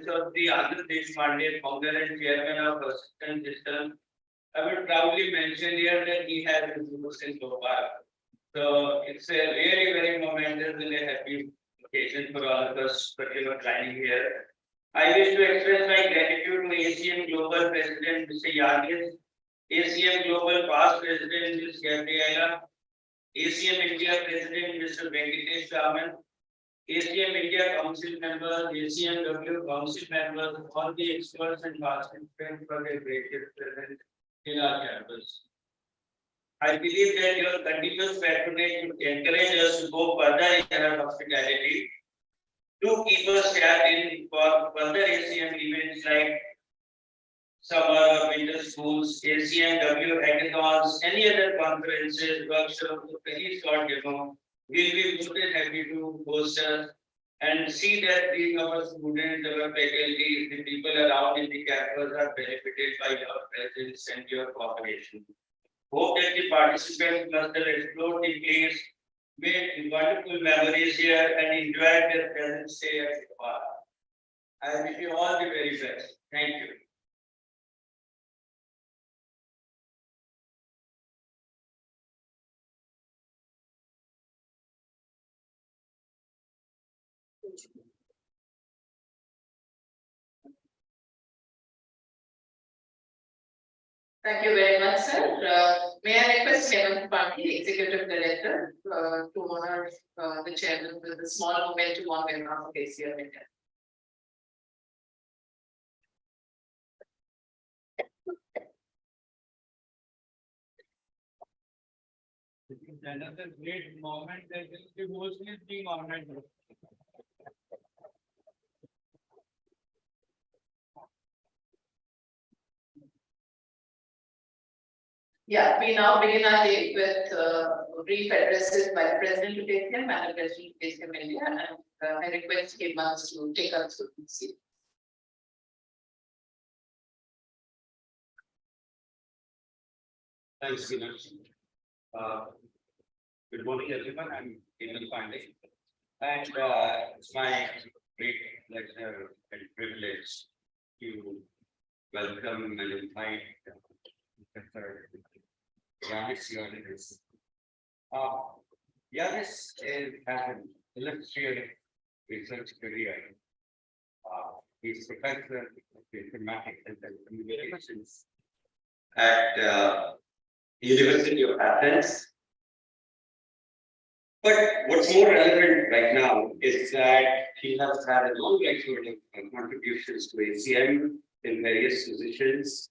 presence of the Andhra Deshpande, founder and chairman of Assistant System, I would proudly mention here that he has his roots in Bhopal. So it's a really very momentous and a happy occasion for all of us particular planning here. I wish to express my gratitude to ACM Global President Mr. Yannis, ACM Global Past President Ms. Gabriela, ACM India President Mr. Venkatesh, Raman, ACM India Council members, ACM-W Council members, all the experts and participants for their gracious presence in our campus. I believe that your continuous patronage would encourage us to go further in our hospitality. Do keep us tapped in for further ACM events like summer or winter schools, ACM-W hackathons, any other conferences, workshops of any sort, we'll be more than happy to host us and see that our students, our faculty, the people around in the campus are benefited by your presence and your cooperation. Hope that the participants must have explored the place, made wonderful memories here, and enjoyed their present stay at the park. I wish you all the very best. Thank you. Thank you very much, sir. May I request Chairman Pandey, Executive Director, to honor the Chairman with a small momentum on behalf of ACM India. Another great moment that is emotionally being honored. Yeah, we now begin our day with brief addresses by the President of ACM and the President of ACM India, and I request him to take us to the seat. Thanks, Yannis. Good morning, everyone. I'm Nobel Prize, and it's my great pleasure and privilege to welcome and invite Professor Yannis Ionnidis. Yannis has an illustrious research career. He's professor of informatics and communications at University of Athens. But what's more relevant right now is that he has had a long record of contributions to ACM in various positions.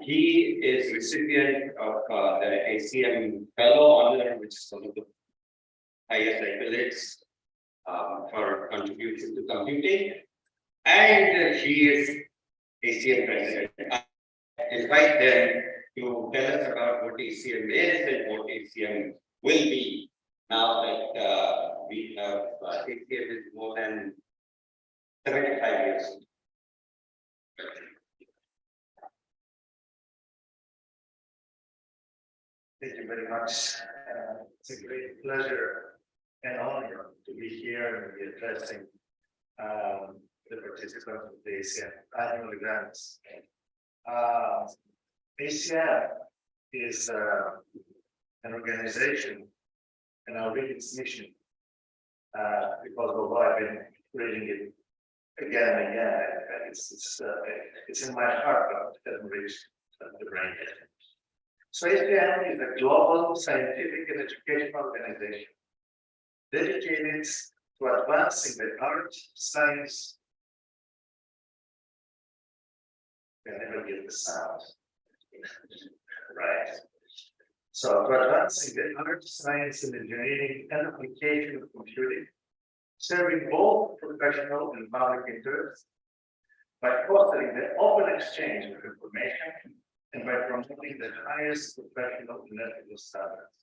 He is recipient of the ACM Fellow Honor, which is one of the highest accolades for contribution to computing, and he is ACM President. I invite them to tell us about what ACM is and what ACM will be. Now that we have ACM is more than 75 years. Thank you very much. It's a great pleasure and honor to be here and be addressing the participants of the ACM annual events. ACM is an organization, and I'll read its mission because of what I've been reading it again and again. It's in my heart, but it hasn't reached the brain yet. So ACM is a global scientific and educational organization dedicated to advancing the art, science. I never get the sound. Right. So to advancing the art, science, and engineering and application of computing, serving both professional and public interests by fostering the open exchange of information and by promoting the highest professional and ethical standards.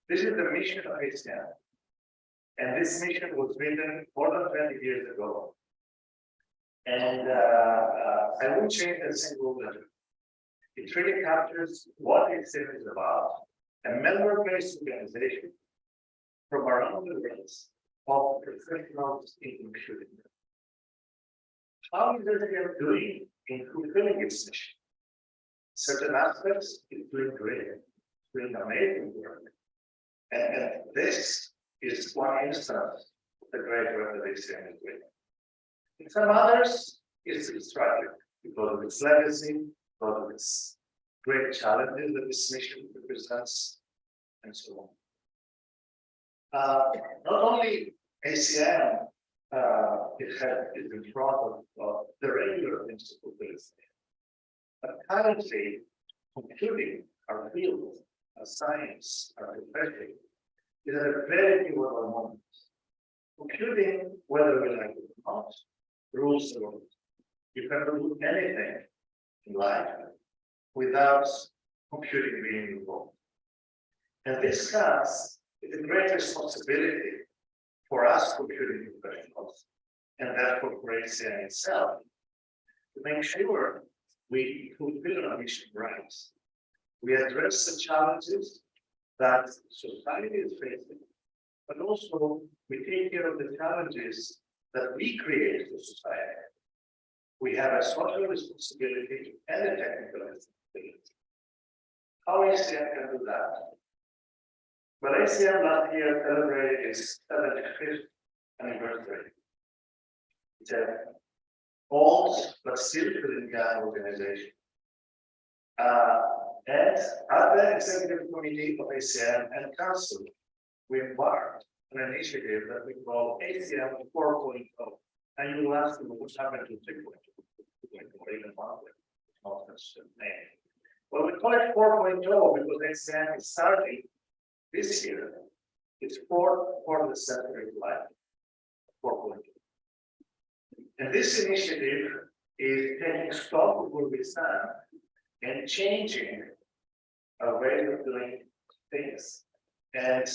This is the mission of ACM. And this mission was written more than 20 years ago. And I won't change a single letter. It really captures what ACM is about, a member-based organization from around the world of professionals in computing. How is ACM doing in fulfilling its mission? Certain aspects, it's doing great, doing amazing work. And this is one instance of the great work that ACM is doing. In some others, it's tragic because of its legacy, because of its great challenges that this mission represents, and so on. Not only ACM is in front of the regular principle but currently computing, our field, our science, our profession, is at a very pivotal moment. Computing, whether we like it or not, rules the world. You cannot do anything in life without computing being involved. And this has a great responsibility for us computing professionals, and therefore for ACM itself, to make sure we fulfill our mission right. We address the challenges that society is facing, but also we take care of the challenges that we create for society. We have a social responsibility and a technical responsibility. How ACM can do that? Well, ACM last year celebrated its 75th anniversary. It's an old but still pretty young organization. And at the executive committee of ACM and council, we embarked on an initiative that we call ACM 4.0. And you will ask me what happened to 3.0 or even 1.0. Well, we call it 4.0 because ACM is starting this year. It's for the century life. 4.0. And this initiative is taking stock of where we stand and changing our way of doing things and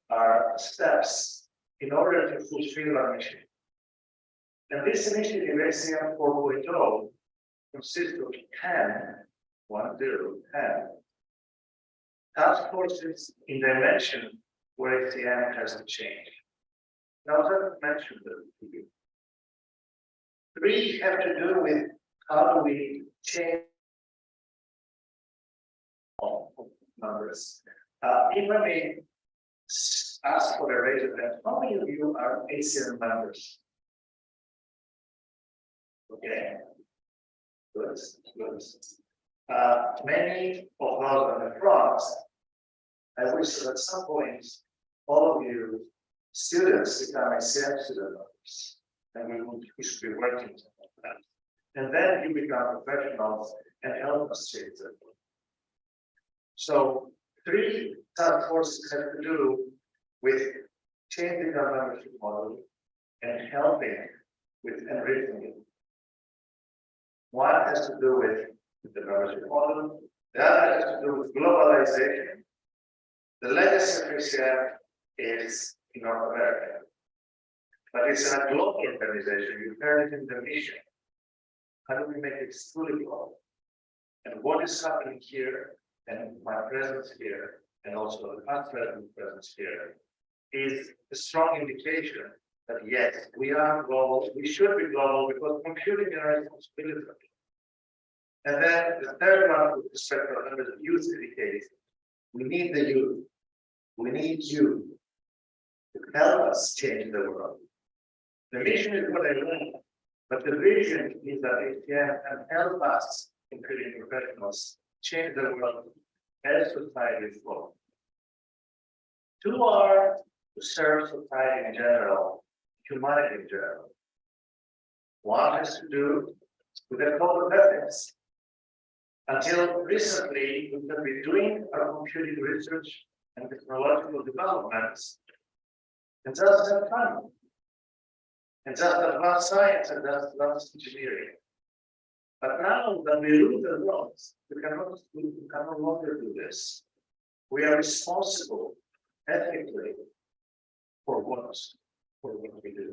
our steps in order to fulfill our mission. And this initiative, ACM 4.0, consists of 10 task forces in dimension where ACM has to change. Now, I'll mention them to you. 3 have to do with how do we change numbers. If I may ask for a raise of hand, how many of you are ACM members? Okay, good. Many of those on the front, I wish that at some point all of you students become ACM student members, and we should be working on that. And then you become professionals and help us change that. So 3 task forces have to do with changing our membership model and helping with enriching it. One has to do with the membership model, the other has to do with globalization. The legacy of ACM is in North America, but it's a global organization. You heard it in the mission. How do we make it truly global? And what is happening here, and my presence here, and also the past presence here, is a strong indication that yes, we are global, we should be global because computing is our responsibility. And then the third one with respect to the youth education, we need the youth. We need you to help us change the world. The mission is what I learned, but the vision is that ACM can help us, including professionals, change the world as society is growing. 2 are to serve society in general, humanity in general. 1 has to do with the code of ethics. Until recently, we have been doing our computing research and technological developments and just have fun. And just advanced science and just advanced engineering. But now that we rule the world, we can no longer do this. We are responsible ethically for what we do.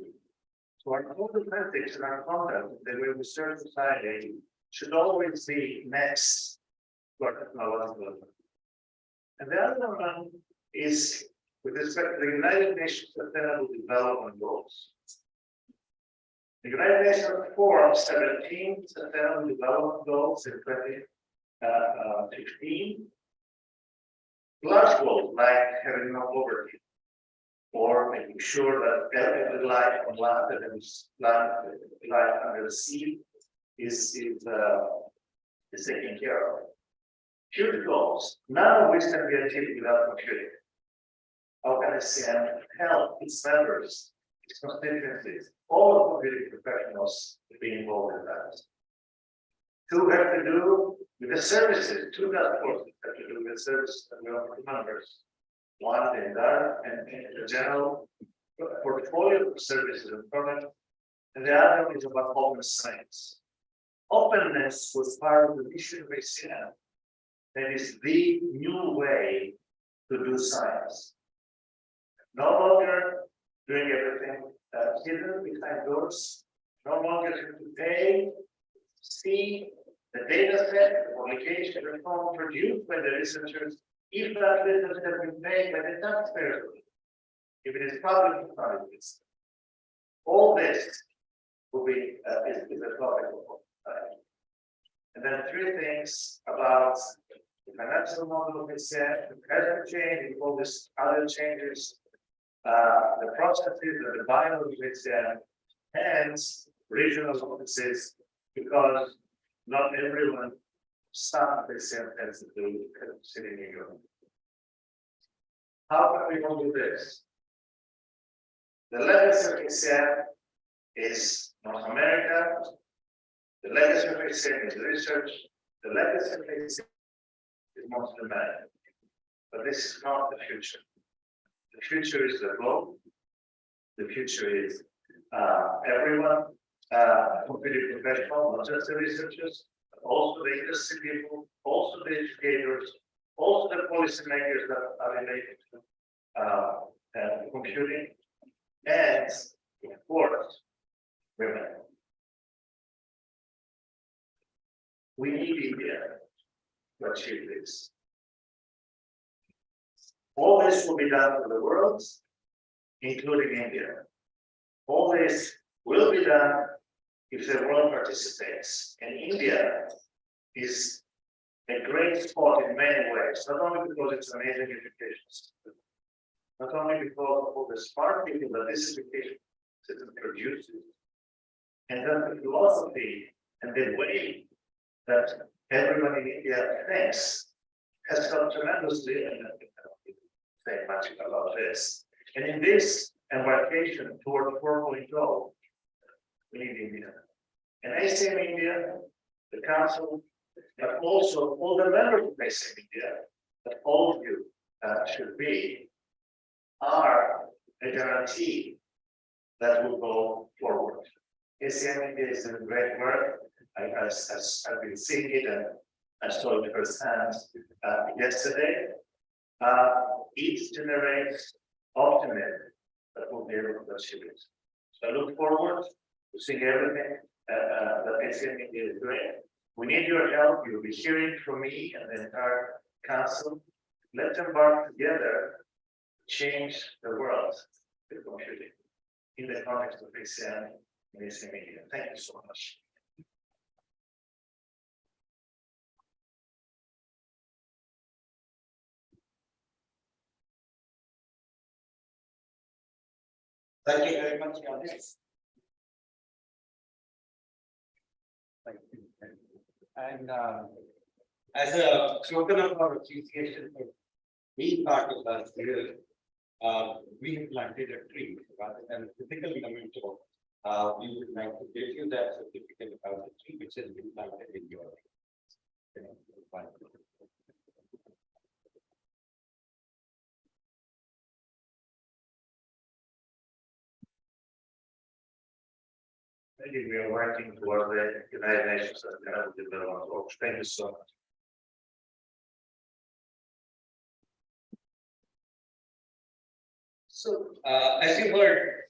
So our code of ethics and our conduct, the way we serve society, should always be next to our technological development. And the other one is with respect to the United Nations Sustainable Development Goals. The United Nations formed 17 Sustainable Development Goals in 2015. Large goals like having no poverty, or making sure that every life on land and life under the sea is taken care of. Huge goals, none of which can be achieved without computing. How can ACM help its members, its constituencies, all the computing professionals to be involved in that? Two have to do with the services, two task forces have to do with the services that we offer to members. One, the entire and the general portfolio of services and products, and the other is about open science. Openness was part of the mission of ACM. That is the new way to do science. No longer doing everything hidden behind doors, no longer to pay, see the data set, the publication, the reform produced by the researchers, if that research has been paid by the taxpayers, if it is public authorities. All this will be is a topic of time. And then three things about the financial model of ACM, the present change, and all these other changes, the processes and the biology of ACM, and regional offices, because not everyone starts ACM has to do sitting in Europe. How can we do this? The legacy of ACM is North America. The legacy of ACM is research. The legacy of ACM is mostly American. But this is not the future. The future is the globe. The future is everyone, computing professionals, not just the researchers, but also the industry people, also the educators, also the policymakers that are related to computing, and of course, women. We need India to achieve this. All this will be done for the world, including India. All this will be done if the world participates. And India is a great spot in many ways, not only because it's an amazing education system, not only because of all the smart people that this education system produces, and then the philosophy and the way that everyone in India thinks has helped tremendously, and I cannot say much about this. And in this embarkation toward 4.0, we need India. And ACM India, the council, but also all the members of ACM India, that all of you should be, are a guarantee that will go forward. ACM India is doing great work. I've been seeing it and I saw it firsthand yesterday. It generates optimism that we'll be able to achieve it. So I look forward to seeing everything that ACM India is doing. We need your help. You'll be hearing from me and the entire council. Let's embark together to change the world with computing in the context of ACM and ACM India. Thank you so much. Thank you very much, Yannis. Thank you. And as a token of our appreciation for being part of that year, we have planted a tree rather than a physical memento. We would like to give you that certificate about the tree which has been planted in your. I think we are working toward the United Nations Sustainable Development Goals. Thank you so much. So, as you heard,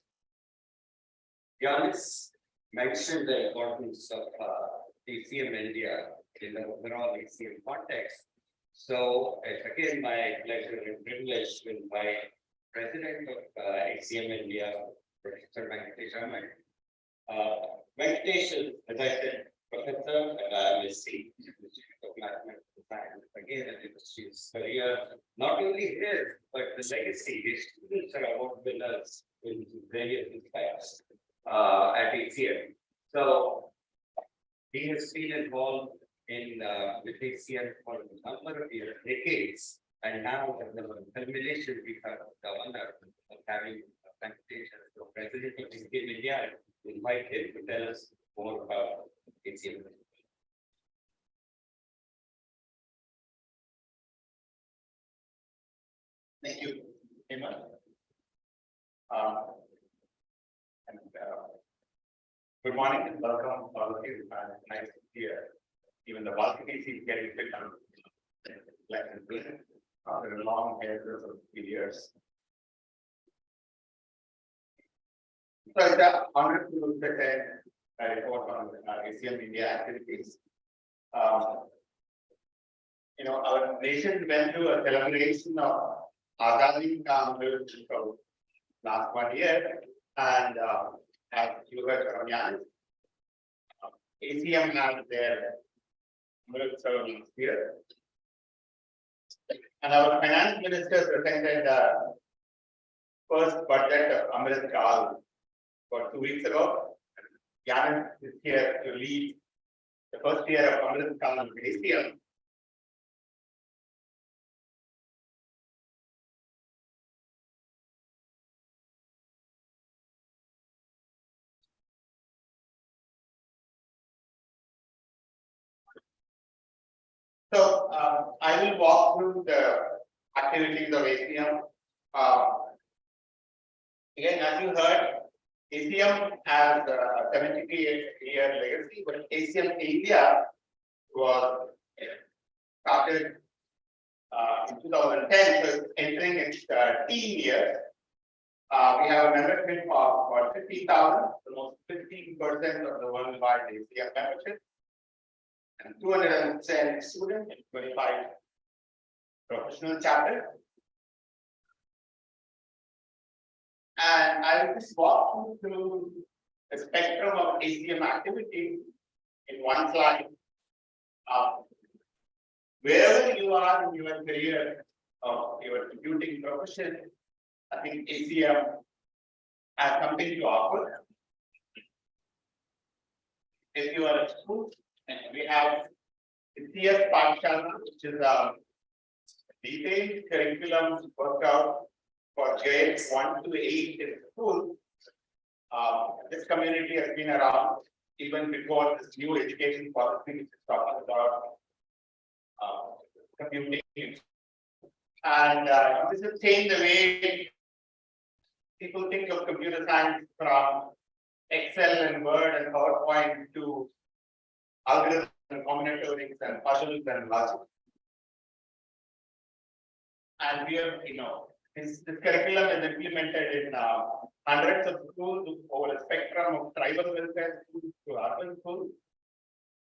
Yannis mentioned the importance of ACM India in the overall ACM context. So, it's again my pleasure and privilege to invite President of ACM India, Professor Venkatesh, Venkatesh, as I said, professor at IMSC, Institute of Mathematical Science, again, an illustrious career, not only his, but the legacy, his students are award winners in various types at ACM. So he has been involved in with ACM for a number of years, decades, and now as the culmination, we have the honor of having a Venkatesh as the president of ACM India. Invite him to tell us more about ACM. Thank you, Hemant. And good morning and welcome all of you. Nice to hear. Even the balcony seems getting fit on black and green after a long hiatus of 3 years. So it's an honor to present a report on ACM India activities. Our nation went through a celebration of Azadi Ka Amrit Mahotsav last 1 year, and as you heard from Yannis, ACM had their Amrit Mahotsav last year, and our finance minister presented first budget of Amrit Kaal for 2 weeks ago. Yannis is here to lead the first year of Amrit Kaal of ACM. So I will walk through the activities of ACM. Again, as you heard, ACM has a 78-year legacy, but ACM India was started in 2010, so it's entering its teen year. We have a membership of about 50,000, almost 15% of the worldwide ACM membership, and 210 students and 25 professional chapters. And I will just walk you through the spectrum of ACM activity in one slide. Wherever you are in your career of your computing profession, I think ACM has something to offer. If you are a school, and we have the CS Pathshala, which is a detailed curriculum worked out for grades 1 to 8 in school. This community has been around even before this new education policy, which is talking about computing. And this has changed the way people think of computer science from Excel and Word and PowerPoint to algorithms and combinatorics and puzzles and logic. And we have, this curriculum is implemented in hundreds of schools over a spectrum of tribal welfare schools to urban schools,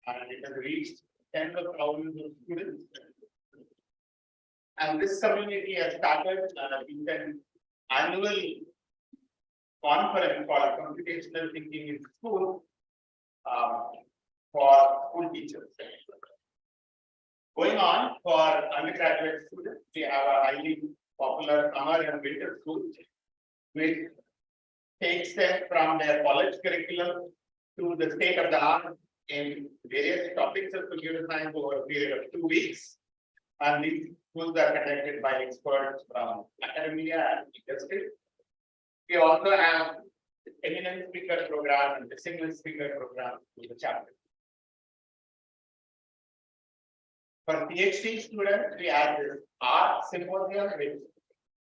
and it has reached tens of thousands of students. And this community has started an annual conference called Computational Thinking in School for school teachers. Going on for undergraduate students, we have a highly popular summer and winter school, which takes them from their college curriculum to the state of the art in various topics of computer science over a period of 2 weeks. And these schools are conducted by experts from academia and industry. We also have eminent speaker program and distinguished speaker program to the chapter. For PhD students, we have this art symposium, which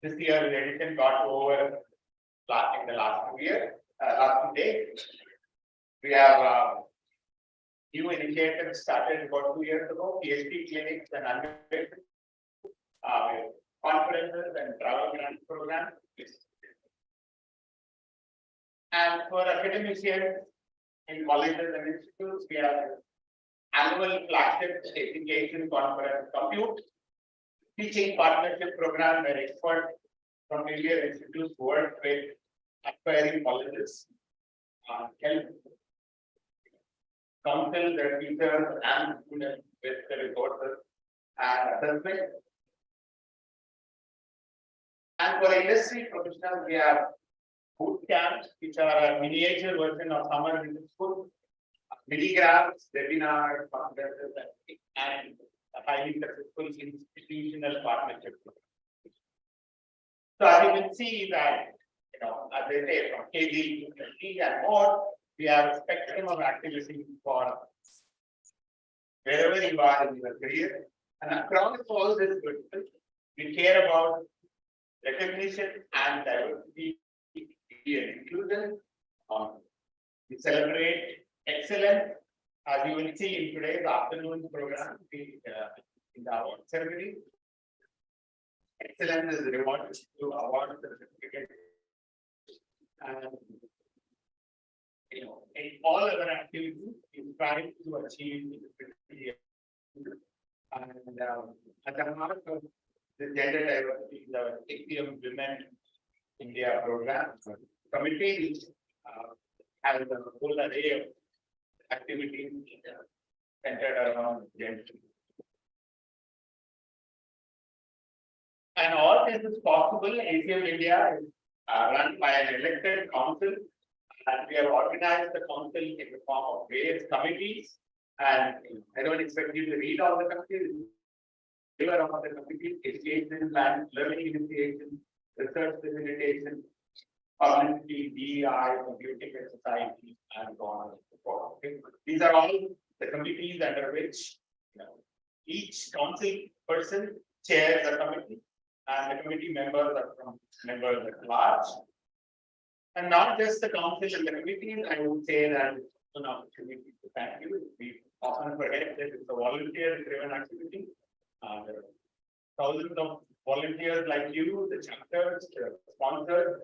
this year in addition got over in the last 2 years, last 2 days. We have new initiatives started about 2 years ago, PhD clinics and undergraduate conferences and travel grant programs. And for academicians in colleges and institutes, we have annual flagship education conference Compute, teaching partnership program where experts from various institutes work with aspiring colleges help counsel the teachers and students with the resources and assessment. And for industry professionals, we have boot camps, which are a miniature version of summer business school, mini grants, webinars, conferences, and a highly successful institutional partnership. So as you can see that, as they say, from KG to KG and more, we have a spectrum of activities for wherever you are in your career. And across all this vertical, we care about recognition and diversity and inclusion. We celebrate excellence, as you will see in today's afternoon program, in the award ceremony. Excellence is rewarded through award certificate. And in all other activities, we try to achieve and at the heart of the gender diversity, the ACM Women India program committee has a whole array of activities centered around gender. And all this is possible. ACM India is run by an elected council, and we have organized the council in the form of various committees. And I don't expect you to read all the committees. There are the committees: education, land, learning initiation, research facilitation, publicity, DEI, computing and society, and so on and so forth. Okay? These are all the committees under which each council person chairs the committee, and the committee members are from members at large. And not just the council and the committees, I would say that it's an opportunity to thank you. We often forget that it's a volunteer-driven activity. There are thousands of volunteers like you, the chapters, the sponsors,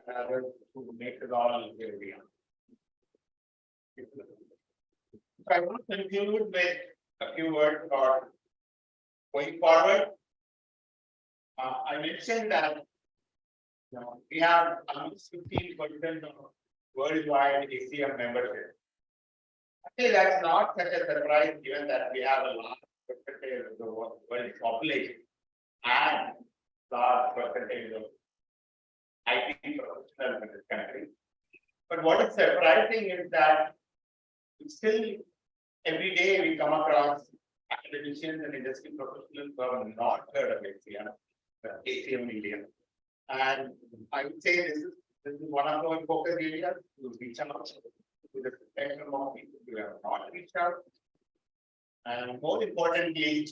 and others who make it all where we are. So I want to conclude with a few words about going forward. I mentioned that we have almost 15% of worldwide ACM membership. I think that's not such a surprise given that we have a large percentage of the world population and large percentage of IT professionals in this country. But what is surprising is that still every day we come across academicians and industry professionals who have not heard of ACM India. And I would say this is one of our focus areas to reach out to the spectrum of people who have not reached out. And more importantly,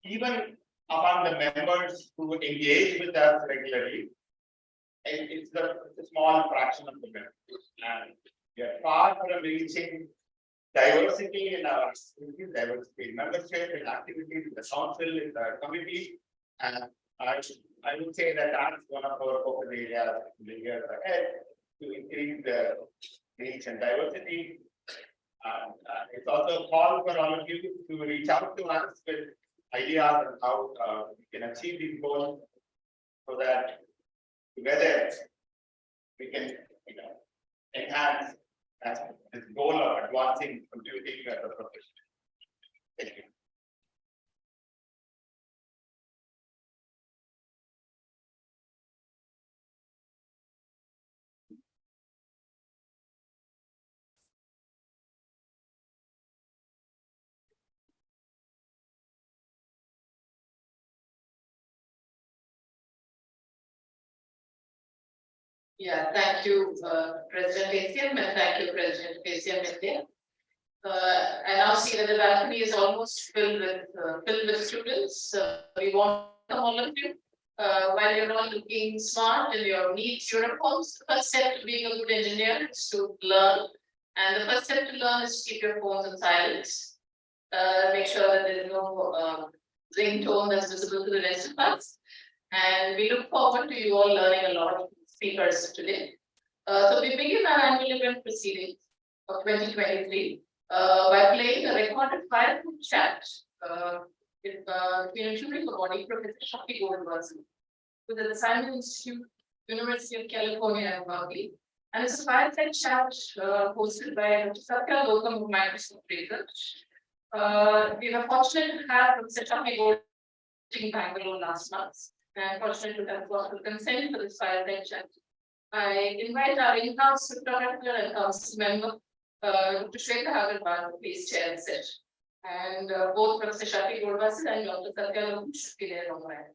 even among the members who engage with us regularly, it's a small fraction of the members. And we are far from reaching diversity in our activities, diversity in membership, in activities, in the council, in the committee. And I would say that that's one of our focus areas in the years ahead to increase the reach and diversity. It's also a call for all of you to reach out to us with ideas on how we can achieve these goals so that together we can enhance this goal of advancing computing as a profession. Thank you. Yeah, thank you, President ACM, and thank you, President ACM India. I now see that the balcony is almost filled with students. We want all of you. While you're all looking smart in your neat uniforms, the first step to being a good engineer is to learn. And the first step to learn is to keep your phones on silence. Make sure that there is no ringtone that's visible to the rest of us. And we look forward to you all learning a lot of speakers today. So we begin our annual event proceedings of 2023 by playing a recorded Fireside chat between a Turing Award Professor Shafi Goldwasser with the Simon Institute University of California at Berkeley. And it's a fireside chat hosted by Dr. Satya Lokam of Microsoft Research. We were fortunate to have Shafi Goldwasser in Bangalore last month, and fortunate to have got the consent for this fireside chat. I invite our in-house cryptographer and council member, Dr. Shweta Agarwal, to please chair the session. And both Professor Shafi Goldwasser and Dr. Satya Lokam should be there online.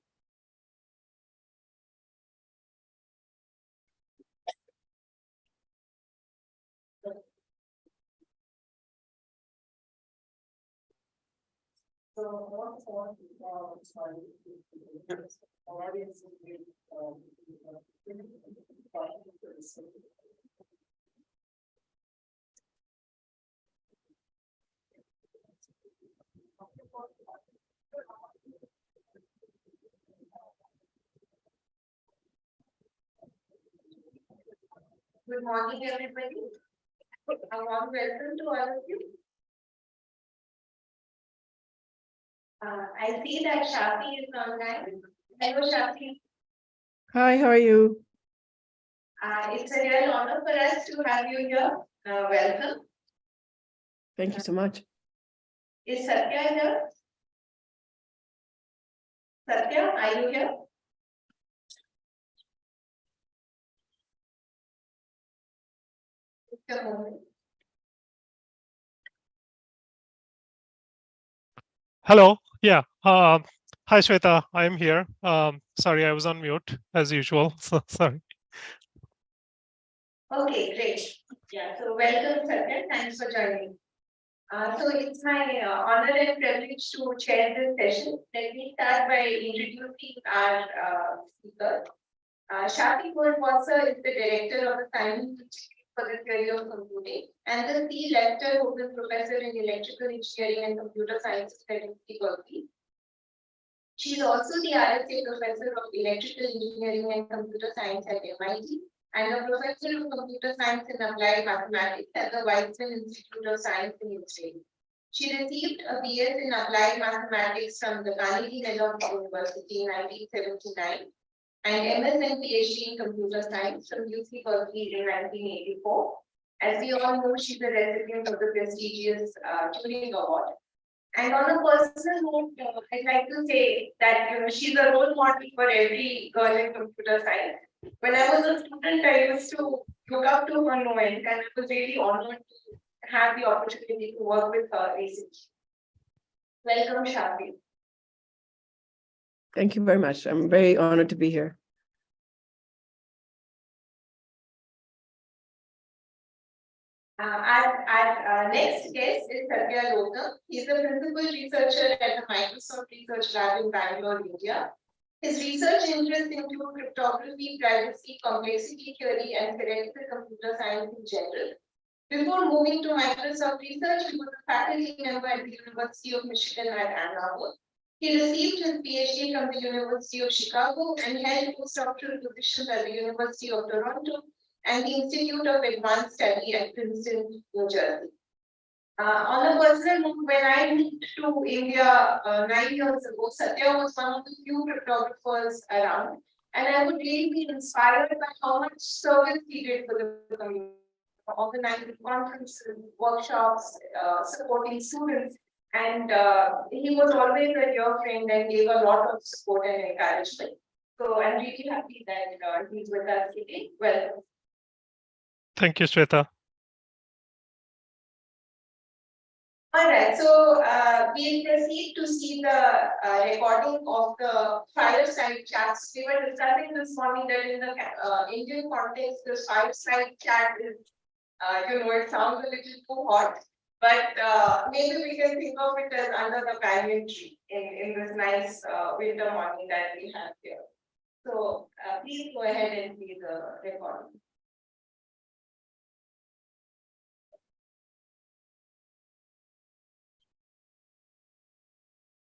Good morning, everybody. A warm welcome to all of you. I see that Shafi is online. Hello, Shafi. Hi, how are you? It's a real honor for us to have you here. Welcome. Thank you so much. Is Satya here? Satya, are you here? Just a moment. Hello. Yeah. Hi, Shweta. I am here. Sorry, I was on mute as usual. So sorry. Okay, great. Yeah, so welcome, Satya. Thanks for joining. So it's my honor and privilege to chair this session. Let me start by introducing our speaker. Shafi Goldwasser is the director of the Science Institute for the Theory of Computing and the C. Lester Hogan Professor in Electrical Engineering and Computer Science at Berkeley. She is also the RSA Professor of Electrical Engineering and Computer Science at MIT and a Professor of Computer Science and Applied Mathematics at the Weizmann Institute of Science in Israel. She received a BS in Applied Mathematics from the Carnegie Mellon University in 1979 and MS and PhD in Computer Science from UC Berkeley in 1984. As we all know, she's a recipient of the prestigious Turing Award. And on a personal note, I'd like to say that she's a role model for every girl in computer science. When I was a student, I used to look up to her no end, and I was really honored to have the opportunity to work with her recently. Welcome, Shafi. Thank you very much. I'm very honored to be here. Our next guest is Satya Lokam. He's the principal researcher at the Microsoft Research Lab in Bangalore, India. His research interests include cryptography, privacy, complexity theory, and theoretical computer science in general. Before moving to Microsoft Research, he was a faculty member at the University of Michigan at Ann Arbor. He received his PhD from the University of Chicago and held postdoctoral positions at the University of Toronto and the Institute of Advanced Study at Princeton, New Jersey. On a personal note, when I moved to India 9 years ago, Satya was one of the few cryptographers around, and I would really be inspired by how much service he did for the community, organizing conferences, workshops, supporting students, and he was always a dear friend and gave a lot of support and encouragement. So I'm really happy that he's with us today. Welcome. Thank you, Shweta. All right, so we'll proceed to see the recording of the fireside chats. We were discussing this morning that in the Indian context, the fireside chat is, it sounds a little too hot, but maybe we can think of it as under the banyan tree in this nice winter morning that we have here. So please go ahead and see the recording.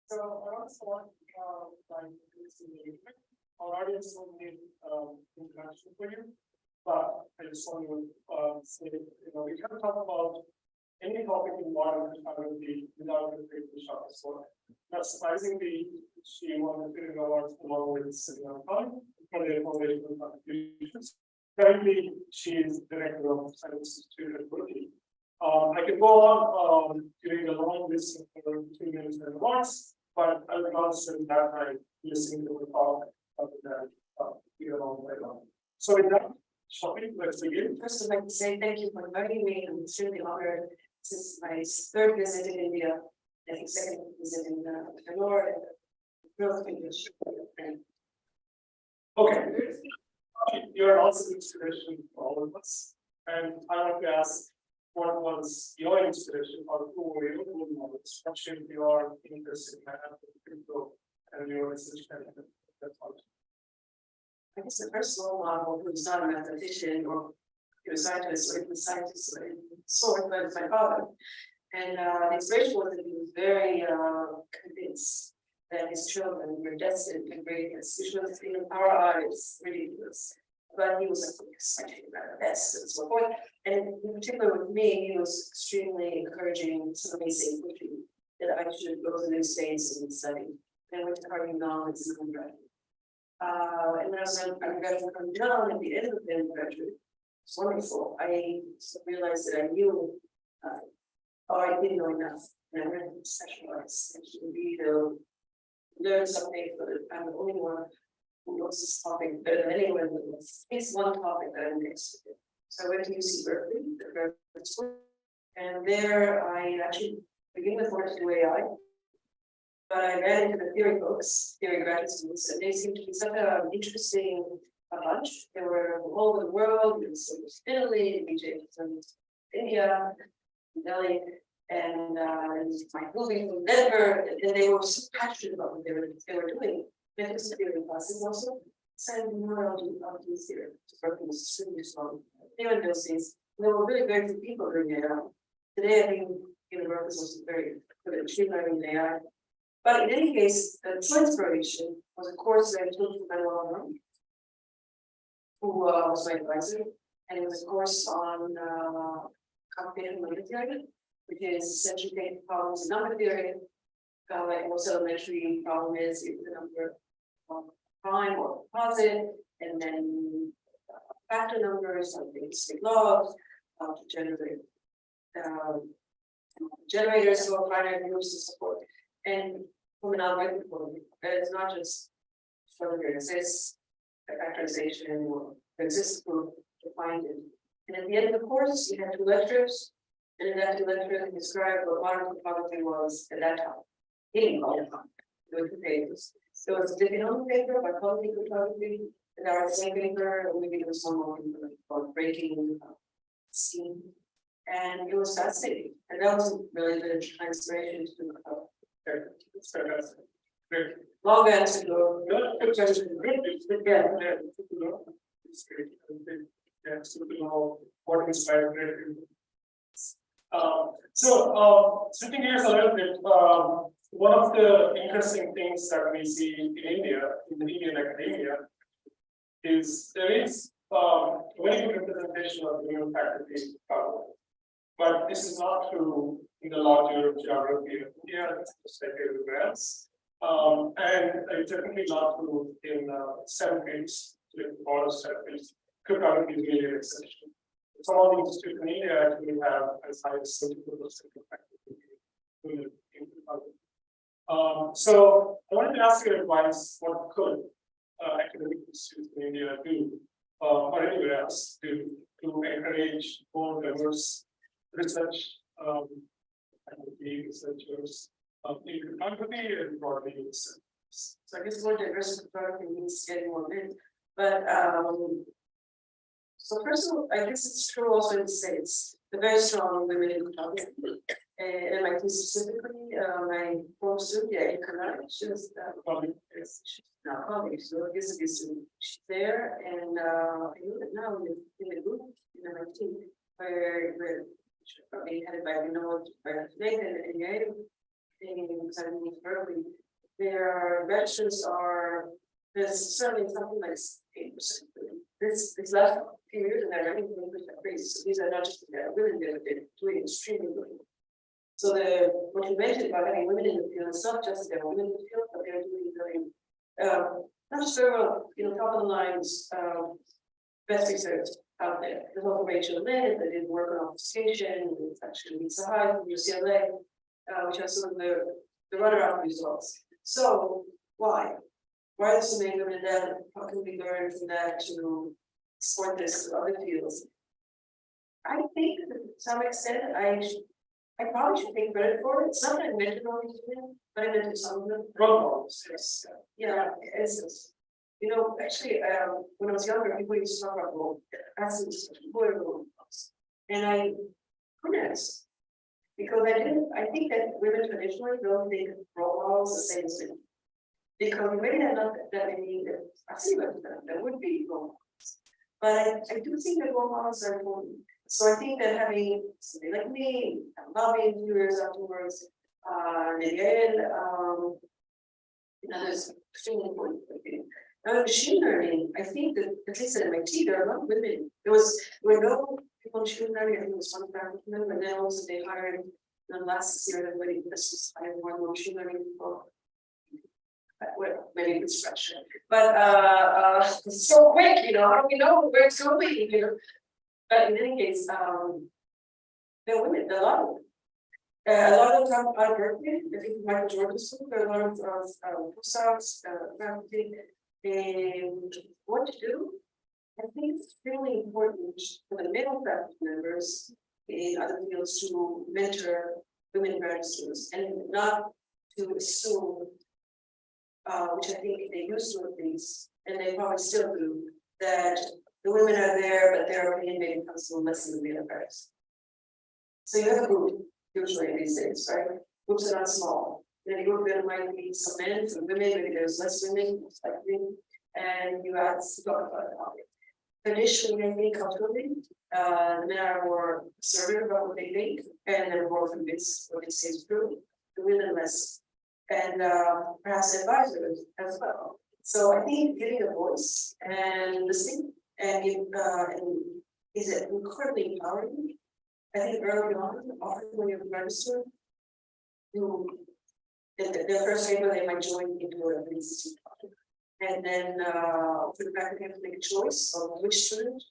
So I also want our audience will need introduction for you, but I just want to say, we can't talk about any topic in modern cryptography without the Shafi Goldwasser. So not surprisingly, she won the Turing Award along with Khan, for their foundational contributions. Currently, she is Director of Science Institute at Berkeley. I could go on giving a long list of 2 minutes and awards, but I will not spend that time listening to the talk of that here on my own. So with that, Shafi, let's begin. First, I'd like to say thank you for inviting me. I'm extremely honored. This is my 3rd visit in India, and 2nd visit in Bangalore, and thrilled to be here. Okay. You're also an inspiration for all of us. And I want to ask, what was your inspiration or who were your role models? What shaped your interest in math and your research? That's all. I guess the first role model who was not a mathematician or a scientist or even a scientist or any sort, but it's my father. And the inspiration was that he was very convinced that his children were destined to greatness, which was in our eyes ridiculous. But he was excited about the best and so forth. And in particular with me, he was extremely encouraging, some amazing pushing that I should go to the States and study. And I went to Carnegie Mellon as an undergraduate. And when I was an undergraduate from John at the end of the undergraduate, it's wonderful. I realized that I knew, I didn't know enough, and I wanted to specialize and to read or learn something, but I'm the only one who knows this topic better than anyone else. It's one topic that I'm interested in. So I went to UC Berkeley, the graduate school, and there I actually began to want to do AI. But I ran into the theory folks, theory graduate students, and they seemed to be such an interesting bunch. They were all over the world, in Italy, in India, Delhi, and my moving from Denver, and they were so passionate about what they were doing. They took some theory classes also. Said, I'll do theory. Berkeley was extremely strong. They were in those days. There were really very few people doing AI. Today, I think universities was very good at machine learning and AI. But in any case, the true inspiration was a course that I took from Raman, who was my advisor, and it was a course on computational number theory, which is essentially taking problems in number theory. Like most elementary problem is if the number prime or composite, and then factor numbers, like basic logs, to generate generators or finite groups to support. And from an algorithm point of view, that is not just whether there exists a factorization or there exists a group to find it. And at the end of the course, you had 2 lectures, and in that 2 lectures, you described what modern cryptography was at that time. He didn't call it there were 2 papers. There was a different paper by quality cryptography, and there was the same paper, and maybe there was one more paper called breaking scheme. And it was fascinating. And that was really the inspiration to It's fantastic. Great. long answer. Good question. Great. Yeah. It's great. Yeah, so to know what inspired great. Switching gears a little bit, one of the interesting things that we see in India, in the Indian academia, is there is very good representation of human faculty, but this is not true in the larger geography of India, it's just like everywhere else. And it's definitely not true in STEM fields, or STEM fields. Cryptography is really an exception. Some of the institutes in India actually have as high as 70% faculty in cryptography. So I wanted to ask your advice, what could academic institutes in India do, or anywhere else do, to encourage more diverse research, faculty, researchers, in cryptography and broadly in science. So I guess more diverse cryptography means getting more in, but so first of all, I guess it's true also in the States, the very strong women in cryptography. And MIT specifically, my former student, she was she's not colleague, so I guess she's there, and I know that now in the group in MIT, where probably headed by Nathan and Jain, in Berkeley, their registers are, there's certainly something like 8%. This last few years, and they're running 20% crazy. So these are not just women, they're doing extremely good. So what you mentioned about having women in the field, it's not just there are women in the field, but they're doing very not just very well, top of the lines, best research out there. There's also Rachel Lynn that did work on obfuscation, with actually Lisa Hyde from UCLA, which has some of the runner-up results. So why? Why is the name of that? How can we learn from that to export this to other fields? I think that to some extent, I probably should take credit for it. It's not that I mentioned all these women, but I mentioned some of them. Role models, yes. Yeah, it's, actually, when I was younger, people used to talk about role, asking who are role models. And I couldn't answer. Because I think that women traditionally don't think of role models the same as men. Because women are not that many, I see what that would be role models. But I do think that role models are important. So I think that having somebody like me, lobbying 2 years afterwards, Miguel, others extremely important. Machine learning, I think that at least at MIT, there are a lot of women. There were no people in machine learning, I think it was one faculty, but now also they hired last year, everybody was hired more machine learning people. Well, maybe it's stretch. But so quick, how do we know where it's going? But in any case, there are women, there are a lot of them. A lot of them out of Berkeley, I think Michael Jordan's school, there are a lot of postdocs, faculty, and what to do. I think it's really important for the male faculty members in other fields to mentor women graduate students and not to assume, which I think they used to at least, and they probably still do, that the women are there, but their opinion maybe comes from less than the male parents. So you have a group, usually these days, right? Groups are not small. In a group, there might be some men, some women, maybe there's less women, most likely, and you add to talk about it. Traditionally, I think culturally, the men are more assertive about what they think, and they're more convinced what they say is true. The women less, and perhaps advisors as well. So I think giving a voice and listening and is it incredibly empowering. I think early on, often when you're registered, their first paper they might join into a institute. And then for the fact that they have to make a choice of which student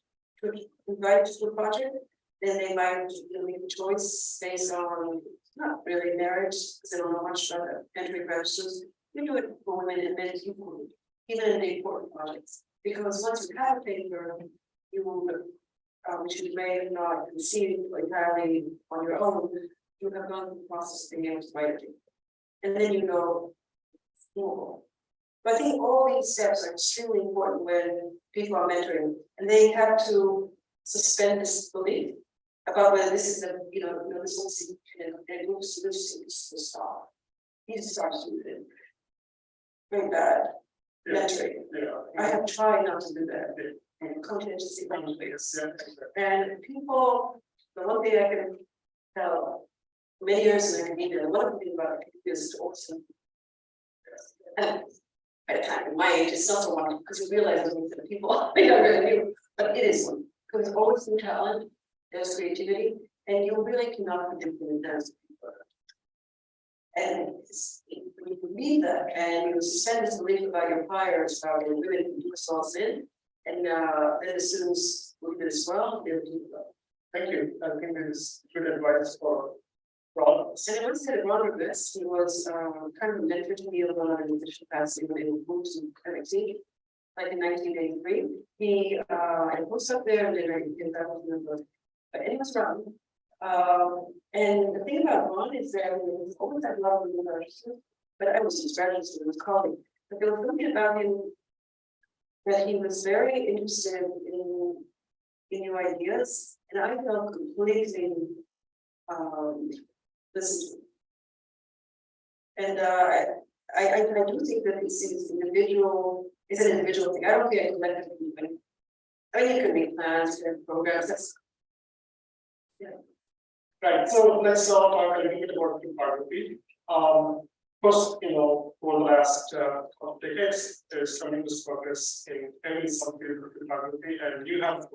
to invite to the project, then they might make a choice based on not really marriage, because they don't know much about entry registers. You do it for women and men equally, even in the important projects. Because once you have a paper, you will, which you may not conceive entirely on your own, you have gone through the process of being able to write it. And then you know more. But I think all these steps are extremely important when people are mentoring, and they have to suspend this belief about whether this is the, this will see, and moves to this to stop. He just starts to do it. Very bad mentoring. I have tried not to do that, and contingency plans. And people, the one thing I can tell many years in academia, one thing about it is awesome. And at a time in my age, it's not so one because you realize that people they don't really do, but it is one because there's always new talent, there's creativity, and you really cannot predict when it does. And when you believe that, and you suspend this belief about your hires, about your women who do results in, and then the students will do as well, they'll do well. Thank you. I think this is good advice for all. And I once had a brother of this, he was kind of a mentor to me about an official capacity when they moved to MIT, like in 1983. He had a postdoc there and then I did that with him, but anyway, was Raman. And the thing about Ron is that he was always had a lot of university, but I was just graduate student, was colleague. But there was something about him that he was very interested in new ideas, and I felt completely listened to. And I do think that this is individual, it's an individual thing. I don't think I collectively do anything. I mean, it could be plans and programs. That's Right, so let's now talk a little bit about cryptography. First, over the last couple of decades, there's tremendous progress in every subfield of cryptography, and you have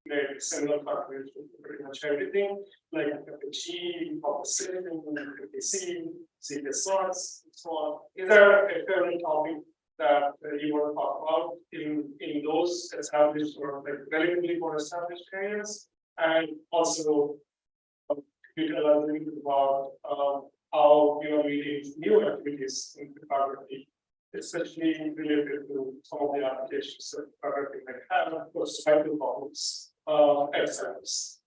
made similar contributions to pretty much everything, like FHE, OSIT, C, C++, and so on. Is there a favorite topic that you want to talk about in those established or like relatively more established areas, and also you tell us a little bit about how you are leading new activities in cryptography, especially related to some of the applications that cryptography might have, of course, cycle problems, examples.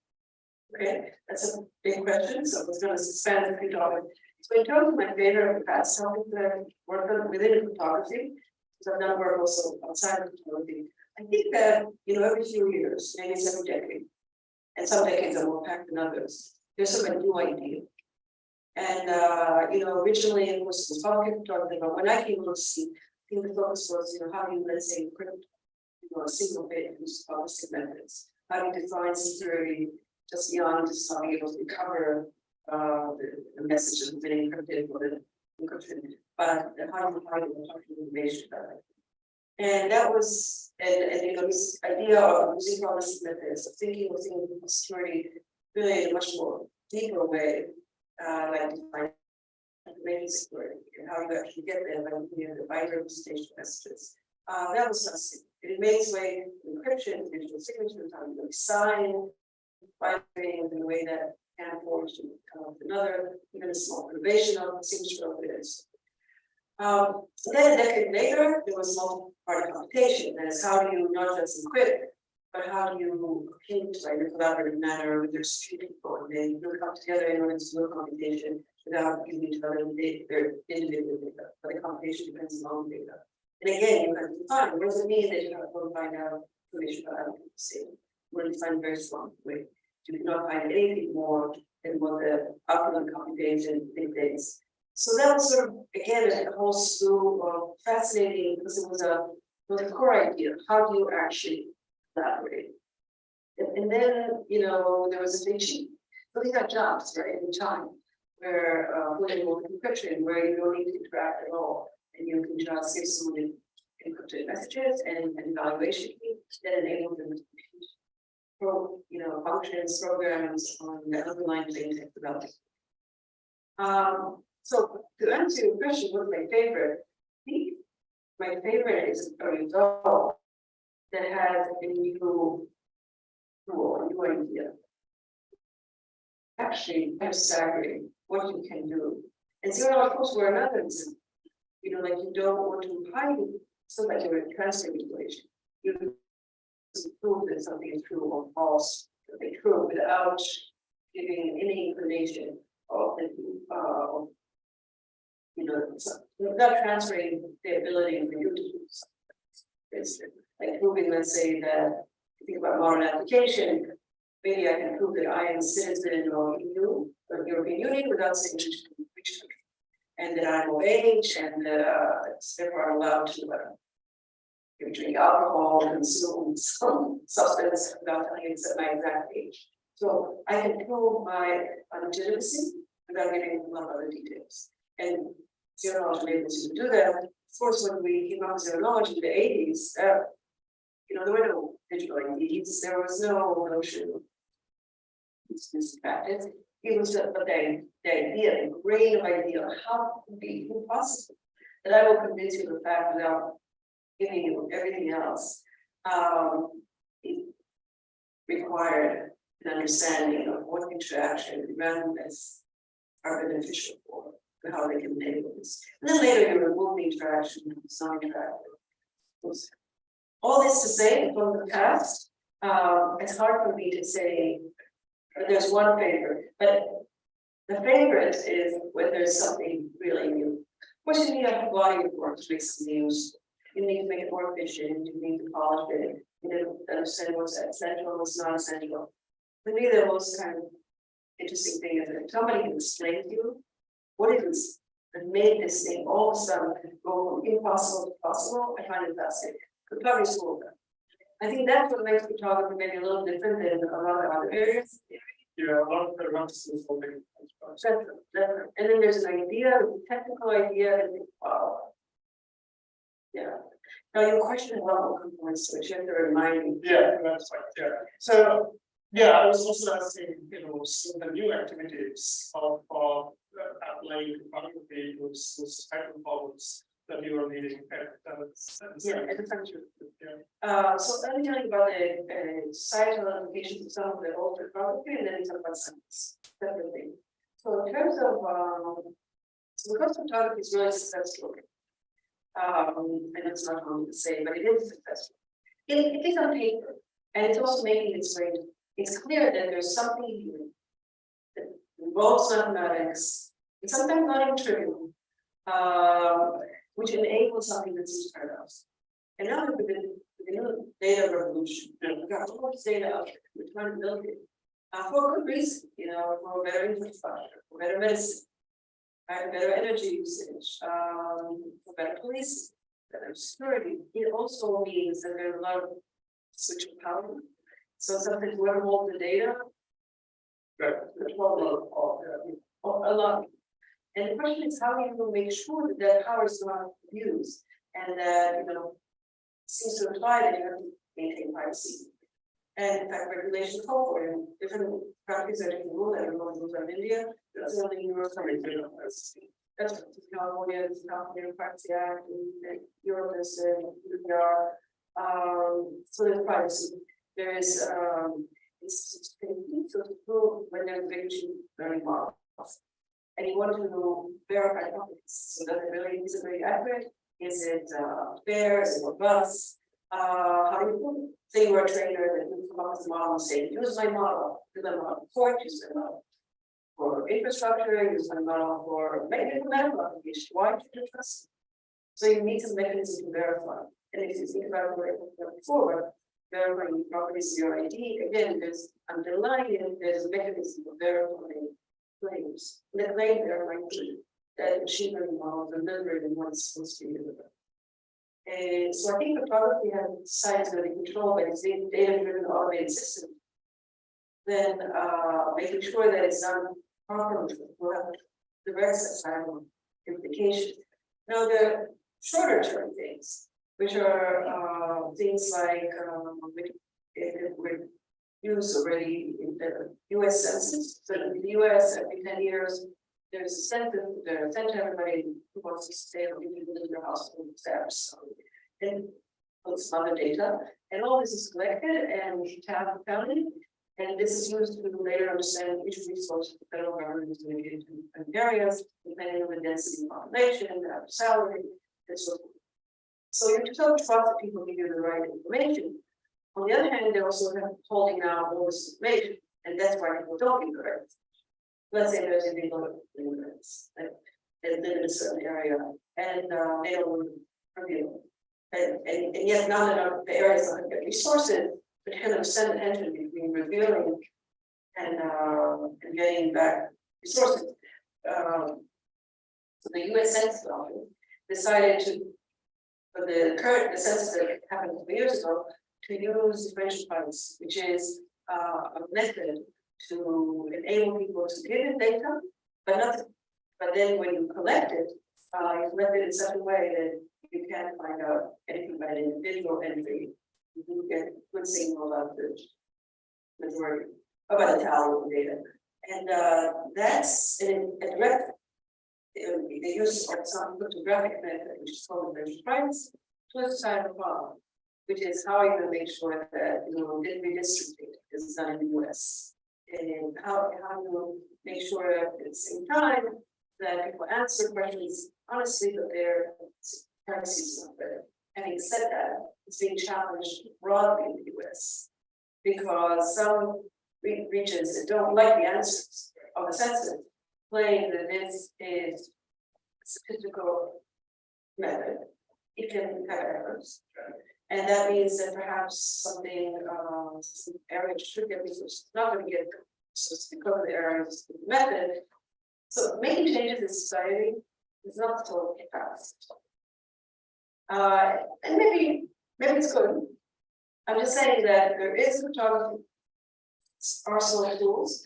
Okay, that's a big question, so I was going to suspend the topic. So in terms of my favorite past topics that I've worked on within photography, because I've done work also outside of photography, I think that, every few years, maybe it's every decade, and some decades are more packed than others, there's some new idea. And, originally it was public photography, but when I came to see, I think the focus was, how do you, let's say, encrypt, a single bit use policy methods, how do you define security just beyond just being able to recover the message that's been encrypted or the encryption, but how do you hide the information about it? And that was, this idea of using policy methods, of thinking of security really in a much more deeper way, like define information security and how you actually get there by looking at the binary representation messages. That was fascinating. It made its way to encryption, digital signatures, how you sign, binary in a way that can forge to come up with another, even a small innovation of the signature of it is. Then a decade later, there was multi-party computation. That is, how do you not just encrypt, but how do you compute in a collaborative manner with your security people, and they will come together in order to do a computation without giving each other their individual data, but the computation depends on data. And again, you have to define, what does it mean that you have to find out information about other people say? You want to define a very strong way. You cannot find anything more than what the outcome of computation dictates. So that was sort of, again, a whole slew of fascinating, because it was a core idea. How do you actually collaborate? And then, there was a big sheet. So these are jobs, right, in time, where political encryption, where you don't need to interact at all. And you can just give someone encrypted messages and an evaluation key that enables them to compute functions, programs on the underlying things about it. So to answer your question, what's my favorite? I think my favorite is a result that has a new rule, a new idea. Actually, kind of staggering what you can do. And so, of course, we're another example. Like you don't want to hide it so that you're in transfer equation. You prove that something is true or false, that they true without giving any inclination of the without transferring the ability for you to do something. Like proving, let's say that if you think about modern application, maybe I can prove that I am a citizen of EU or European Union without saying which country. And that I'm of age and therefore allowed to drink alcohol, consume some substance without telling you my exact age. So I can prove my legitimacy without giving a lot of other details. And zero knowledge enables you to do that. Of course, when we came out with zero knowledge in the 80s, there were no digital IDs, there was no notion of this practice. It was the idea, the grain of idea of how it could be impossible. And I will convince you of the fact without giving you everything else. It required an understanding of what interaction and randomness are beneficial for, and how they can enable this. And then later you remove the interaction and design interactive. All this to say, from the past, it's hard for me to say there's one favorite, but the favorite is when there's something really new. Of course, you need a body of work to make something useful. You need to make it more efficient, you need to polish it, you need to understand what's essential, what's not essential. For me, the most kind of interesting thing is that somebody can explain to you what it is that made this thing all of a sudden go from impossible to possible. I find it fascinating. Photography is full of that. I think that's what makes photography maybe a little different than a lot of other areas. Yeah, a lot of the runs is something. Definitely. And then there's an idea, a technical idea, and yeah. Now your question about what components, which you have to remind me. Yeah, that's right. Yeah. So I was also asking, some of the new activities of applying photography, those type of problems. that you are leading at Yeah, at the country. Yeah. So let me tell you about the societal implications of some of the old photography, and then we talk about science separately. So in terms of so because photography is really successful, and it's not wrong to say, but it is successful. It is on paper, and it's also making its way. It's clear that there's something here that involves mathematics, it's sometimes not even trivial, which enables something that's just paradox. And now with the new data revolution, we've got all this data out there, we're trying to build it for a good reason, you know, for better infrastructure, for better medicine, right, better energy usage, for better police, better security. It also means that there's a lot of switch of power. So something whoever holds the data, a lot. And the question is how you will make sure that that power is not abused, and that seems to imply that you have to maintain privacy. And in fact, regulations call for it. Different countries are different rules. I don't know if those are in India. That's only Europe. That's California, there's the California Privacy Act, and Europe is UPR. So there's privacy. There is it's so to prove when there's regulation learning models. And you want to verify topics. So that it really is very accurate. Is it fair? Is it robust? How do you prove it? Say you're a trainer that you come up with a model and say, use my model, use my model for it, use my model for infrastructure, use my model for maybe a medical application. Why should you trust it? So you need some mechanism to verify. And if you think about what I talked before, verifying properties of your ID, again, there's underlying it, there's a mechanism for verifying claims. The claim verifying that machine learning models are delivered in what it's supposed to be delivered. And so I think photography has science that they control by this data-driven automated system. Then making sure that it's done properly will have the rest of implications. Now the shorter term things, which are things like which we use already in the US Census. So in the US every 10 years, there's a census, they're sent to everybody who wants to stay or live in their house and steps. And some other data, and all this is collected and counted, and this is used to later understand which resources the federal government is going to give to different areas, depending on the density of population, the salary, and so forth. So you still trust that people give you the right information. On the other hand, they also have holding out all this information, and that's why people don't give the right. Let's say there's illegal immigrants that live in a certain area, and they don't review. And yet now that the areas don't get resources, but kind of send a tension between revealing and getting back resources. So the US Census Office decided to, for the census that happened 2 years ago, to use differential price, which is a method to enable people to give in data, but then when you collect it, you collect it in such a way that you can't find out anything about an individual entry. You get good signal about the majority, about the tally of data. And that's a direct, the use of some cryptographic method, which is called differential price, to a societal problem, which is how are you going to make sure that redistricting is done in the US. And how you make sure at the same time that people answer questions honestly, but their privacy is not there. Having said that, it's being challenged broadly in the US because some regions that don't like the answers of the census claim that this is a statistical method. It can have errors. And that means that perhaps some areas should get resources, not going to get resources because of the errors of the method. So making changes in society is not so fast. And maybe it's good. I'm just saying that there is photography arsenal of tools.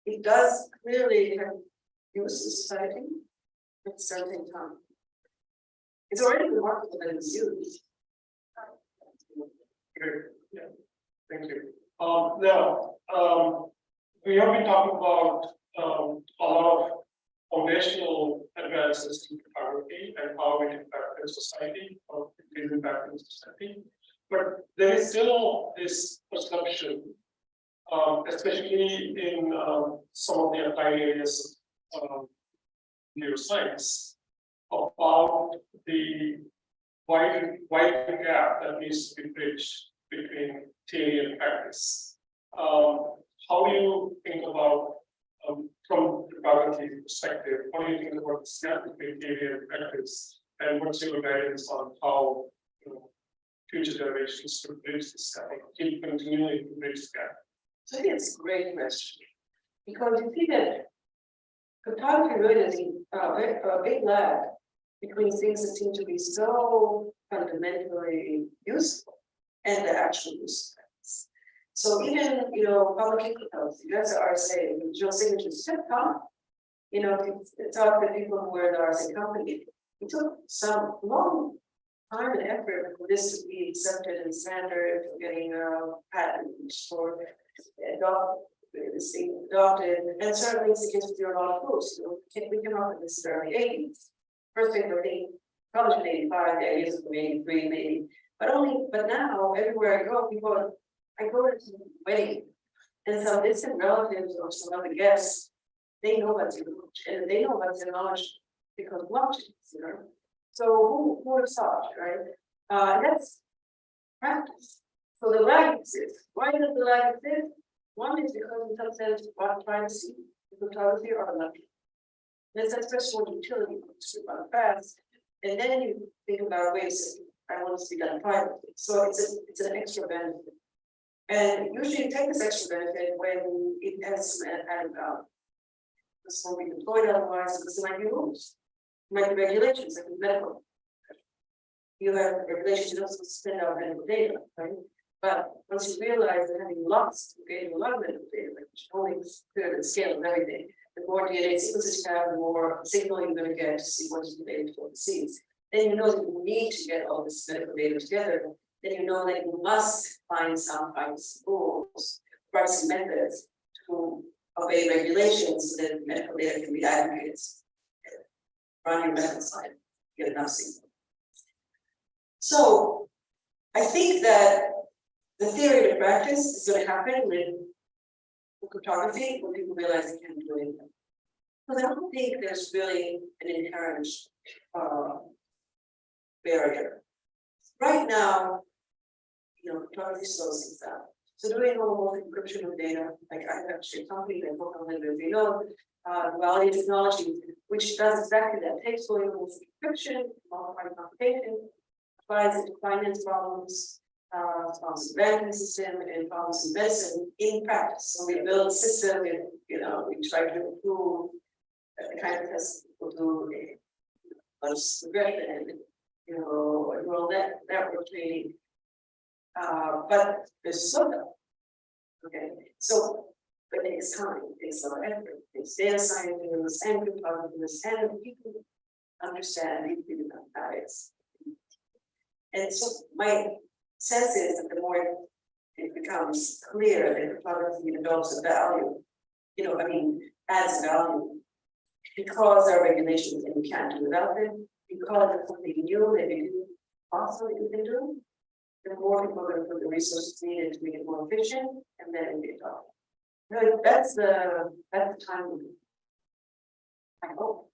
It does clearly have use in society at a certain time. It's already remarkable that it's used. Great, yeah, thank you. Now, we have been talking about a lot of foundational advances in photography and how it impacted the society or increase impact in society. But there is still this perception, especially in some of the applied areas of neuroscience, about the wide gap that needs to be bridged between theory and practice. How do you think about, from the faculty perspective, what do you think about the gap between theory and practice? And what's your guidance on how future generations to bridge this gap, keep continuing to bridge this gap? So I think it's a great question. Because you see that photography really is a big lag between things that seem to be so fundamentally useful and the actual use. So even, public incomes, that's the RSA, the digital signatures took time. It's out the people who were in the RSA company. It took some long time and effort for this to be accepted and standard, for getting patents, for adopted, and certainly it's against the law of course. We came up with this in the early 80s. First thing I think, probably in 85, the ideas of 83, maybe. But now everywhere I go, I go to the wedding, and some distant relatives or some other guests, they know about technology, and they know about technology because of blockchains, So who would have thought, right? That's practice. So the lag exists. Why does the lag exist? One is because in some sense, what privacy, photography are lucky. That's first one utility, to run fast, and then you think about ways I want to be done privately. So it's an extra benefit. And usually you take this extra benefit when it has some added value. This won't be deployed otherwise, because there might be rules, there might be regulations, like in medical. You have regulations, you don't spend out medical data, right? But once you realize that having getting a lot of medical data, which only clear the scale of everything, the more DNA sequences you have, the more signal you're going to get to see what is related to the disease. Then you know that you need to get all this medical data together. Then you know that you must find some privacy rules, privacy methods to obey regulations so that medical data can be aggregated. Run your medical side, get enough signal. So I think that the theory to practice is going to happen with cryptography when people realize they can't do anything. Because I don't think there's really an inherent barrier. Right now, cryptography slows things down. So doing normal encryption of data, like I have actually a company that work on duality technology, which does exactly that, takes going normal encryption, modified computation, applies it to finance problems, problems in banking system and problems in medicine in practice. So we build a system and we try to improve the kind of tests people do a regression and neural network training. But there's so much. Okay, so but it takes time, it takes a lot of effort, it takes data scientists and cryptographers and people understand these habits. And so my sense is that the more it becomes clear that cryptography develops a value, adds value, because there are regulations and you can't do without them, because it's something new that you do possibly you can do, the more people are going to put the resources needed to make it more efficient, and then it'll be adopted. Really, that's the time. I hope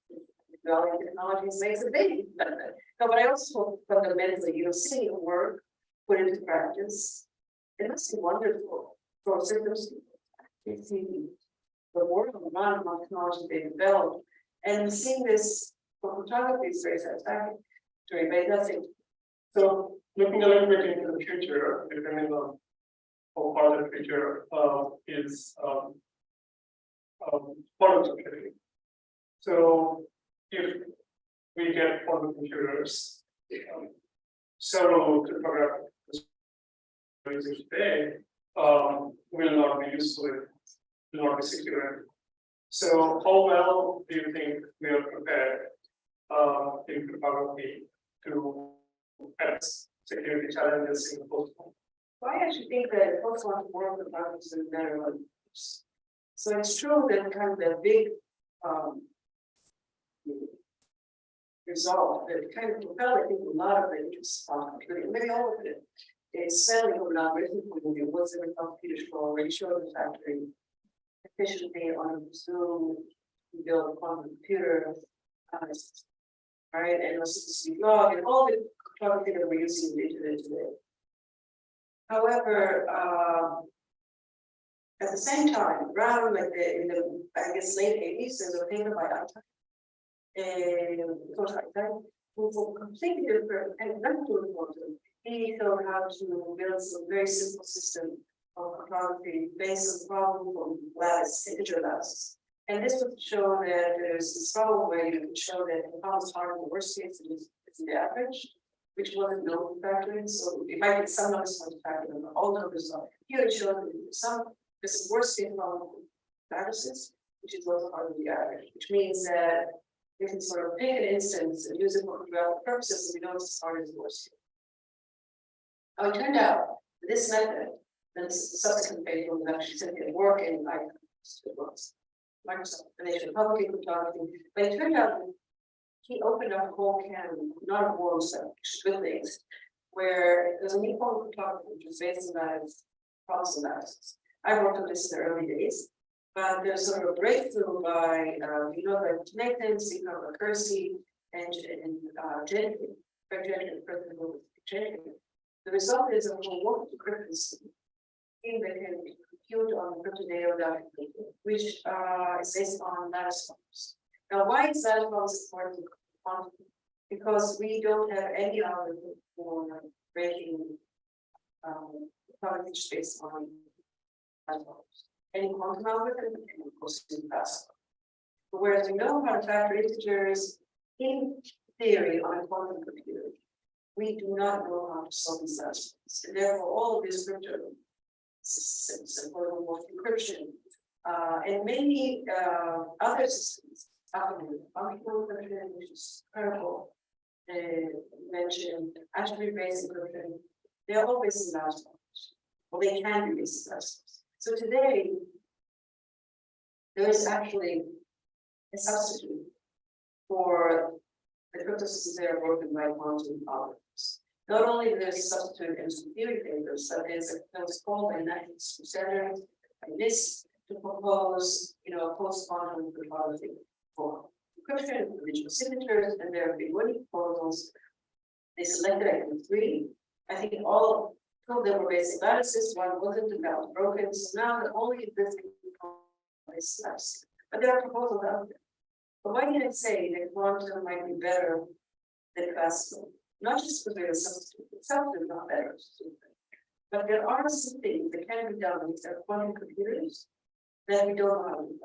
developing technologies makes a big benefit. No, but I also hope fundamentally, seeing your work put into practice, it must be wonderful for certain people. You see the world around how technology they develop, and seeing this for photography is very satisfactory. But nothing. So looking a little bit into the future, depending on how far the future is quantum computing. So if we get quantum computers, several cryptographic using today will not be useful, will not be secure. So how well do you think we are prepared in cryptography to address security challenges in the post-quantum? Well, I actually think that post-quantum world cryptography is better than others. So it's true that kind of the big result that kind of propelled, I think, a lot of the interest on computing, maybe all of it. It's certainly from an algorithm point of view, was there a computational ratio of the factory efficiently on Zoom, build a quantum computer, right, and also the speed log and all the cryptography that we're using in the internet today. However, at the same time, around like in the I guess late 80s, there's a paper by Einstein, who for completely different and not too important. He showed how to build some very simple system of cryptography based on problem from lattice, integer lattice. And this would show that there's this problem where you can show that the highest part of the worst case is the average, which wasn't known to factor in. So it might be some numbers to factor in, all numbers are. Here it showed that some this worst case problem lattices, which is also part of the average, which means that we can sort of pick an instance and use it for cryptographic purposes, and we know it's as hard as the worst case. Now it turned out that this method, and this is the subsequent paper was actually simply work in Microsoft, and they should publicly cryptography, but it turned out that he opened up a whole can, not of worms, but good things, where there's a new form of cryptography which is based on process analysis. I worked on this in the early days, but there's sort of a breakthrough by like Nathan's, Kersey, and Jain. The result is a whole work of cryptography that can be compute on crypto data, which is based on lattice functions. Now, why is lattice functions important? Because we don't have any algorithm for breaking quantum space on lattice functions. Any quantum algorithm, and of course, in fast. But whereas we know how to factor integers in theory on a quantum computer, we do not know how to solve these lattice functions. And therefore, all of these crypto systems and encryption and many other systems, functional encryption, which is critical, mentioned attribute-based encryption, they're all based in lattice functions. Well, they can be based in lattice functions. So today, there is actually a substitute for the crypto systems that are working by quantum algorithms. Not only there's a substitute in some theory papers, but there's a call by Natarajan standard like this to propose, a post-quantum cryptography for encryption of digital signatures, and there have been many proposals. They selected, I think, 3. I think all 2 of them were basic lattices, one wasn't, and that was broken. So now the only existing is lattice. But there are proposals out there. But why did I say that quantum might be better than classical? Not just because they're a substitute, itself is not better, but there are some things that can be done with quantum computers that we don't know how to do.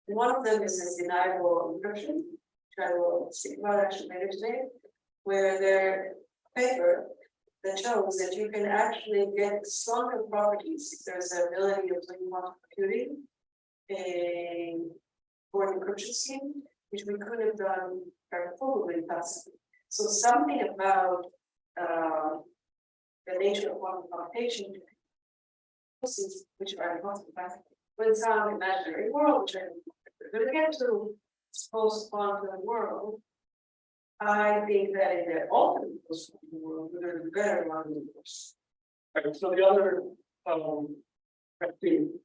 And one of them is this deniable encryption, which I will speak about actually later today, where there's a paper that shows that you can actually get stronger properties if there's an ability of doing quantum computing for an encryption scheme, which we could have done very probably possibly. So something about the nature of quantum computation, which are quantum with some imaginary world, which when we get to post-quantum world, I think that in the ultimate post-quantum world, we're going to be better on the course. Right, so the other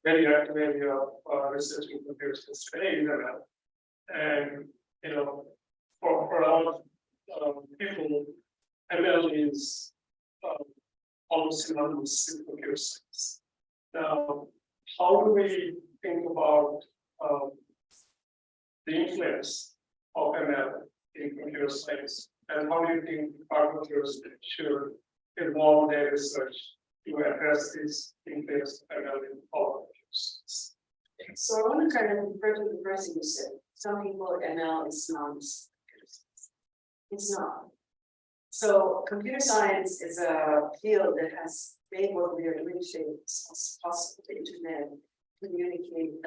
very active area of research in computer science today is ML. And for a lot of people, ML is almost synonymous with computer science. Now, how do we think about the influence of ML in computer science, and how do you think arguments should involve their research to address this influence of ML in all computer science? So I want to kind of refer to the person who said some people ML is synonymous with computer science. It's not. So computer science is a field that has made what we are doing today possible. The internet, communicate,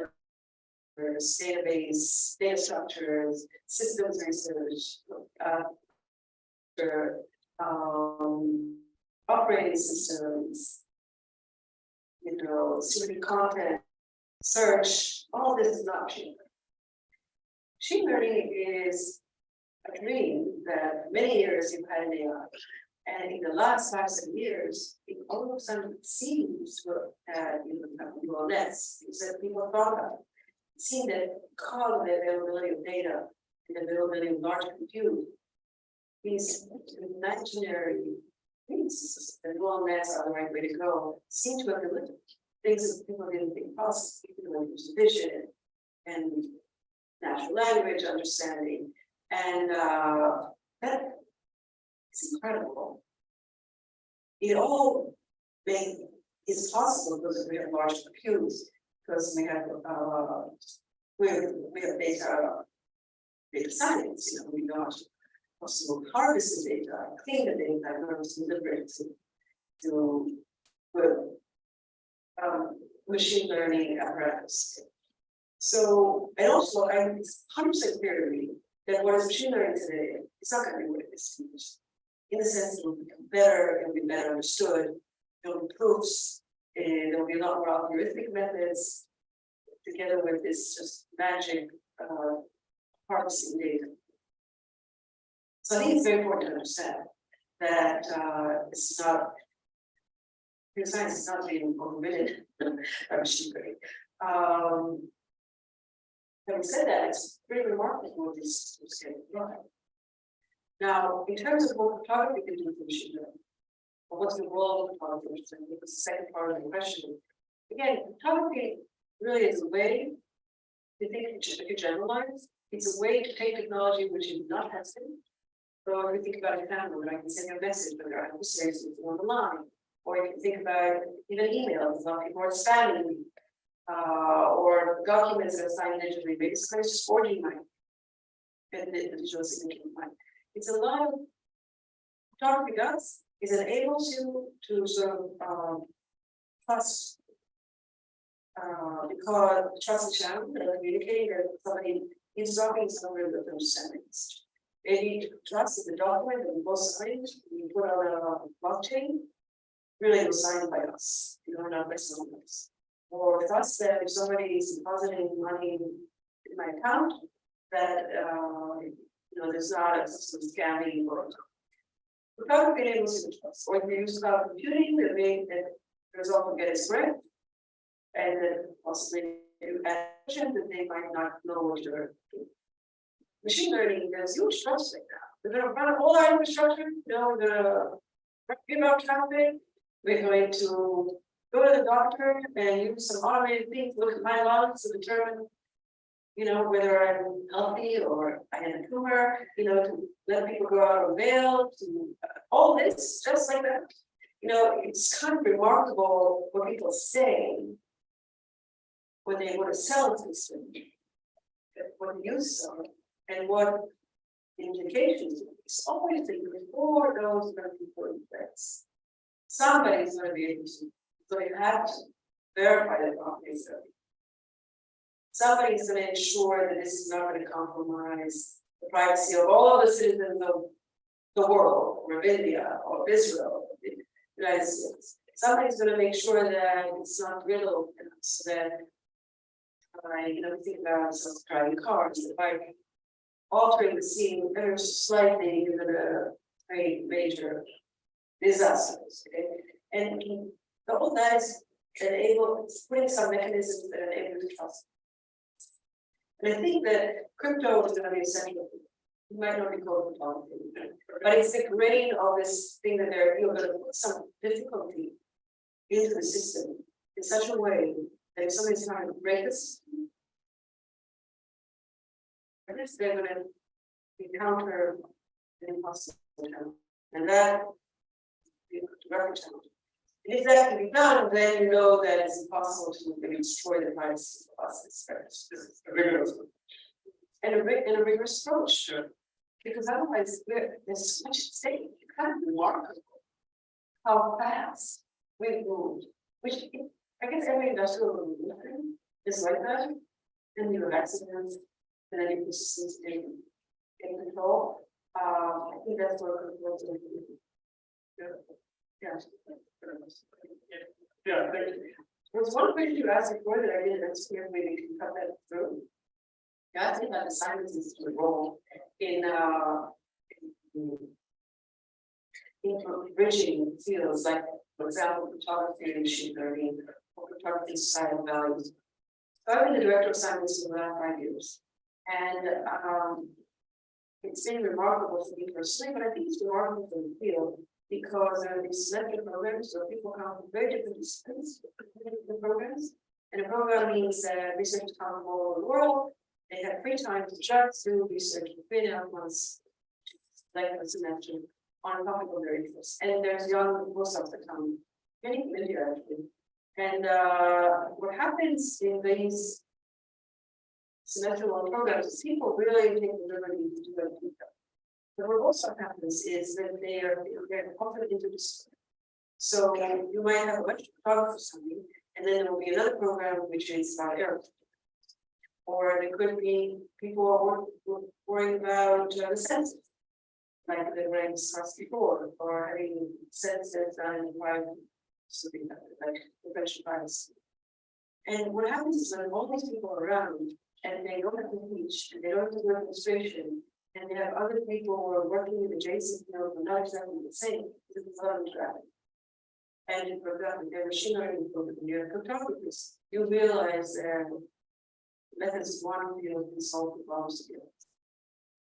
database, data structures, systems research, operating systems, secret content, search. All this is not machine learning. Machine learning is a dream that many years you've had in AI. And in the last 5-7 years, it all of a sudden seems to have become less, is that people thought about it. It seemed that because of the availability of data and the availability of large compute, these imaginary things that wellness are the right way to go seem to have delivered things that people didn't think possible, people like vision and natural language understanding. And that is incredible. It all is possible because we have large computers, because we have data science, we know how to possible harvest the data, clean the data, and learn to deliver it to machine learning apparatus. So, and also, it's 100% clear to me that what is machine learning today, it's not going to be what it is tomorrow. In the sense it will become better, it will be better understood, there will be proofs, and there will be a lot more algorithmic methods together with this just magic harvesting data. So I think it's very important to understand that it's not, computer science is not being overridden by machine learning. Having said that, it's pretty remarkable what this is getting right. Now, in terms of what photography can do for machine learning, or what's the role of photography, I think the second part of the question. Again, photography really is a way to think, if you generalize, it's a way to take technology which is not tested. So if you think about a camera, where I can send you a message, whether I have to say something on the line, or you can think about even emails, some people are spamming, or documents that are signed digitally, maybe somebody's just forging mine, and the digital signature of mine. It's a lot of photography does is it enables you to sort of trust, because trust the channel and communicating that somebody is talking somewhere that understands. Maybe trust in the document that we both signed, we put on a blockchain, really was signed by us, not by someone else. Or trust that if somebody is depositing money in my account, that there's not a system scamming or without being able to trust. Or if you use cloud computing, that may the result will get a spread, and then possibly you action that they might not know what you're doing. Machine learning, there's huge trust right now. We're going to run a whole lot of infrastructure, we're going to give out traffic, we're going to go to the doctor and use some automated things, look at my lungs to determine, whether I'm healthy or I have a tumor, to let people go out of bail, to all this, just like that. It's kind of remarkable what people say when they want to sell to this thing, what the use of it, and what the implications. It's always that before those are important threats, somebody's going to be able to. So you have to verify that property. Somebody's going to ensure that this is not going to compromise the privacy of all of the citizens of the world, or of India, or of Israel, or the United States. Somebody's going to make sure that it's not riddled, so that think about self-driving cars, that by altering the scene ever slightly, you're going to create major disasters. Okay? And the whole that is putting some mechanisms that enable to trust. And I think that crypto is going to be essential. It might not be called photography, but it's the grain of this thing that you're going to put some difficulty into the system in such a way that if somebody's trying to break the system, they're going to encounter an impossible challenge. And that is a reference challenge. And if that can be done, then you know that it's impossible to destroy the privacy process. And a rigorous approach. Sure. Because otherwise, there's so much at stake. It's kind of remarkable how fast we've moved. Which I guess every industrial revolution is like that. And you have accidents, and then you put systems in control. I think that's what we're going to do. Yeah, thank you. There was one question you asked before that I didn't answer, maybe you can cut that through. I think that the scientists play a role in bridging fields like, for example, photography and machine learning, or photography and societal values. So I've been the director of science for the last 5 years, and it's been remarkable for me personally, but I think it's remarkable for the field because there are these selected programs where people come from very different disciplines, different programs, and a program means researchers come from all over the world. They have free time to just do research for 3.5 months, like a semester, on a topic of their interest. And there's young postdocs that come, many from India actually. And what happens in these semester-long programs is people really take the liberty to do that. But what also happens is that they're often interdisciplinary. So you might have a bunch of photography or something, and then there will be another program which is about air. Or there could be people worrying about the senses, like the brain discussed before, or having senses and something like prevention bias. And what happens is that all these people are around and they don't have to teach, and they don't have to do administration, and they have other people who are working in adjacent fields and not exactly the same, because it's not interaction. And for example, their machine learning program, your photographers, you realize methods of one field can solve the problems together.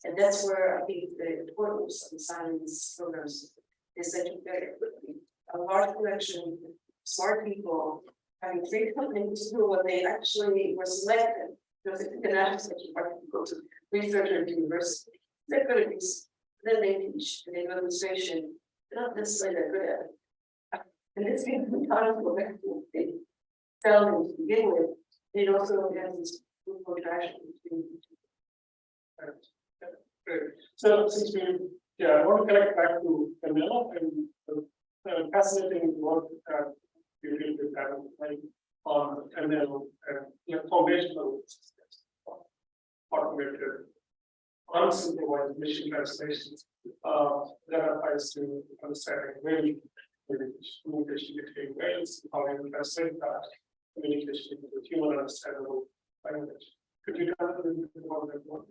And that's where I think the importance of the science programs is that you very quickly a large collection of smart people having free company to do what they actually were selected. Because if you can ask such a part go to research at university, they're good at this, then they teach, and they do administration, they're not necessarily that good at it. And this gives them time to go back to they tell them to begin with. It also has this good interaction between the two. Great. So since I want to connect back to Camilla and fascinating work you did with Adam on ML and foundational automated unsupervised machine translations that applies to understanding really communication between whales, how you translate that communication into human understandable language. Could you tell us a little bit about that one?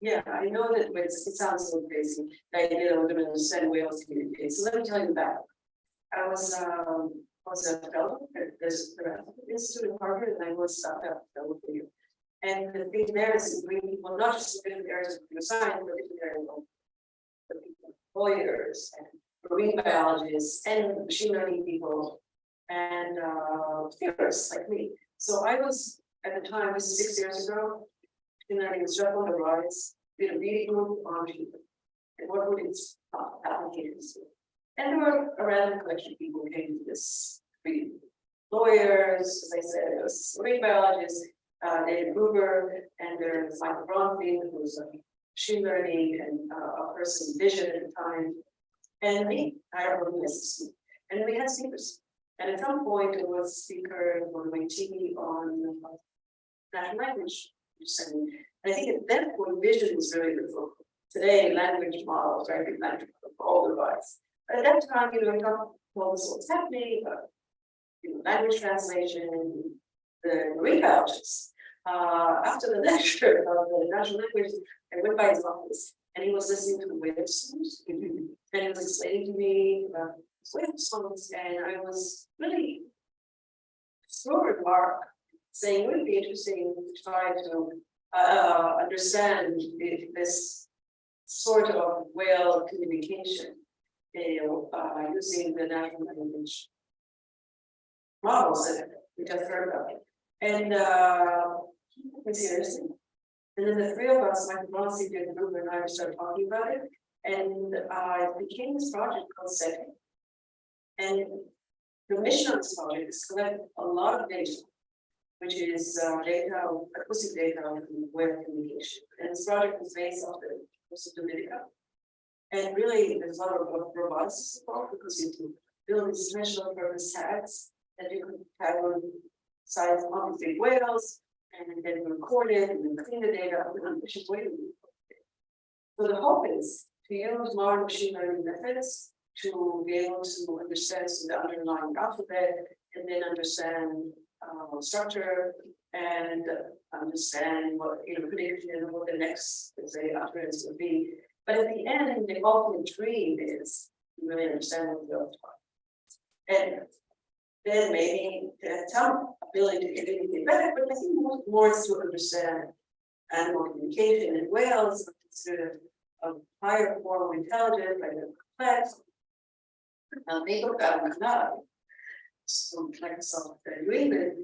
Yeah, I know that it sounds so crazy, the idea that we're going to understand whales communicate. So let me tell you that. I was a fellow at this institute in Harvard, and I was a fellow for you. And the thing there is to bring people not just in different areas of computer science, but different areas of lawyers and marine biologists and machine learning people and theorists like me. So I was at the time, this is 6 years ago, machine learning was just on the rise. We had a reading group on people and what would its applications do. And there were a random collection of people who came to this reading. Lawyers, as I said, it was marine biologists, David Gruber, and there's Michael Bronfeld, who was a machine learning and a person vision at the time, and me, I wrote this. And we had speakers. And at some point, there was a speaker on my TV on natural language. And I think at that point, vision was really the focus. Today, language models, right? Language for all devices. But at that time, we talked about what's happening, language translation, the marine biologists. After the lecture of the natural language, I went by his office and he was listening to the whale songs. And he was explaining to me about whale songs, and I was really slow remark saying it would be interesting to try to understand this sort of whale communication, using the natural language models that we just heard about. And he took me seriously. And then the three of us, Michael Bronfeld, David Gruber, and I started talking about it. And it became this project called SETI. And the mission of this project is to collect a lot of data, which is data, acoustic data on whale communication. And this project is based off the coast of Tulika. And really, there's a lot of robotics support because you can build these special purpose tags that you can tag on size of big whales, and then record it and then clean the data up in an efficient way. So the hope is to use modern machine learning methods to be able to understand the underlying alphabet and then understand structure and understand what, prediction of what the next, let's say, utterance would be. But at the end, the ultimate dream is to really understand what we're talking. And then maybe to have some ability to communicate better, but I think more is to understand animal communication in whales, considered a higher form of intelligence, like a complex. They look at now, so Microsoft agreement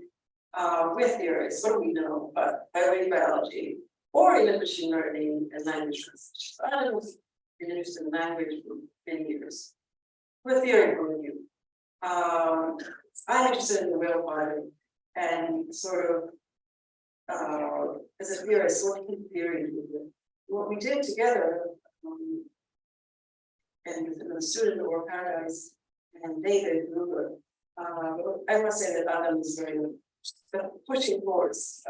with theories, what do we know about biology, or even machine learning and language translation. So I was interested in language for many years. With theory point of view. I'm interested in the whale body and sort of as a theorist, what can theory do? What we did together, and with the student or Paradise and David Gruber, I must say that Adam is very the pushing force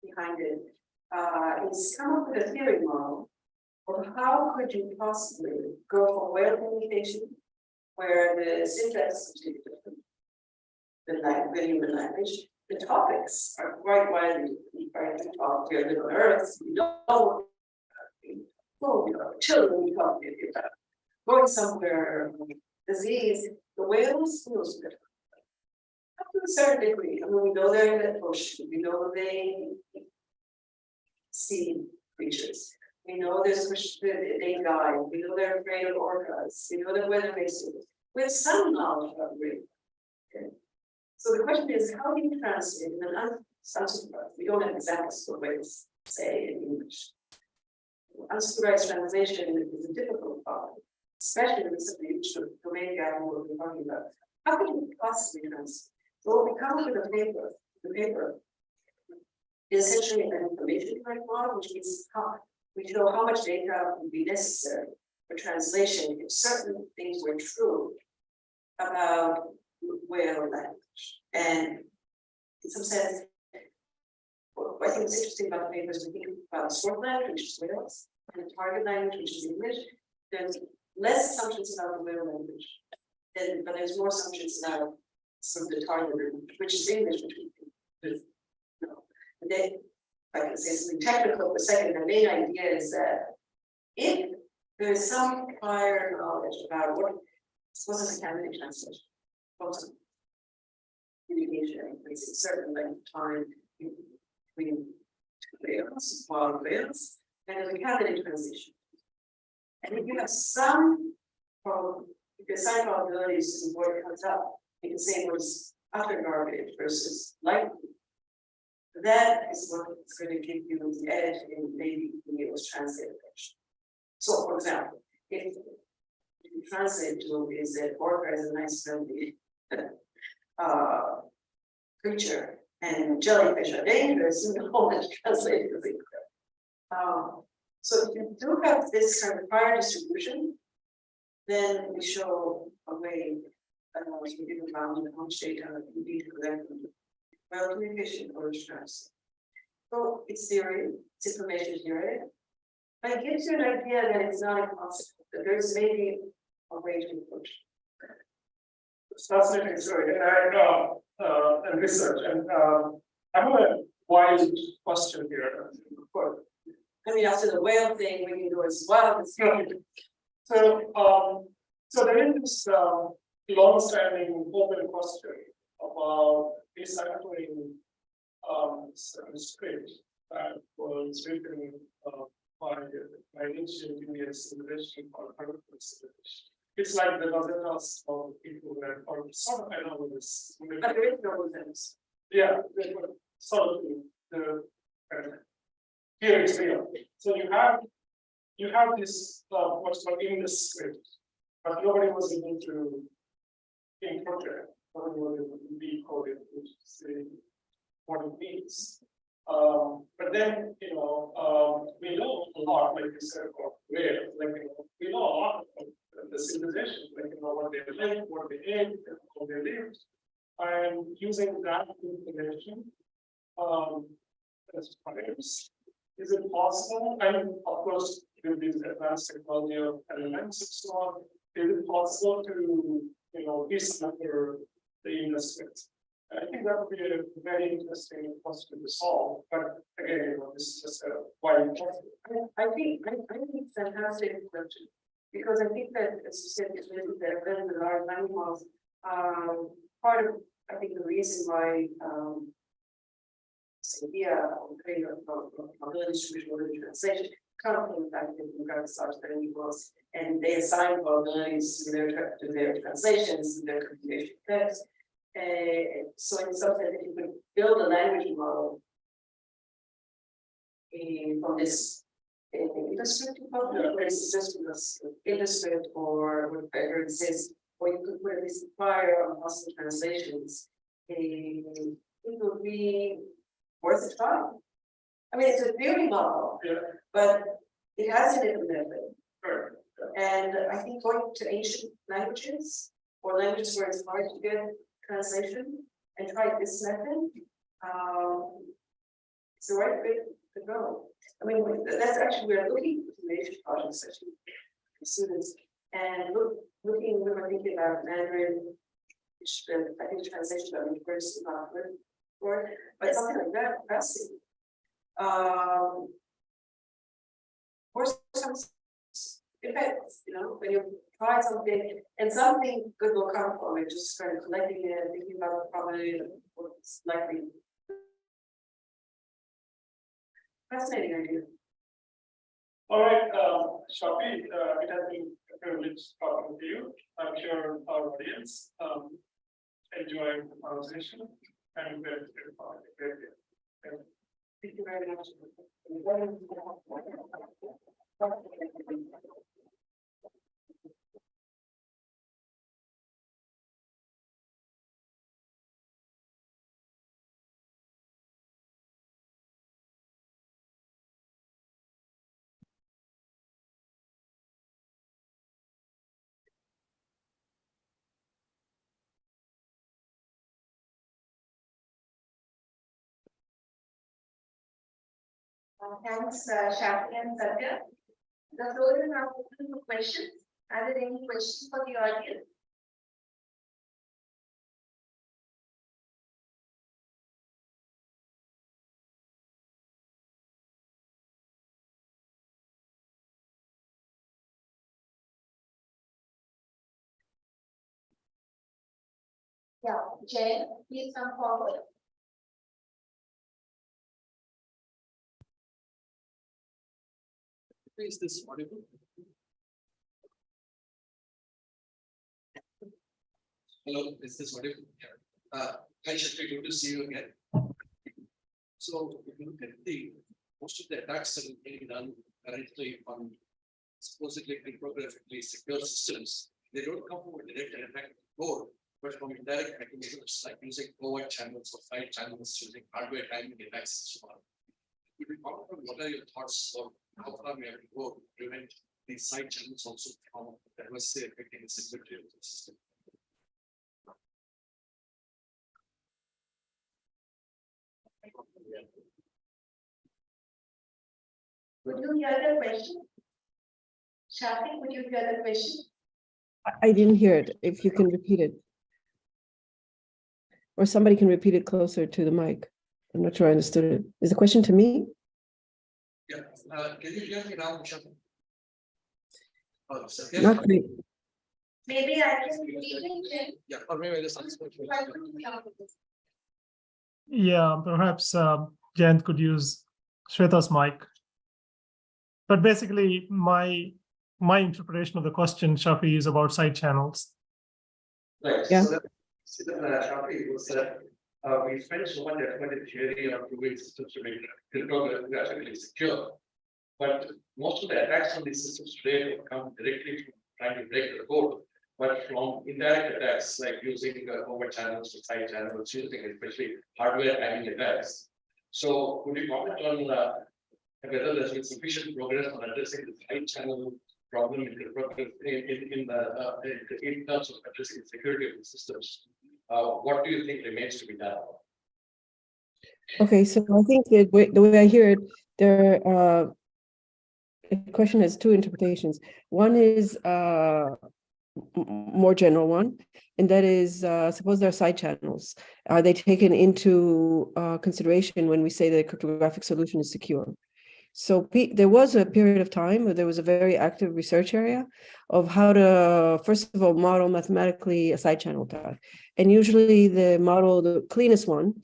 behind it is come up with a theory model of how could you possibly go from whale communication, where the syntax is different than human language. The topics are quite widely different. We talk here on Earth, we know children, we talk about going somewhere, disease, the whales feels different. Up to a certain degree, I mean, we know they're in the ocean, we know they see creatures, we know there's they die, we know they're afraid of orcas, we know that weather makes it. We have some knowledge about rain. Okay. So the question is, how do you translate in an unsupervised? We don't have examples for ways say in English. Unsupervised translation is a difficult problem, especially in the domain gap we're talking about. How can you possibly translate? So what we come up with the paper is essentially an information type model, which means we know how much data would be necessary for translation if certain things were true about whale language. And in some sense, what I think is interesting about the paper is to think about source language, which is whales, and the target language, which is English. There's less assumptions about the whale language, but there's more assumptions about some of the target language, which is English, which we can, and then I can say something technical for a second. The main idea is that if there is some prior knowledge about what is a candidate translation, communication, it's a certain length of time between whales, wild whales, and there's a candidate transition. And if you have some problem, if your side probabilities is where it comes up, you can say what's utter garbage versus likely. That is what is going to give you the edge in maybe being able to translate it. So, for example, if you translate to is that orca is a nice friendly creature and jellyfish are dangerous, you know that translated is incorrect. So if you do have this kind of prior distribution, then we show a way, we give around how much data you need to collect from well communication or stress. So it's theory, it's information theory, but it gives you an idea that it's not impossible, that there's maybe a way to approach. It's fascinating story, and research, and I have a wild question here. I mean, after the whale thing, we can go as well. So there is this long-standing open question about deciphering certain script that was written by ancient Indian civilization called Harappan civilization. It's like the Gazetas of people that are sort of, I know this. But there is no sense. Yeah, they were sort of the here it's real. So you have this what's called in the script, but nobody was able to interpret, nobody was able to decode it, which is what it means. But then we know a lot, like you said, about where, we know a lot of the civilization, what they lived, what they ate, how they lived, and using that information as priors. Is it possible? And of course, with these advanced technology of LLMs and so on, is it possible to decipher the investments? I think that would be a very interesting question to solve, but again, this is just a wide question. I think it's a fantastic question, because I think that, as you said, it's really the large language models, part of, I think, the reason why, this idea of creating a mobility distribution or translation come from the fact that you've got such language models, and they assign probabilities to their translations, and their computation text. So in some sense, if you could build a language model from this illustrative problem, where it's just because illustrate or whatever it says, or you could put at least fire on possible translations, it would be worth a try. I mean, it's a theory model, Yeah. but it has an implemented. Sure. And I think going to ancient languages or languages where it's hard to get translation and try this method, it's the right way to go. I mean, that's actually, we're looking at the Asian projects actually for students, and looking when we're thinking about Mandarin, which I think the translation of the first not good for it, but something like that, that's or some effects, when you try something and something good will come from it, just kind of collecting it and thinking about the probability of what's likely. Fascinating idea. All right, Shafi, it has been a privilege talking to you. I'm sure our audience enjoyed the conversation and very great. Thank you very much. Thanks, Shafi and Satya. The floor is now open for questions. Are there any questions for the audience? Yeah, Jain, please come forward. Is this audible? Hello, is this audible? Hi, Shafi, good to see you again. So if you look at most of the attacks that are being done currently on supposedly cryptographically secure systems, they don't come from a direct attack code, but from indirect mechanisms like using covert channels or side channels, using hardware timing attacks and so on. Could you comment on what are your thoughts on how far we have to go to prevent these side channels also from adversely affecting the security of the system? Would you hear the question? Shafi, would you hear the question? I didn't hear it. If you can repeat it. Or somebody can repeat it closer to the mic. I'm not sure I understood it. Is the question to me? Yeah, can you hear me now, Shafi? Not great. Maybe I can repeat it. Yeah, or maybe I just answer. Yeah, perhaps Jain could use Shweta's mic. But basically, my interpretation of the question, Shafi, is about side channels. Right. Yeah. So Shafi was that we spent so much effort in theory on proving systems to be cryptographically secure. But most of the attacks on these systems today come directly from trying to break the code, but from indirect attacks like using covert channels or side channels, using especially hardware timing attacks. So could you comment on whether there's been sufficient progress on addressing the side channel problem in terms of addressing the security of the systems? What do you think remains to be done? Okay, so I think the way I hear it, the question has two interpretations. One is more general one, and that is, suppose there are side channels. Are they taken into consideration when we say that a cryptographic solution is secure? So there was a period of time where there was a very active research area of how to, first of all, model mathematically a side channel attack. And usually the model, the cleanest one,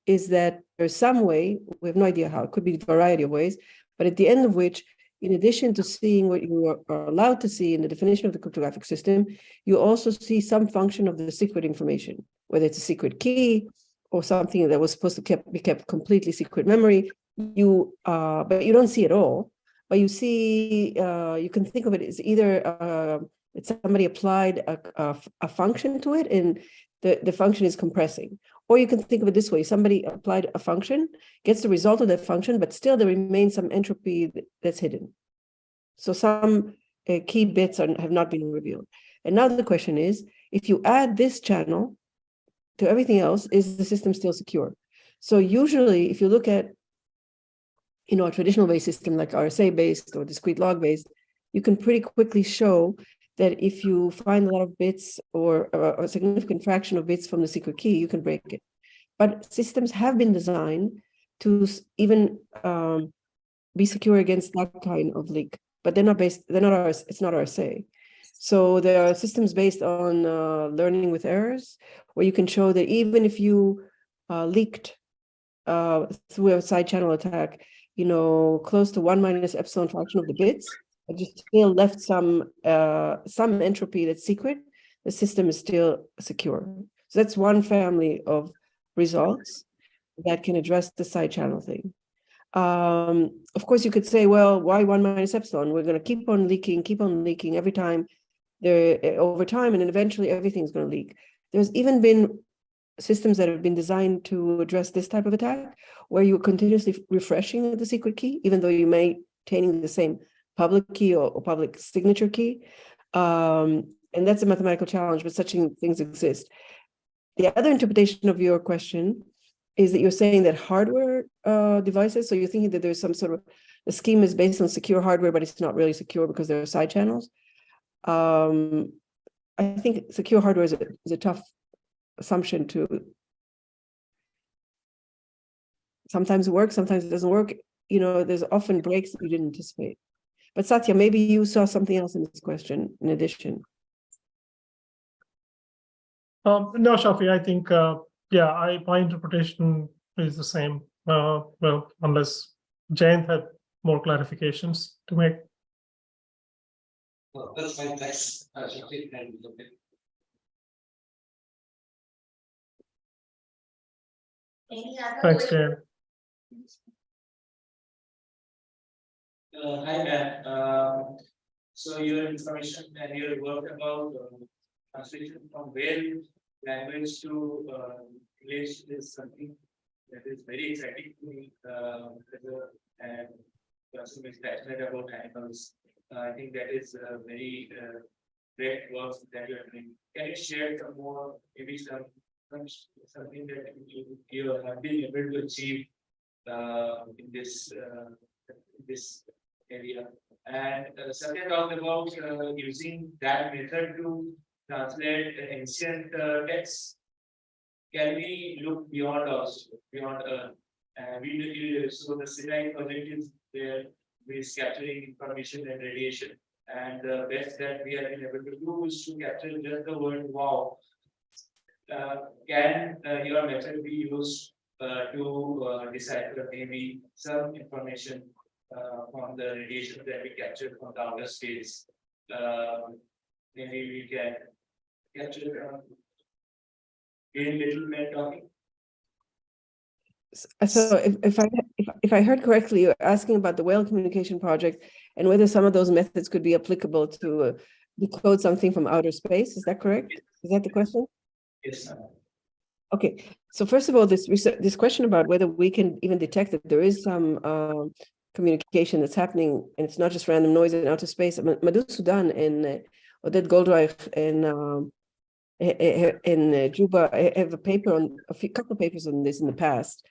is that there's some way, we have no idea how, it could be a variety of ways, but at the end of which, in addition to seeing what you are allowed to see in the definition of the cryptographic system, you also see some function of the secret information, whether it's a secret key or something that was supposed to be kept completely secret memory. But you don't see it all. But you see, you can think of it as either that somebody applied a function to it, and the function is compressing. Or you can think of it this way: somebody applied a function, gets the result of that function, but still there remains some entropy that's hidden. So some key bits have not been revealed. And now the question is, if you add this channel to everything else, is the system still secure? So usually, if you look at a traditional based system like RSA based or discrete log based, you can pretty quickly show that if you find a lot of bits or a significant fraction of bits from the secret key, you can break it. But systems have been designed to even be secure against that kind of leak, but it's not RSA. So there are systems based on learning with errors, where you can show that even if you leaked through a side channel attack, close to 1 minus epsilon fraction of the bits, but you still left some entropy that's secret, the system is still secure. So that's one family of results that can address the side channel thing. Of course, you could say, well, why 1 minus epsilon? We're going to keep on leaking every time over time, and then eventually everything's going to leak. There's even been systems that have been designed to address this type of attack, where you're continuously refreshing the secret key, even though you may maintaining the same public key or public signature key. And that's a mathematical challenge, but such things exist. The other interpretation of your question is that you're saying that hardware devices, so you're thinking that there's some sort of, the scheme is based on secure hardware, but it's not really secure because there are side channels. I think secure hardware is a tough assumption to, sometimes it works, sometimes it doesn't work. There's often breaks that you didn't anticipate. But Satya, maybe you saw something else in this question in addition. No, Shafi, I think, my interpretation is the same. Well, unless Jain had more clarifications to make. Well, that's fine, thanks. Shafi, and okay. Any other Thanks, questions? Jain. Hi, ma'am. So your information and your work about translation from Whale language to English is something that is very exciting to me and person is passionate about animals. I think that is a very great work that you are doing. Can you share some more, maybe something that you have been able to achieve in this area? And Satya talked about using that method to translate ancient texts. Can we look beyond us, beyond Earth? So the CITI project is there, is capturing information and radiation. And the best that we have been able to do is to capture just the word wow. Can your method be used to decipher maybe some information from the radiation that we captured from the outer space? Maybe we can capture in little men talking. So if I heard correctly, you're asking about the whale communication project and whether some of those methods could be applicable to decode something from outer space. Is that correct? Is that the question? Yes, sir. Okay. So first of all, this question about whether we can even detect that there is some communication that's happening, and it's not just random noise in outer space. Madhusudan and Oded Goldreich in Juba have a paper on couple of papers on this in the past.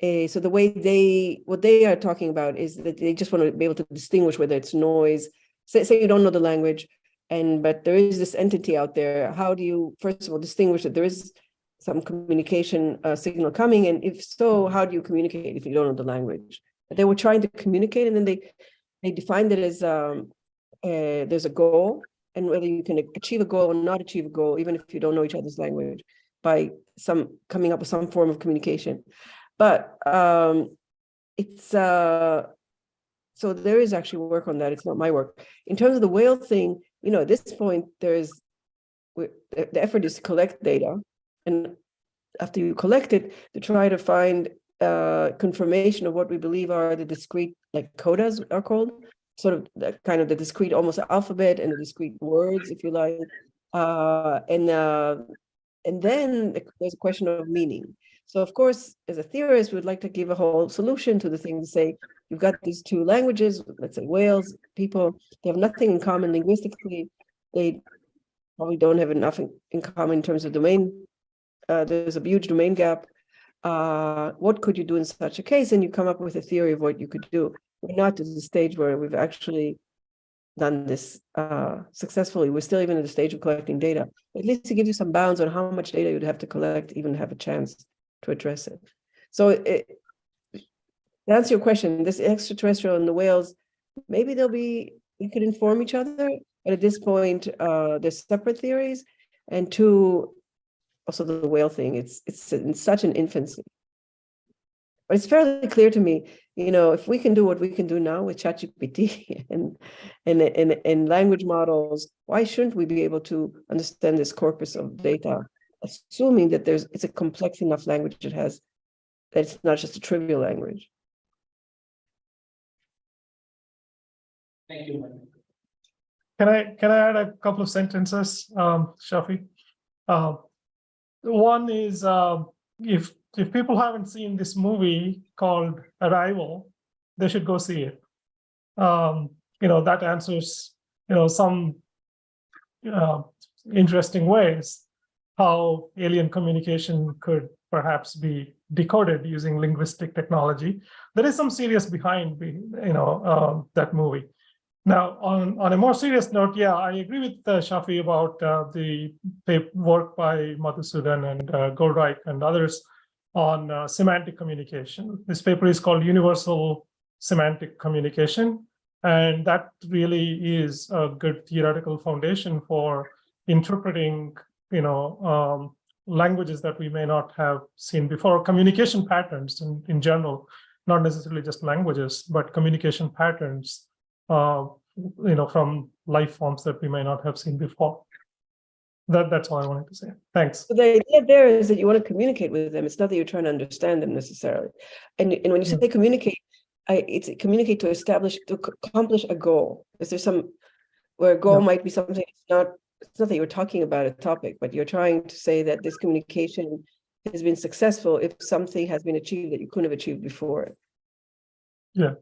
So the way what they are talking about is that they just want to be able to distinguish whether it's noise. Say you don't know the language, but there is this entity out there. How do you, first of all, distinguish that there is some communication signal coming? And if so, how do you communicate if you don't know the language? But they were trying to communicate, and then they defined it as there's a goal, and whether you can achieve a goal or not achieve a goal, even if you don't know each other's language, by coming up with some form of communication. But it's so there is actually work on that. It's not my work. In terms of the whale thing, at this point, the effort is to collect data, and after you collect it, to try to find confirmation of what we believe are the discrete, like codas are called, sort of the discrete, almost alphabet and the discrete words, if you like, and then there's a question of meaning. So of course, as a theorist, we'd like to give a whole solution to the thing, to say, you've got these two languages, let's say whales, people, they have nothing in common linguistically. They probably don't have enough in common in terms of domain. There's a huge domain gap. What could you do in such a case? And you come up with a theory of what you could do. We're not to the stage where we've actually done this successfully. We're still even at the stage of collecting data. At least it gives you some bounds on how much data you'd have to collect, even have a chance to address it. So to answer your question, this extraterrestrial and the whales, maybe we could inform each other, but at this point, there's separate theories. And two, also the whale thing, it's in such an infancy. But it's fairly clear to me, if we can do what we can do now with ChatGPT and language models, why shouldn't we be able to understand this corpus of data, assuming that it's a complex enough language that it's not just a trivial language. Thank you. Can I add a couple of sentences, Shafi? One is if people haven't seen this movie called Arrival, they should go see it. That answers some interesting ways how alien communication could perhaps be decoded using linguistic technology. There is some serious behind that movie. Now, on a more serious note, yeah, I agree with Shafi about the work by Madhusudan and Goldreich and others on semantic communication. This paper is called Universal Semantic Communication, and that really is a good theoretical foundation for interpreting, languages that we may not have seen before, communication patterns in general, not necessarily just languages, but communication patterns, from life forms that we may not have seen before. That's all I wanted to say. Thanks. So the idea there is that you want to communicate with them. It's not that you're trying to understand them necessarily. And when you say communicate, it's communicate to accomplish a goal. Is there where a goal might be something it's not that you're talking about a topic, but you're trying to say that this communication has been successful if something has been achieved that you couldn't have achieved before. Yeah.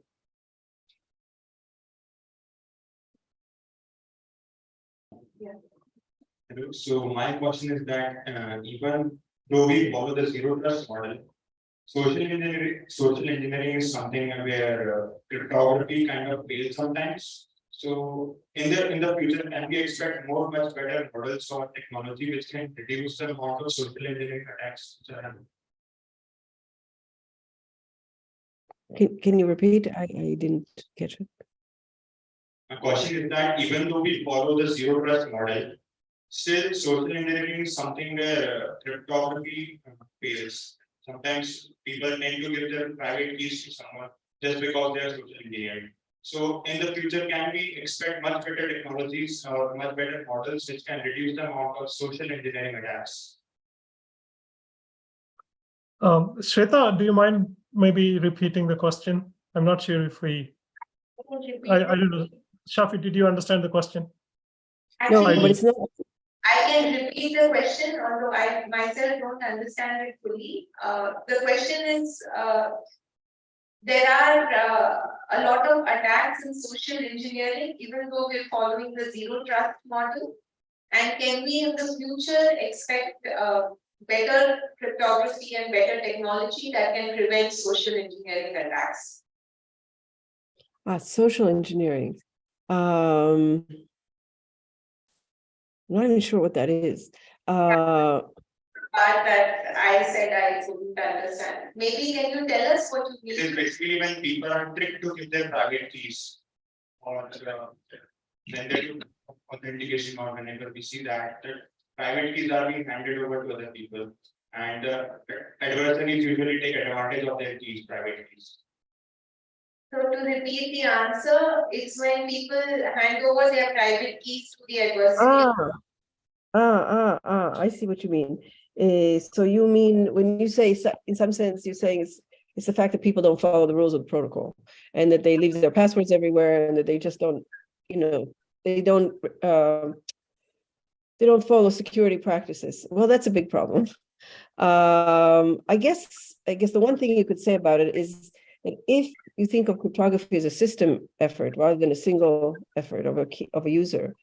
So my question is that even though we follow the zero trust model, social engineering is something where cryptography kind of fails sometimes. So in the future, can we expect much better models or technology which can reduce the amount of social engineering attacks? Can you repeat? I didn't catch it. My question is that even though we follow the zero trust model, still social engineering is something where cryptography fails. Sometimes people tend to give their private keys to someone just because they are social engineering. So in the future, can we expect much better technologies or much better models which can reduce the amount of social engineering attacks? Shweta, do you mind maybe repeating the question? I'm not sure if I don't know. Shafi, did you understand the question? No, but it's not. I can repeat the question, although I myself don't understand it fully. The question is, there are a lot of attacks in social engineering, even though we're following the zero trust model. And can we in the future expect better cryptography and better technology that can prevent social engineering attacks? Social engineering. I'm not even sure what that is. Part that I said I couldn't understand. Maybe can you tell us what you It is mean? basically when people are tricked to give their private keys. Or when they do authentication or whenever we see that the private keys are being handed over to other people. And adversaries usually take advantage of their keys, private keys. So to repeat the answer, it's when people hand over their private keys to the adversary. I see what you mean. So you mean when you say, in some sense, you're saying it's the fact that people don't follow the rules of the protocol and that they leave their passwords everywhere and that they just don't, they don't follow security practices. Well, that's a big problem. I guess the one thing you could say about it is that if you think of cryptography as a system effort rather than a single effort of a user,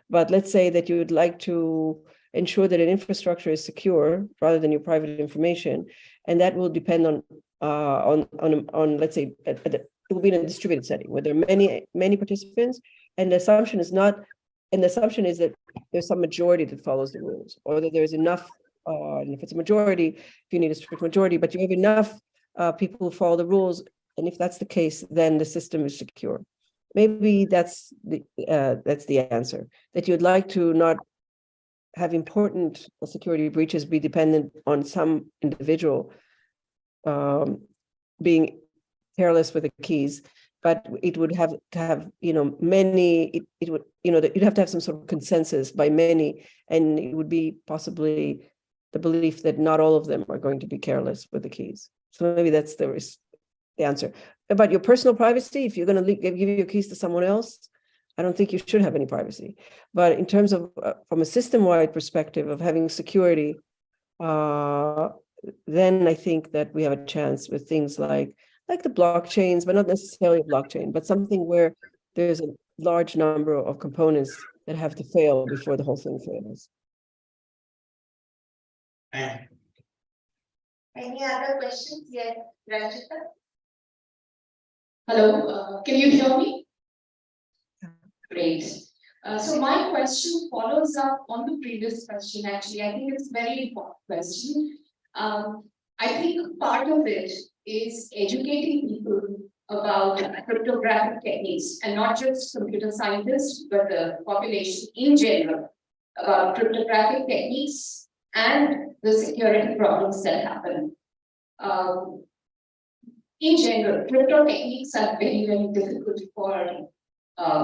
but let's say that you would like to ensure that an infrastructure is secure rather than your private information, and that will depend on let's say it will be in a distributed setting where there are many participants, and the assumption is that there's some majority that follows the rules, or that there's enough. And if it's a majority, if you need a strict majority, but you have enough people who follow the rules, and if that's the case, then the system is secure. Maybe that's the answer, that you'd like to not have important security breaches be dependent on some individual being careless with the keys, but it would have to have many. It would that you'd have to have some sort of consensus by many, and it would be possibly the belief that not all of them are going to be careless with the keys. So maybe that's the answer. About your personal privacy, if you're going to give your keys to someone else, I don't think you should have any privacy. But in terms of from a system-wide perspective of having security, then I think that we have a chance with things like the blockchains, but not necessarily a blockchain, but something where there's a large number of components that have to fail before the whole thing fails. Any other questions yet, Ranjita? Hello, can you hear me? Great. So my question follows up on the previous question, actually. I think it's a very important question. I think part of it is educating people about cryptographic techniques, and not just computer scientists, but the population in general about cryptographic techniques and the security problems that happen. In general, crypto techniques are very, very difficult for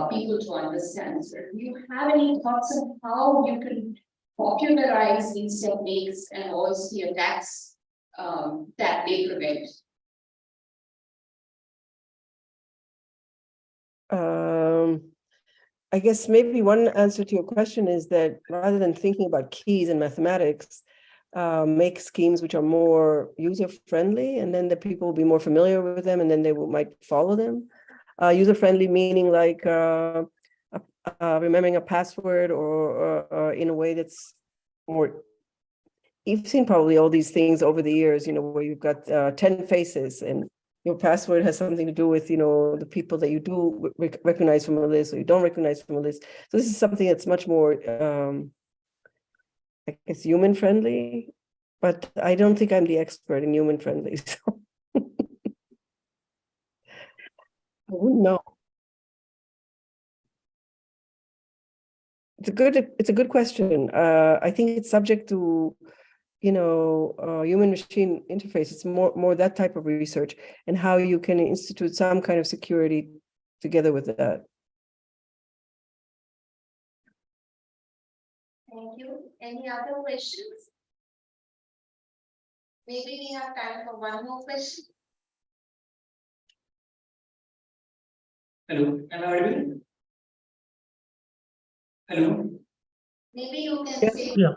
people to understand. So do you have any thoughts on how you can popularize these techniques and also the attacks that they prevent? I guess maybe one answer to your question is that rather than thinking about keys and mathematics, make schemes which are more user-friendly, and then the people will be more familiar with them, and then they might follow them. User-friendly meaning like remembering a password or in a way that's more. You've seen probably all these things over the years, where you've got 10 faces and your password has something to do with, the people that you do recognize from a list or you don't recognize from a list. So this is something that's much more, I guess, human friendly, but I don't think I'm the expert in human friendly. So I wouldn't know. It's a good question. I think it's subject to, human machine interface. It's more that type of research and how you can institute some kind of security together with that. Thank you. Any other questions? Maybe we have time for one more question. Hello, am I audible? Hello. Maybe you can say. Yeah.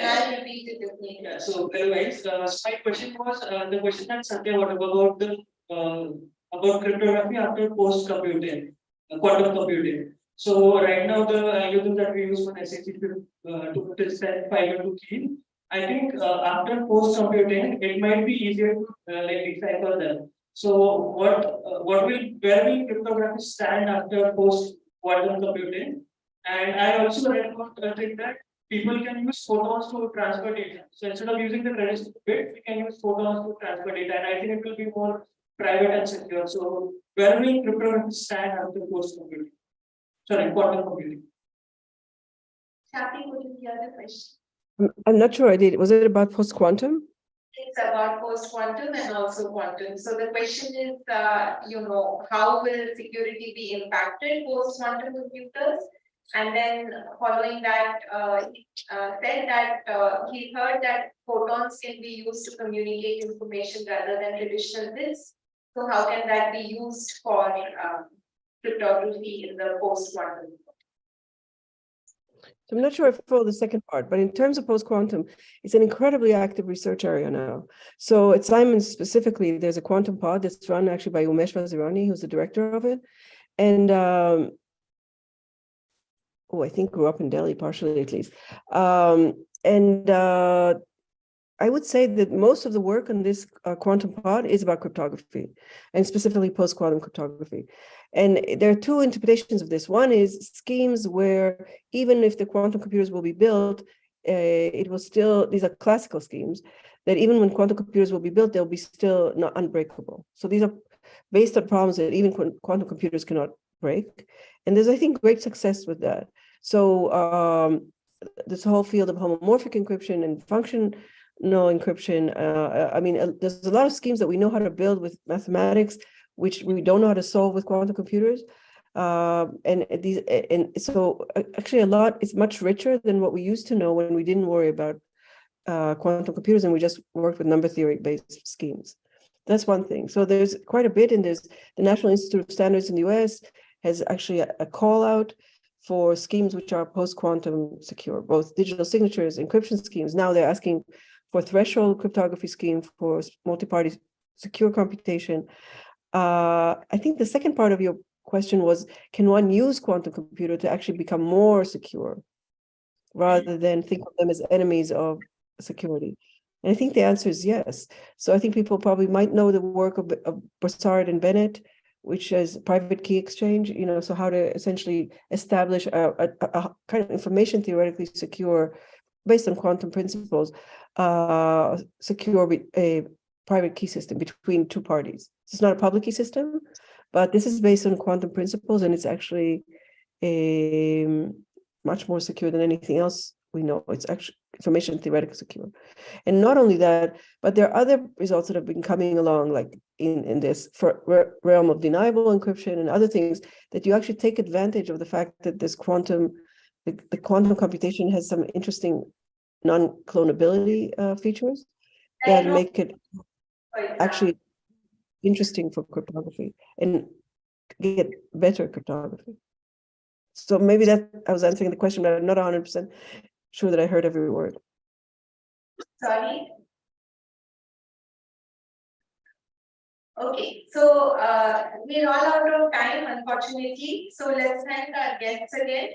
I'll repeat it if needed. Yeah, so hello guys, my question was the question that Satya what about the about cryptography after post computing, quantum computing. So right now the algorithm that we use for SAT to set 502 key. I think after post computing it might be easier to decipher them. So where will cryptography stand after post quantum computing? And I also read about a thing that people can use photons to transfer data. So instead of using the traditional bit, we can use photons to transfer data, and I think it will be more private and secure. So where will cryptography stand after post computing? Sorry, quantum computing. Shafi, would you hear the question? I'm not sure I did. Was it about post-quantum? It's about post-quantum and also quantum. So the question is, how will security be impacted post-quantum computers? And then following that, he said that he heard that photons can be used to communicate information rather than traditional bits. So how can that be used for cryptography in the post-quantum? So I'm not sure I follow the second part, but in terms of post-quantum, it's an incredibly active research area now. So at Simon specifically, there's a quantum pod that's run actually by Umesh Vazirani, who's the director of it. And I think grew up in Delhi, partially at least. I would say that most of the work on this quantum pod is about cryptography, and specifically post-quantum cryptography. And there are two interpretations of this. One is schemes where even if the quantum computers will be built, it will still, these are classical schemes, that even when quantum computers will be built, they'll be still not unbreakable. So these are based on problems that even quantum computers cannot break. And there's, I think, great success with that. So this whole field of homomorphic encryption and functional encryption, there's a lot of schemes that we know how to build with mathematics, which we don't know how to solve with quantum computers. So actually a lot is much richer than what we used to know when we didn't worry about quantum computers and we just worked with number theory based schemes. That's one thing. So there's quite a bit, and there's the National Institute of Standards in the US has actually a call out for schemes which are post-quantum secure, both digital signatures, encryption schemes. Now they're asking for threshold cryptography scheme for multi-party secure computation. I think the second part of your question was, can one use quantum computer to actually become more secure rather than think of them as enemies of security? And I think the answer is yes. So I think people probably might know the work of Broussard and Bennett, which is private key exchange, so how to essentially establish a kind of information theoretically secure, based on quantum principles, secure a private key system between two parties. It's not a public key system, but this is based on quantum principles, and it's actually much more secure than anything else we know. It's actually information theoretically secure. And not only that, but there are other results that have been coming along, like in this realm of deniable encryption and other things, that you actually take advantage of the fact that this the quantum computation has some interesting non-clonability features that make it actually interesting for cryptography and get better cryptography. So maybe that I was answering the question, but I'm not 100% sure that I heard every word. Sorry. Okay, so we're all out of time, unfortunately. So let's thank our guests again.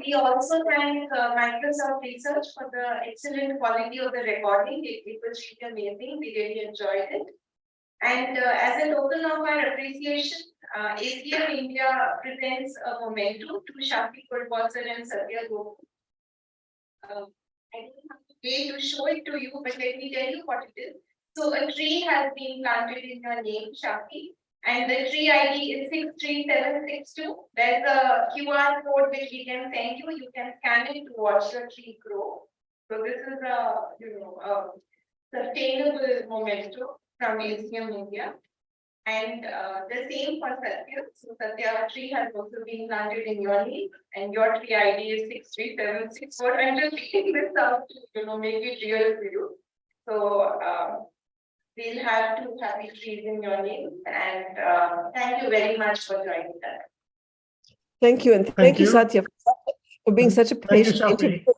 We also thank Microsoft Research for the excellent quality of the recording. It was really amazing. We really enjoyed it. And as a token of our appreciation, ACM India presents a memento to Shafi Goldwasser and Satya Gopal. I don't have a way to show it to you, but let me tell you what it is. So a tree has been planted in your name, Shafi, and the tree ID is 63762. There's a QR code which we can send you. You can scan it to watch your tree grow. So this is a sustainable memento from ACM India. And the same for Satya. So Satya tree has also been planted in your name, and your tree ID is 63764. I'm just reading this out to make it real for you. So we'll have 2 happy trees in your name, and thank you very much for joining us. Thank you, and thank you, Satya, for being such a patient interviewer.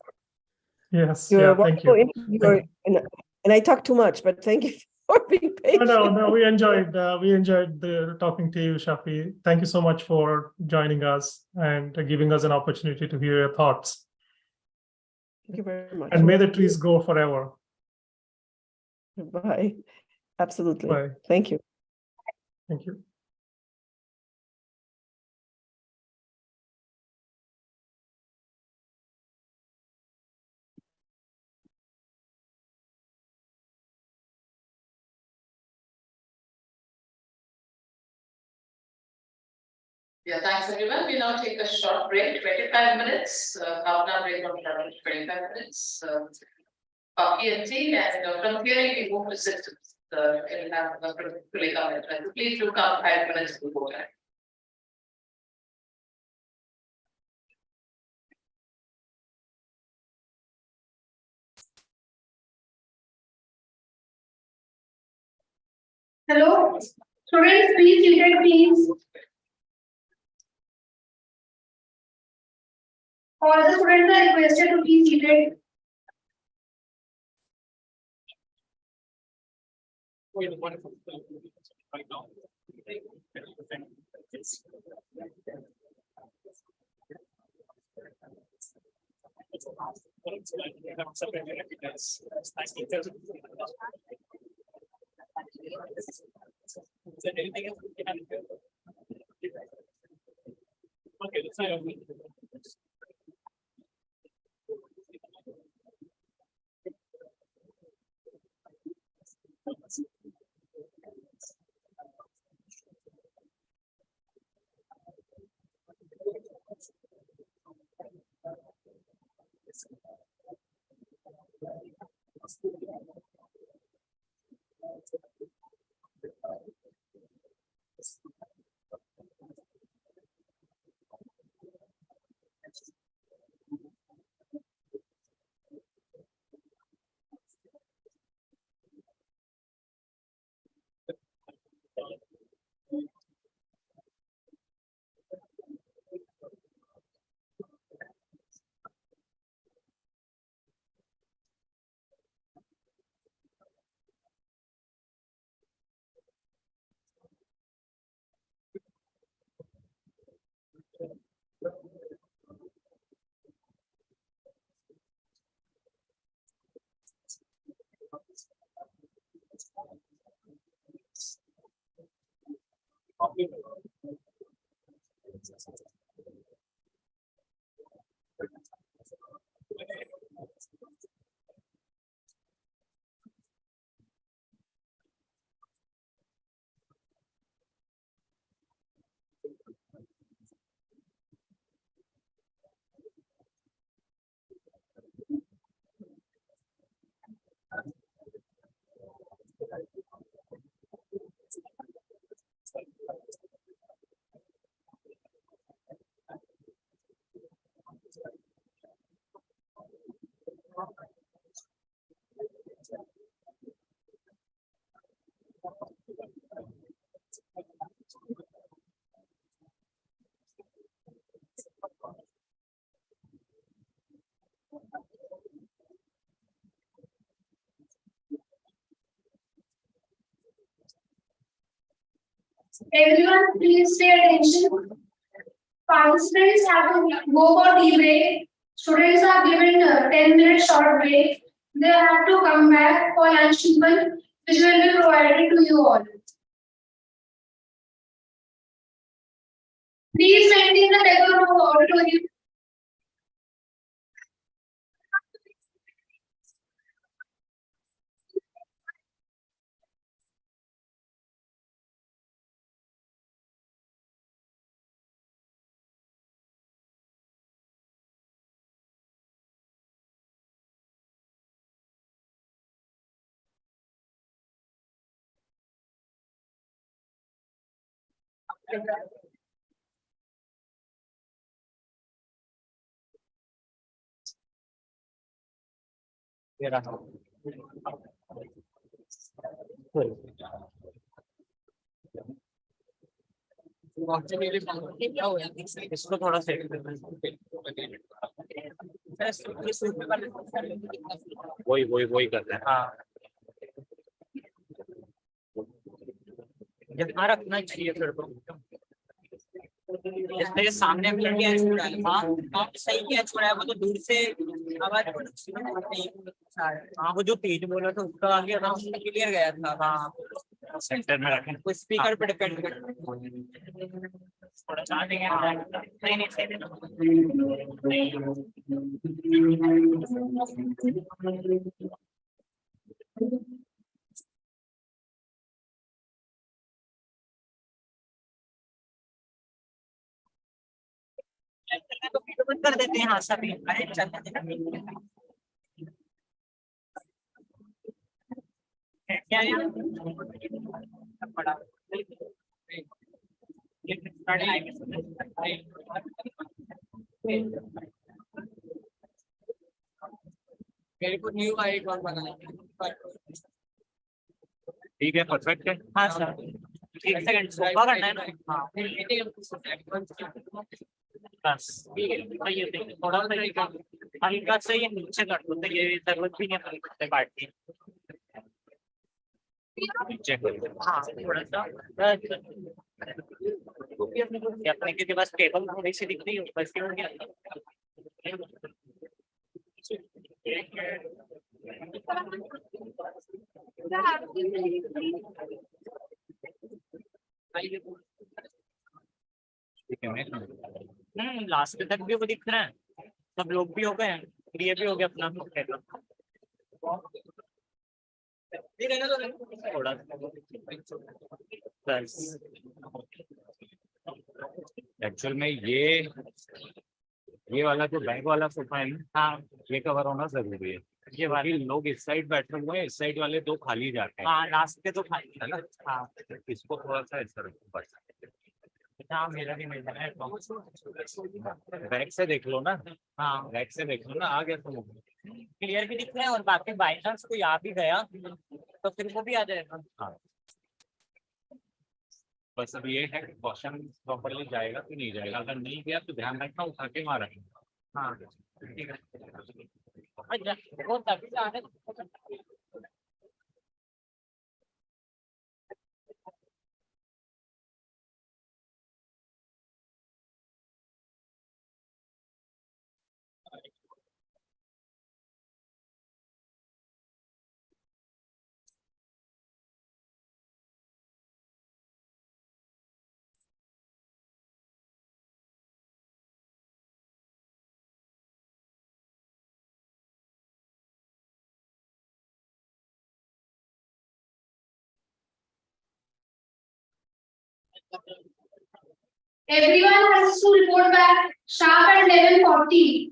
Yes, You're a thank you. interviewer, and I talk too much, but thank you for being patient. No, we enjoyed talking to you, Shafi. Thank you so much for joining us and giving us an opportunity to hear your thoughts. Thank you very much. And may the trees grow forever. Bye. Absolutely. Bye. Thank you. Thank you. Yeah, thanks everyone. We now take a short break, 25 minutes, half an hour break from 25 minutes. Coffee and tea, and from here we move to systems. We'll have Tulika. Please do come 5 minutes before that. Hello, students, please seated, please. All the students are requested to be seated. Everyone, please pay attention. Participants have to go for tea break. Students are given a 10-minute short break. They have to come back for lunch tiffin, which will be provided to you all. Please maintain the decorum of auditorium. इसको थोड़ा set वही करते हैं हाँ जितना रखना चाहिए फिर तो इसलिए सामने भी हाँ सही किया छोड़ा है वो तो दूर से आवाज हाँ वो जो पेज बोला था उसका आगे आराम से क्लियर गया था। हाँ सेंटर में रखें तो स्पीकर पे डिपेंड करता है। थोड़ा चार्जिंग है नहीं नहीं सही तो वीडियो बंद कर देते हैं। हाँ सभी अरे चलते क्या यार बड़ा मेरे को न्यू आइकॉन बनाना है। ठीक है परफेक्ट है। हाँ सर एक सेकंड सोफा करना है ना। हाँ बस ठीक है तो ये देखिए थोड़ा सा ये हल्का सा ये नीचे कर दो तो ये जरूरत भी नहीं है हल्का काट की नीचे कर दो। हाँ थोड़ा सा अपने के पास टेबल थोड़ी सी दिख रही है बस क्यों नहीं लास्ट तक भी वो दिख रहा है। सब लोग भी हो गए हैं ये भी हो गया अपना थोड़ा बस एक्चुअल में ये वाला जो बैक वाला सोफा है ना हाँ ये कवर होना जरूरी है। ये वाले लोग इस साइड बैठे हुए हैं इस साइड वाले दो खाली जाते हैं। हाँ लास्ट पे तो खाली है ना। हाँ इसको थोड़ा सा इस तरफ बस हाँ मेरा भी मिल रहा है बैक से देख लो ना। हाँ बैक से देख लो ना आ गया तो क्लियर भी दिख रहा है और बाकी बाई चांस कोई आ भी गया तो फिर वो भी आ जाएगा। हाँ बस अब ये है कि क्वेश्चन प्रॉपरली जाएगा तो नहीं जाएगा अगर नहीं गया तो ध्यान रखना उठा के मारा। हाँ ठीक है Everyone has to report back sharp at 11:40.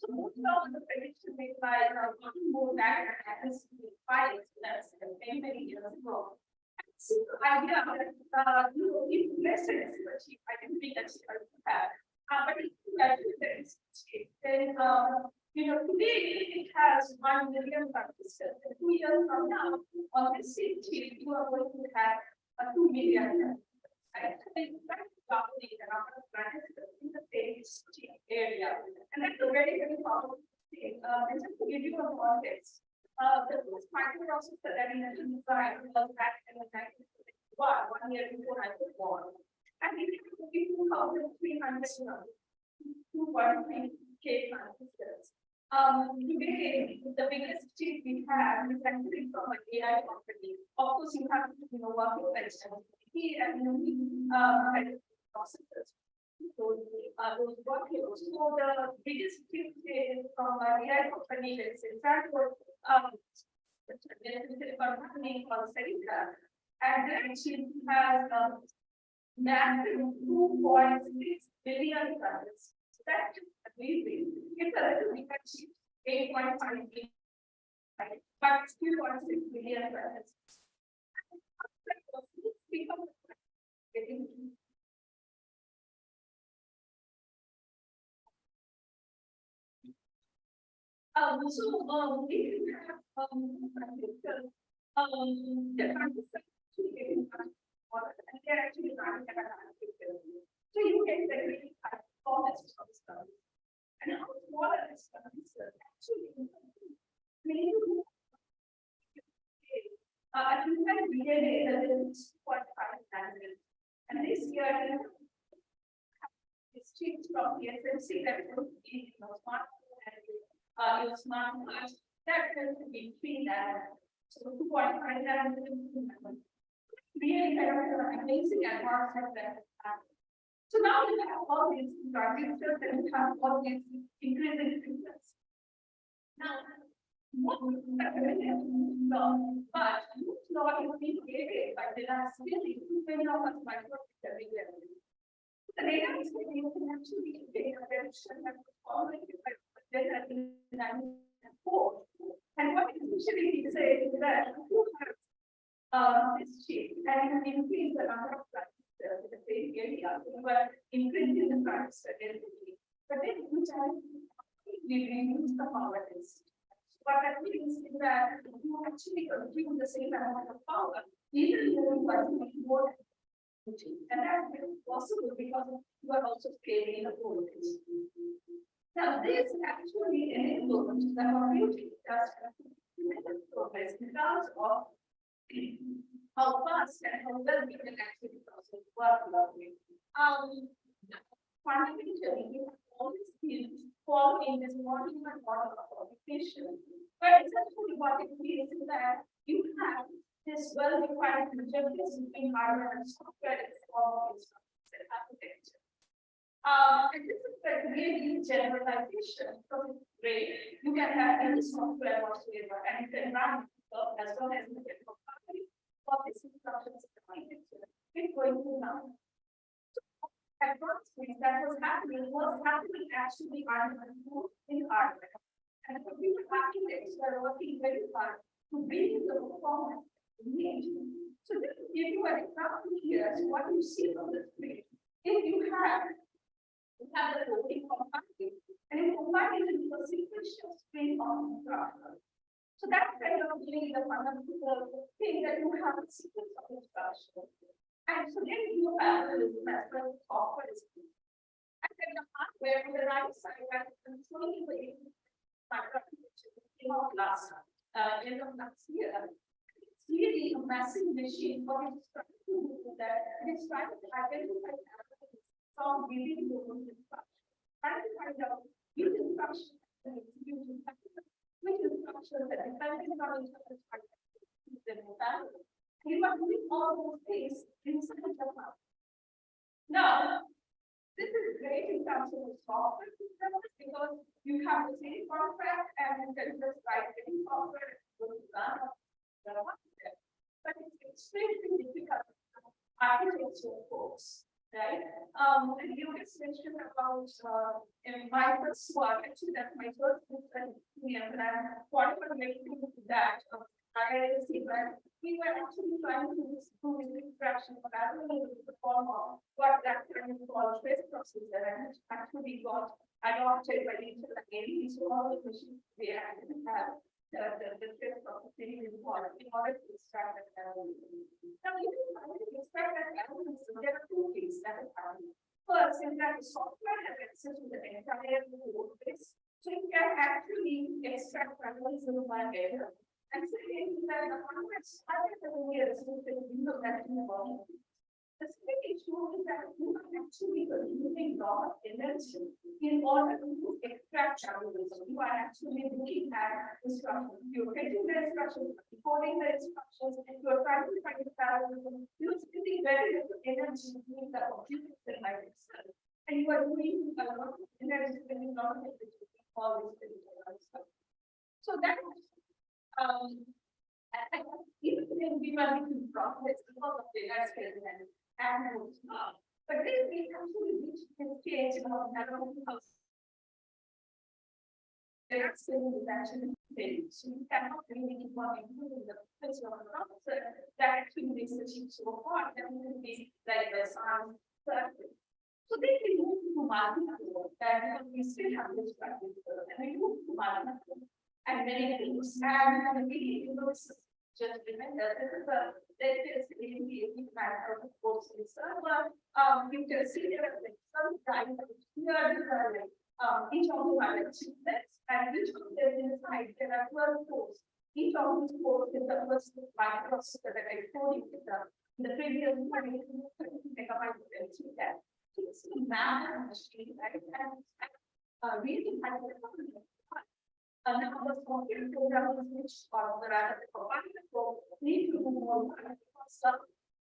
So most of the prediction made by more back and fights that's many years ago. So the idea that if less expertise, I can think that's have. But if you actually then today it has 1 million participants. 2 years from now, on this same chip, you are going to have 2 million. I think that's doubling the number of participants in the same area. And that's a very, very powerful thing. And just to give you a context, the first microprocessor that we designed was back in the 1971, 1 year before I was born. And it was 2,300 2.3K transistors. Today, the biggest chip we have is actually from an AI company. Of course, you have to work with and processors. So those workloads. So the biggest chip is from an AI company that is in Frankfurt. There's a company called Tulika, and that chip has massive 2.6 billion transistors. So that's amazing. It's a little bit cheap, 8.5 billion, but 2.6 billion transistors. So we have and they're actually running at so you get very high performance of stuff. And how smaller this studies actually I think that DNA is 2.5 nanometers. And this year it's changed from the SMC that will be smartphone and your smartwatch that has to be 3 nanometers. So 2.5 nanometers. Really kind of amazing advancement that happened. So now we have all these transistors and we have all these increasing frequencies. Now, what we have but it's not being created, but there are still many of us microchips everywhere. The data is that you can actually take a direction that was already there in 1994. And what it usually says is that you have this chip and you increase the number of transistors in the same area, but increasing the transistor density. But then each time we reduce the power density. What that means is that you actually consume the same amount of power, even though you are doing more energy. And that's possible because you are also scaling the voltage. Now, this actually enables the computing tremendous progress in terms of how fast and how well we can actually process workload. Fundamentally, you have always been following this modular model of application. But essentially, what it means is that you have this well-defined interface between hardware and software in form of instructions and architecture. And this is the really generalization. So it's great. You can have any software whatsoever, and you can run as well as you can compile for this instructions architecture. It's going to now. Advancement that was happening actually in hardware. And the computer architects were working very hard to bring the performance need. So just to give you an example here, so what you see on the screen, if you have the coding compiling, and you combine it into a sequential stream of instructions. So that's kind of really the fundamental thing that you have a sequence of instructions. And so then you have the method software. And then the hardware on the right side that is controlling the microarchitecture came out end of last year. It's really a massive machine for it trying to do that. And it's trying to identify from within the instruction. Trying to find out which instruction and execute which instructions that depending on instructions are you are doing all those things inside the cloud. Now, this is great in terms of the software systems because you have the same contract and you can just write any software to run the hardware. But it's extremely difficult architecture folks. right? You just mentioned about, in my first one, actually, that's my first book, and what was related to that, I see that we were actually trying to do this fraction of the form of what that kind of called trace processor, and actually got adopted by Intel again, so all the machines they actually have the trace processing involved in order to extract that element. Now, you can extract that element, so there are two things that are happening. First, in fact, the software has access to the entire code base, so you can actually extract elements in one data. And second, that the context started the years with the international body. The second issue is that you are actually using a lot of energy in order to extract journalism. You are actually looking at instructions. You're getting the instructions, decoding the instructions, and you're trying to find the parallelism. You're spending very little energy doing the computer like itself. And you are doing a lot of energy spending a lot of energy all this stuff. So that even when we were making progress because of the last president and but then we actually reached this stage of there are still actually failed. So you cannot really keep on improving the picture of the professor that actually makes the team so hard that we will be like the sound. So they can move to market that we still have this practice and we move to market. And many things, and we just remember there is a matter of course in server. You can see there are some kind of here each of the achievements and each of them inside there are 12 codes. Each of these codes is the first microprocessor that I told you in the previous one is 30 megabytes of that. So it's a math machine that really has a number of programs which are need to do more stuff.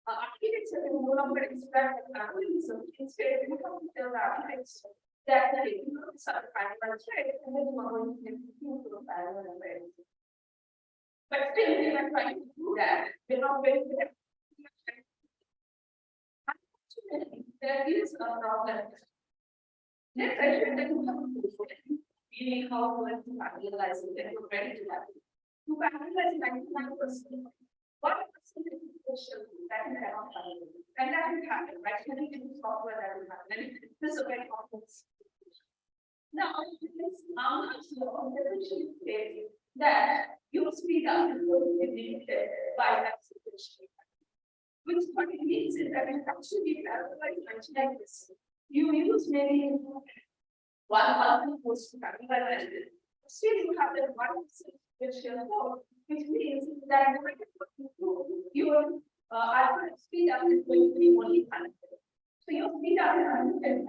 Architecture will no longer extract the algorithm. Instead, we have to tell architects that the inputs are parallel thread and then we're going to execute the parallel thread. But still, we are trying to do that. We're not very good. There is a problem. Let's say that you have to meaning how to parallelize it and you're ready to have it. To parallelize 99%, 1% is special that you cannot parallelize. And that will happen, right? You need to use software that will happen. And this is a very complex situation. Now, this Arnold's law essentially says that your speed up is going to be limited by that situation. Which what it means is that it actually parallelize 99%. You use maybe one post to parallelize it. Still, you have that 1% which means that your speed up is going to be only 100. So your speed up is 100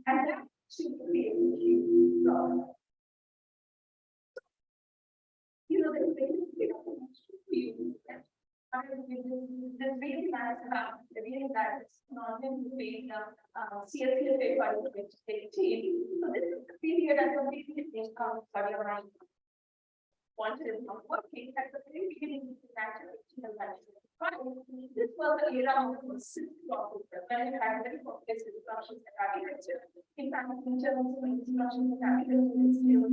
and that should be you know the speed up the really nice the really nice non-being CSL paper which they team. So this is the period and the beginning of study around wanted is not working at the very beginning of the natural this was the era of the when it had very complex instructions and architecture. In fact, in terms of instructions and architecture is still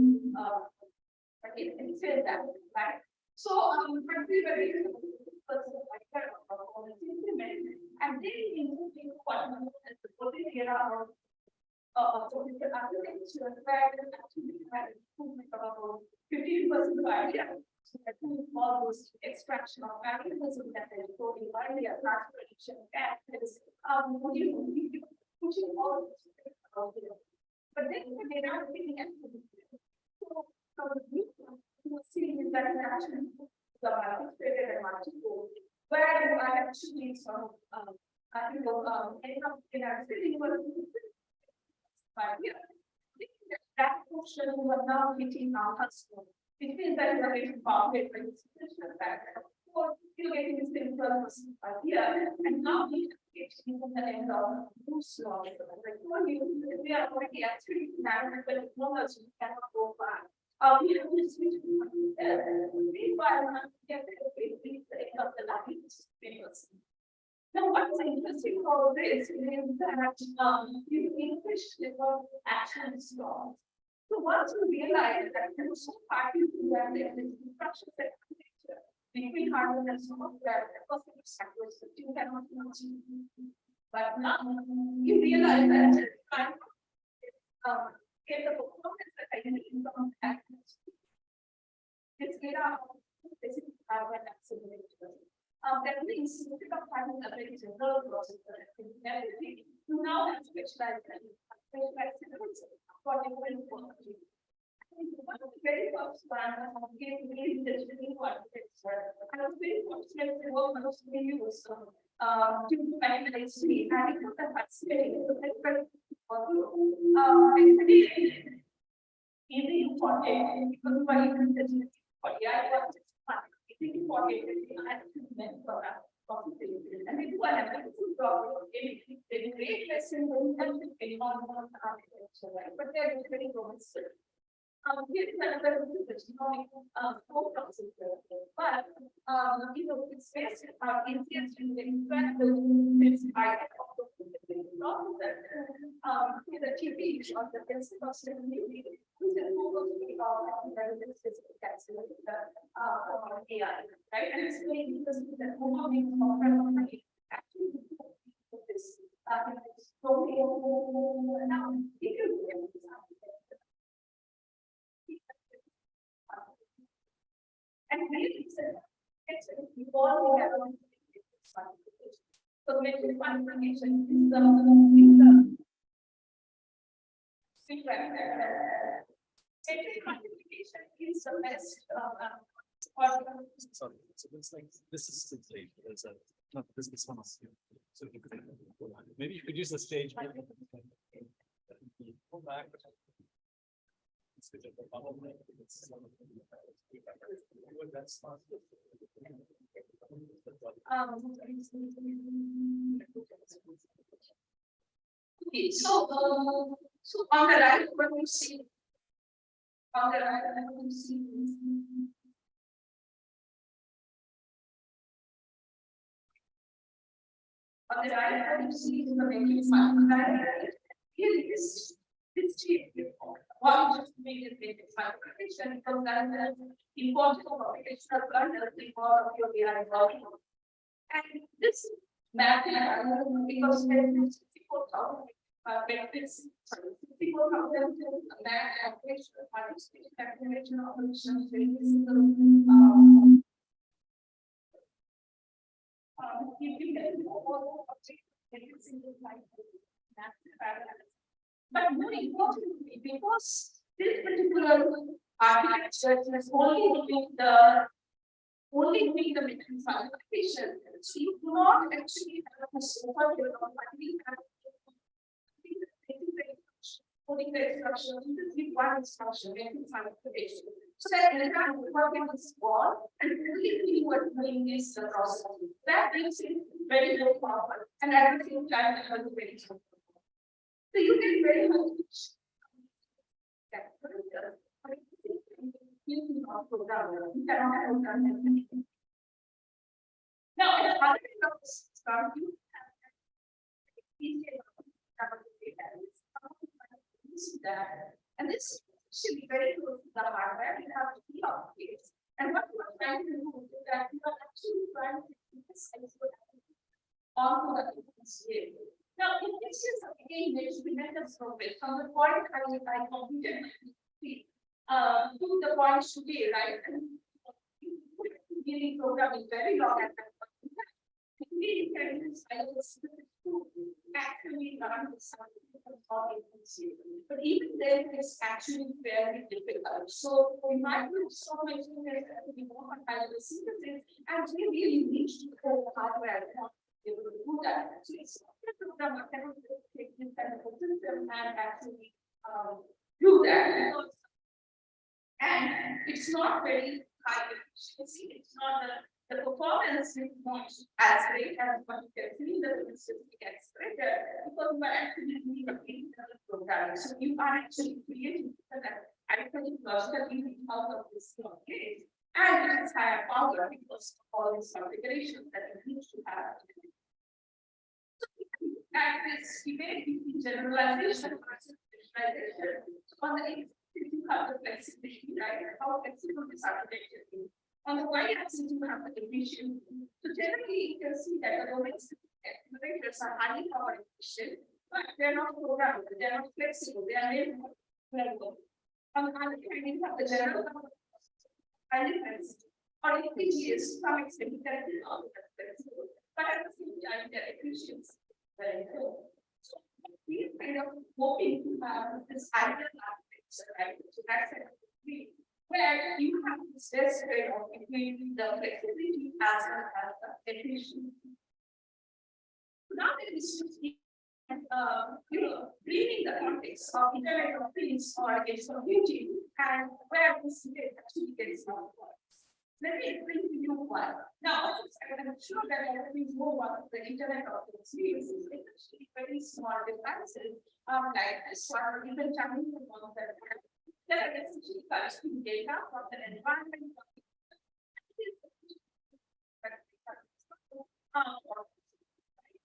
it's still that, right? So very and then into what is the golden era of the architecture where actually had improvement of about 15% of idea. So that all those extraction of parallelism that they told you earlier, transformation, and this pushing all out there. But then they are getting at so you see that actually the multi-threaded and multi-core, where you are actually sort of in our city, but yeah, that portion we are now hitting our customer. It means that you are getting pocket by institutional factor, or you're getting the same person here, and now we get even the end of loose law. Like we are already actually narrowed, but technology cannot go far. We have to switch to the end of the line papers. Now, what's interesting about this is that you English is what action strong. So once you realize that there was some parties who have the instructions that between hardware and software, the first factors that you cannot achieve. But now you realize that if the performance that I need from actions, this data is hardware accelerator. That means instead of having a very general processor and everything, you now have specialized for different purposes. One of the very first one gave me the digital architecture. And I was very fortunate to work on those videos to finalize me. And it was a fascinating, easy important because my digital and we do an analysis problem. They do great lesson on architecture, right? But they're very robust. Here's another core processor, but it's based on instance in the this idea of the TP of the principle of stability, which is AI, right? And it's very interesting that actually this now if you and really it's evolving around so making confirmation is the quantification is the best Sorry, so it's like this is the stage. There's a not this one. So you could maybe you could use the stage. Go back. Okay, so on the right, what you see on the right, you see on the right, what you see is the making fun. Here is this chip. One just make it make clarification because that is important computational kernel because of your AI volume. And this mapping because there is 64,000 benefits, 64,000 map application participation application operations but more importantly, because this particular architecture is only doing the machine application, so you do not actually have a super putting the instructions, you just give one instruction, making application. So that you can work in this wall and really what doing is the process. That makes it very low power and at the same time it has a very simple. So you get very much. Now, in other thing of starting, and this should be very close to the hardware. You have to be off case. And what you are trying to do is that you are actually trying to keep this onto the scale. Now, in this is again, there should be methods from it. From the point I computed to the point today, right? And really program is very long at that point. We can use to actually run the something. But even then, it's actually very difficult. So we might do so much things that we want to have the synthesis, and we really need to go hardware to be able to do that. So it's not a program that cannot take this kind of system and actually do that. And it's not very high efficiency. It's not the performance is not as great as what you can see. The efficiency gets greater because we're actually doing internal programming. So you are actually creating that actually logically out of this case. And it is higher power because of all these configurations that you need to have. at this debate between generalization versus specialization, on the x you have the flexibility, right? How flexible this architecture is. On the y-axis, you have the efficiency. So generally, you can see that the domains accelerators are highly power efficient, but they're not programmable, they're not flexible, they are variable. On the other hand, you have the general highly flexible, or FPGAs to some extent, they're not flexible, but at the same time, their efficiency is very low. So we are kind of hoping to have this ideal architecture, right? So that's it. Where you have this best trade-off between the flexibility as well as the efficiency. Now that this is bringing the context of Internet of Things or edge computing and where this actually gets now. Let me explain to you why. Now, I'm sure that everything more about the Internet of Things is actually very small devices, like this one, or even Chinese ones that are essentially collecting data from the environment.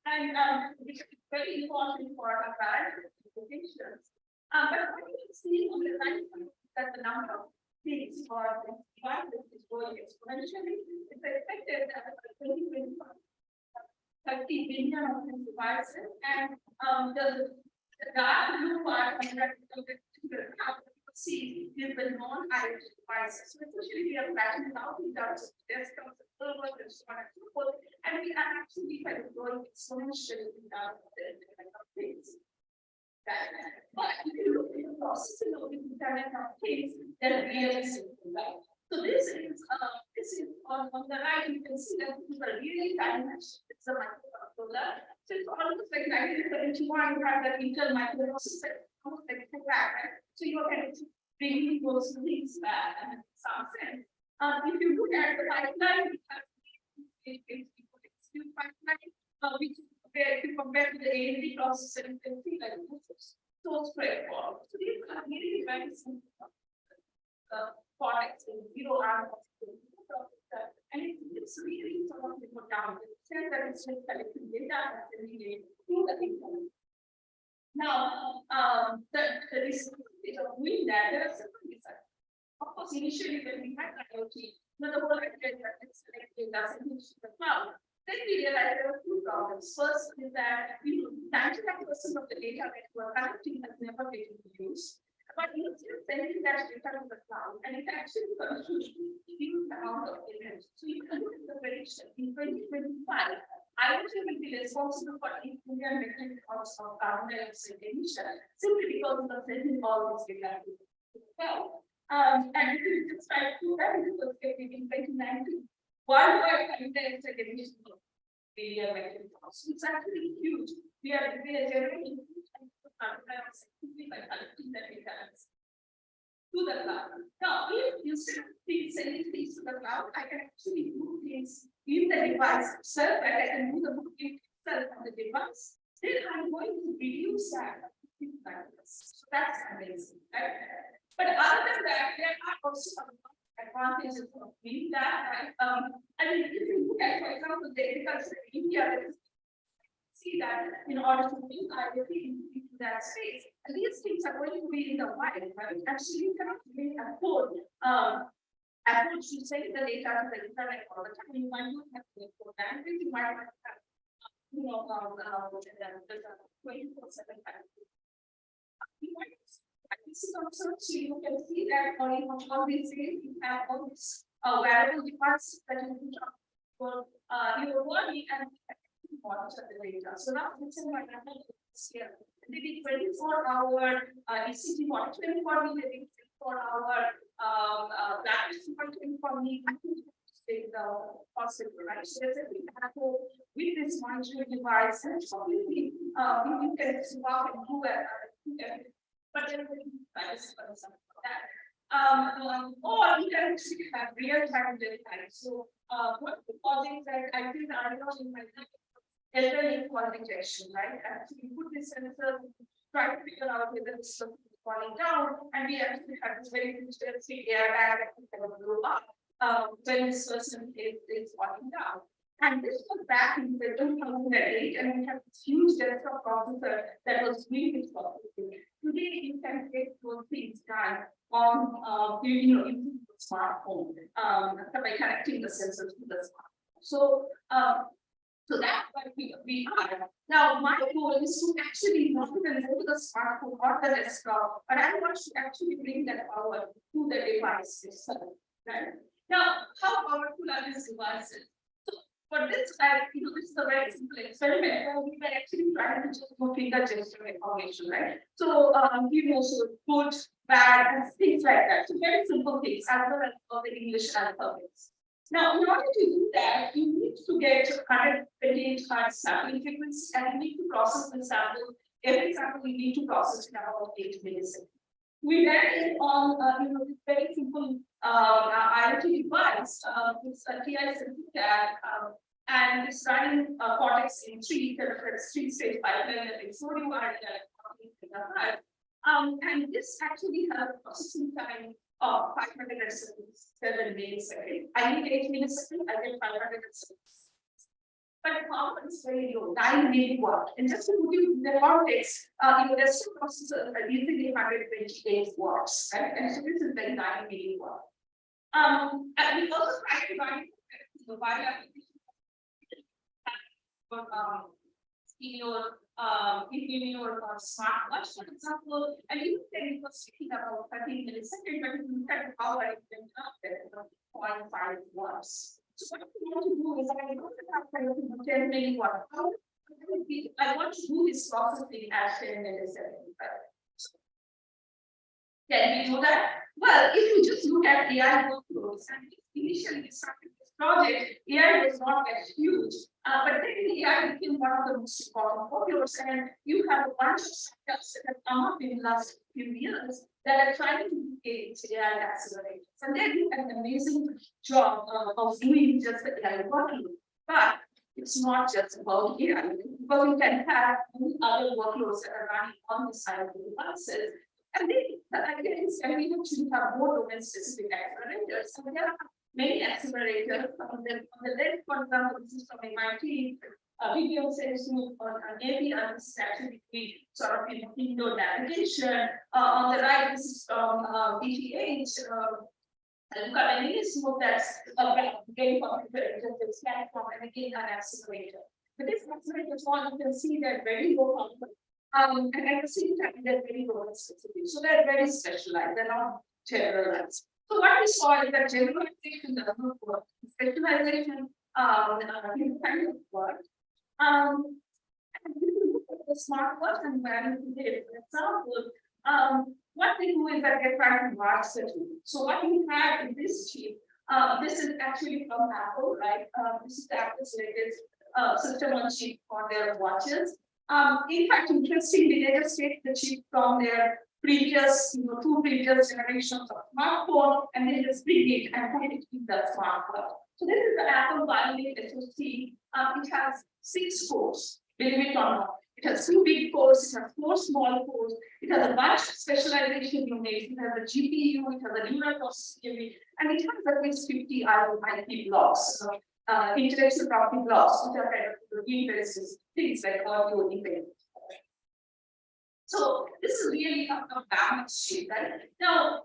And which is very important for our applications. But what you can see on the right side that the number of things or devices is growing exponentially. It's expected that 2025, 30 billion of these devices, and the dark blue part of the see is the non-IoT devices. So essentially, we are planning out in terms of desktops, servers, and so on and so forth. And we are actually kind of growing exponentially in terms of the Internet of Things. But if you look at the processing of the Internet of Things, they're really simple, right? So this is on the right, you can see that these are really tiny. It's a microcontroller. So it's almost like 1971, you have that Intel microprocessor, almost like a crack, right? So you are kind of bringing those things back and some sense. If you look at the pipeline, we have pipeline, which if you compare to the AMD processor, you can see that it's so straightforward. So these are really very simple products in zero arm and it's really sort of put down. It says that it's just collecting data and really through the internet. Now, the risk of doing that, there are several reasons. Of course, initially when we had IoT, the whole idea that it's selecting doesn't reach the cloud. Then we realized there were two problems. First is that 99% of the data that we are collecting has never been used. But you still sending that data to the cloud, and it actually consumes a huge amount of energy. So you can look at the prediction in 2025. IoT will be responsible for 8 million metric tons of carbon dioxide emission simply because of sending all this data to the cloud. And if you just try to do that, it was in 2019. Worldwide carbon dioxide emission of billion metric tons. It's actually huge. We are generating huge amounts of carbon dioxide simply by collecting the data to the cloud. Now, if you send sending things to the cloud, I can actually do things in the device itself, and I can do the booking itself on the device. Then I'm going to reduce that. So that's amazing, right? But other than that, there are also some advantages of doing that, right? I mean, if you look at, for example, the agriculture in India, see that in order to bring IoT into that space, these things are going to be in the wild, right? Actually, you cannot really afford to send the data to the internet all the time. You might not have to for bandwidth, you might not have, 24/7 bandwidth. This is also, so you can see that all these things, you have all these wearable devices that you can talk for your body and monitor the data. So now it's in my here. They did 24-hour ECG monitoring for me, they did 24-hour blackness monitoring for me. I think it's possible, right? So there's a big apple with this monitoring device, and completely you can swap and do it. But then price for something like that. Or you can actually have real-time data. So what the project that I think I know in my elderly fall detection, right? Actually put this sensor, try to figure out whether it's falling down, and we actually have this very futuristic airbag that we can blow up when this person is falling down. And this was back in 2008, and we have this huge desktop processor that was doing this processing. Today, you can get those things done on, using the smartphone, by connecting the sensors to the smartphone. So, so that's what we are. Now, my goal is to actually not even go to the smartphone or the desktop, but I want to actually bring that power to the device itself. Right? Now, how powerful are these devices? So for this, this is a very simple experiment where we were actually trying to just do finger gesture information, right? So, so good, bad, and things like that. So very simple things, as well as all the English alphabets. Now, in order to do that, you need to get 128 hertz sampling frequency, and you need to process the sample. Every sample you need to process in about 8 milliseconds. We ran it on, this very simple IoT device. It's a TI certificate, and it's running Cortex M3, the 3-stage pipeline that is sodium iodide. And this actually has a processing time of 577 milliseconds. I need 8 milliseconds, I get 507. But power is very low, 9 milliwatt. And just to put you in the context, there's two processors that easily 128 watts, right? And so this is the 9 milliwatt. And we also try to run the mobile application in your smartwatch, for example, and you can was speaking about 13 milliseconds, but you look at the power it went up there, 0.5 watts. So what we want to do is I want to have 10 milliwatt power. I want to do this processing at 10 milliseconds. Can we do that? Well, if you just look at AI workloads, and initially we started this project, AI was not that huge, but then AI became one of the most important workloads, and you have a bunch of startups that have come up in the last few years that are trying to create AI accelerators. And they do an amazing job of doing just the AI workload. But it's not just about AI, because you can have other workloads that are running on the side of the devices. And the idea is that we actually have more domain-specific accelerators. So there are many accelerators. On the left, for example, this is from MIT. Video says on AV, and this is actually sort of indoor navigation. On the right, this is from DTH. Look at any smoke that's very popular, just platform, and again, an accelerator. But this accelerator one, you can see that very low power. And at the same time, they're very low specific. So they're very specialized, they're not generalized. So what we saw is that generalization does not work. Specialization kind of work. And if you look at the smartwatch and where you did, for example, what they do is that they try to mark certain. So what you have in this chip, this is actually from Apple, right? This is Apple's latest system on chip for their watches. In fact, interestingly, they just take the chip from their previous, 2 previous generations of smartphone, and they just bring it and put it in the smartphone. So this is the Apple Bionic SoC. It has 6 cores, believe it or not. It has 2 big cores, it has 4 small cores, it has a bunch of specialization units, it has a GPU, it has a neural processing unit, and it has at least 50 IP blocks. Intellectual property blocks, which are kind of the things like audio event. So this is really a balanced chip, right? Now,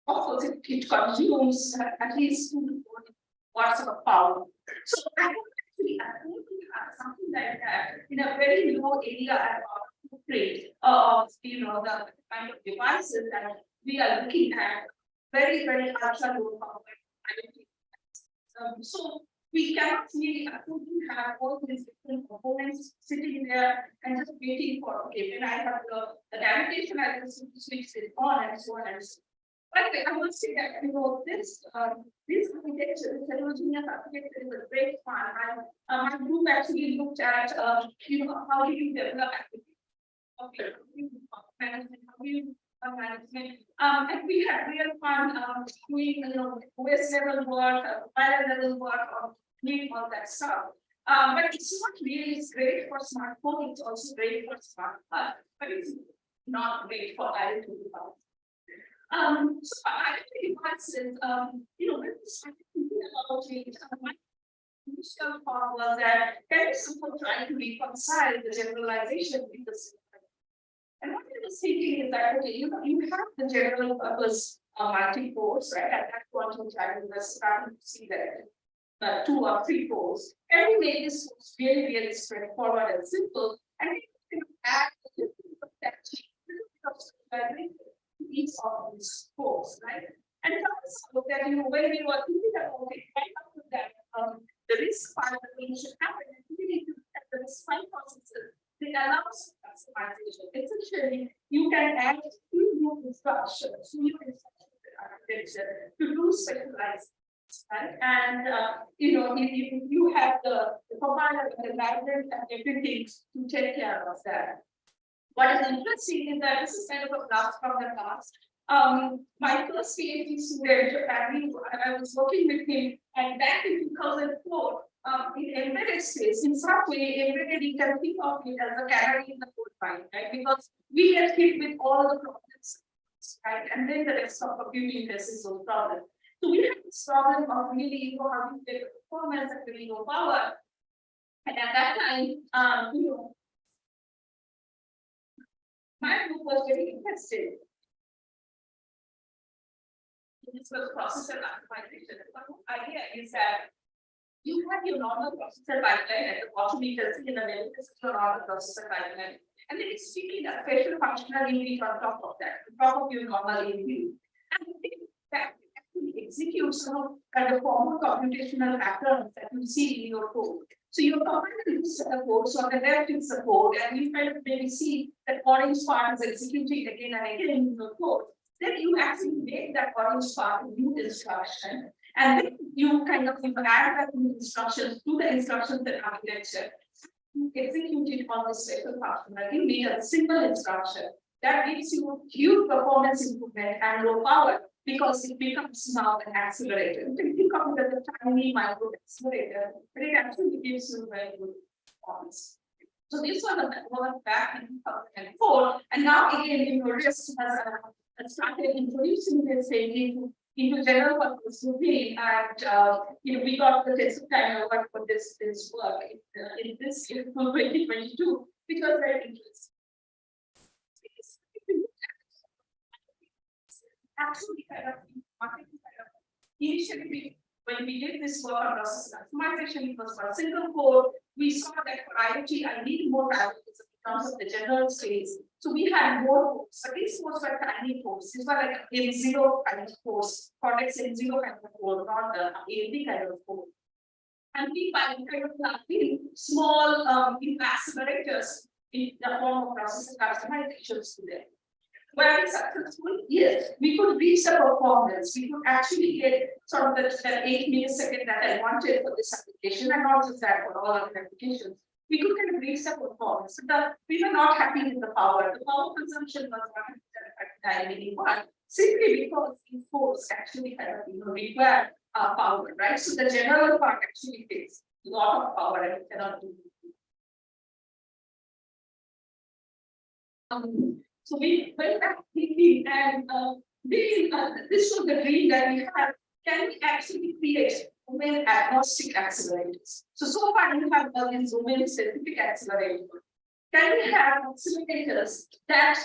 of course, it consumes at least 2 to 4 watts of power. So I would actually have something like that in a very low area and footprint of the kind of devices that we are looking at, very, very ultra low power. So we cannot really afford to have all these different components sitting there and just waiting for, okay, when I have the navigation, I can switch it on and so on and so on. But I will say that, this architecture, this heterogeneous architecture is a great fun. My group actually looked at, how do you develop management, management. And we had real fun doing OS level work, higher level work, doing all that stuff. But it's not really great for smartphone, it's also great for smartphone, but it's not great for IoT devices. So IoT devices, when we started thinking about it, initial thought was that very simple trying to reconcile the generalization with the simple. And what I was thinking is that, okay, you know, you have the general purpose multi-pores, right? At that point in time, we were starting to see that 2 or 3 pores. And we made this course really, really straightforward and simple. And we can add a little bit of that to each of these pores, right? And also that, you know, when we were thinking about it, right after that, the risk finding should happen, and we need to look at the risk find processes. It allows customization. Essentially, you can add 2 new instructions, architecture to do specialized. Right? And you know, if you have the compiler and the library and everything to take care of that. What is interesting is that this is kind of a blast from the past. My first PhD student, I was working with him, and back in 2004, in embedded space, in some way, embedded, you can think of it as a canary in the coal mine, right? Because we get hit with all the problems, right? And then the rest of computing faces those problems. So we have this problem of really, you know, how to get performance and really low power. And at that time, you know, my group was very interested. This was processor optimization. The whole idea is that you have your normal processor pipeline at the bottom, you can see in the middle, this is your normal processor pipeline. And then it's speaking a special functional unit on top of that, on top of your normal unit. And that actually executes some kind of formal computational patterns that you see in your code. So your compiler uses the code, so on the left is the code, and you kind of maybe see that orange part is executing again and again in your code. Then you actually make that orange part a new instruction, and then you kind of add that new instruction to the instructions that architecture. You execute it on the special functionality, make a single instruction that gives you huge performance improvement and low power because it becomes now an accelerator. You can think of it as a tiny micro accelerator, but it actually gives you very good performance. So this was back in 2004, and now again, you know, just has started introducing this thing into general purpose routine, and you know, we got the test time award for this work in this year for 2022, which was very interesting. Absolutely kind of initially when we did this work on process optimization, it was for a single code. We saw that for IoT, I need more algorithms in terms of the general space. So we had more codes, but these codes were tiny codes. These were like M0 kind of codes, Cortex M0 kind of code, not the AMD kind of code. And we kind of built small accelerators in the form of process customizations to them. Were we successful? Yes, we could reach the performance. We could actually get sort of the 8 millisecond that I wanted for this application, and not just that for all other applications. We could kind of reach the performance. So we were not happy with the power. The power consumption was 109 milliwatt, simply because these codes actually kind of require power, right? So the general part actually takes a lot of power and it cannot do. So we went back thinking, and this was the dream that we had. Can we actually create domain agnostic accelerators? So far we have all these domain specific accelerators. Can we have accelerators that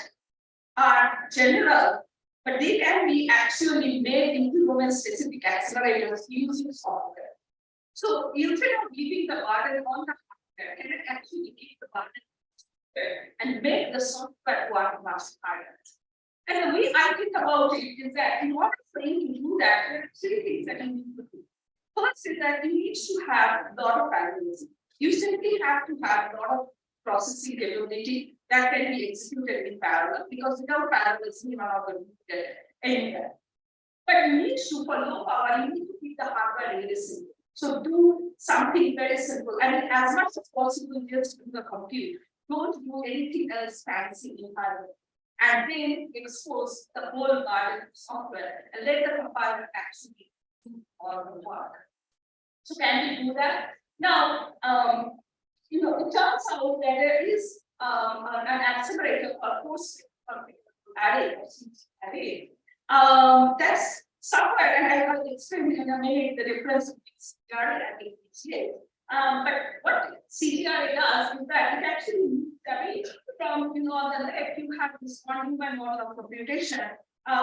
are general, but they can be actually made into domain specific accelerators using software? So instead of giving the burden on the hardware, can it actually give the burden and make the software work much harder? And the way I think about it is that in order for you to do that, there are 3 things that you need to do. First is that you need to have a lot of parallelism. You simply have to have a lot of processing capability that can be executed in parallel, because without parallelism, you are not going to get anywhere. But you need to, for low power, you need to keep the hardware really simple. So do something very simple, and as much as possible, just do the compute. Don't do anything else fancy in parallel. And then expose the whole garden of software and let the compiler actually do all the work. So can we do that? Now, you know, it turns out that there is an accelerator called post array. That's somewhere, and I will explain in a minute the difference between CGRA and ACM. But what CGRA does is that it actually moves away from, on the left, you have this one-to-one model of computation,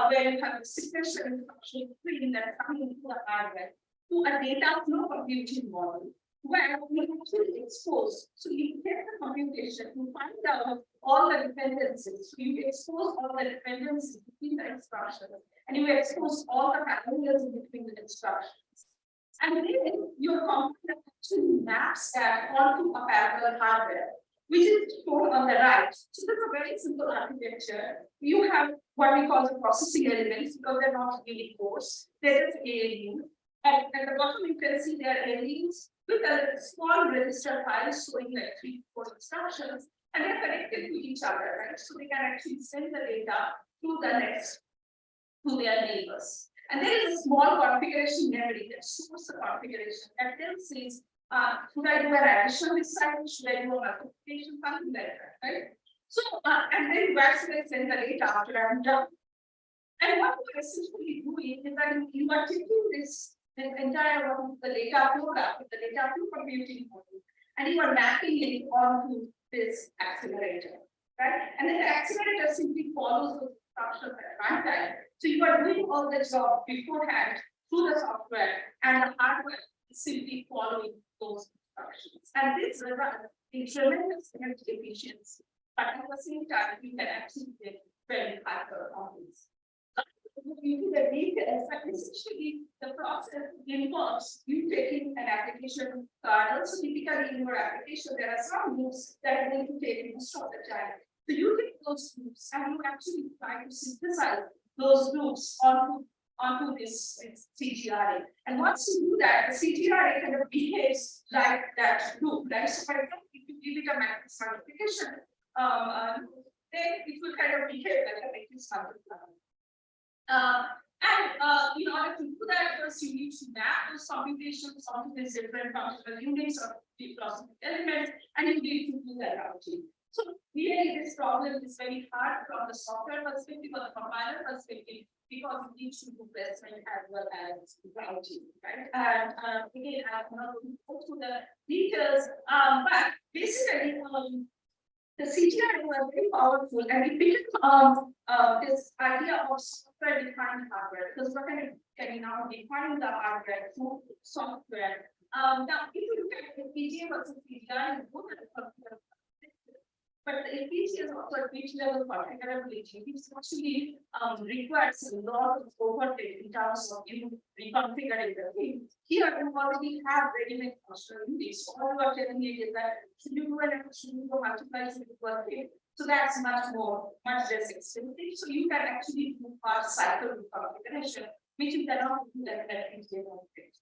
where you have a sequential instruction screen that's coming into the hardware to a data flow computing model, where we actually expose. So you get the computation, you find out all the dependencies. So you expose all the dependencies between the instructions, and you expose all the parallels in between the instructions. And then your computer actually maps that onto a parallel hardware, which is shown on the right. So this is a very simple architecture. You have what we call the processing elements, because they're not really cores. There is ALU. And at the bottom, you can see there are ALUs with a small register file showing like 3 or 4 instructions, and they're connected to each other, right? So they can actually send the data to the next, to their neighbors. And there is a small configuration memory that stores the configuration that then says, should I do an addition this side? Should I do a multiplication? Something like that, right? So, and then you actually send the data after I'm done. And what you're essentially doing is that you are taking this entire one, the data flow graph, the data flow computing model, and you are mapping it onto this accelerator, right? And then the accelerator simply follows those instructions at runtime. So you are doing all the job beforehand through the software, and the hardware is simply following those instructions. And this results in tremendous energy efficiency, but at the same time, you can actually get very high performance. You do the details, but essentially the process involves you taking an application kernel. So typically in your application, there are some loops that you need to take most of the time. So you take those loops and you actually try to synthesize those loops onto this CGRA. And once you do that, the CGRA kind of behaves like that loop, right? So for example, if you give it a matrix multiplication, then it will kind of behave like a matrix multiplication. In order to do that, first you need to map those computations onto these different functional units or deep processing elements, and you need to do that routing. So really, this problem is very hard from the software perspective or the compiler perspective, because it needs to do placement as well as routing, right? And again, I'm not going to go through the details, but basically, the CGRA was very powerful, and it became this idea of software-defined hardware, because we're going to now define the hardware through software. Now, if you look at the FPGA versus CGRA, both are computer, but the FPGA is also a pitch-level configurability, which actually requires a lot of overhead in terms of reconfiguring the thing. Here, you already have ready-made functional units. All you are telling me is that should you do an should you go multiply it with it? So that's much less expensive. So you can actually do fast cycle configuration, which you cannot do that FPGA,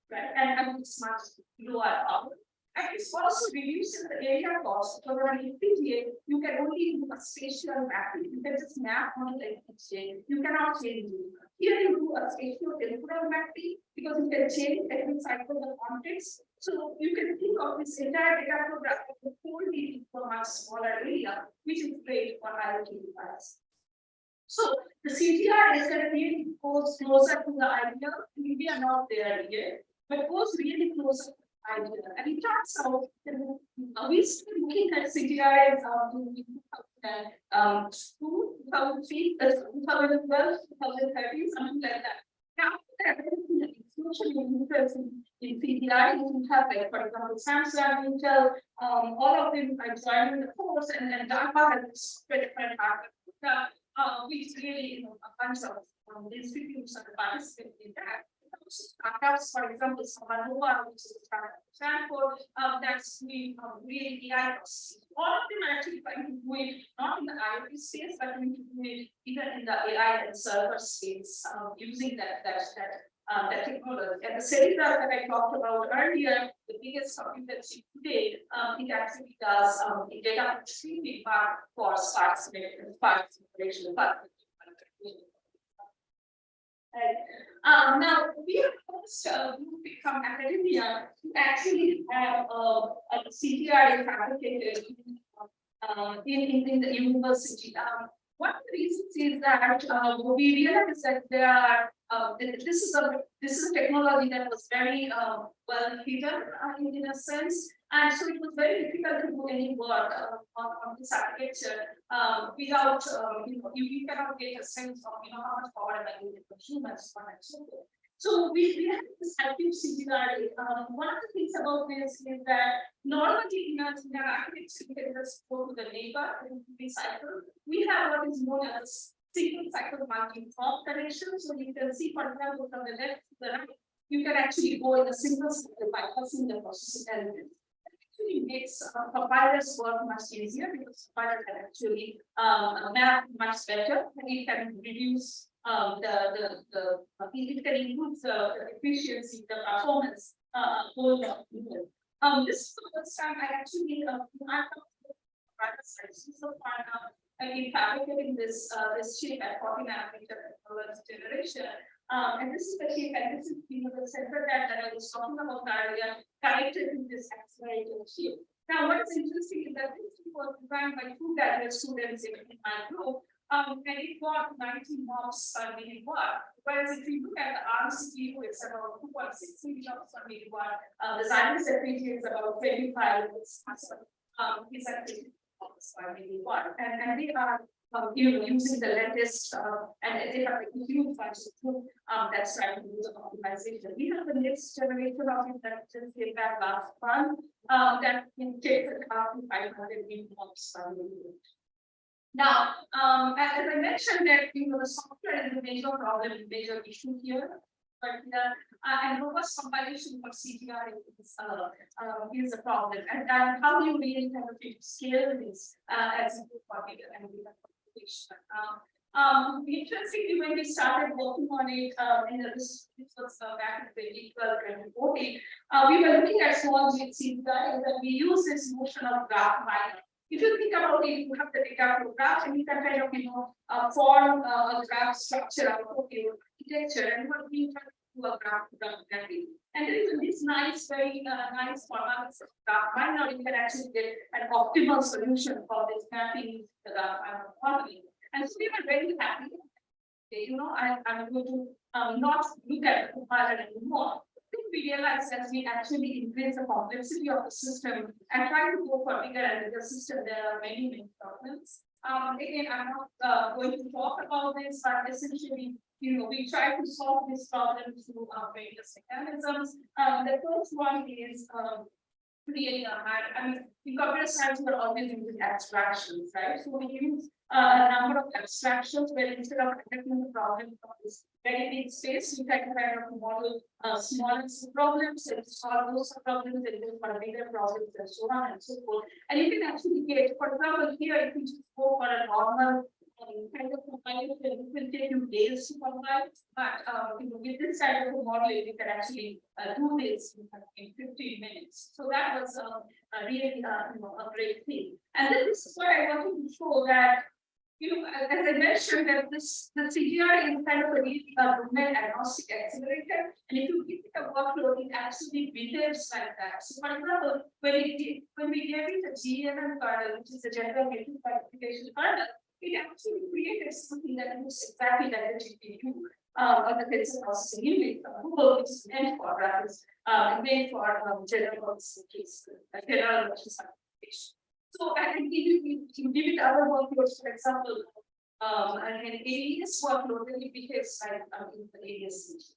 right? And it's much lower power. And it's also reducing the area cost. So when you FPGA, you can only do a spatial mapping. You can just map on the FPGA. You cannot change it. Here you do a spatial temporal mapping, because you can change every cycle the context. So you can think of this entire data program as a whole into a much smaller area, which is great for IoT devices. So the CGRA is going to really goes closer to the idea. We are not there yet, but goes really closer. And it turns out we still looking at CGI in 2003, 2012, 2013, something like that. Now, especially in CGI, you have, like, for example, Samsung, Intel, all of them are joining the course, and then DARPA has different hardware, which really, a bunch of institutes are participating in that. Startups, for example, Savanova, which is a startup Stanford, that's really AI processing. All of them are actually trying to do it not in the IoT space, but trying to do it even in the AI and server space, using that technology. And the cellular that I talked about earlier, the biggest computer chip today, it actually does data extremely fast for sparse simulation. Now we are forced from academia to actually have a CGRA fabricated in the university. one of the reasons is that we realize that there are this is a technology that was very well hidden in a sense, and so it was very difficult to do any work on this architecture without you cannot get a sense of how much power available for humans, so on and so forth. So we have this active similarity. One of the things about this is that normally in our architecture, we can just go to the neighbor and recycle. We have what is known as single cycle marking top connection. So you can see, for example, from the left to the right, you can actually go in a single cycle bypassing the processing element. Actually makes compilers work much easier because compiler can actually map much better, and it can reduce it can improve the efficiency, the performance whole lot. This is the first time I actually so far now I've been fabricating this chip at 40 nanometer generation. And this is the chip, and this is the center that I was talking about earlier, connected to this accelerator chip. Now, what is interesting is that this chip was designed by 2 graduate students in my group. And it got 90 MOPS per million watt. Whereas if you look at the ARM CPU, it's about 2.6 milliamps per million watt. The Xilinx FPGA is about 25. It's at 50 MOPS per million watt. And they are using the latest and they have a huge bunch of tool that's trying to do the optimization. We have the next generation of it that just came back last month that can take it up to 500 MOPS per million. Now, as I mentioned that the software is a major problem, major issue here, but and robust compilation for CGI is a problem. And how do you really kind of scale this as you do for data and data computation? Interestingly, when we started working on it, this was back in 2012 and 2014, we were looking at small CGI, and we use this notion of graph mining. If you think about it, you have the data flow graph, and you can kind of form a graph structure out of your architecture, and what we try to do a graph graphically. And there is this nice, very nice format graph miner. You can actually get an optimal solution for this mapping the graph modeling. And so we were very happy. I'm going to not look at the compiler anymore. We realized as we actually increase the complexity of the system and try to go for bigger and bigger system, there are many problems. Again, I'm not going to talk about this, but essentially, we try to solve this problem through various mechanisms. The first one is really hard. I mean, in computer science, we're always using abstractions, right? So we use a number of abstractions where instead of attacking the problem from this very big space, we try to kind of model smaller problems and solve those problems and then for bigger problems and so on and so forth. And you can actually get, for example, here if you just go for a normal kind of compilation, it will take you days to compile, but with this kind of modeling, you can actually do this in 15 minutes. So that was really a great thing. And then this is what I wanted to show that, as I mentioned, that the CGI is kind of a really domain agnostic accelerator, and if you give it a workload, it actually behaves like that. So, for example, when we gave it a GNN kernel, which is a general application kernel, it actually created something that looks exactly like the GPU or the tensor processing unit. Google is meant for graphics, meant for general purpose general application. So I can give it other workloads, for example, an AES workload that it behaves like in the AES.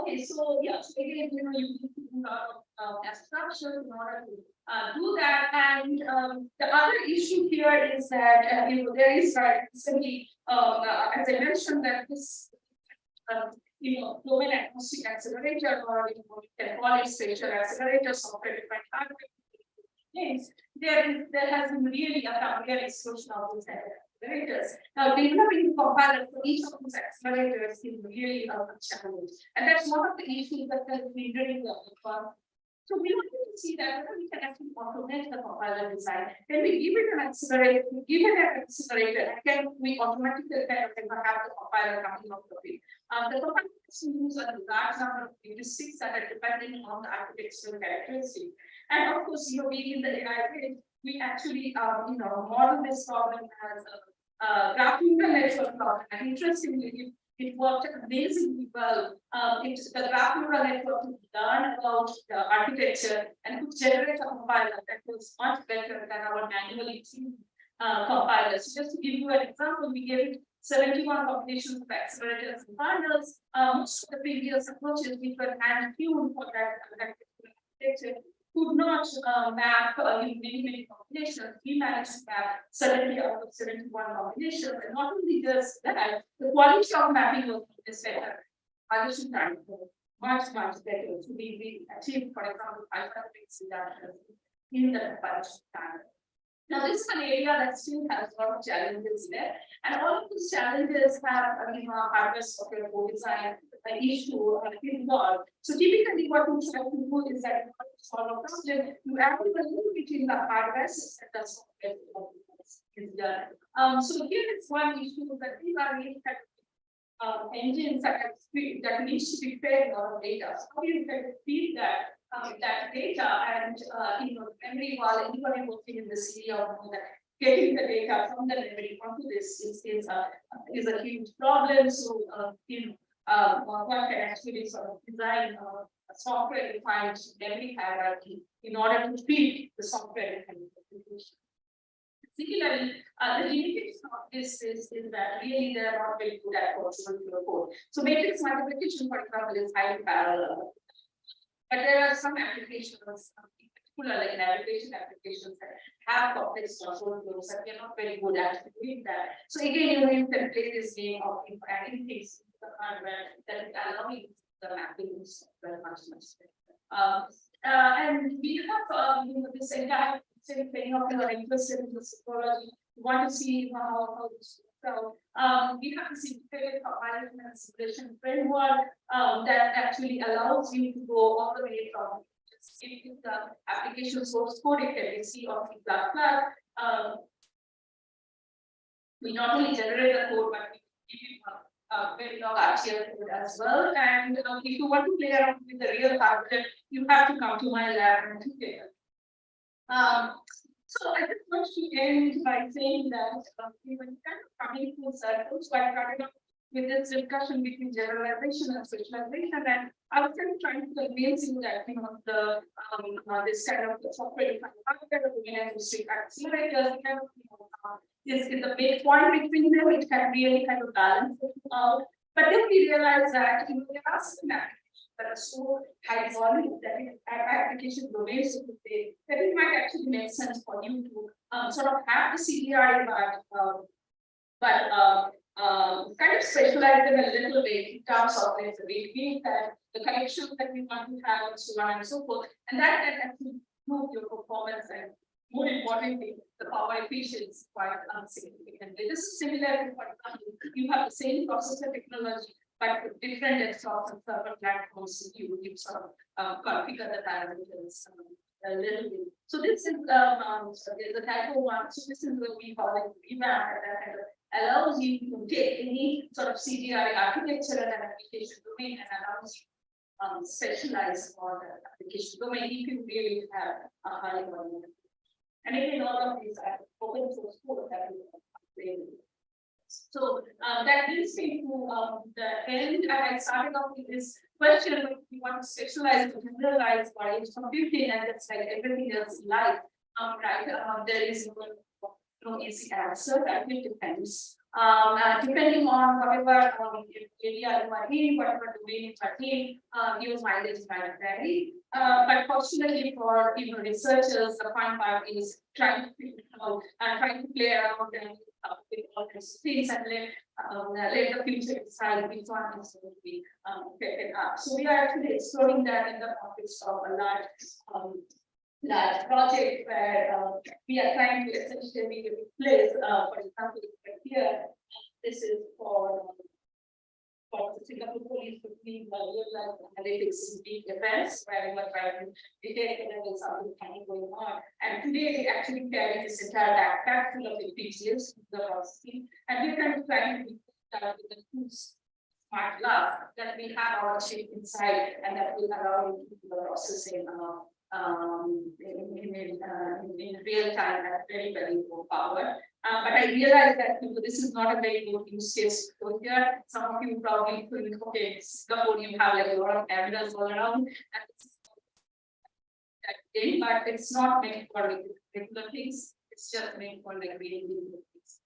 Okay, so yeah, so again, you need to do abstraction in order to do that. And the other issue here is that there is recently, as I mentioned, that this domain agnostic accelerator, or you can call it spatial accelerator, software defined hardware. There has been really a real explosion of these accelerators. Now, developing the compiler for each of these accelerators is really a challenge. And that's one of the issues that has been during the work. So we wanted to see that whether we can actually automate the compiler design. When we give it an accelerator, and can we automatically kind of have the compiler coming off the way. The compiler use a large number of heuristics that are dependent on the architectural characteristics. And of course, being in the AI field, we actually, model this problem as a graph neural network problem. And interestingly, it worked amazingly well. The graph neural network could learn about the architecture and could generate a compiler that was much better than our manually tuned compilers. So just to give you an example, we gave it 71 combinations of accelerators and bundles. Most of the previous approaches which were hand-tuned for that architecture could not map in many combinations. We managed to map 70 out of 71 combinations, and not only just that, the quality of mapping was better. Addition time much better. So we achieved, for example, 500 reduction in the comparison time. Now, this is an area that still has a lot of challenges there, and all of these challenges have, hardware, software, co-design, an issue involved. So typically, what we try to do is that to solve a problem, you add a link between the hardware system and the software is done. So here is one issue that these are really kind of engines that needs to be fed a lot of data. So how do you feed that data and memory, while anybody working in the city or know that getting the data from the memory onto this is a huge problem. So one can actually sort of design a software defined memory hierarchy in order to feed the software defined application. Similarly, the limitation of this is that really they are not very good at code. So matrix multiplication, for example, is highly parallel. But there are some applications, in particular like navigation applications that have complex control flows that we are not very good at doing that. So again, you can play this game of adding things to the hardware that allowing the mapping very much better. And we have this entire thing of the interest in the psychology. We want to see how this so we have this integrated comparison and simulation framework that actually allows you to go all the way from just giving the application source code it can be C or C++. We not only generate the code, but we give you a very long RTL code as well. And if you want to play around with the real hardware, you have to come to my lab and do it. So I just want to end by saying that we were kind of coming full circles by starting off with this discussion between generalization and specialization, and I was kind of trying to convince you that this kind of software defined hardware, the linguistic accelerators, kind of is the midpoint between them. It can really kind of balance it out. But then we realized that there are some applications that are so high volume that application domains that it might actually make sense for you to sort of have the CDI, but kind of specialize them a little bit in terms of the way that the connections that we want to have and so on and so forth, and that can actually improve your performance and more importantly, the power efficiency quite significantly. This is similar to, for example, you have the same processor technology, but with different desktops and server platforms, you sort of configure the parameters a little bit. So this is the type of one. So this is what we call it revamp, that allows you to take any sort of CDI architecture and an application domain and allows you specialize on the application domain if you really have a high volume. And again, all of these are open source code that we have. So that brings me to the end. I started off with this question: if you want to specialize or generalize by computing, and that's like everything else in life, right? There is no easy answer. That it depends. Depending on whatever area you are in, whatever domain you are in, your mileage might vary. But fortunately for researchers, the fun part is trying to figure out and trying to play around and with all these things and let the future decide which one is going to be taken up. So we are actually exploring that in the context of a large project where we are trying to essentially replace, for example, here, this is for the Singapore police between real-life analytics big events where we are trying to detect whether there's something going on. And today we actually carry this entire backpack full of FPGAs, the processing, and we're kind of trying to start with the two smart glass that we have our chip inside and that will allow you to do the processing in real time at very, very low power. But I realize that this is not a very good use case. So here, some of you probably think, okay, Singapore, you have like a lot of cameras all around, but it's not meant for like regular things. It's just meant for like really good things.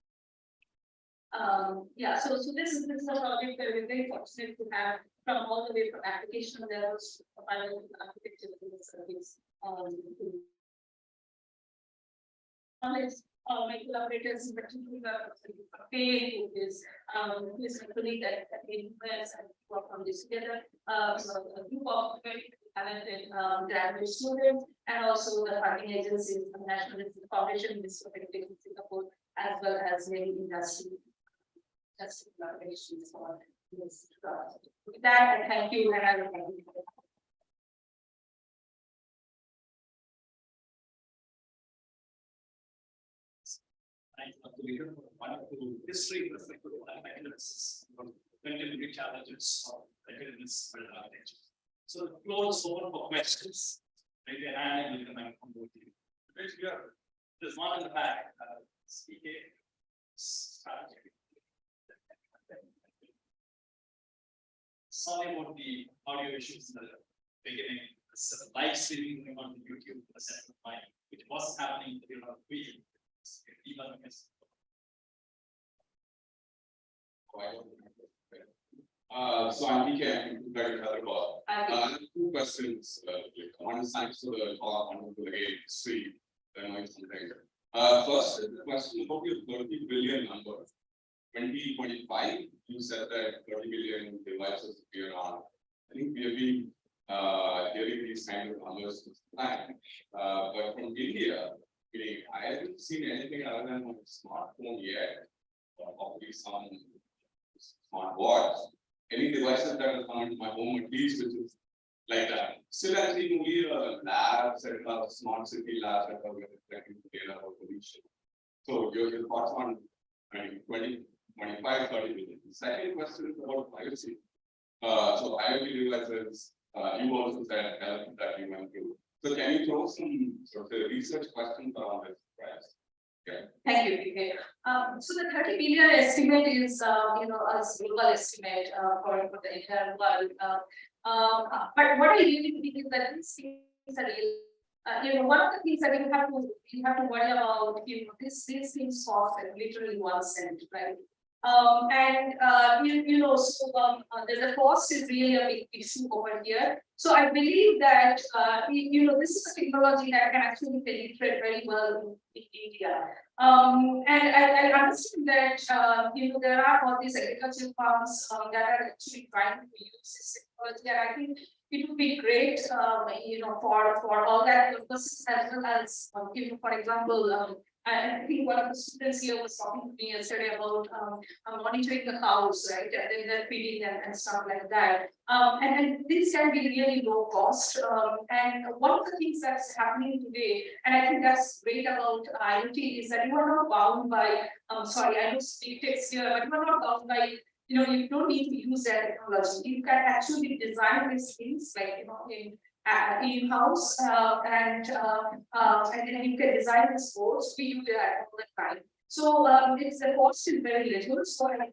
Yeah, so this is a project that we're very fortunate to have from all the way from application levels to final architecture service. My collaborators in particular, who is a colleague at AWS and work on this together. So a group of very talented graduate students and also the funding agencies, the National Institute Foundation, Institute of Singapore, as well as many industry collaborations for this project. With that, I thank you and I will thank you. Wonderful history reflected mechanisms, contemporary challenges of academics and architecture. So the floor is open for questions. Raise your hand and we'll come on board you. There's one in the back. Speaking. Sorry about the audio issues in the beginning. Live streaming going on YouTube for the second time, which was happening during the week. So I'm PK, I'm very Hyderabad. I have two questions. One is thanks to the talk on the history, something. First, the question about your 30 billion number. 2025, you said that 30 billion devices appear on. I think we have been hearing these kind of numbers for some time. But from India, I haven't seen anything other than a smartphone yet, or probably some smart watch. Any devices that are coming to my home, at least, which is like that. Still, I think only labs and smart city labs that are collecting data about pollution. So, your thoughts on 20, 25, 30 billion. The second question is about privacy. So, IoT devices, you also said that you went through. So can you throw some sort of research questions around this, right? Okay. Thank you, PK. So the 30 billion estimate is, a global estimate for the entire world. But what I really think is that these things are real. One of the things that you have to worry about, these things cost literally 1 cent, right? So the cost is really a big issue over here. So I believe that this is a technology that can actually penetrate very well in India. And I understand that there are all these agricultural farms that are actually trying to use this technology, and I think it would be great, for all that purposes, as well as, for example. I think one of the students here was talking to me yesterday about monitoring the cows, right? And then they're feeding them and stuff like that. And these can be really low cost. And one of the things that's happening today, and I think that's great about IoT, is that you are not bound by, sorry, I don't speak text here, but you are not bound by, you don't need to use that technology. You can actually design these things like, in-house, and then you can design the sports we do that all the time. So the cost is very little. So I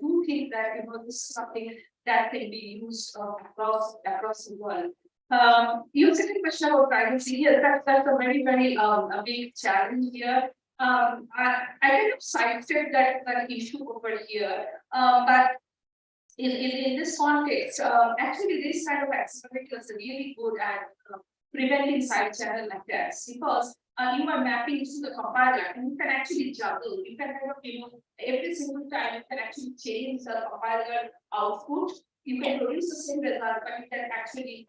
do think that this is something that can be used across the world. Your second question about privacy, yes, that's a very, very a big challenge here. I kind of sidestepped that issue over here, but in this context, actually this kind of accelerators are really good at preventing side channel attacks, because you are mapping to the compiler and you can actually juggle. You can kind of, every single time you can actually change the compiler output. You can produce the same result, but you can actually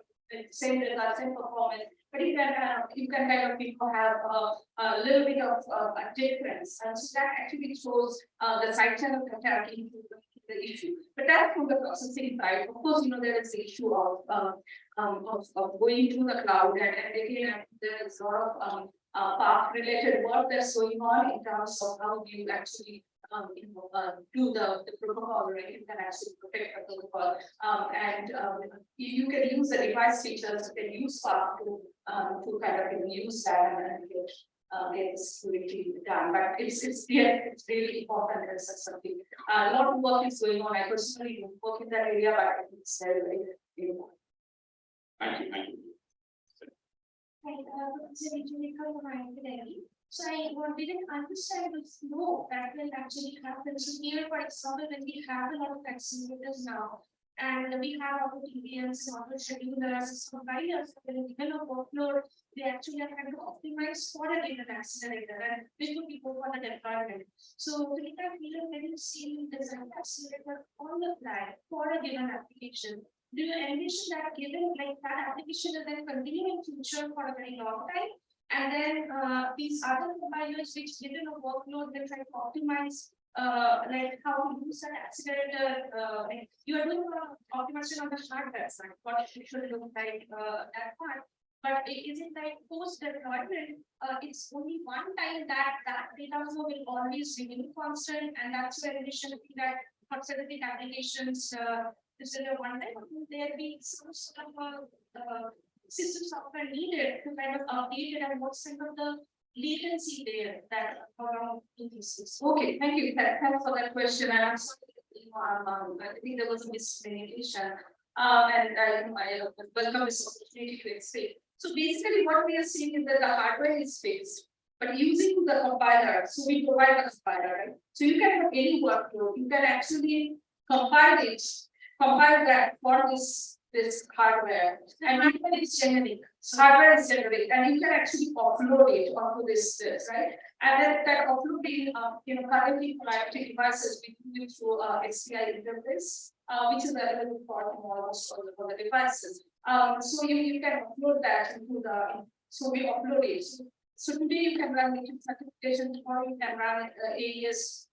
same result, same performance. But you can kind of have a little bit of a difference, and so that actually shows the side channel attack into the issue. But that's from the processing side. Of course, there is the issue of going to the cloud, and again, there is a lot of path related work that's going on in terms of how you actually do the protocol, right? You can actually protect the protocol. You can use the device features, you can use Spark to kind of use that and get the security done. But it's really important that such something. A lot of work is going on. I personally don't work in that area, but it's very important. Thank you, thank you. So I didn't understand the flow that will actually happen. So here, for example, when we have a lot of accelerators now, and we have auto TVs, auto schedulers, compilers, when a given a workload, they actually are trying to optimize for a given accelerator, and this would be more for the deployment. So Tulika, when you see design accelerator on the fly for a given application, do you envision that given like that application will then continue in future for a very long time? And then these other compilers which given a workload they try to optimize like how to use that accelerator. You are doing optimization on the hardware side, what it should look like that part. But is it like post deployment? It's only one time that data flow will always remain constant, and that's where we should be that consider the applications. Is it a one time, or will there be some sort of system software needed to kind of update it, and what's kind of the latency there that around this? Okay, thank you. Thanks for that question. And I'm sorry, I think there was a miscommunication. And I welcome this opportunity to explain. So basically, what we are seeing is that the hardware is fixed, but using the compiler, so we provide a compiler, right? So you can have any workload, you can actually compile that for this hardware, and hardware is generic. So hardware is generic, and you can actually offload it onto this, right? And then that offloading, currently for IoT devices, we do it through SPI interface, which is available for almost all the devices. So you can upload that into the. So we upload it. So today you can run it in certification, tomorrow you can run AES,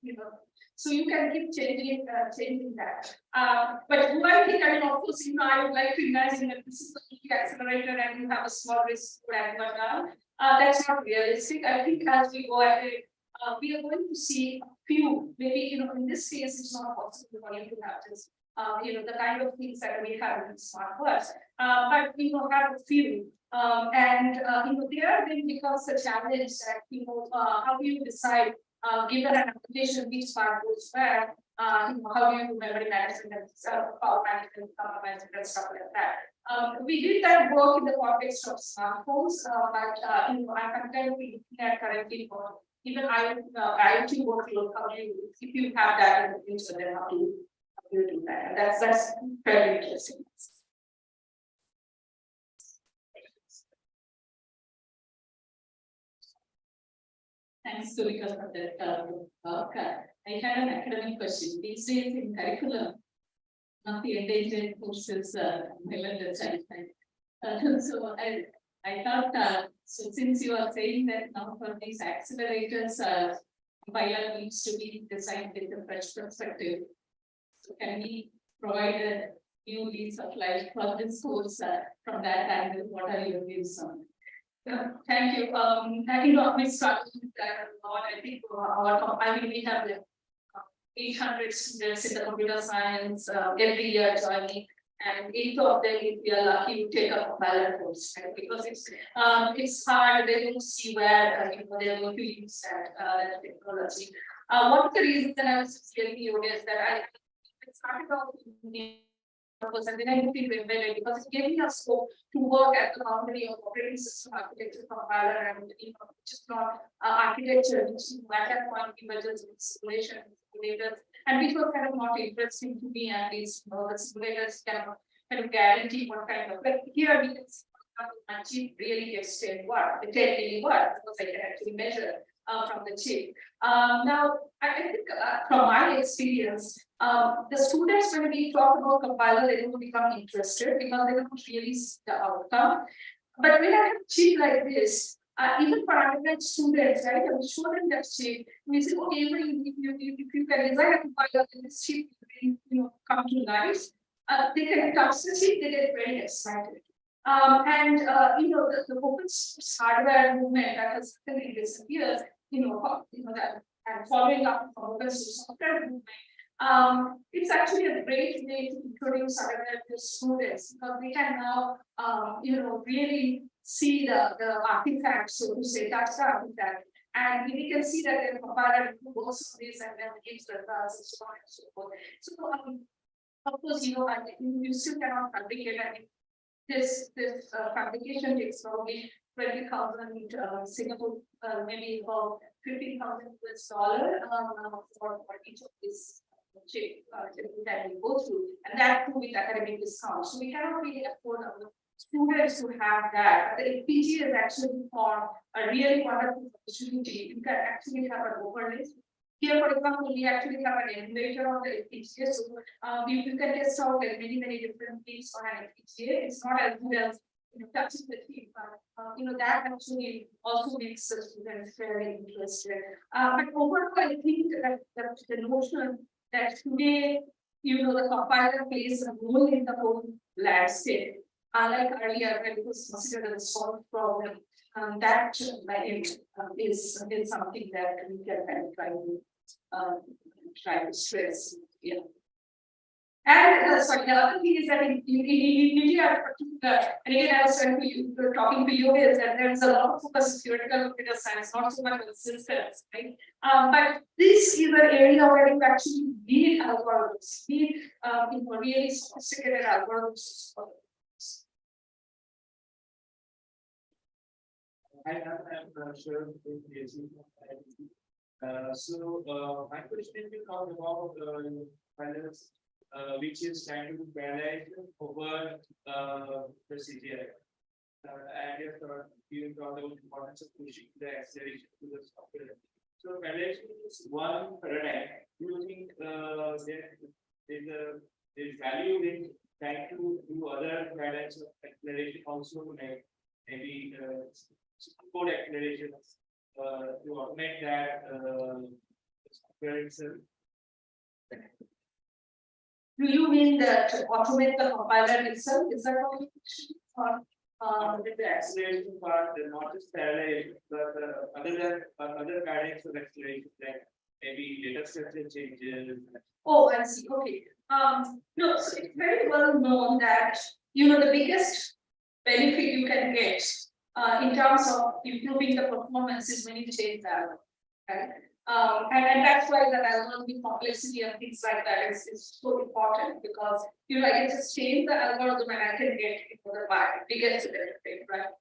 So you can keep changing that. But do I think, of course, I would like to imagine that this is a big accelerator and you have a small risk down. That's not realistic. I think as we go ahead, we are going to see a few, maybe, in this case, it's not possible for you to have this, the kind of things that we have in smart words. But we will have a few. There then becomes a challenge that, how do you decide given an application which part goes where, how do you do memory management and power management and stuff like that. We did that work in the context of smartphones, but I'm currently looking at currently for even IoT workload. How do you, if you have that in the future, then how do you do that? And that's very interesting. Thanks, Tulika, for that talk. I had an academic question. These days in curriculum, of the endangered courses, so I thought, so since you are saying that now for these accelerators, compiler needs to be designed with a fresh perspective. So can we provide a new lease of life for this course from that angle? What are your views on? Thank you. We started with that a lot. I think we have 800 students in the computer science every year joining, and 8 of them, if we are lucky, will take a compiler course, right? Because it's hard. They don't see where they're going to use that technology. One of the reasons that I was just telling you is that I started off and then I moved into embedded because it gave me a scope to work at the boundary of operating system architecture, compiler, and just not architecture, which at that point images with simulation simulators, and which was kind of not interesting to me, at least. The simulators kind of guarantee what kind of, but here we can see my chip really gets 10 work, the 10 really work, because I can actually measure from the chip. Now, I think from my experience, the students, when we talk about compiler, they don't become interested because they don't really see the outcome. But when I have a chip like this, even for undergrad students, right, I will show them that chip. We say, okay, if you can design a compiler, then this chip will come to life. They can touch the chip, they get very excited. The open source hardware movement that has really disappeared, that and following up from progressive software movement, it's actually a great way to introduce our students because we can now, really see the artifact, so to say, that's the artifact. And we can see that the compiler goes on this and then gives the results and so on and so forth. So, of course, you still cannot fabricate. I mean, this fabrication takes probably 20,000 Singapore, maybe about $50,000 for each of these chip that we go through, and that too with academic discounts. So we cannot really afford our students to have that. The FPGA is actually for a really wonderful opportunity. You can actually have an overlay. Here, for example, we actually have an emulator of the FPGA, so you can test out like many different things on an FPGA. It's not as good as touching the team, but that actually also makes the students very interested. But overall, I think that the notion that today, the compiler plays a role in the whole landscape. Unlike earlier, when it was considered as a solved problem, that is something that we can try to stress. Yeah. And sorry, the other thing is that in India, and again, I was talking to you, is that there is a lot of focus on theoretical computer science, not so much on systems, right? But this is an area where you actually need algorithms, need really sophisticated algorithms. I'm sure. So my question will talk about finance, which is trying to parallelize over the CGI. And you talked about the importance of pushing the acceleration to the software. So parallelization is one paradigm. Do you think there's value in trying to do other paradigms of acceleration also, like maybe code acceleration to automate that software itself? Do you mean that to automate the compiler itself? Is that what you mean? The acceleration part, not just parallel, but other paradigms of acceleration, like maybe data structure changes. Oh, I see. Okay. No, so it's very well known that the biggest benefit you can get in terms of improving the performance is when you change the algorithm, right? And that's why that algorithm complexity and things like that is so important, because I can just change the algorithm and I can get the biggest benefit, right?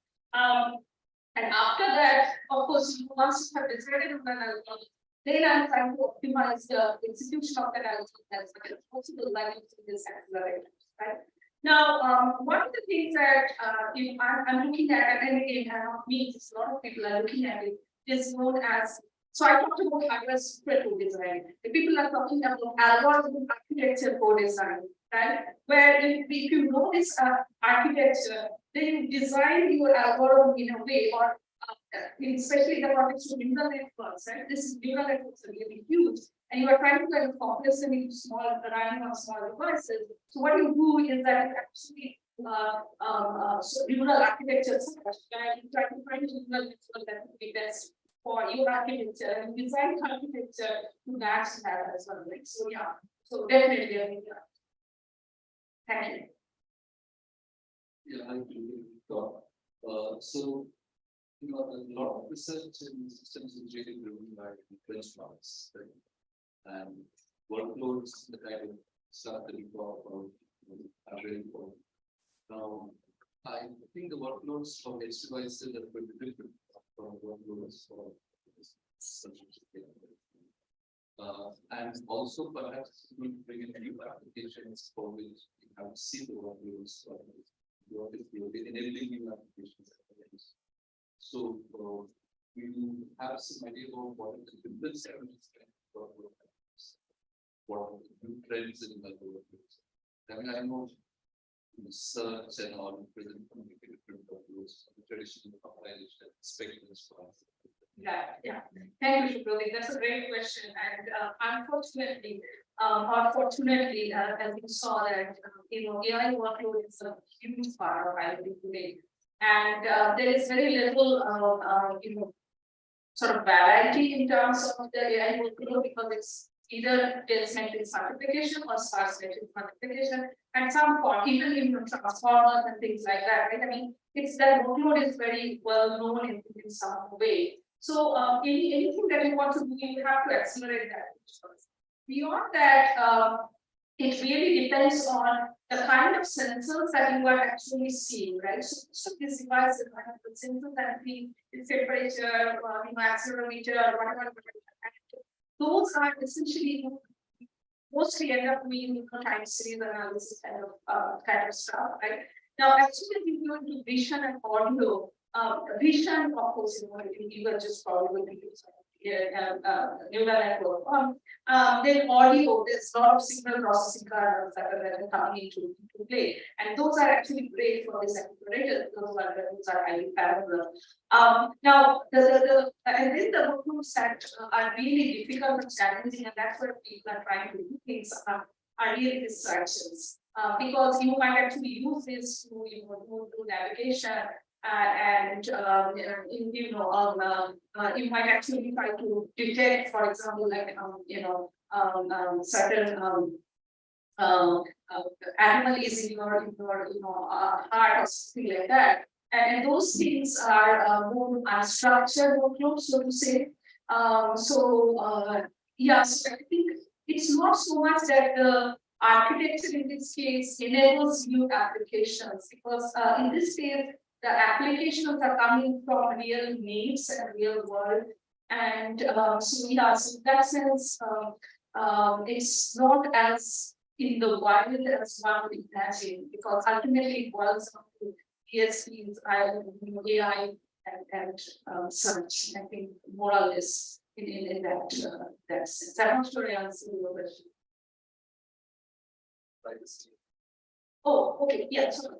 And after that, of course, once you have decided on an algorithm, then I'm trying to optimize the execution of that algorithm as much as possible by using this accelerator, right? Now, one of the things that I'm looking at, and again, not me, just a lot of people are looking at it, is known as. So I talked about hardware software co-design. The people are talking about algorithm architecture co-design, right? Where if you know this architecture, then you design your algorithm in a way, or especially in the context of neural networks, right? This is neural networks are really huge, and you are trying to compress them into running on small devices. So what you do is that you actually neural architecture, you try to find a neural network that would be best for your architecture and design architecture to match that as well. Right? So yeah, so definitely, I think, thank you. Yeah, I do. So, a lot of research in systems engineering driven by benchmarks, right? And workloads that I would start to talk about are very important. Now, I think the workloads for edge devices are very different from workloads for and also perhaps we bring in new applications for which we have seen the workloads enabling new applications. So we have some idea about what is the difference what are the new trends in the workloads. I mean, I know search and all present different workloads, traditional compilation, spectrums for us. Yeah. Thank you, Shubhrotik. That's a great question. And unfortunately, or fortunately, as you saw that, AI workload is a huge part of IoT today. And there is very little, sort of variety in terms of the AI workload because it's either density certification or sparse certification, and some even in transformers and things like that, right? I mean, it's that workload is very well known in some way. So anything that you want to do, you have to accelerate that. Beyond that, it really depends on the kind of sensors that you are actually seeing, right? So this device is kind of the sensors that be temperature, accelerometer, whatever. Those are essentially mostly end up being time series analysis kind of stuff, right? Now, actually, if you go into vision and audio, vision, of course, you are just probably going to use neural network. Then audio, there's a lot of signal processing kernels that are coming into play, and those are actually great for this accelerator. Those are highly parallel. Now, and then the workloads that are really difficult and challenging, and that's where people are trying to do things are really distractions. Because you might actually use this to do navigation. You might actually try to detect, for example, like certain anomalies in your heart or something like that. And those things are more unstructured workloads, so to say. So I think it's not so much that the architecture in this case enables new applications, because in this case, the applications are coming from real needs and real world. And so in that sense, it's not as in the wild as one would imagine, because ultimately it boils down to PSPs, AI, and such. I think more or less in that sense. I'm not sure I answered your question. Oh, okay, yeah. So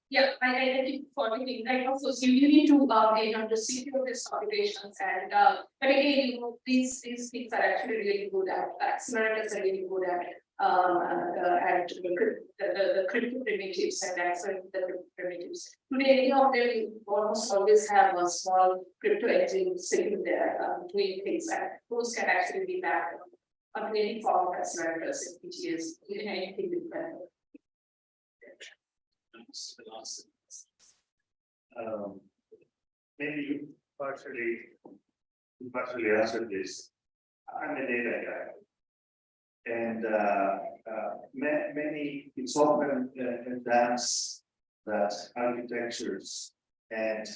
yeah, I keep forgetting, right? Also, so you need to the secure these operations, and but again, these things are actually really good at accelerators are really good at the crypto primitives and accelerating the crypto primitives. Today, any of them you almost always have a small crypto engine sitting there doing things, and those can actually be backed on any form of accelerators in PTS, in anything different. Maybe you partially answered this. I'm a data guy, and many it's often advanced that architectures and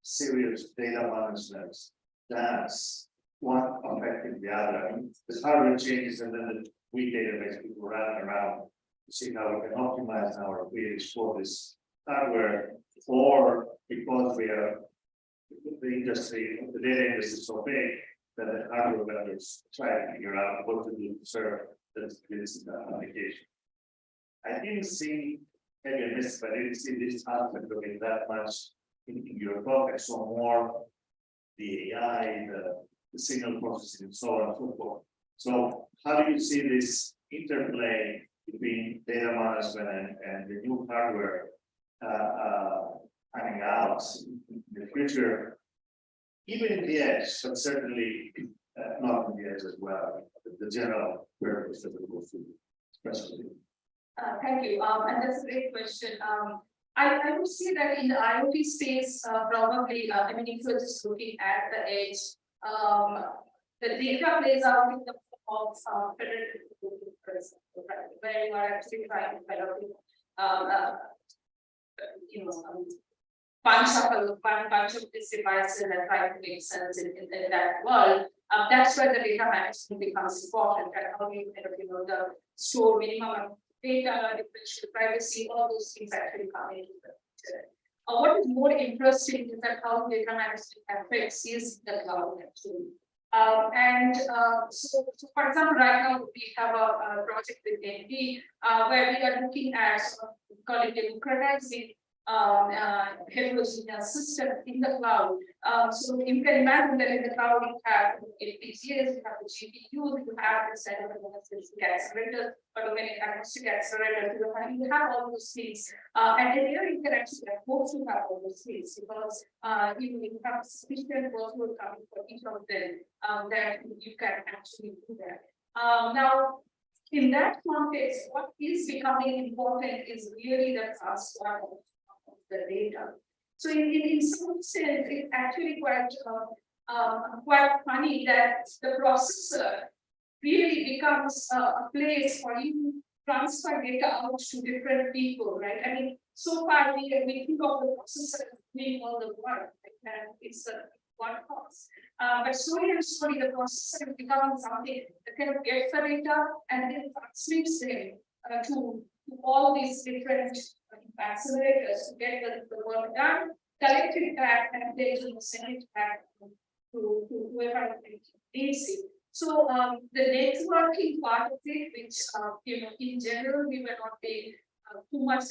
serious data management dance one affecting the other. I mean, there's hardware changes, and then the weak database people running around to see how we can optimize our queries for this hardware, or because we are the industry, the data industry is so big that the hardware vendors try to figure out what to do to serve this application. I didn't see, maybe I missed, but I didn't see this aspect of it that much in your talk. I saw more the AI, the signal processing, and so on and so forth. So how do you see this interplay between data management and the new hardware coming out in the future, even in the edge, but certainly not in the edge as well, the general purpose that it goes to, especially. Thank you. And that's a great question. I would say that in the IoT space, probably, I mean, if you're just looking at the edge, the data plays out in the form of federated where you are actually trying to develop, bunch of these devices and trying to make sense in that world. That's where the data management becomes important, and how you the store minimum data, differential privacy, all those things actually come into the picture. What is more interesting is that how data management affects is the cloud actually. So for example, right now we have a project with NP where we are looking at call it democratizing heterogeneous system in the cloud. So you can imagine that in the cloud you have FPGAs, you have the GPUs, you have the set of accelerators, automatic agnostic accelerators, you have all those things. And here you can actually afford to have all those things because you have sufficient workload coming for each of them that you can actually do that. Now, in that context, what is becoming important is really the transfer of the data. So in some sense, it's actually quite funny that the processor really becomes a place for you to transfer data out to different people, right? I mean, so far we think of the processor doing all the work, right? And it's one cost. But slowly and slowly, the processor is becoming something that kind of gets the data and then transmits them to all these different accelerators to get the work done, collect it back, and then send it back to whoever needs it. So the networking part of it, which in general we were not paying too much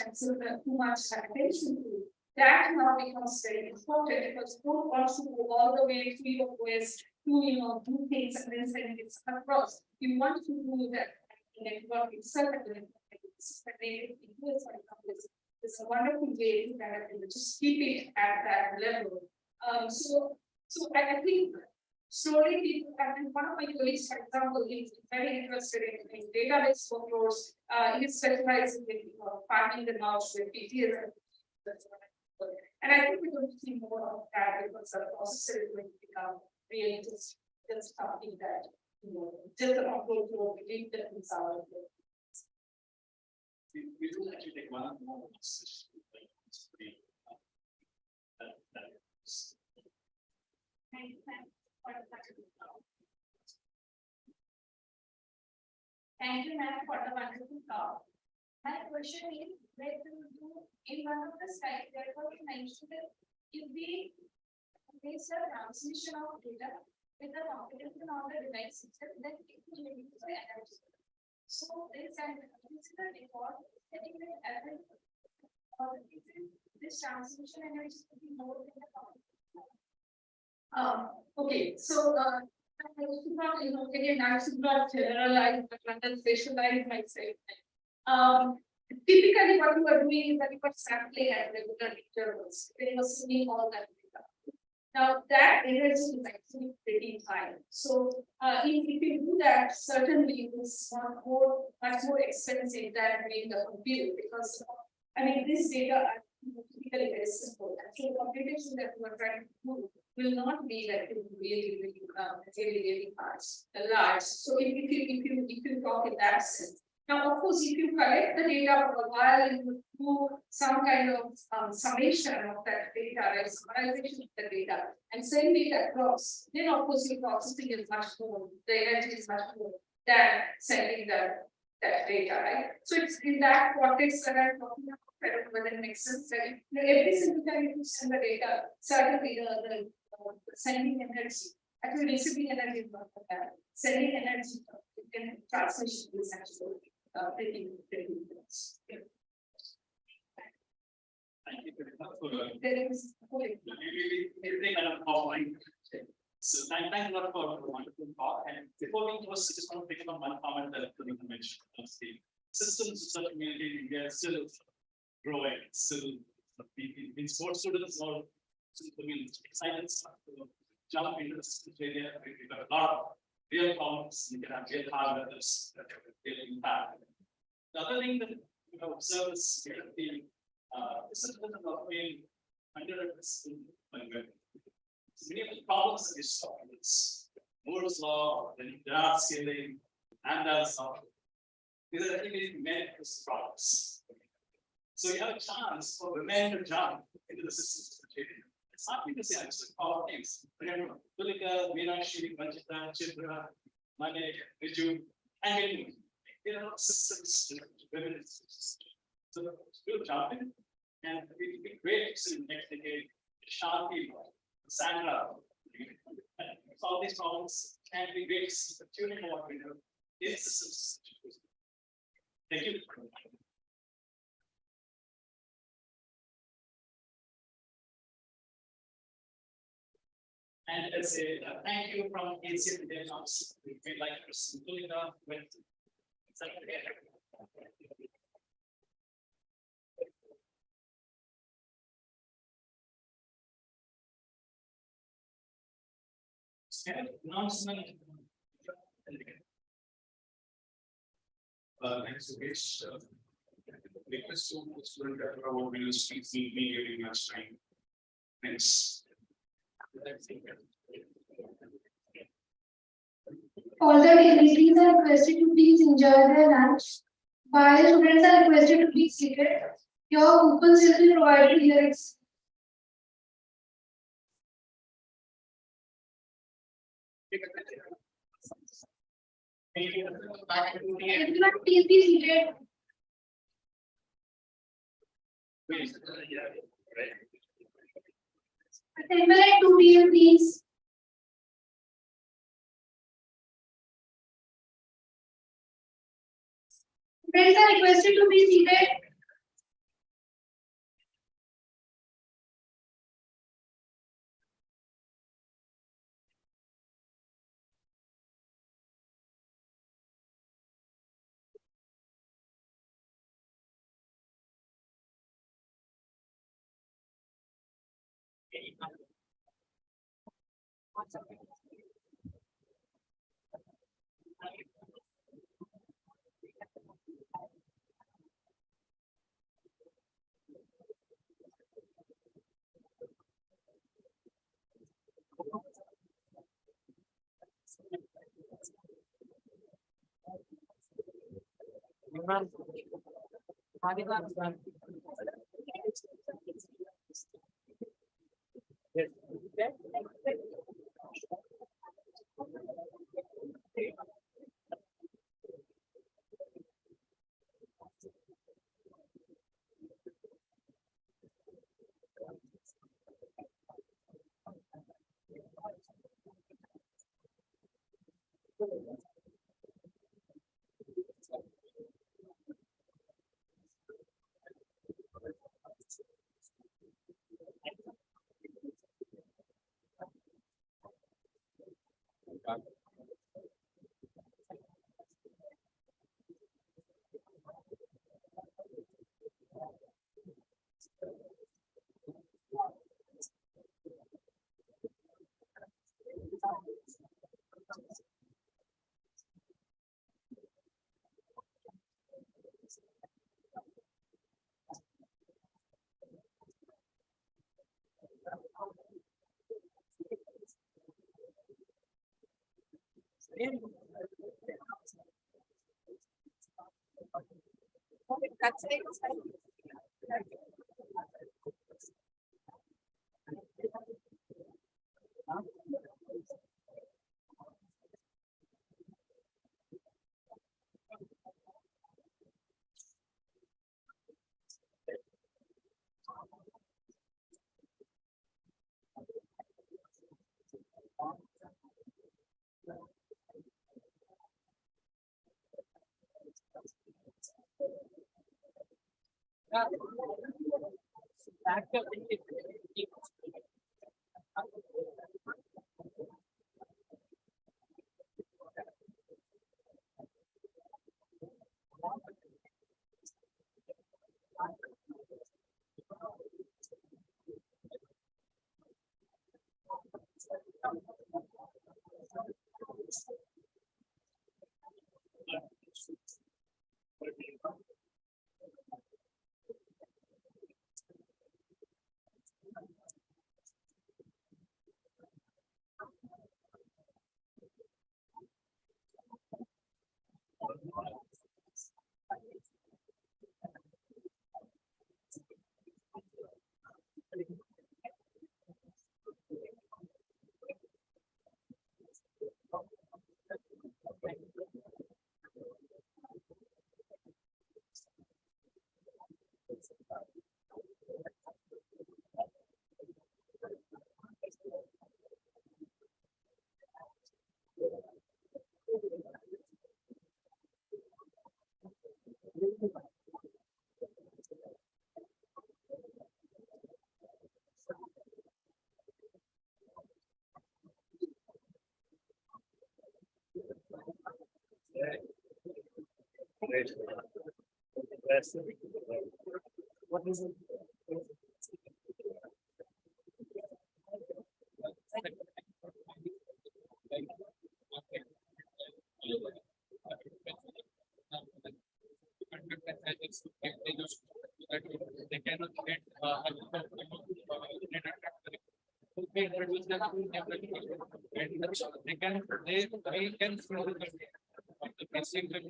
attention to, that now becomes very important because don't want to go all the way to your OS to do things and then send it across. You want to do that network itself and the network it's a wonderful way to kind of just keep it at that level. So I think slowly people, and one of my colleagues, for example, is very interested in database workloads. He's specializing in farming them out with PTS. And I think we're going to see more of that because the processor is going to become really just something that just an upload to delete the inside. We will actually take one more Thank you, ma'am, for the wonderful talk. My question is, in one of the slides, there was mentioned that if we base the transmission of data with the computation on the device system, then it will reduce the energy. So there is an physical record setting the average this transmission energy to be more than the computation. Okay, so I should not, again, I should not generalize, but rather specialize myself. Typically, what you are doing is that you are sampling at regular intervals. You are seeing all that data. Now, that energy is actually pretty high. So, if you do that, certainly it's much more expensive than doing the compute because, I mean, this data are typically very simple. Actually, the computation that you are trying to do will not be like really large. So if you talk in that sense. Now, of course, if you collect the data for a while, you do some kind of summation of that data, right? Summarization of the data, and send it across. Then, of course, your processing is much more. The energy is much more than sending that data, right? So it's in that context that I'm talking about. I don't know whether it makes sense. Right? Every single time you send the data, certainly the sending energy, actually receiving energy is not that. Sending energy in transmission is actually pretty intense. Yeah. Thank you very much for There is everything kind of offline. So thank you a lot for the wonderful talk. And before we close, I just want to pick up on one comment that Tulika mentioned. The systems research community in India is still growing. Still, in sports students or excited to jump into the systems area. We've got a lot of real problems. You can have real hardware that's real impact. The other thing that you have observed is the systems are being under this. Many of the problems that you saw in this Moore's law, then data scaling, and that's all. These are actually many problems. So you have a chance for women to jump into the systems. It's not because they are just power things. Remember, Tulika, Meenakshi, Vanchita, Chitra, Mane, Riju, and many. There are systems, women systems. So we'll jump in, and it will be great to see next decade, Shafi, Sandra, solve these problems, and we great tuning what we do. It's thank you. And let's say, thank you from ACM India Awards. We feel like Mr. Tulika with. Announcement. Thanks, Sukesh. Request to student about when you speak, me giving much time. Thanks. All the dignitaries are requested to please enjoy their lunch, while students are requested to be seated. Your coupons will be provided here. Everyone, please be seated. Assemble at 2 p.m. please. Students are requested to be seated. What is it? They cannot get they can the pressing and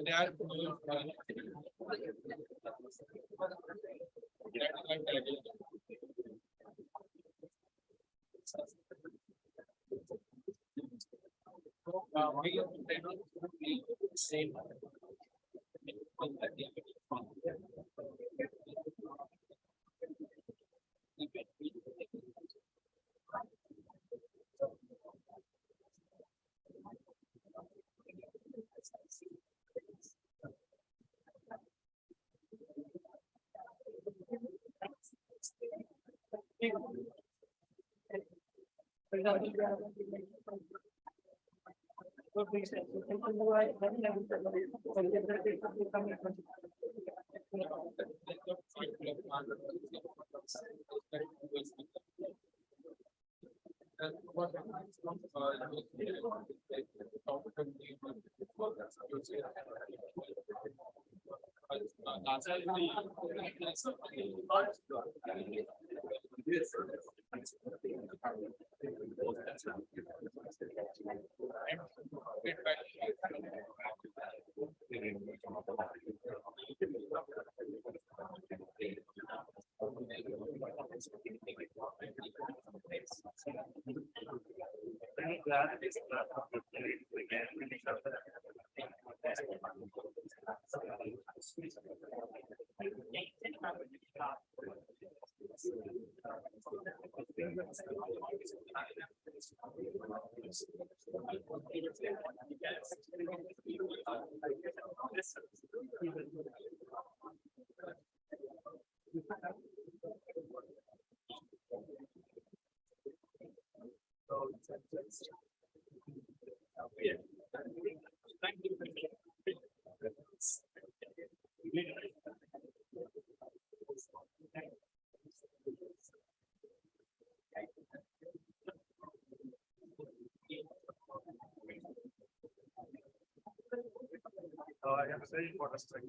they are same. I am saying what a struggle.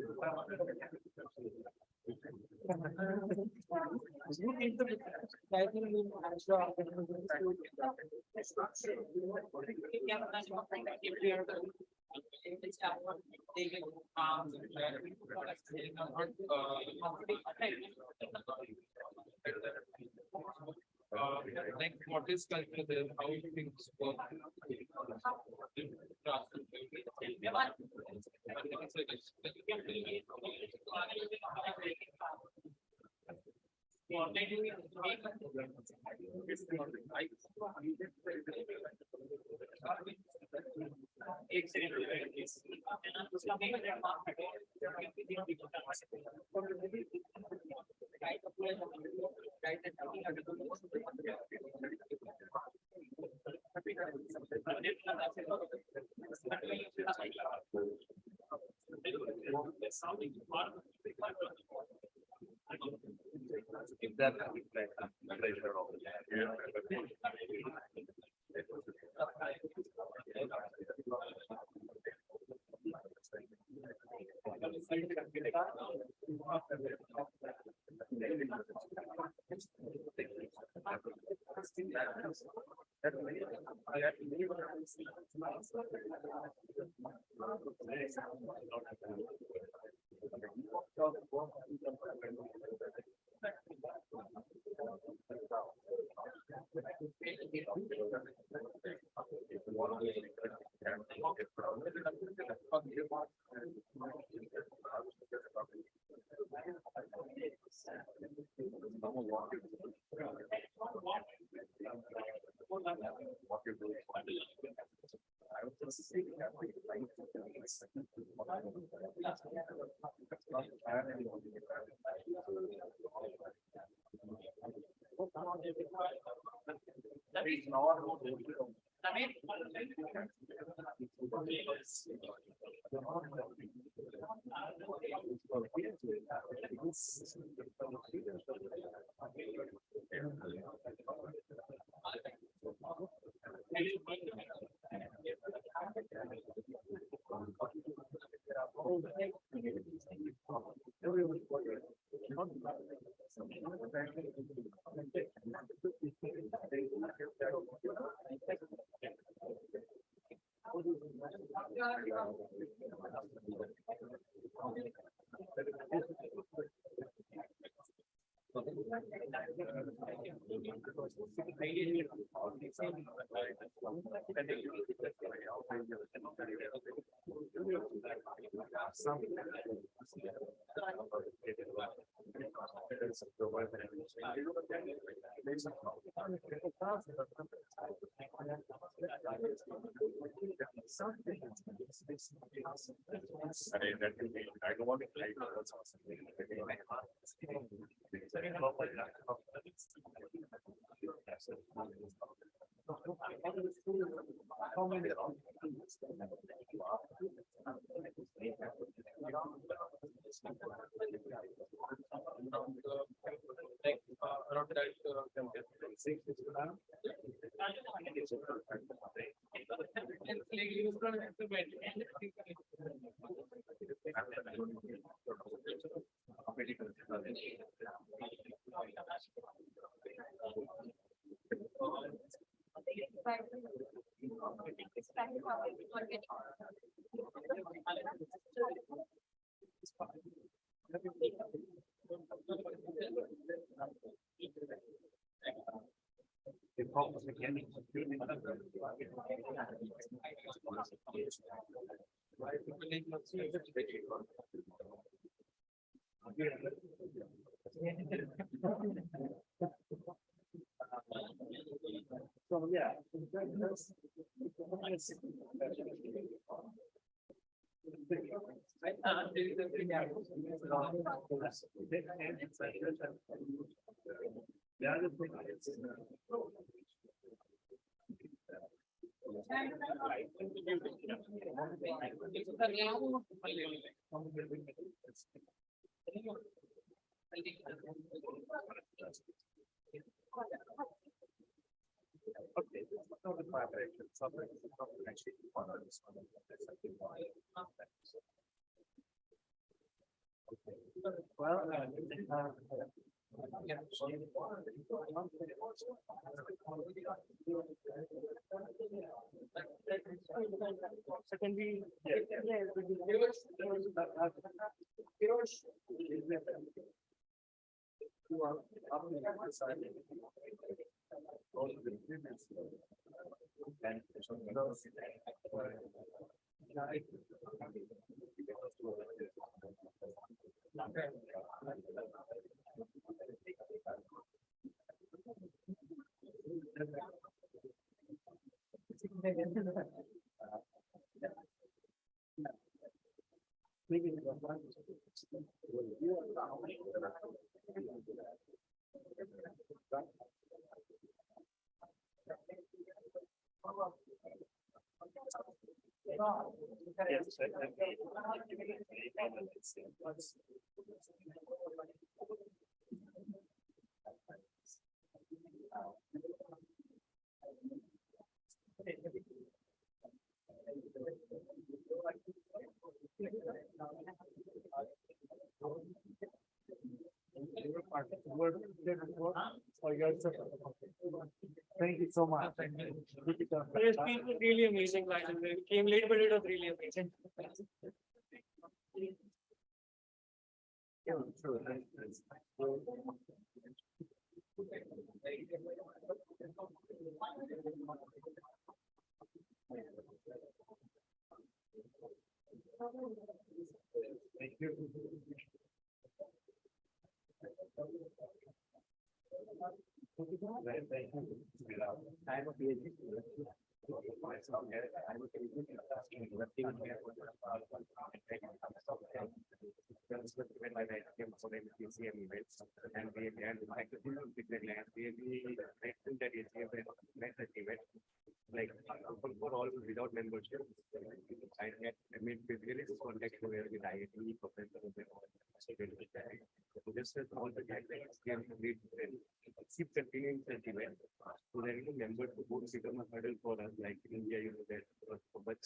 Like what is culture there, how things work. So, yeah. Okay, this is not the collaboration, something actually one of this one. Well, yeah. Secondly, thank you so much. It's been really amazing, like, we came late, but it was really amazing. Thank you. I'm a PhD student. I'm a PhD like for all without membership. I mean, really this context where with IIT professors and all. So this is all the guidelines came to lead keep continuing such event. So there is a member to go become a hurdle for us, like in India, you know that. But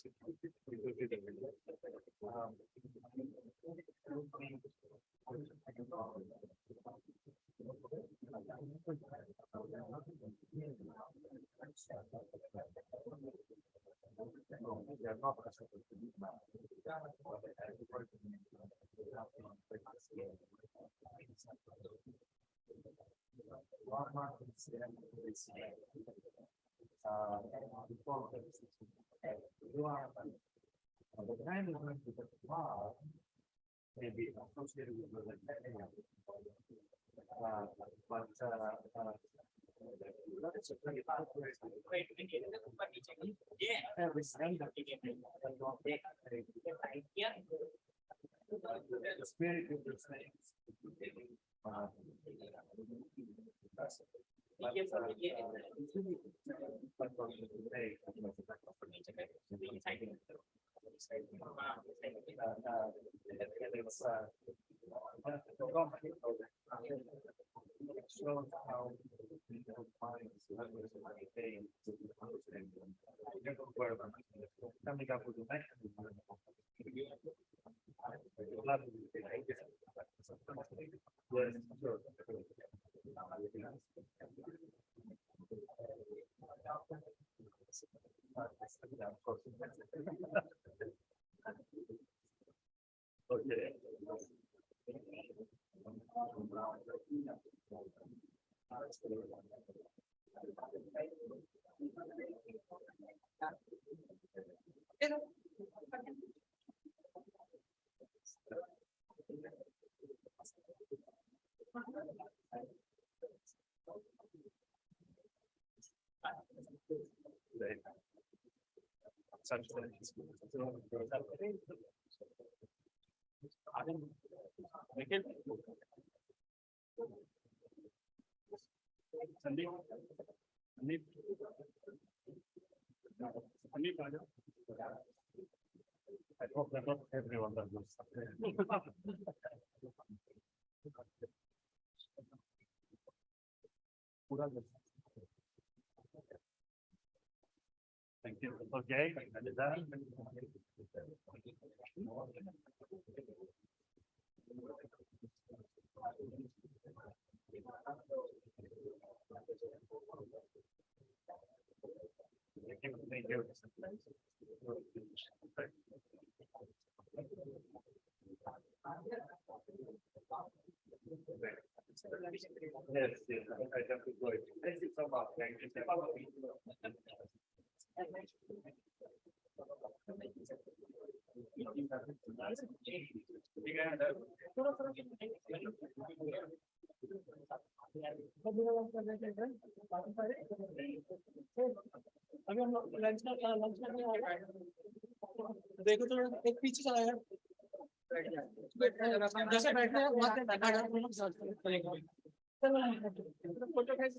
maybe associated with shows how coming up with the mechanism. Yes, sure. Okay. I hope that not everyone does this. Thank you. Okay. Thank you. Yes, yes, I have to go. Thank you so much. Thank you. अभी हम लोग lunch करने आ रहे हैं देखो तो एक पीछे चला यार जैसे बैठे हैं वहां पे बैठा है लोग सर्च करेंगे फोटो खींच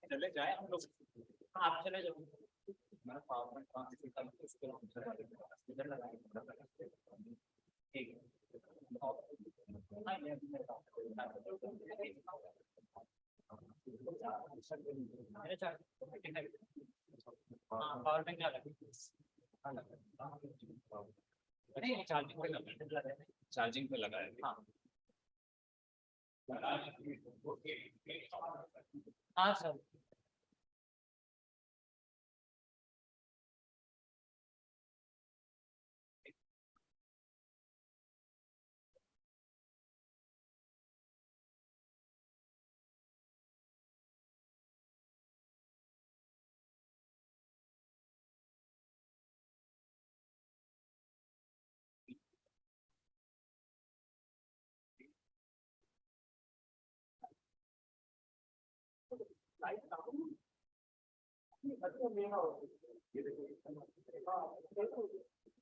चले जाए हम लोग आप चले जाओ मेरा पावर पॉइंट कहाँ से था उसको इधर लगाएंगे ठीक है हाँ ये मेरे चार हाँ पावर बैंक क्या लगे नहीं चार्जिंग पे लगा है हाँ हाँ सर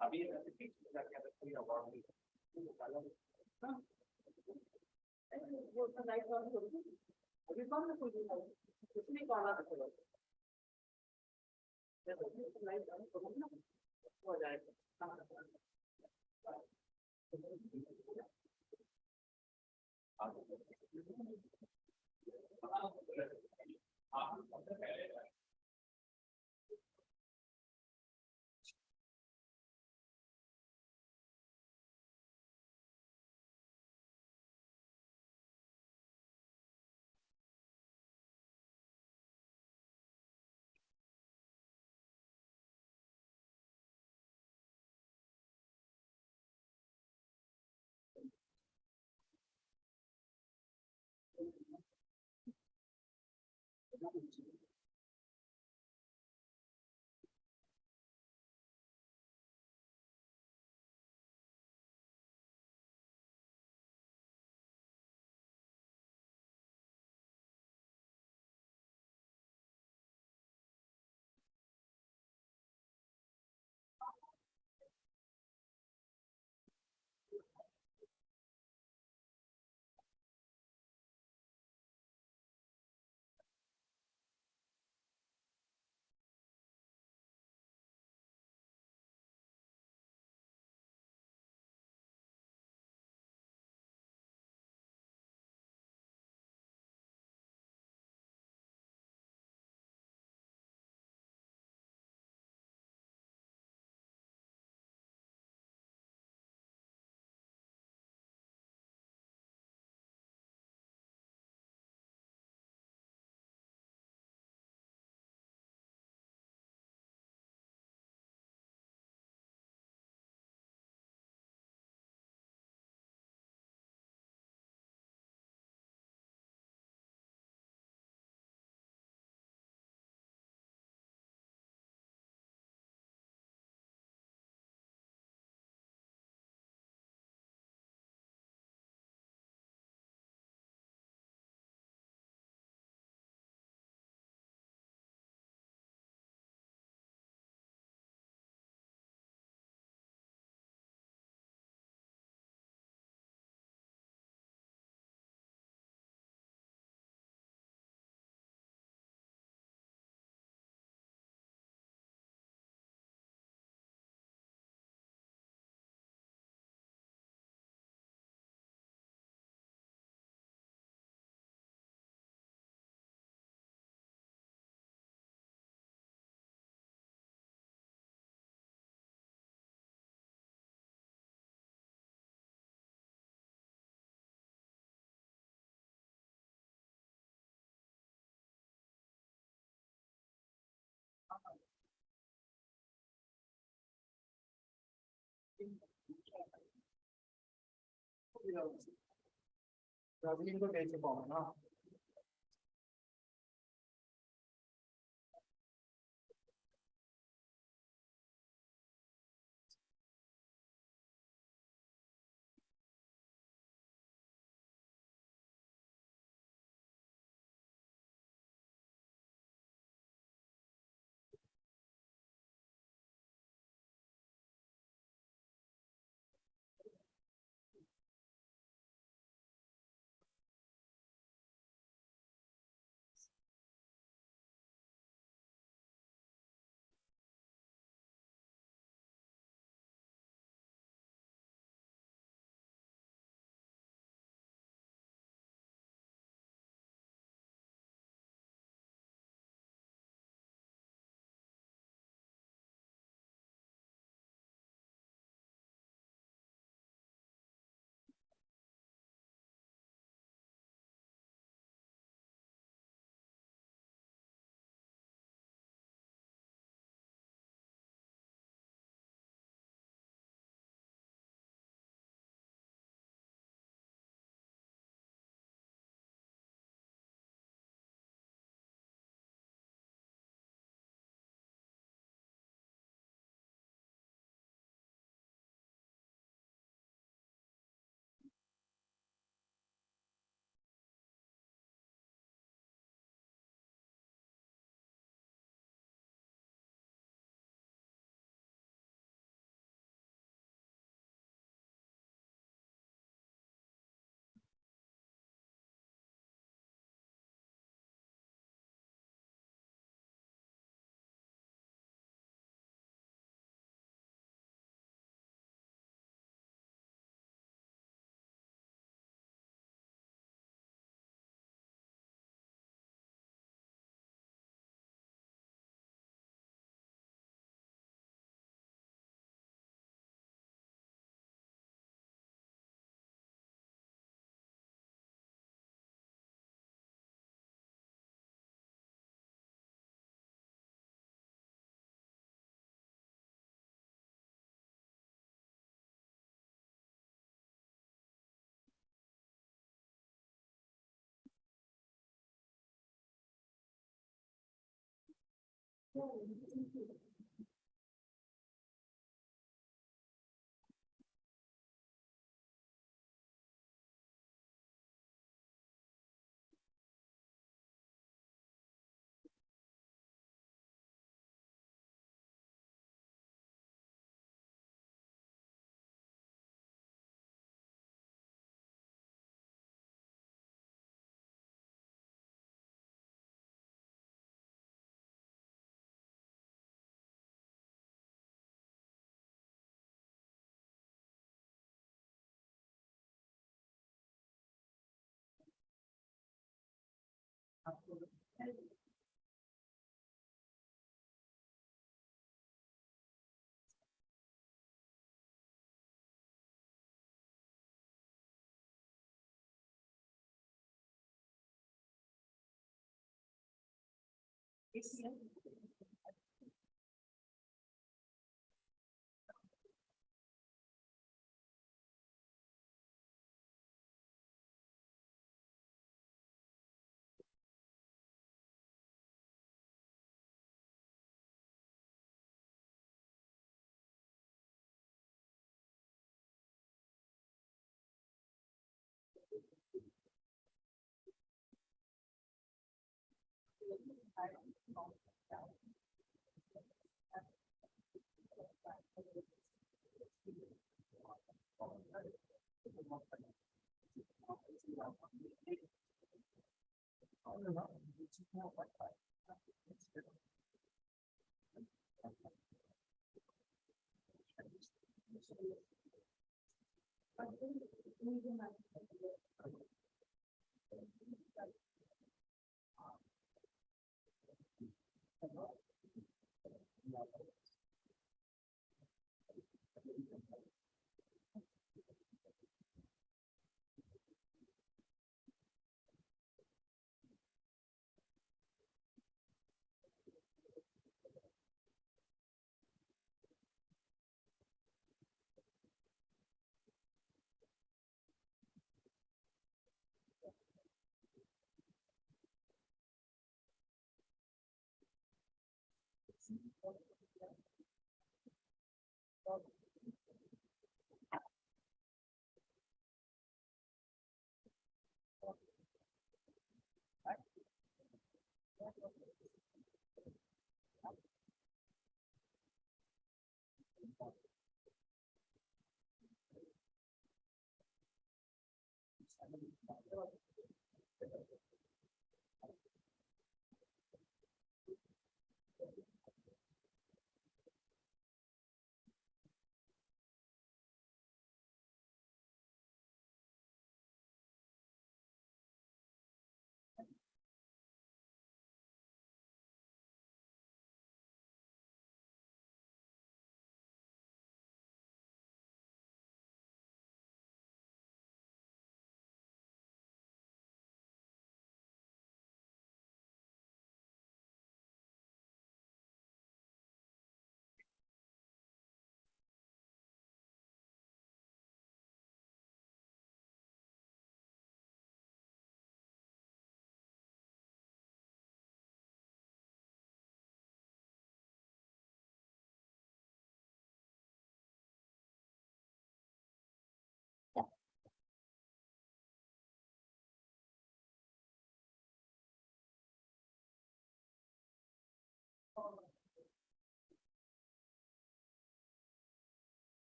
अभी Traveling को कैसे पाऊँ ना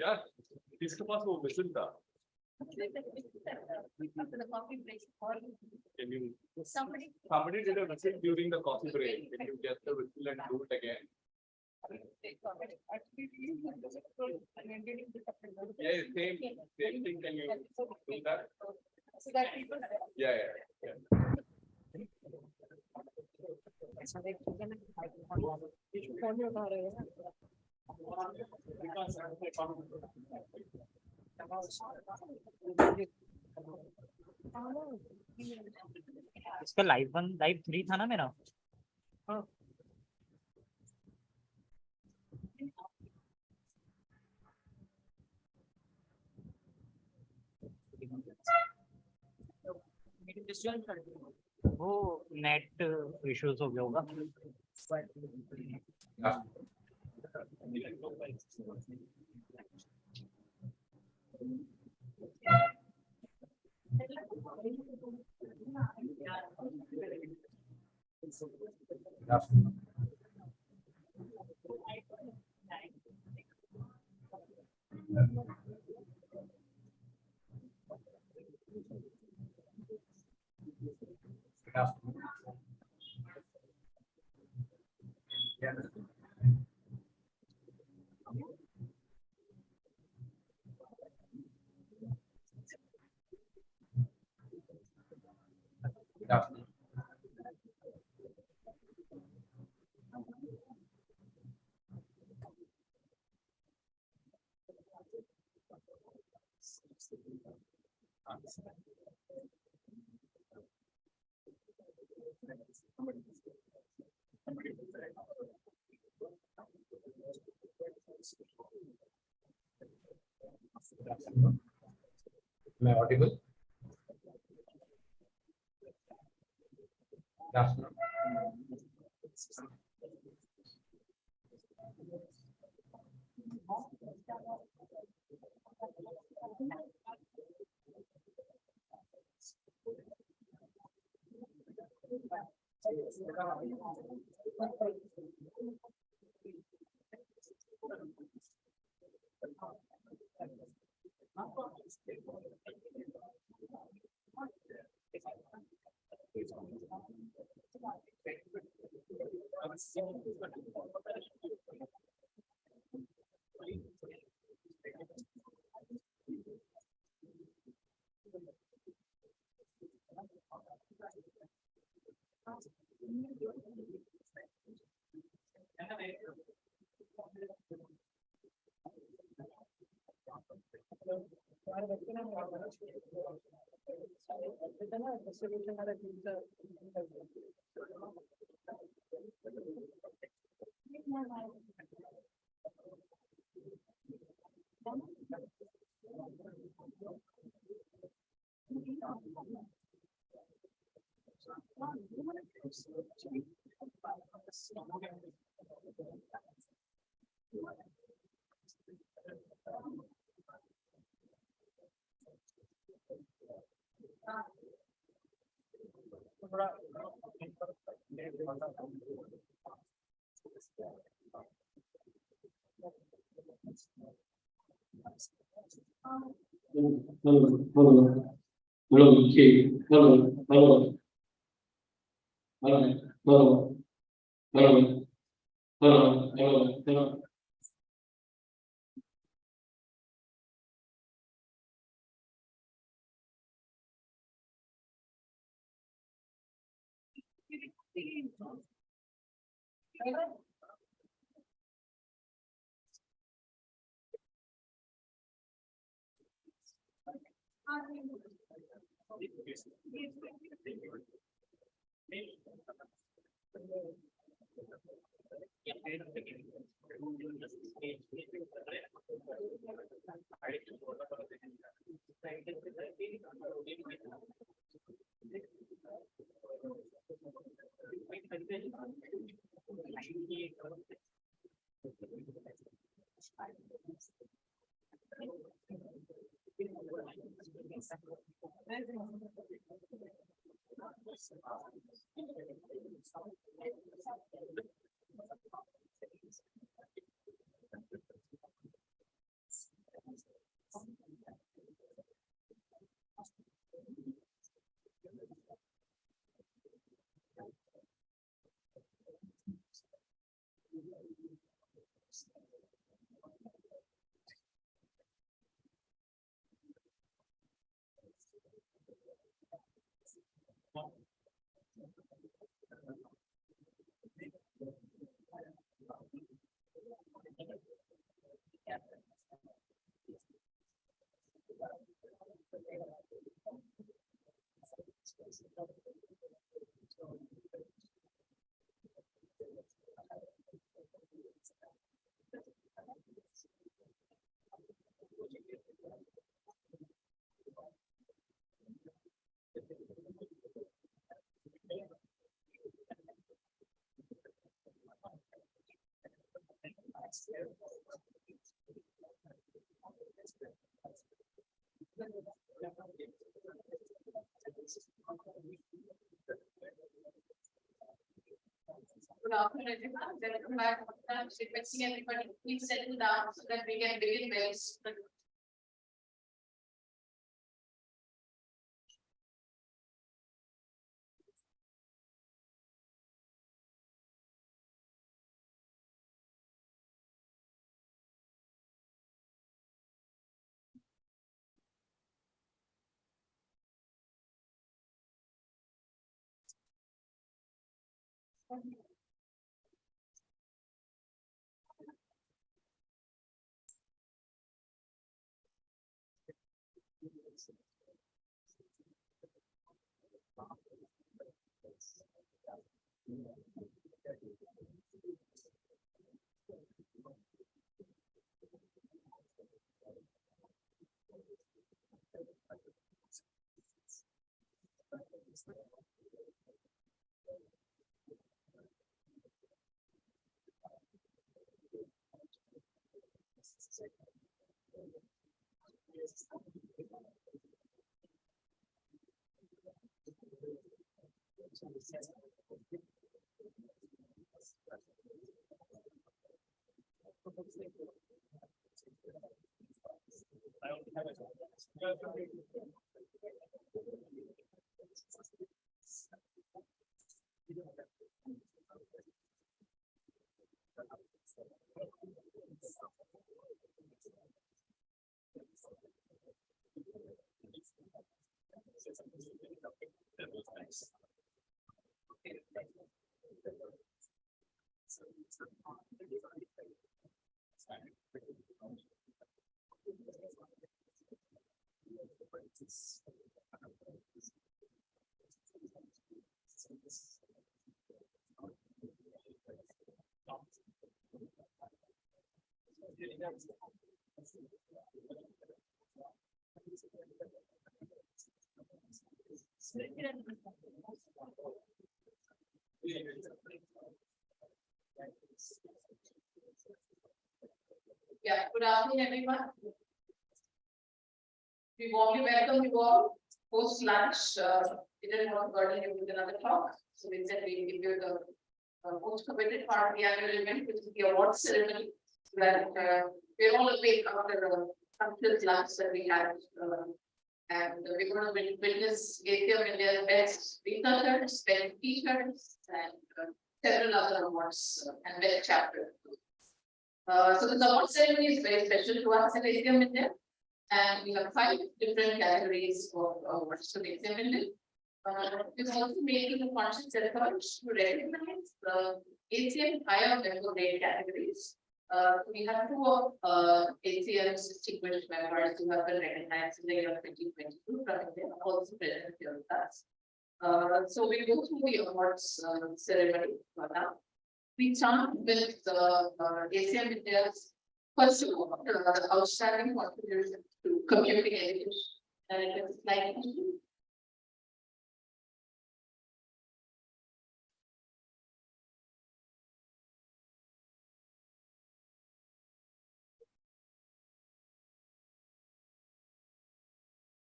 यार किसके पास वो मिशन था? Can you somebody did a whistle during the coffee break? Can you get the whistle and do it again? Yeah, same thing. Can you do that? Yeah. इसका लाइव 3 था ना मेरा। वो नेट इश्यूज हो गया होगा। Am I audible? Good afternoon. Good afternoon, everyone. Welcome back. I'm requesting everybody, please settle down so that we can begin very soon. Yeah, good afternoon, everyone. We warmly welcome you all. Post lunch, we didn't want to burden you with another talk, so we said we'll give you the most committed part of the annual event, which is the award ceremony. So that we're all awake after the lunch that we had, and we're going to witness ACM India's best researchers, best teachers, and several other awards and best chapter. So the award ceremony is very special to us at ACM India, and we have 5 different categories of awards to ACM India. We've also made a conscious effort to recognize the ACM higher member grade categories. We have 2 of ACM's distinguished members who have been recognized in the year 2022 from India, also present here with us. So we go through the awards ceremony now. We start with ACM India's first award, the outstanding contribution to computing education. And it is like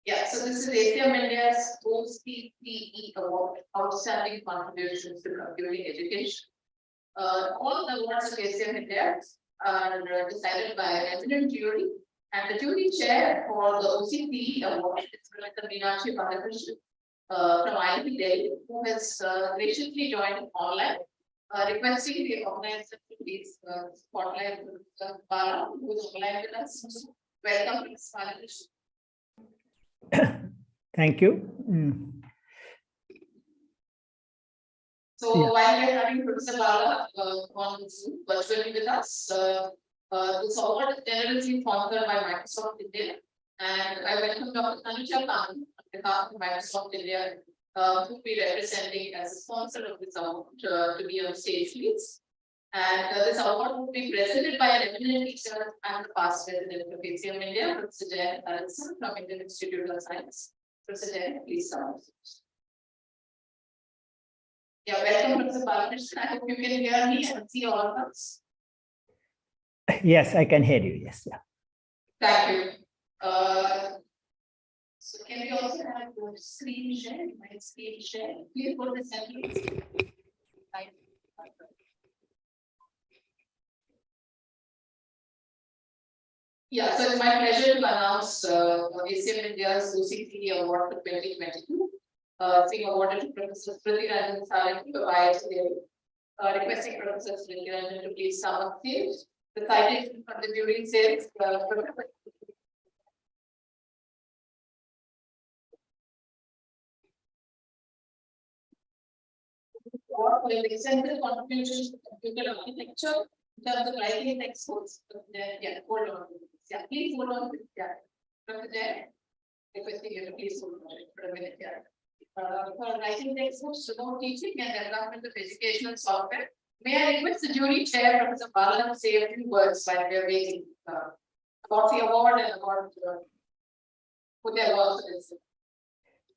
yeah, so this is ACM India's OSIT Award, Outstanding Contributions to Computing Education. All the awards of ACM India are decided by a resident jury, and the jury chair for the OCT award is Mr. Meenakshi from IIT Delhi, who has graciously joined online, requesting the organizer to please spotlight Bala, who is online with us. Welcome, Ms. Balakrishnan. Thank you. So while we are having Professor Bala on Zoom virtually with us, this award is generously sponsored by Microsoft India, and I welcome Dr. Tanuja Khan on behalf of Microsoft India who will be representing as a sponsor of this award to be on stage, please. And this award will be presented by an eminent teacher and the past president of ACM India, Professor Jain from Indian Institute of Science. Professor Jain, please start. Yeah, welcome, Professor Balakrishnan. I hope you can hear me and see all of us. Yes, I can hear you. Yes, yeah. Thank you. So can we also have the screen share? My screen share. Please go to the center. Yeah, so it's my pleasure to announce ACM India's OCT Award for 2022. Being awarded to Professor Felicitation requesting Professor Felicitation to please come up stage. The citation from the jury says for the extensive contributions to computer architecture in terms of writing textbooks. Yeah, hold on. Yeah, please hold on. Yeah, Dr. Jain, requesting you to please hold on for a minute. Yeah. For writing textbooks, remote teaching and development of educational software. May I request the jury chair, Professor Bala, to say a few words while we are waiting about the award and about who their work is.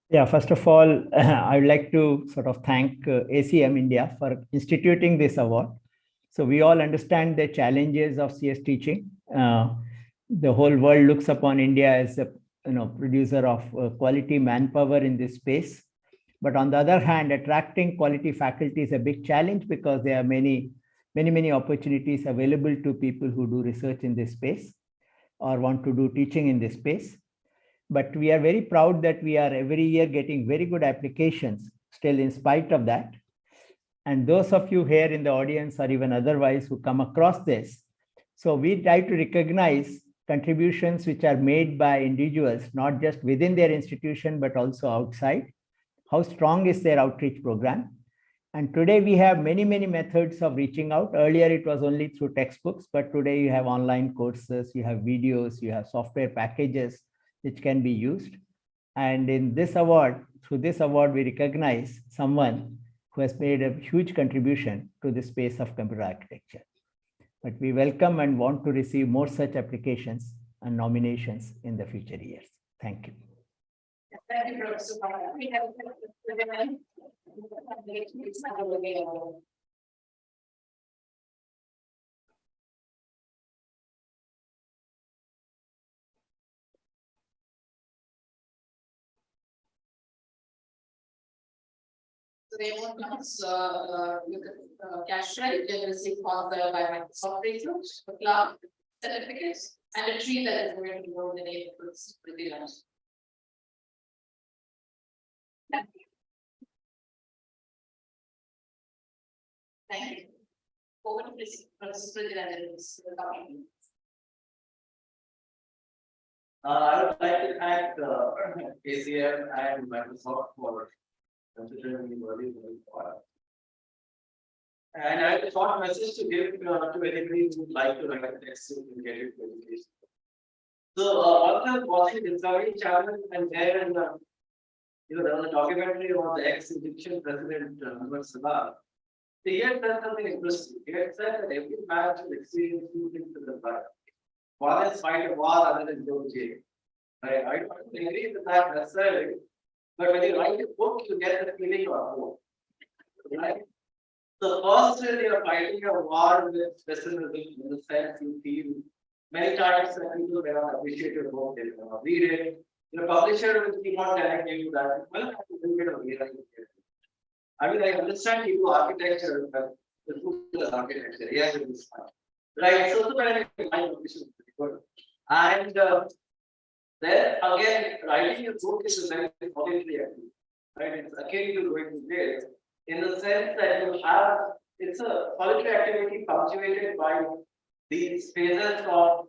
Yeah, first of all, I would like to sort of thank ACM India for instituting this award. So we all understand the challenges of CS teaching. The whole world looks upon India as a producer of quality manpower in this space. But on the other hand, attracting quality faculty is a big challenge because there are many opportunities available to people who do research in this space or want to do teaching in this space. But we are very proud that we are every year getting very good applications still in spite of that. And those of you here in the audience or even otherwise who come across this, so we try to recognize contributions which are made by individuals, not just within their institution, but also outside. How strong is their outreach program? And today we have many methods of reaching out. Earlier it was only through textbooks, but today you have online courses, you have videos, you have software packages which can be used. And in this award, through this award, we recognize someone who has made a huge contribution to the space of computer architecture. But we welcome and want to receive more such applications and nominations in the future years. Thank you. Thank you, Professor. We have the award comes with a cash prize generously sponsored by Microsoft Research, a cloud certificates, and a tree that is going to grow in the neighborhood with the lunch. Thank you. Thank you. Over to Professor Generalize. I would like to thank ACM and Microsoft for considering me very important. And I have a short message to give to anybody who would like to write a text and get it published. So, after watching Discovery Channel and there and there was a documentary about the ex-Egyptian president Anwar Sadat. He had done something interesting. He had said that every man should experience two things in the life. One is fight a war, other than go to jail. I don't agree with that necessarily, but when you write a book, you get the feeling of both. Right? The first is you're fighting a war with pessimism in the sense you feel many times that people may not appreciate your book, they may not read it. The publisher will keep on telling you that, well, I have to do it or rewrite it. I mean, I understand you do architecture, but the book is architecture. Yes, it is fine. Right, so my position is pretty good. And then again, writing a book is a very solitary activity. Right? It's akin to going to jail in the sense that you have, it's a solitary activity punctuated by these phases of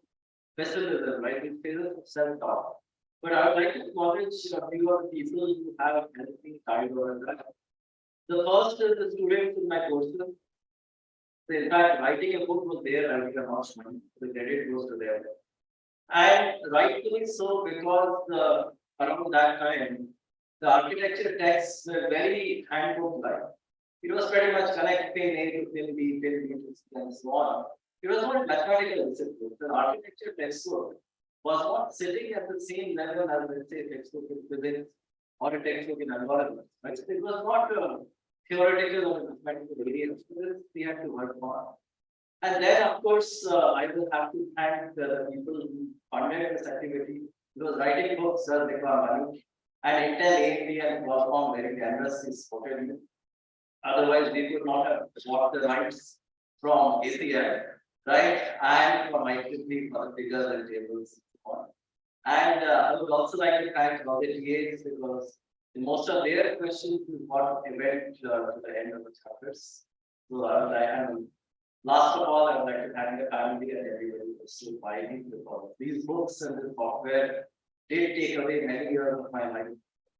pessimism, right? These phases of self-talk. But I would like to acknowledge a few of the people who have anything tied over that. The first is the students in my courses. So in fact, writing a book was there, I think about money. The credit goes to them. And rightfully so, because around that time, the architecture texts were very handbook-like. It was pretty much connecting A to till B, and so on. It was not mathematical discipline. The architecture textbook was not sitting at the same level as, let's say, textbook in physics or a textbook in algorithms. Right? So it was not theoretical or mathematical areas. We had to work on. And then, of course, I will have to thank the people who funded this activity. Because writing books does require money, and Intel AMD and Qualcomm very generously supported me. Otherwise, we could not have bought the rights from ACM, right? And from IEEE for the figures and tables and so on. And I would also like to thank all the TAs because most of their questions we got event to the end of the chapters. So I would like, and last of all, I would like to thank the family and everybody who still buying because these books and the software did take away many years of my life.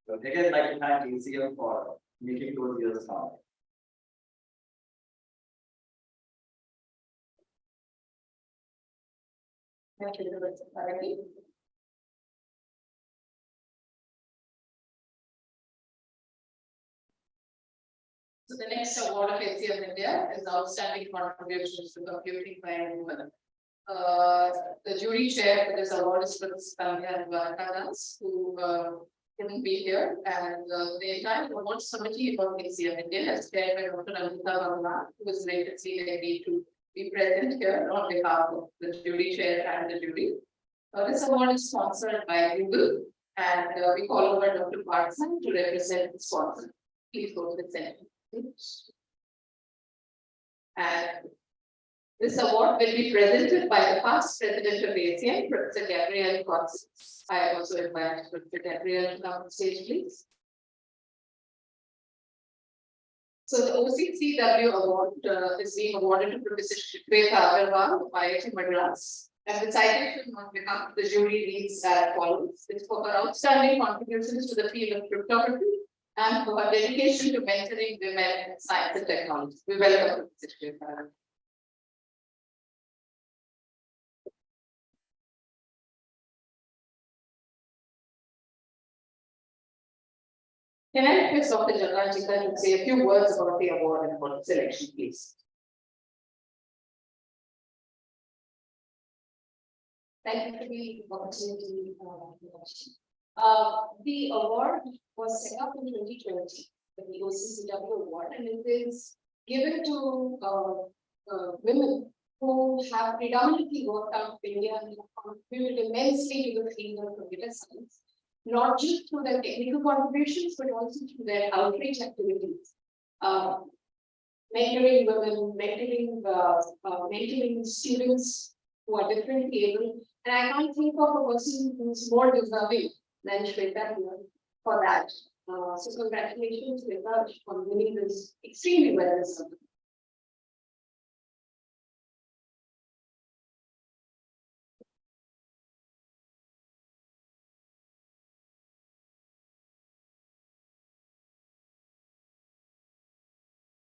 So again, I'd like to thank ACM for making those years count. Thank you, Mr. So the next award of ACM India is Outstanding Contributions to Computing by Women. The jury chair for this award is Venkatesh, who couldn't be here, and the entire award committee of ACM India is chaired by Dr. Raman, who is lately ready to be present here on behalf of the jury chair and the jury. This award is sponsored by Google, and we call over Dr. Parson to represent the sponsor. Please go to the center. And this award will be presented by the past president of ACM, Professor Gabriel Constance. I also invite Professor Gabriel to come on stage, please. So the ACM-W Award is being awarded to Professor Shafi Goldwasser of IIT Madras. And the citation on behalf of the jury reads as follows. It's for her outstanding contributions to the field of cryptography and for her dedication to mentoring women in science and technology. We welcome Professor Shafi. Can I request Dr. Generalize to say a few words about the award and about the selection, please? Thank you for the opportunity. The award was set up in 2020, the ACM-W Award, and it is given to women who have predominantly worked out of India and have contributed immensely to the field of computer science, not just through their technical contributions, but also through their outreach activities. Mentoring women, mentoring students who are differently able. And I can't think of a person who's more deserving than Shweta here for that. So congratulations, Shweta, on winning this extremely well deserved.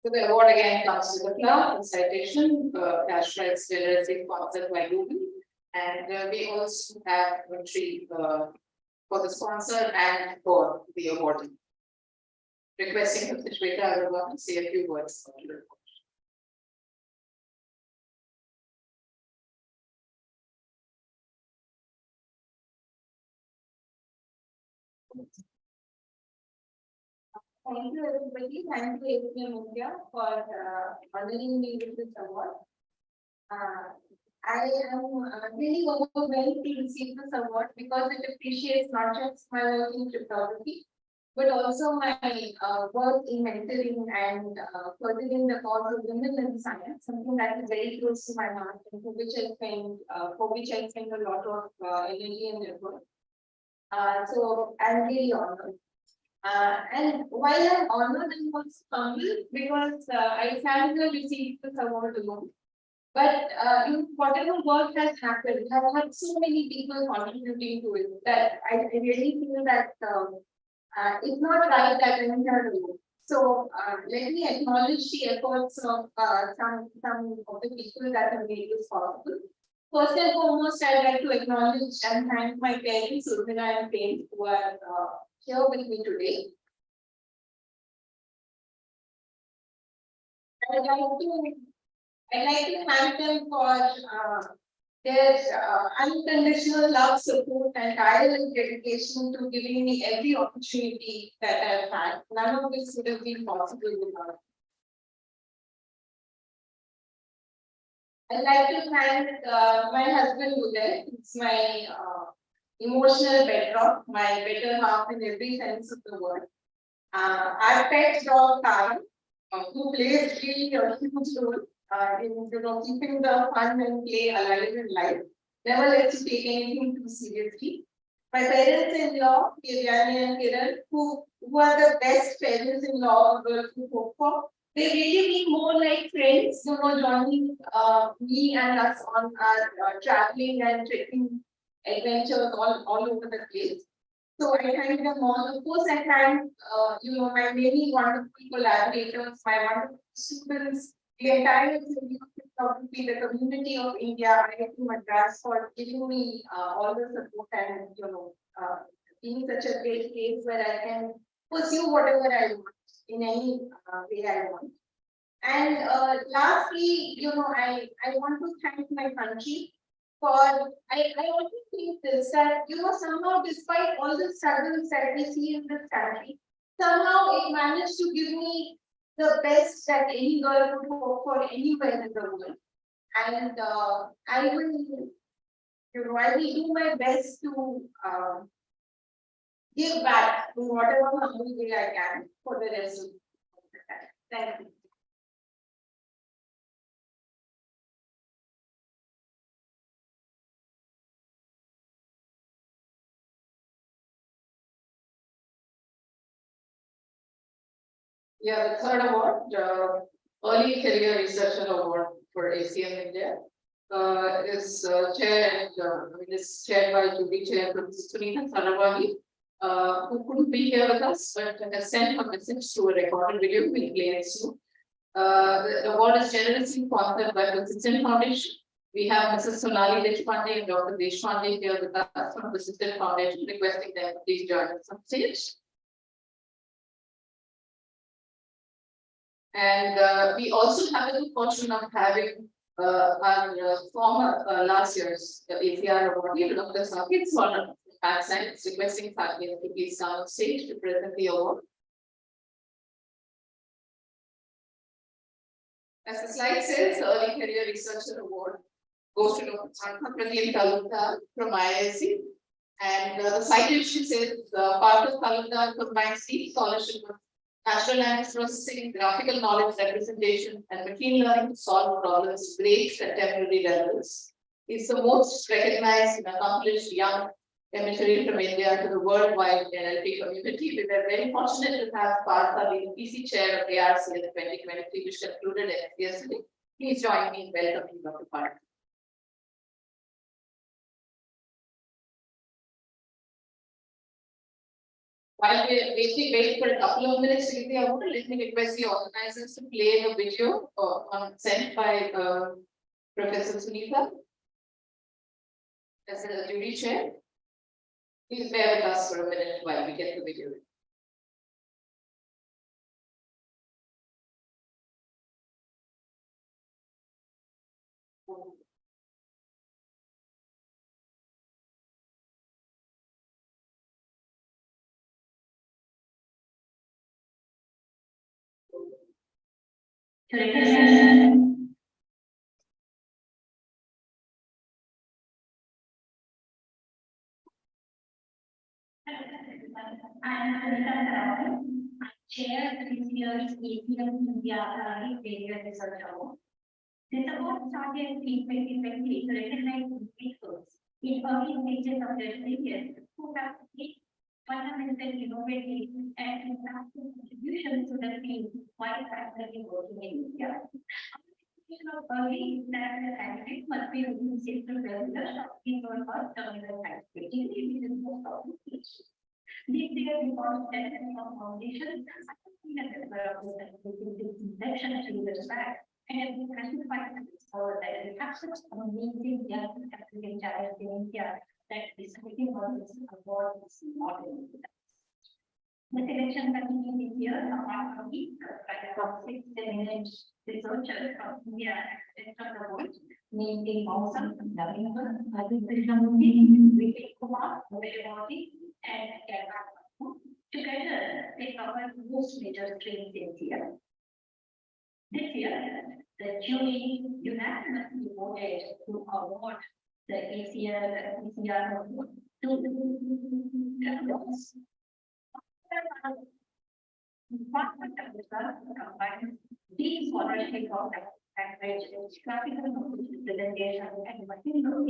So the award again comes to the club and citation, cash prize winner sponsored by Google. And we also have a treat for the sponsor and for the awardee. Requesting Mr. Shweta to say a few words on the report. Thank you, everybody. Thank you, ACM India, for honoring me with this award. I am really overwhelmed to receive this award because it appreciates not just my work in cryptography, but also my work in mentoring and furthering the cause of women in science, something that is very close to my heart and for which I spend a lot of energy and effort. So I'm really honored. And while I'm honored and also humbled because I sadly received this award alone. But whatever work has happened, have had so many people contributing to it that I really feel that it's not right that women are alone. So let me acknowledge the efforts of some of the people that have made this possible. First and foremost, I'd like to acknowledge and thank my parents, Urbina and Pain, who are here with me today. I'd like to thank them for their unconditional love, support, and tireless dedication to giving me every opportunity that I've had. None of this would have been possible without. I'd like to thank my husband Uday. It's my emotional bedrock, my better half in every sense of the word. Our pet dog Tara, who plays really a huge role in keeping the fun and play alive in life. Never lets you take anything too seriously. My parents-in-law, Kiryani and Kiran, who are the best parents-in-law to hope for. They really been more like friends, joining me and us on our traveling and trekking adventures all over the place. So I thank them all. Of course, I thank my many wonderful collaborators, my wonderful students, the entire photography, the community of India, IIT Madras for giving me all the support and being such a great place where I can pursue whatever I want in any way I want. And lastly, I want to thank my country for, I also think this, that, somehow despite all the struggles that we see in this country, somehow it managed to give me the best that any girl would hope for anywhere in the world. And I will do my best to give back in whatever humble way I can for the rest of the time. Thank you. Yeah, the third award, the Early Career Researcher Award for ACM India, is chaired by Judy Chair Tulika, who couldn't be here with us, but has sent a message through a recorded video. We'll play it soon. The award is generously sponsored by the Persistent Foundation. We have Mrs. Sonali Deshpande and Dr. Deshpande here with us from the Persistent Foundation, requesting them to please join us on stage. And we also have the fortune of having our former last year's ACR awardee, Dr. Shafi Goldwasser, requesting Shafi to please come on stage to present the award. As the slide says, the Early Career Researcher Award goes to Dr. Tulika from IISc. And the citation says, part of Tulika combines deep scholarship of natural language processing, graphical knowledge representation, and machine learning to solve problems great contemporary relevance. He's the most recognized and accomplished young emissary from India to the worldwide NLP community. We were very fortunate to have Partha being PC chair of ARC in 2023, which concluded yesterday. Please join me in welcoming Dr. Partha. While we wait for a couple of minutes to give the award, let me request the organizers to play the video sent by Professor Tulika as a jury chair. Please bear with us for a minute while we get the video. I am Tulika, chair this year's ACM India Decade Celebration. This award started in 2020 to recognize individuals in early stages of their careers who have made fundamental innovative and impactful contributions to the field while actively working in India. Early that the candidate must be able to sit to the in or first terminal activity, which is most often teach. These are important tenets of foundation, a member of the section to the back, and we can find our that we have such amazing young African talent in India that is making all this award is modern. The selection continues this year apart from the top 6 eminent researchers from India and rest of the world, namely Mausan, Naveenkar, Arjun, Vivek Kumar, Vedavati, and Kerala. Together, they cover most major streams in here. This year, the jury unanimously voted to award the ACR award to these scholarship of language, graphical presentation, and material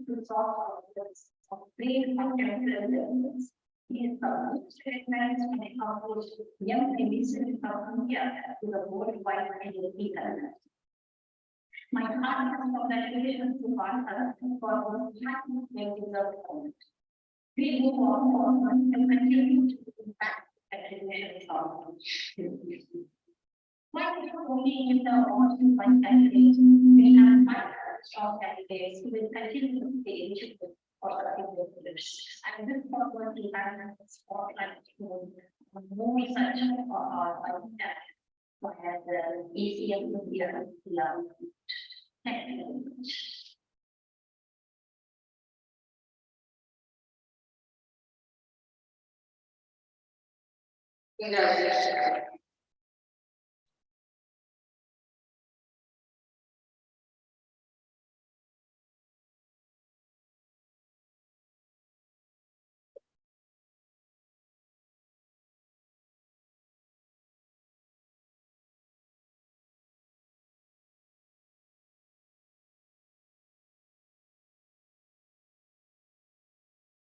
to solve problems of great contemporary levels. He is the most recognized and accomplished young physician from India to the worldwide identity. My heartfelt congratulations to Arjun for his well-deserved honor. We move on forward and continue to impact academic knowledge. While we are only in the award to one candidate, we have five strong candidates who will continue to stage for the and this forward to have a spotlight on more research on that via the ACM India Awards. Thank you very much. Congratulations.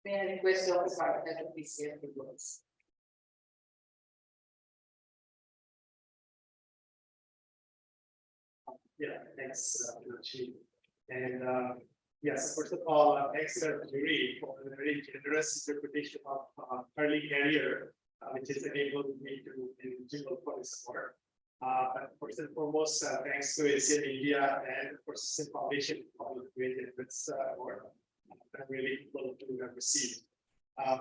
May I request the officer that will be safe for words. Yeah, thanks, Chief. And yes, first of all, thanks to the jury for a very generous interpretation of early career, which has enabled me to eligible for this award. But first and foremost, thanks to ACM India and of course ACM Foundation for the great efforts award. I'm really able to have received. Like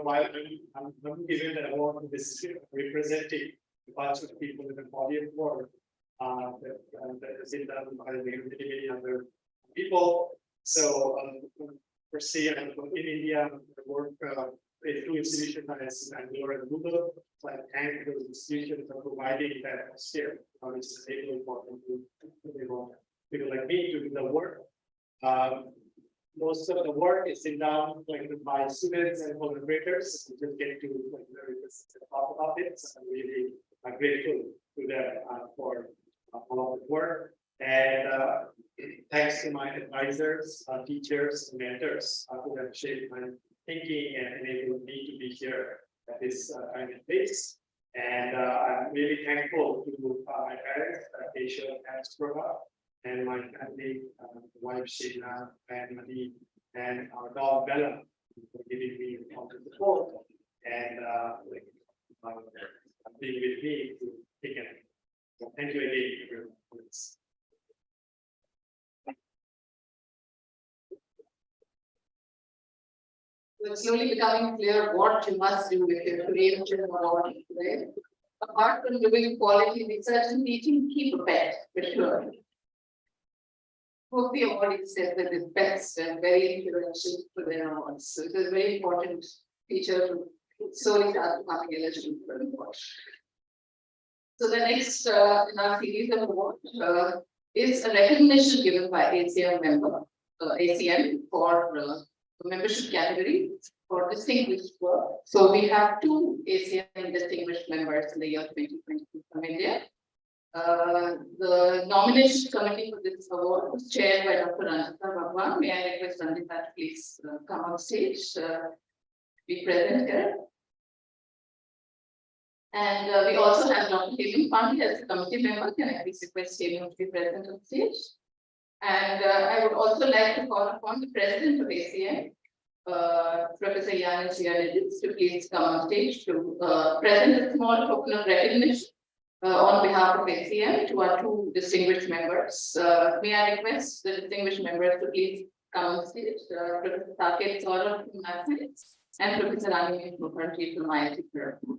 while I'm giving the award to this representing a bunch of people in the body of work that has been done by many other people. So per se, in India, I work with two institutions as Bangalore and Google. So I thank those institutions for providing that atmosphere, which is really important to people like me to do the work. Most of the work is done by students and collaborators. We just get to talk about it. So I'm really grateful to them for all of the work. And thanks to my advisors, teachers, and mentors who have shaped my thinking and enabled me to be here at this time and place. And I'm really thankful to my parents, Asia and Sprova, and my family, wife Sheila, and Madi, and our dog Bella, for giving me all the support and being with me to take it. So thank you again for this. It's slowly becoming clear what you must do with your creative award today. Apart from doing quality research and teaching, keep a pet, for sure. Hope the award is set with the best and very influential for their awards. So it is a very important feature to slowly start becoming eligible for the award. So the next in our series of awards is a recognition given by ACM member, ACM for the membership category for distinguished work. So we have two ACM distinguished members in the year 2022 from India. The nomination committee for this award was chaired by Dr. Raman. May I request Ranjita to please come on stage, be present here. And we also have Dr. Pandey as a committee member. Can I please request him to be present on stage? And I would also like to call upon the president of ACM, Professor Yannis, to please come on stage to present a small token of recognition on behalf of ACM to our two distinguished members. May I request the distinguished members to please come on stage. Professor Saket Saurabh from Mathematics and Professor Anime Mukherjee from IIT Kharagpur.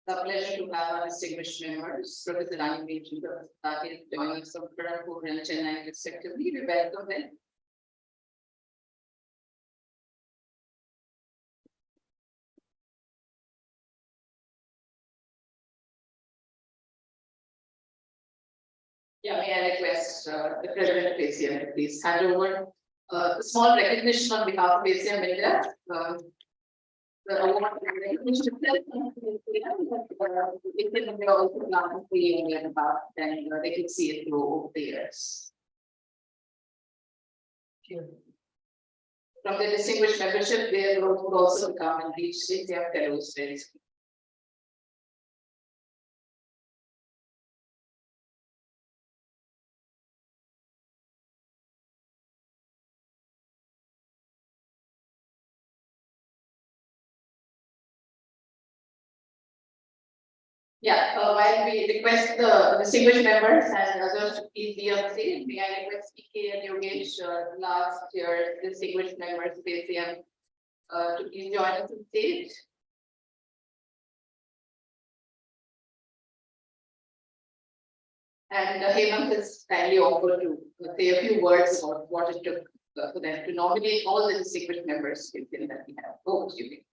The pleasure to have our distinguished members, Professor Anime Mukherjee, joining us from Kharagpur and Chennai respectively. We welcome them. Yeah, may I request the President of ACM to please hand over a small recognition on behalf of ACM India. The award recognition ACM also plans to be in about, and they can see it through over the years. From the distinguished membership, they would also come and reach ACM fellows very soon. Yeah, while we request the distinguished members and others to please be on stage, may I request PK and Yogesh, last year's distinguished members of ACM, to please join us on stage. And Hemant has kindly offered to say a few words about what it took for them to nominate all the distinguished members that we have. Over to you.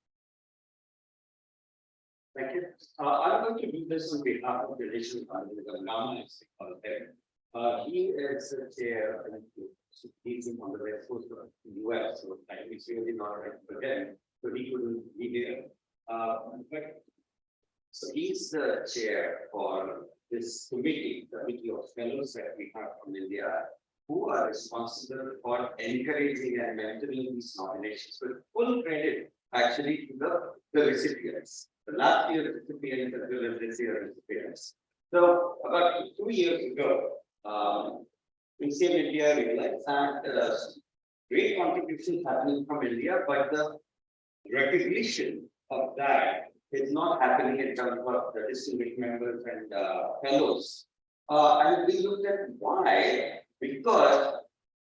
Thank you. I'm going to do this on behalf of the Relation Raman. He is the chair and he's on the west coast of the US, so it's really not right for him, so he couldn't be there. But so he's the chair for this committee of fellows that we have from India, who are responsible for encouraging and mentoring these nominations with full credit actually to the recipients. The last year recipients as well as this year recipients. So about 2 years ago, ACM India realized that great contributions happening from India, but the recognition of that is not happening in terms of the distinguished members and fellows. And we looked at why, because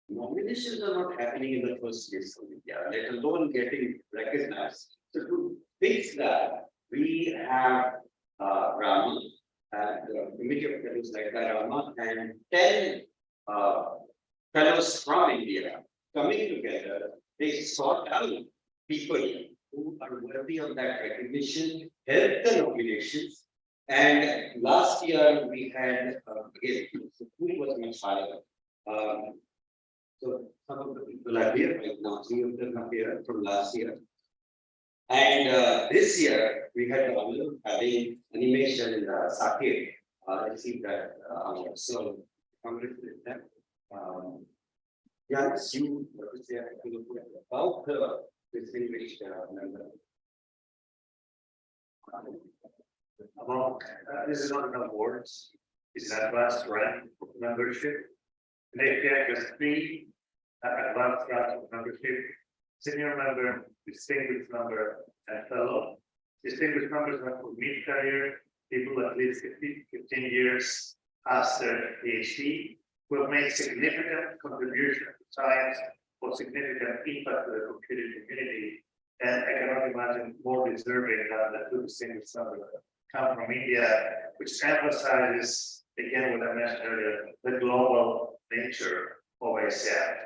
nominations are not happening in the first place from India, let alone getting recognized. So to fix that, we have Raman and the committee of fellows like Raman and 10 fellows from India coming together. They sought out people who are worthy of that recognition, help the nominations. And last year we had, again, the pool was much higher. So some of the people are here right now, 3 of them are here from last year. And this year we had the honor of having animation in the Saket received that award. So congratulations them. Yannis, you say about the distinguished member. This is not an awards, it's an advanced rank of membership. And API has 3 advanced ranks of membership: senior member, distinguished member, and fellow. Distinguished members have for mid-career, people at least 15 years after PhD, who have made significant contribution to science or significant impact to the computing community. And I cannot imagine more deserving than the 2 distinguished members come from India, which emphasizes again, what I mentioned earlier, the global nature of ACM.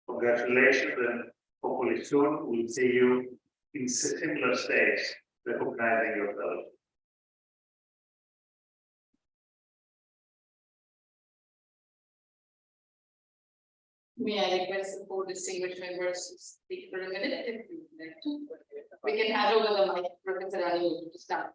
Congratulations, and hopefully soon we'll see you in similar stage recognizing your fellow. May I request the four distinguished members to speak for a minute if you would like to? We can hand over the mic, Professor Arjun, to start.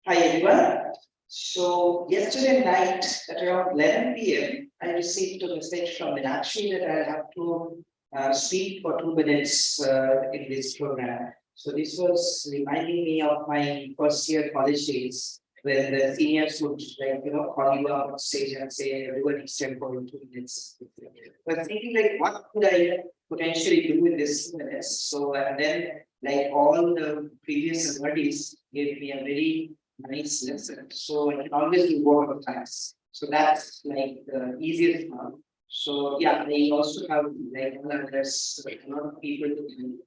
Hi everyone. So yesterday night at around 11 p.m. I received a message from Meenakshi that I have to speak for 2 minutes in this program. So this was reminding me of my first year college days, where the seniors would call you up on stage and say everyone extend for 2 minutes. But thinking what could I potentially do in this 2 minutes? So and then all the previous attorneys gave me a very nice lesson. So I can always do more of times. So that's the easiest one. So yeah, they also have there's a lot of people to do.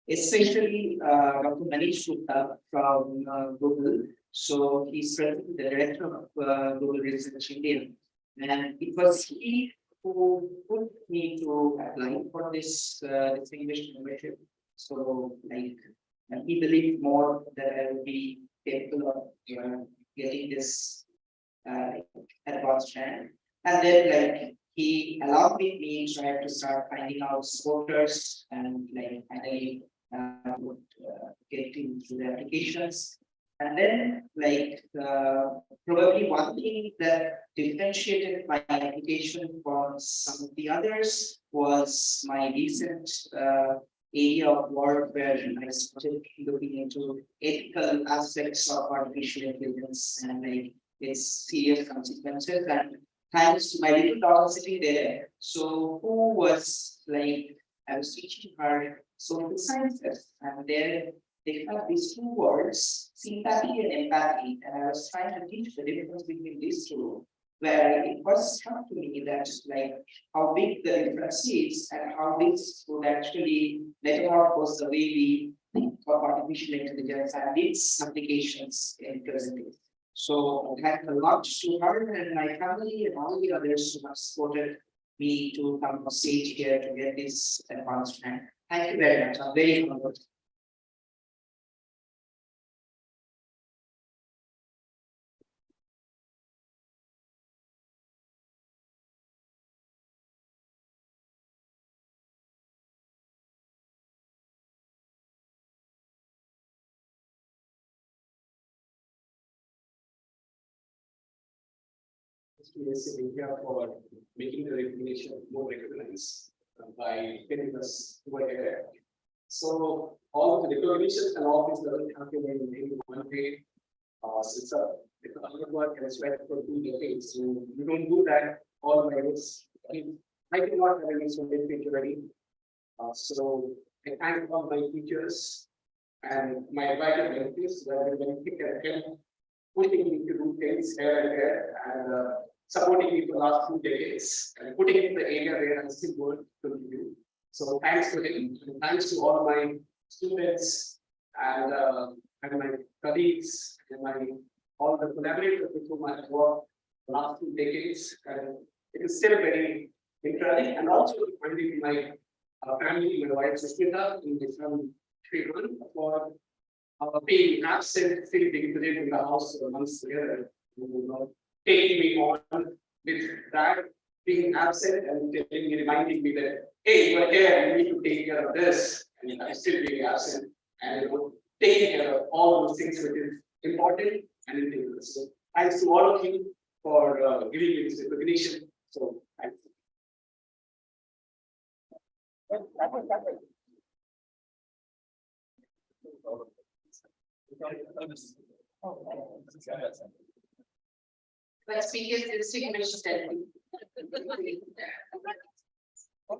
Especially Dr. Manish Gupta from Google. So he's presently the director of Google Research India. And it was he who put me to apply for this distinguished membership. So he believed more that I would be capable of getting this advanced rank. And then he allowed me to try to start finding out supporters and finally get into the applications. And then probably one thing that differentiated my application from some of the others was my recent area of work where I started looking into ethical aspects of artificial intelligence and its serious consequences. And thanks to my little daughter sitting there, so who was I was teaching her social sciences, and there they have these two words, sympathy and empathy, and I was trying to teach the difference between these two, where it was struck to me that how big the difference is and how this would actually metamorphose the way we think of artificial intelligence and its applications in present day. So I had a lot to her and my family and all the others who have supported me to come on stage here to get this advanced rank. Thank you very much. I'm very humbled. Students in India for making the recognition more recognized by getting us over here. So all of the recognition and all this doesn't happen in one day. It's a work and sweat for 2 decades. So you don't do that all by this. I did not have any student picture ready. So I thank all my teachers and my advisor benefits where they benefit and help putting me to do things here and there and supporting me for the last 2 decades and putting in the area where I'm still going to do. So thanks to him, and thanks to all my students and my colleagues and all the collaborators with whom I have worked the last 2 decades. And it is still very interesting, and also finding my family, my wife Sushmita in the from Sriman for being absent, still being present in the house for months together, taking me on with that, being absent and telling me, reminding me that, hey, you are here, you need to take care of this, and I'm still being absent, and taking care of all those things which is important and integral. So thanks to all of you for giving me this recognition. So thanks. But speakers distinguished study.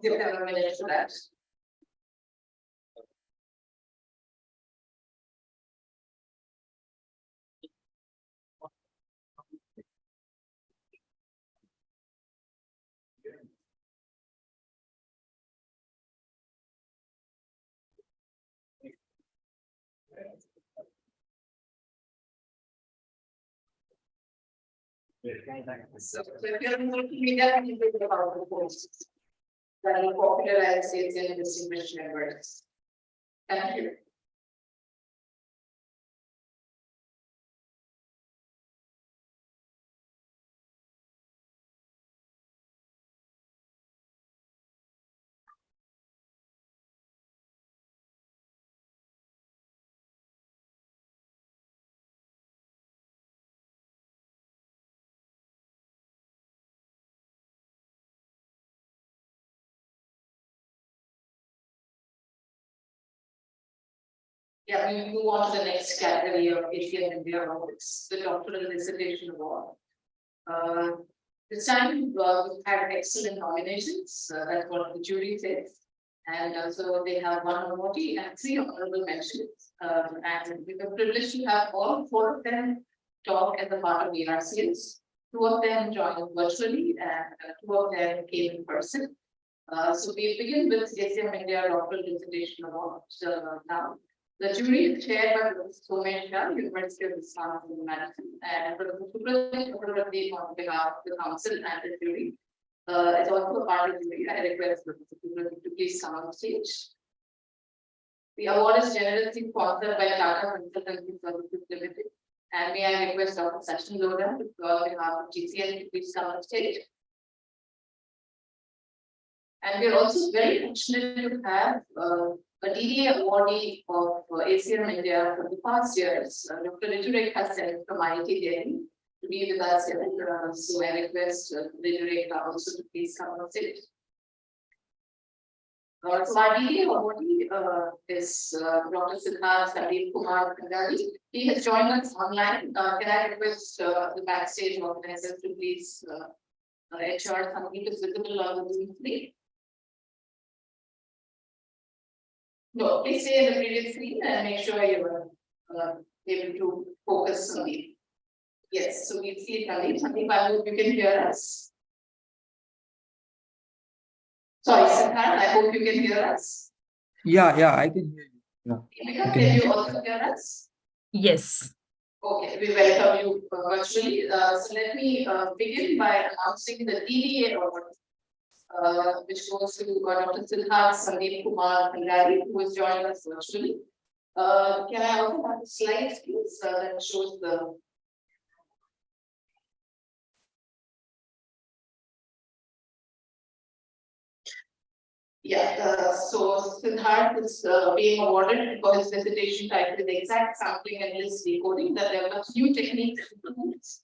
Give them a minute for that. So if you're multimedia, you think about the posts that will popularize ACM distinguished members. Thank you. Yeah, we move on to the next category of ACM India Awards, the Doctoral Dissertation Award. This time we've had excellent nominations, that's what the jury says. And also they have one awardee and 3 honorable mentions. And we were privileged to have all 4 of them talk at the heart of the RCS. 2 of them joined virtually and 2 of them came in person. So we begin with ACM India Doctoral Dissertation Award now. The jury is chaired by Professor Somesh Shah, University of Wisconsin, Madison, and Professor Supradeep on behalf of the council and the jury. It's also a part of the jury. I request Professor Supradeep to please come on stage. The award is generously sponsored by Tata Consultancy Services Limited. And may I request Dr. Sachin Lodha to on behalf of GCL to please come on stage. And we are also very fortunate to have a DDA awardee of ACM India for the past years. Dr. Ritturek has sent from IIT Delhi to be with us here. So I request Ritturek also to please come on stage. So our DDA awardee is Dr. Siddharth Sandeep Kumar Kandari. He has joined us online. Can I request the backstage organizers to please ensure Sandeep is visible on the Zoom screen? No, please stay in the previous screen and make sure you are able to focus on it. Yes, so we see it, Sandeep, I hope you can hear us. Sorry, Siddharth, I hope you can hear us. Yeah, I can hear you. Yeah. Can you also hear us? Yes. Okay, we welcome you virtually. So let me begin by announcing the DDA award. Which goes to Dr. Siddharth Sandeep Kumar Kandari, who is joining us virtually. Can I also have the slides, please, that shows the. Yeah, so Siddharth is being awarded for his dissertation titled The Exact Sampling and List Decoding that develops new techniques and tools.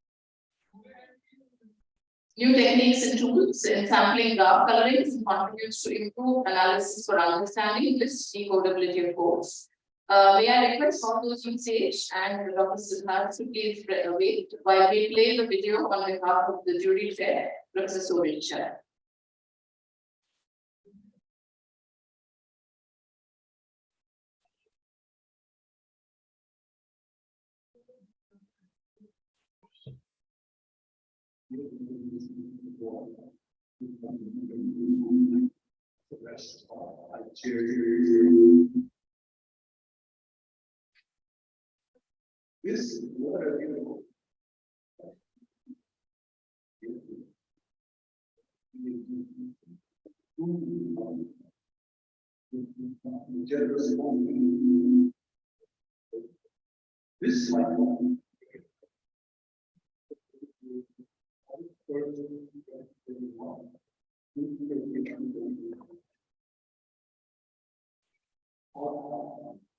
New techniques and tools in sampling graph colorings contributes to improve analysis for understanding list decodability of codes. May I request all those on stage and Dr. Siddharth to please wait while we play the video on behalf of the jury chair, Professor Somesh Shah. This is what I do. This is my phone.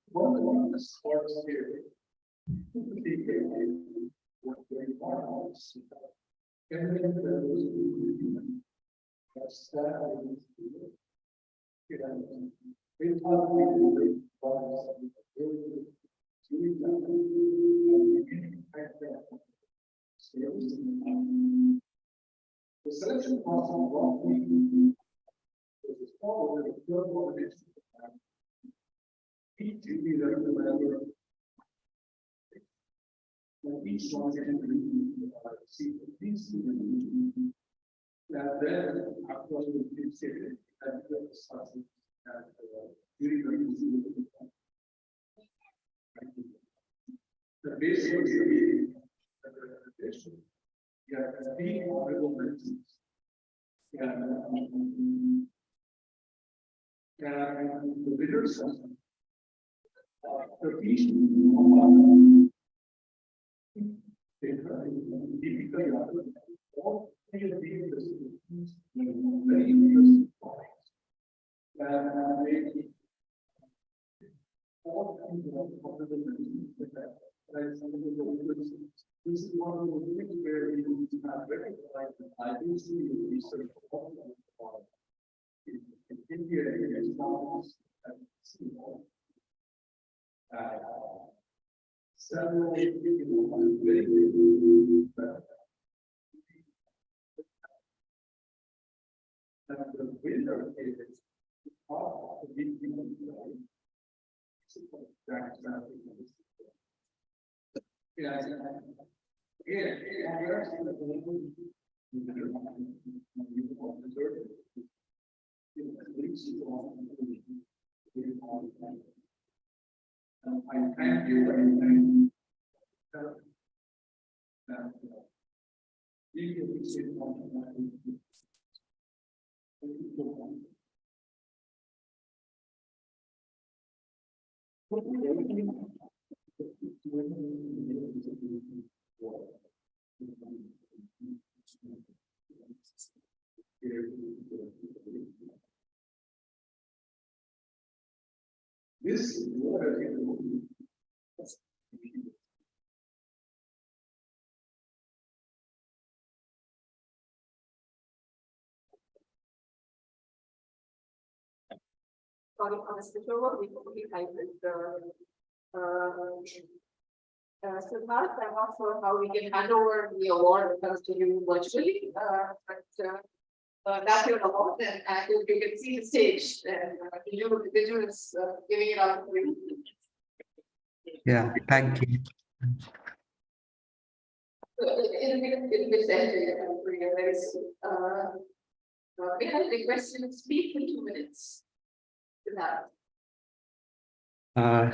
One of the sports here. The selection process is followed in the third one. Each duty that the member each one can see these and then after we say it and during the basically, yeah, three honorable mentions. Yeah, the winners of the feast all three of these very interesting points. This is one of the things where we have recognized that I do see the research in India is now several people very and the winner is all of the people. Yeah, I thank you and this is what I do. Sorry, on a switchover, we type it. Siddharth, I'm not sure how we can hand over the award to you virtually, but that's your award, and if you can see the stage, and Viju is giving it out to you. Yeah, thank you. It'll be sent to you very soon. We have a request to speak for 2 minutes. Siddharth.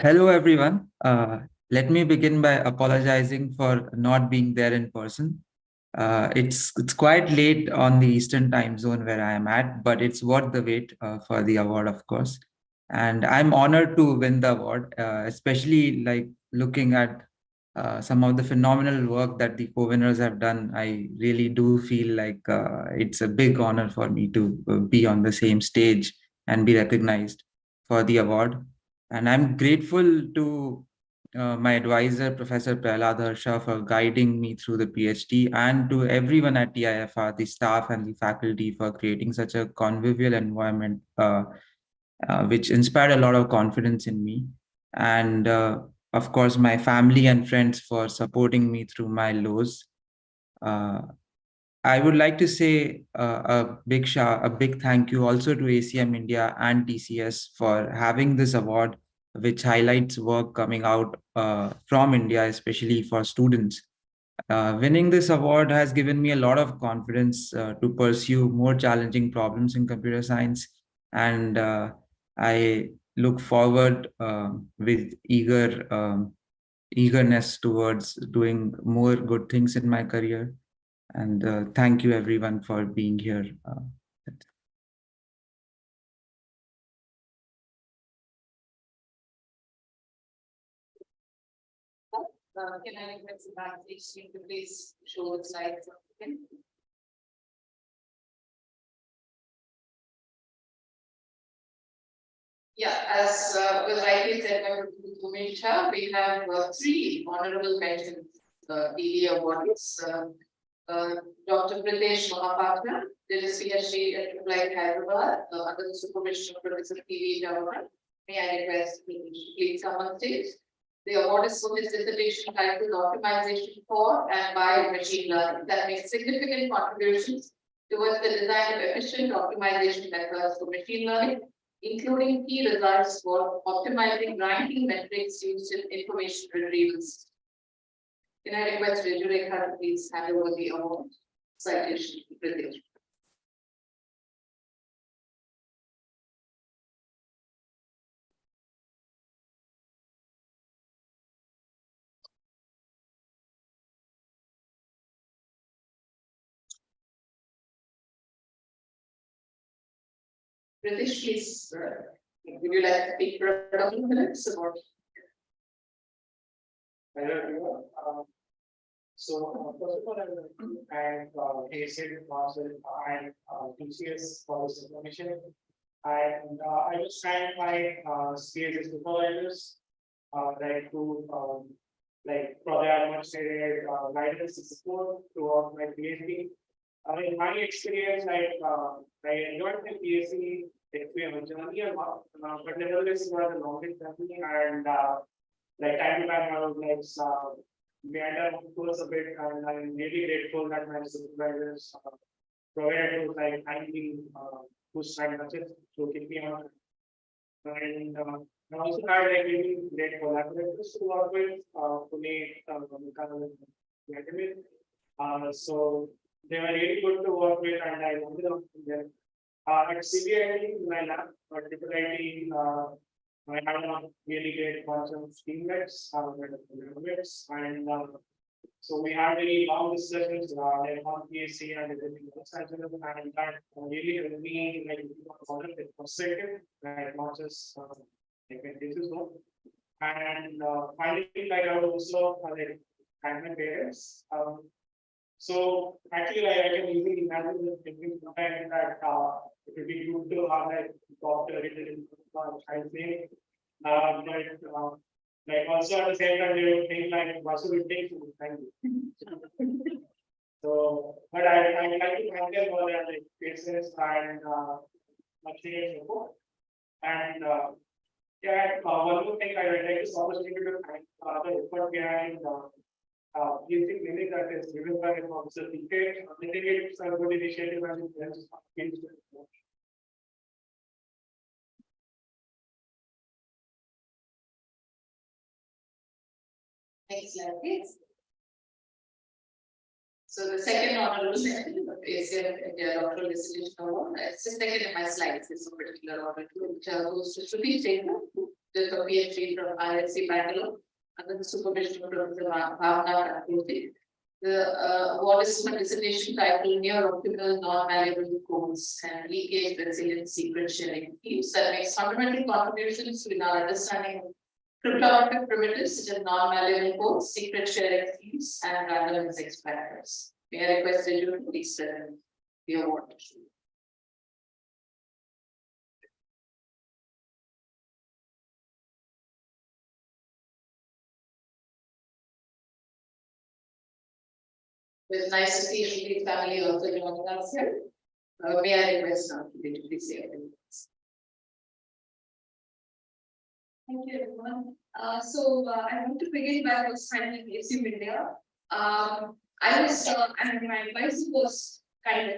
Hello, everyone. Let me begin by apologizing for not being there in person. It's quite late on the Eastern time zone where I am at, but it's worth the wait for the award, of course. And I'm honored to win the award, especially like looking at some of the phenomenal work that the co-winners have done. I really do feel like it's a big honor for me to be on the same stage and be recognized for the award. And I'm grateful to my advisor, Professor Prahlad Harsha, for guiding me through the PhD, and to everyone at TIFR, the staff and the faculty, for creating such a convivial environment, which inspired a lot of confidence in me. And of course, my family and friends for supporting me through my lows. I would like to say a big thank you also to ACM India and TCS for having this award, which highlights work coming out from India, especially for students. Winning this award has given me a lot of confidence to pursue more challenging problems in computer science. And I look forward with eagerness towards doing more good things in my career. And thank you everyone for being here. Can I request the backstage team to please show the slides again? Yeah, as was rightly said by Mitra, we have 3 honorable mentions, DD awards. Dr. Venkatesh Mahapatra did his PhD at Applied Hyderabad under the supervision of Professor P.V. Raman. May I request him to please come on stage? The award is for his dissertation titled Optimization for and by Machine Learning that makes significant contributions towards the design of efficient optimization methods for machine learning, including key results for optimizing ranking metrics used in information retrieval systems. Can I request Riju Rekha to please hand over the award citation to Venkatesh? British, please, would you like to speak for a couple of minutes about? Hello everyone. So first of all, I will thank ACM Council and TCS for this information. And I will thank my CSS supervisors, like to like program administrative guidance and support throughout my PhD. In my experience, I enjoyed my PhD experience journey a lot, but nevertheless, it was a longest journey, and like time to time, I was like meander of course a bit, and I'm really grateful that my supervisors provided those like kindly push and touches to keep me on. And I also had like really great collaborators to work with, to make so they were really good to work with, and I wanted to them. At CBI, my lab, particularly, I had a really great bunch of teammates, and so we had very long discussions like on PhD and everything else, and that really helped me like perspective, like not just like this is no. And finally, like I was also like thank my parents. So actually, I can easily imagine the thinking sometimes that it would be good to have like doctor written I think, but like also at the same time they would think like what should we take to thank you. So, but I like to thank them for their like patience and material support. And yeah, one more thing I would like to opportunity to thank the effort behind using many that is driven by Officer Ticket. I think it's a good initiative and it's Next slide, please. So the second honorable mention of ACM India Doctoral Distinction Award. It's just second in my slides. It's a particular honor which goes to Shafi Goldwasser, who did a PhD from ISC Bangalore under the supervision of Professor Raman. The award is for dissertation titled Near-Optimal Non-Malleable Codes and Leakage Resilient Secret Sharing Schemes that makes fundamental contributions in our understanding of cryptographic primitives such as non-malleable codes, secret sharing schemes, and random index parameters. May I request you to please present the award. It's nice to see the family also joining us here. May I request now to please say a few words. Thank you, everyone. I want to begin by thanking ACM India. I'm my advisor was kind of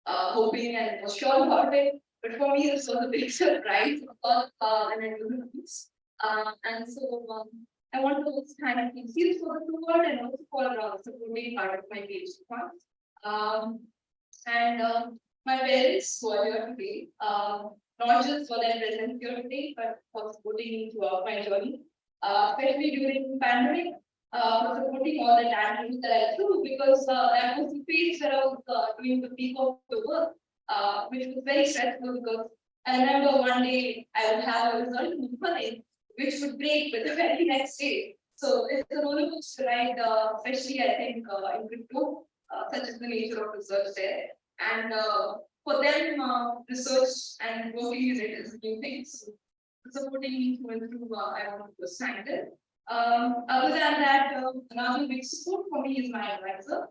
hoping and was sure about it, but for me, this was a big surprise when I do this. I want to kind of thank for the award and also for supporting part of my PhD class. My parents who are here today, not just for their presence here today, but for supporting me throughout my journey, especially during the pandemic, for supporting all the tantrums that I threw, because that was the phase where I was doing the peak of the work, which was very stressful because I remember one day I would have a result in Monday, which would break with the very next day. So it's a roller coaster ride, especially I think in crypto, such as the nature of research there. And for them, research and working with it is new things. Supporting me through and through, I want to thank them. Other than that, another big support for me is my advisor,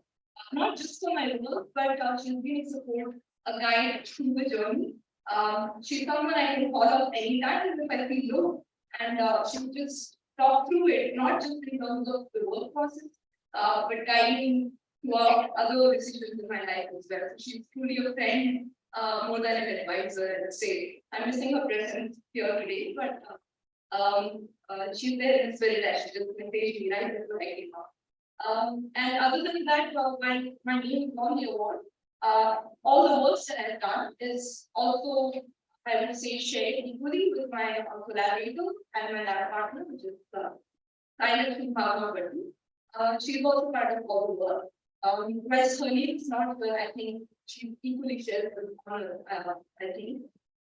not just for my work, but she's been support, a guide through the journey. She's someone I can call up anytime if I feel low, and she will just talk through it, not just in terms of the work process, but guiding throughout other decisions in my life as well. So she's truly a friend, more than an advisor, I would say. I'm missing her presence here today, but she's there in spirit that she just messaged me right before I came out. And other than that, when my name is on the award, all the work that I've done is also, I would say, shared equally with my collaborator and my lab partner, which is kind of she's also part of all the work. Whereas her name is not, but I think she equally shares with honor, I think.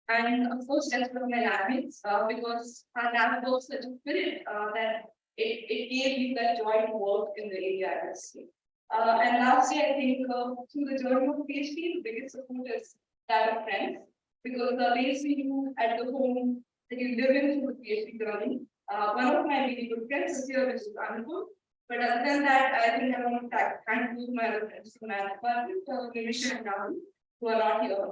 And of course, that's from my labmates, because our lab was such a spirit that it gave me that joy to work in the area I was in. And lastly, I think through the journey of PhD, the biggest support is that of friends, because the ways we do at the home that you live in through the PhD journey. One of my really good friends is here, which is Arjun. But other than that, I think I want to thank you, my other friends from my department, Felicitation and Raman, who are not here.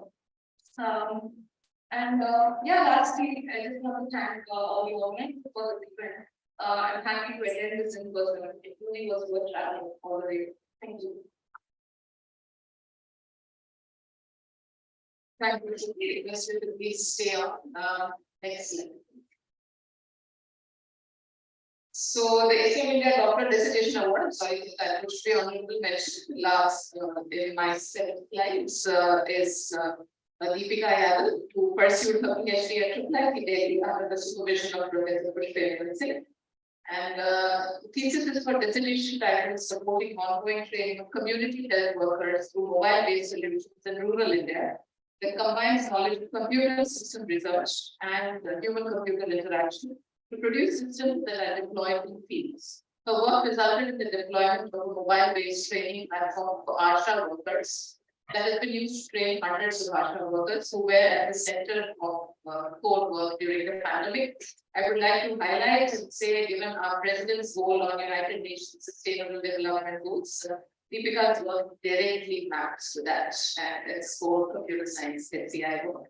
Yeah, lastly, I just want to thank all the organizers for the event. I'm happy to attend this in person. It really was worth traveling all the way. Thank you. Thank you. Request you to please stay on. Excellent. So the ACM India Doctorate Dissertation Award, I'm sorry, I pushed the honorable mention last in my set of slides, is Deepika Yadav, who pursued her PhD at Tulika Delhi under the supervision of Professor Felicitation. And the thesis is for dissertation titled Supporting Ongoing Training of Community Health Workers through Mobile-Based Solutions in Rural India that combines knowledge of computer system research and human-computer interaction to produce systems that are deployed in fields. Her work resulted in the deployment of a mobile-based training platform for ASHA workers that has been used to train hundreds of ASHA workers who were at the center of core work during the pandemic. I would like to highlight and say, given our President's goal on United Nations Sustainable Development Goals, Deepika's work directly maps to that, and it's core computer science CI work.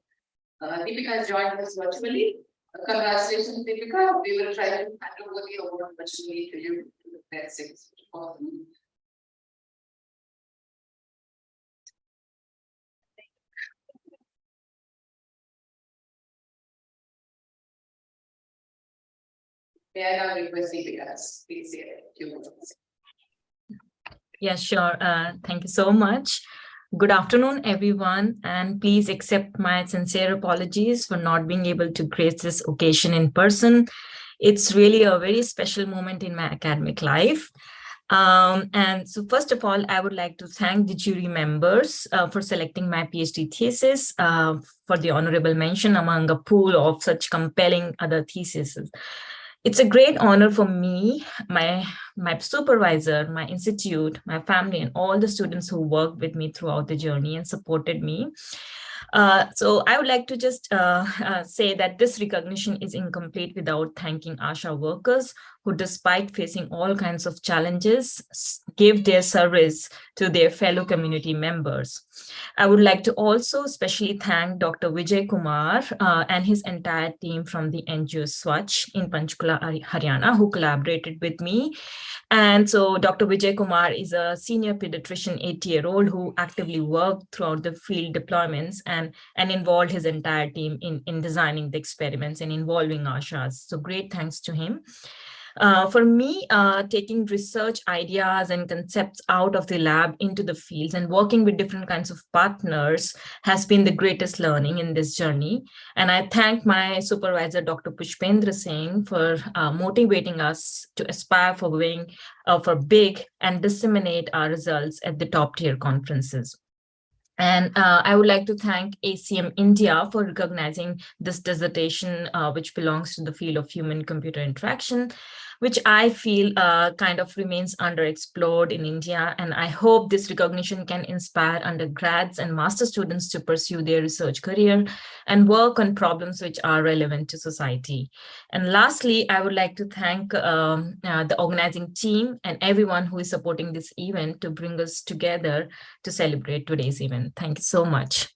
Deepika has joined us virtually. Congratulations, Deepika. We will try to hand over the award virtually to you to the next 6. May I now request Deepika's please say a few words. Yeah, sure. Thank you so much. Good afternoon, everyone, and please accept my sincere apologies for not being able to grace this occasion in person. It's really a very special moment in my academic life. And so first of all, I would like to thank the jury members for selecting my PhD thesis for the honorable mention among a pool of such compelling other theses. It's a great honor for me, my supervisor, my institute, my family, and all the students who worked with me throughout the journey and supported me. So I would like to just say that this recognition is incomplete without thanking ASHA workers who, despite facing all kinds of challenges, gave their service to their fellow community members. I would like to also especially thank Dr. Vijay Kumar and his entire team from the NGO Swachh in Panchkula, Haryana, who collaborated with me. And so Dr. Vijay Kumar is a senior pediatrician 80-year-old who actively worked throughout the field deployments and involved his entire team in designing the experiments and involving ASHAs. So great thanks to him. For me, taking research ideas and concepts out of the lab into the fields and working with different kinds of partners has been the greatest learning in this journey. And I thank my supervisor, Dr. Pushpendra Singh, for motivating us to aspire for big and disseminate our results at the top tier conferences. And I would like to thank ACM India for recognizing this dissertation, which belongs to the field of human-computer interaction, which I feel kind of remains underexplored in India. And I hope this recognition can inspire undergrads and master students to pursue their research career and work on problems which are relevant to society. And lastly, I would like to thank the organizing team and everyone who is supporting this event to bring us together to celebrate today's event. Thank you so much.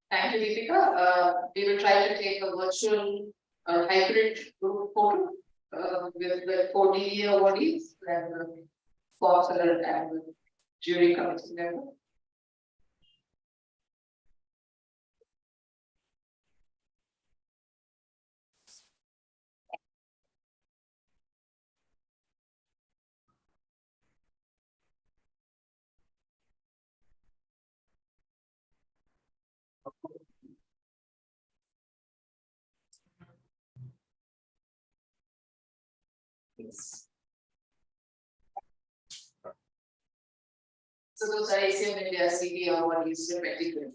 Thank you, Deepika. We will try to take a virtual hybrid group photo with the 4 DE awardees and the sponsor and the jury committee member. So those are ACM India CD awardees for 2020.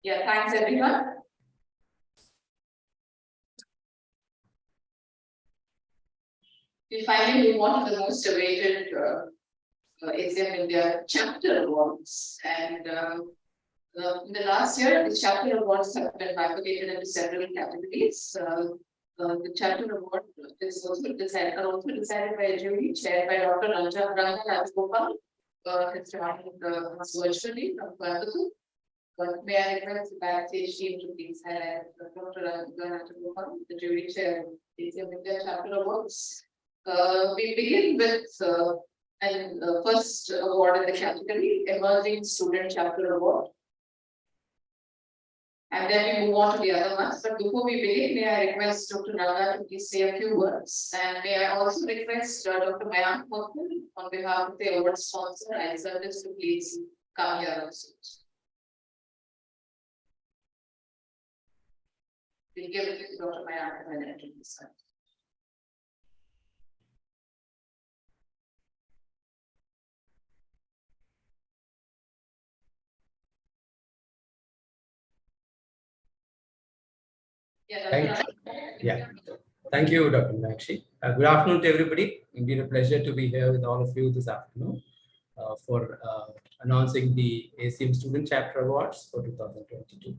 Yeah, thanks everyone. We finally move on to the most awaited ACM India Chapter Awards. And in the last year, the Chapter Awards have been bifurcated into several categories. The Chapter Award is also decided by a jury chaired by Dr. Raman at Bhopal. It's joined virtually from Coimbatore. But may I request the backstage team to please highlight Dr. Raman at Bhopal, the jury chair of ACM India Chapter Awards. We begin with first award in the category, Emerging Student Chapter Award. And then we move on to the other ones. But before we begin, may I request Dr. Naga to please say a few words. And may I also request Dr. Mayank on behalf of the award sponsor, Ionnidis, to please come here on stage. We'll give it to Dr. Mayank and then enter this side. Thank you, Dr. Meenakshi. Good afternoon to everybody. It's been a pleasure to be here with all of you this afternoon for announcing the ACM Student Chapter Awards for 2022.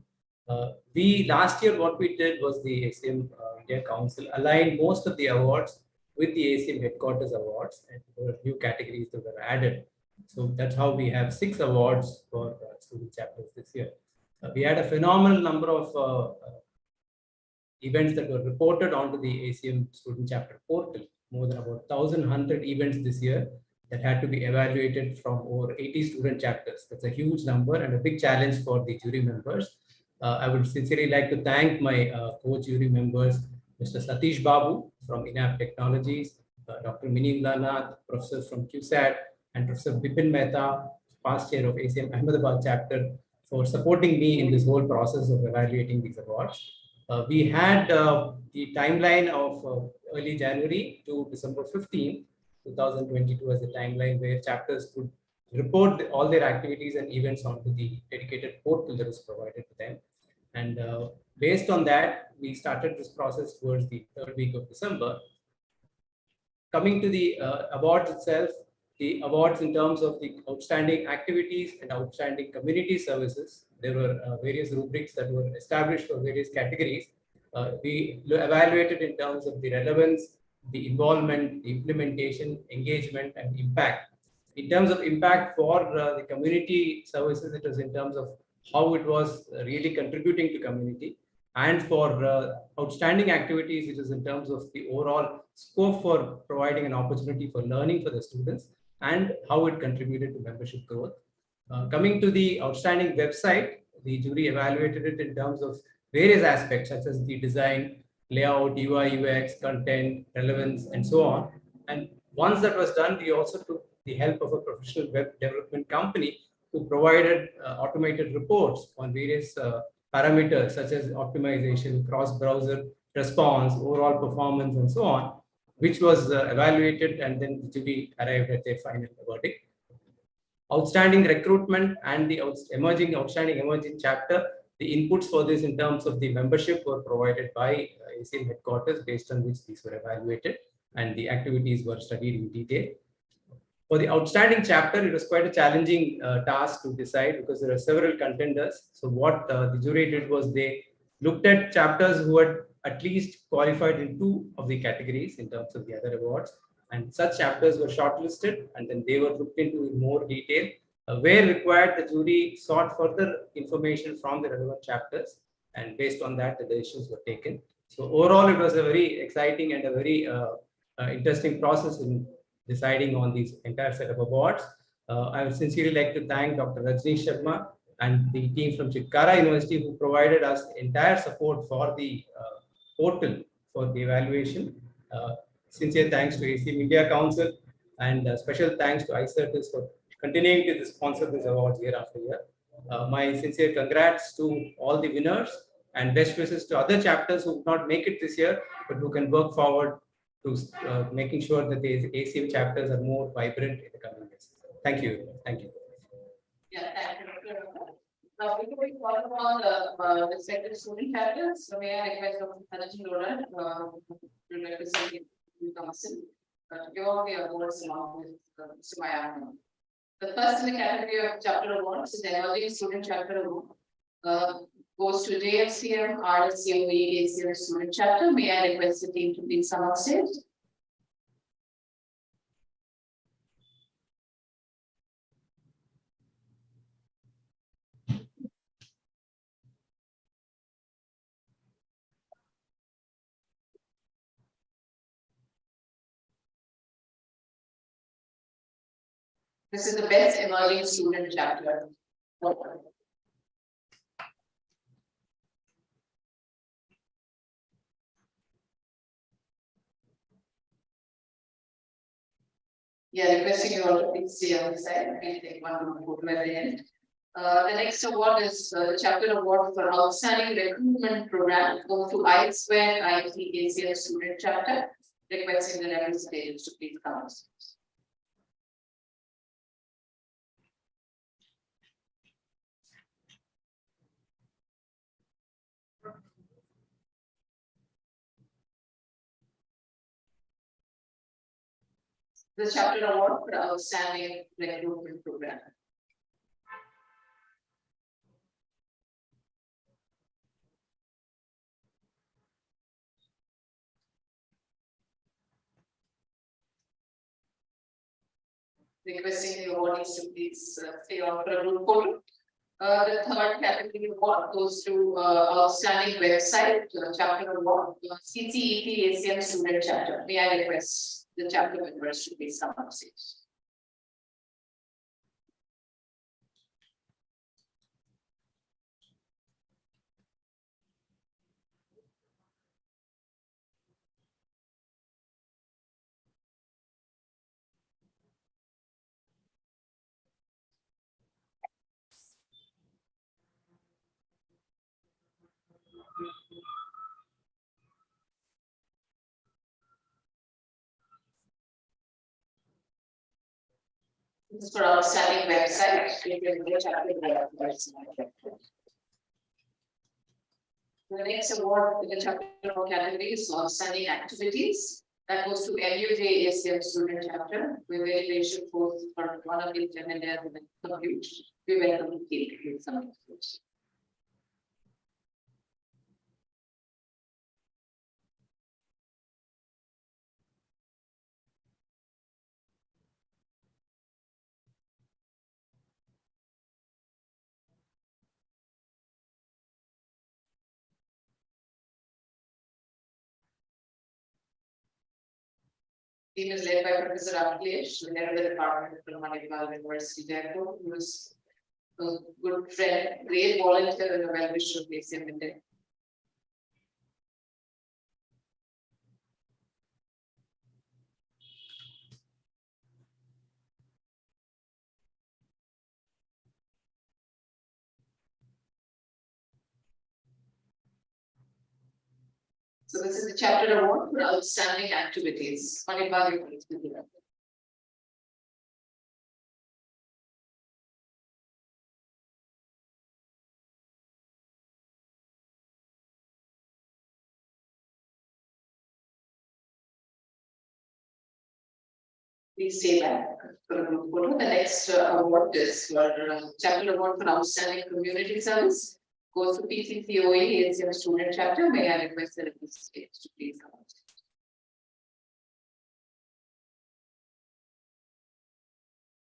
Last year, what we did was the ACM India Council aligned most of the awards with the ACM Headquarters Awards, and there were new categories that were added. So that's how we have 6 awards for student chapters this year. We had a phenomenal number of events that were reported onto the ACM Student Chapter portal, more than about 1,100 events this year that had to be evaluated from over 80 student chapters. That's a huge number and a big challenge for the jury members. I would sincerely like to thank my co-jury members, Mr. Satish Babu from INAP Technologies, Dr. Mini Ulanath, professor from QSAT, and Professor Bipin Mehta, past chair of ACM Ahmedabad chapter, for supporting me in this whole process of evaluating these awards. We had the timeline of early January to December 15, 2022 as the timeline where chapters could report all their activities and events onto the dedicated portal that was provided to them. And based on that, we started this process towards the 3rd week of December. Coming to the awards itself, the awards in terms of the outstanding activities and outstanding community services, there were various rubrics that were established for various categories. We evaluated in terms of the relevance, the involvement, the implementation, engagement, and impact. In terms of impact for the community services, it was in terms of how it was really contributing to community. And for outstanding activities, it is in terms of the overall scope for providing an opportunity for learning for the students and how it contributed to membership growth. Coming to the outstanding website, the jury evaluated it in terms of various aspects such as the design, layout, UI, UX, content, relevance, and so on. And once that was done, we also took the help of a professional web development company who provided automated reports on various parameters such as optimization, cross-browser response, overall performance, and so on, which was evaluated, and then the jury arrived at their final verdict. Outstanding recruitment and the outstanding emerging chapter, the inputs for this in terms of the membership were provided by ACM headquarters, based on which these were evaluated and the activities were studied in detail. For the outstanding chapter, it was quite a challenging task to decide because there are several contenders. So what the jury did was they looked at chapters who had at least qualified in 2 of the categories in terms of the other awards. And such chapters were shortlisted and then they were looked into in more detail. Where required, the jury sought further information from the relevant chapters, and based on that, the decisions were taken. So overall, it was a very exciting and a very interesting process in deciding on these entire set of awards. I would sincerely like to thank Dr. Rajni Sharma and the team from Chitkara University who provided us entire support for the portal for the evaluation. Sincere thanks to ACM India Council, and special thanks to Ionnidis for continuing to sponsor these awards year after year. My sincere congrats to all the winners And best wishes to other chapters who could not make it this year, but who can work forward to making sure that the ACM chapters are more vibrant in the coming years. Thank you. Thank you. Yeah, thank you. Now, before we call upon the respective student chapters, so may I request Dr. Arjun to represent the council to give out the awards along with Mr. Mayan. The first in the category of chapter awards is the emerging student chapter award. Goes to JFCM, RSCM, ACM student chapter. May I request the team to please come on stage? This is the best emerging student chapter. Yeah, requesting you all to please stay on the side. We'll take one more photo at the end. The next award is the chapter award for outstanding recruitment program. Go to I-Square IT ACM student chapter. Requesting the representatives to please come. The chapter award for outstanding recruitment program. Requesting the awardees to please stay on for a group photo. The third category award goes to outstanding website chapter award, CCEP ACM student chapter. May I request the chapter members to please come on stage. This is for outstanding website. The next award in the chapter category is outstanding activities. That goes to MUJ ACM student chapter. We're very grateful for one of the Generalize and compute. We welcome to take some of this. Team is led by Professor Akhilesh, the head of the department from Manipal University, Jaipur, who is a good friend, great volunteer, and a well-wisher of ACM India. So this is the chapter award for outstanding activities. Manipal, you please do that. Please stay back for a group photo. The next award is for chapter award for outstanding community service. Goes to PCCOE ACM student chapter. May I request the representatives to please come.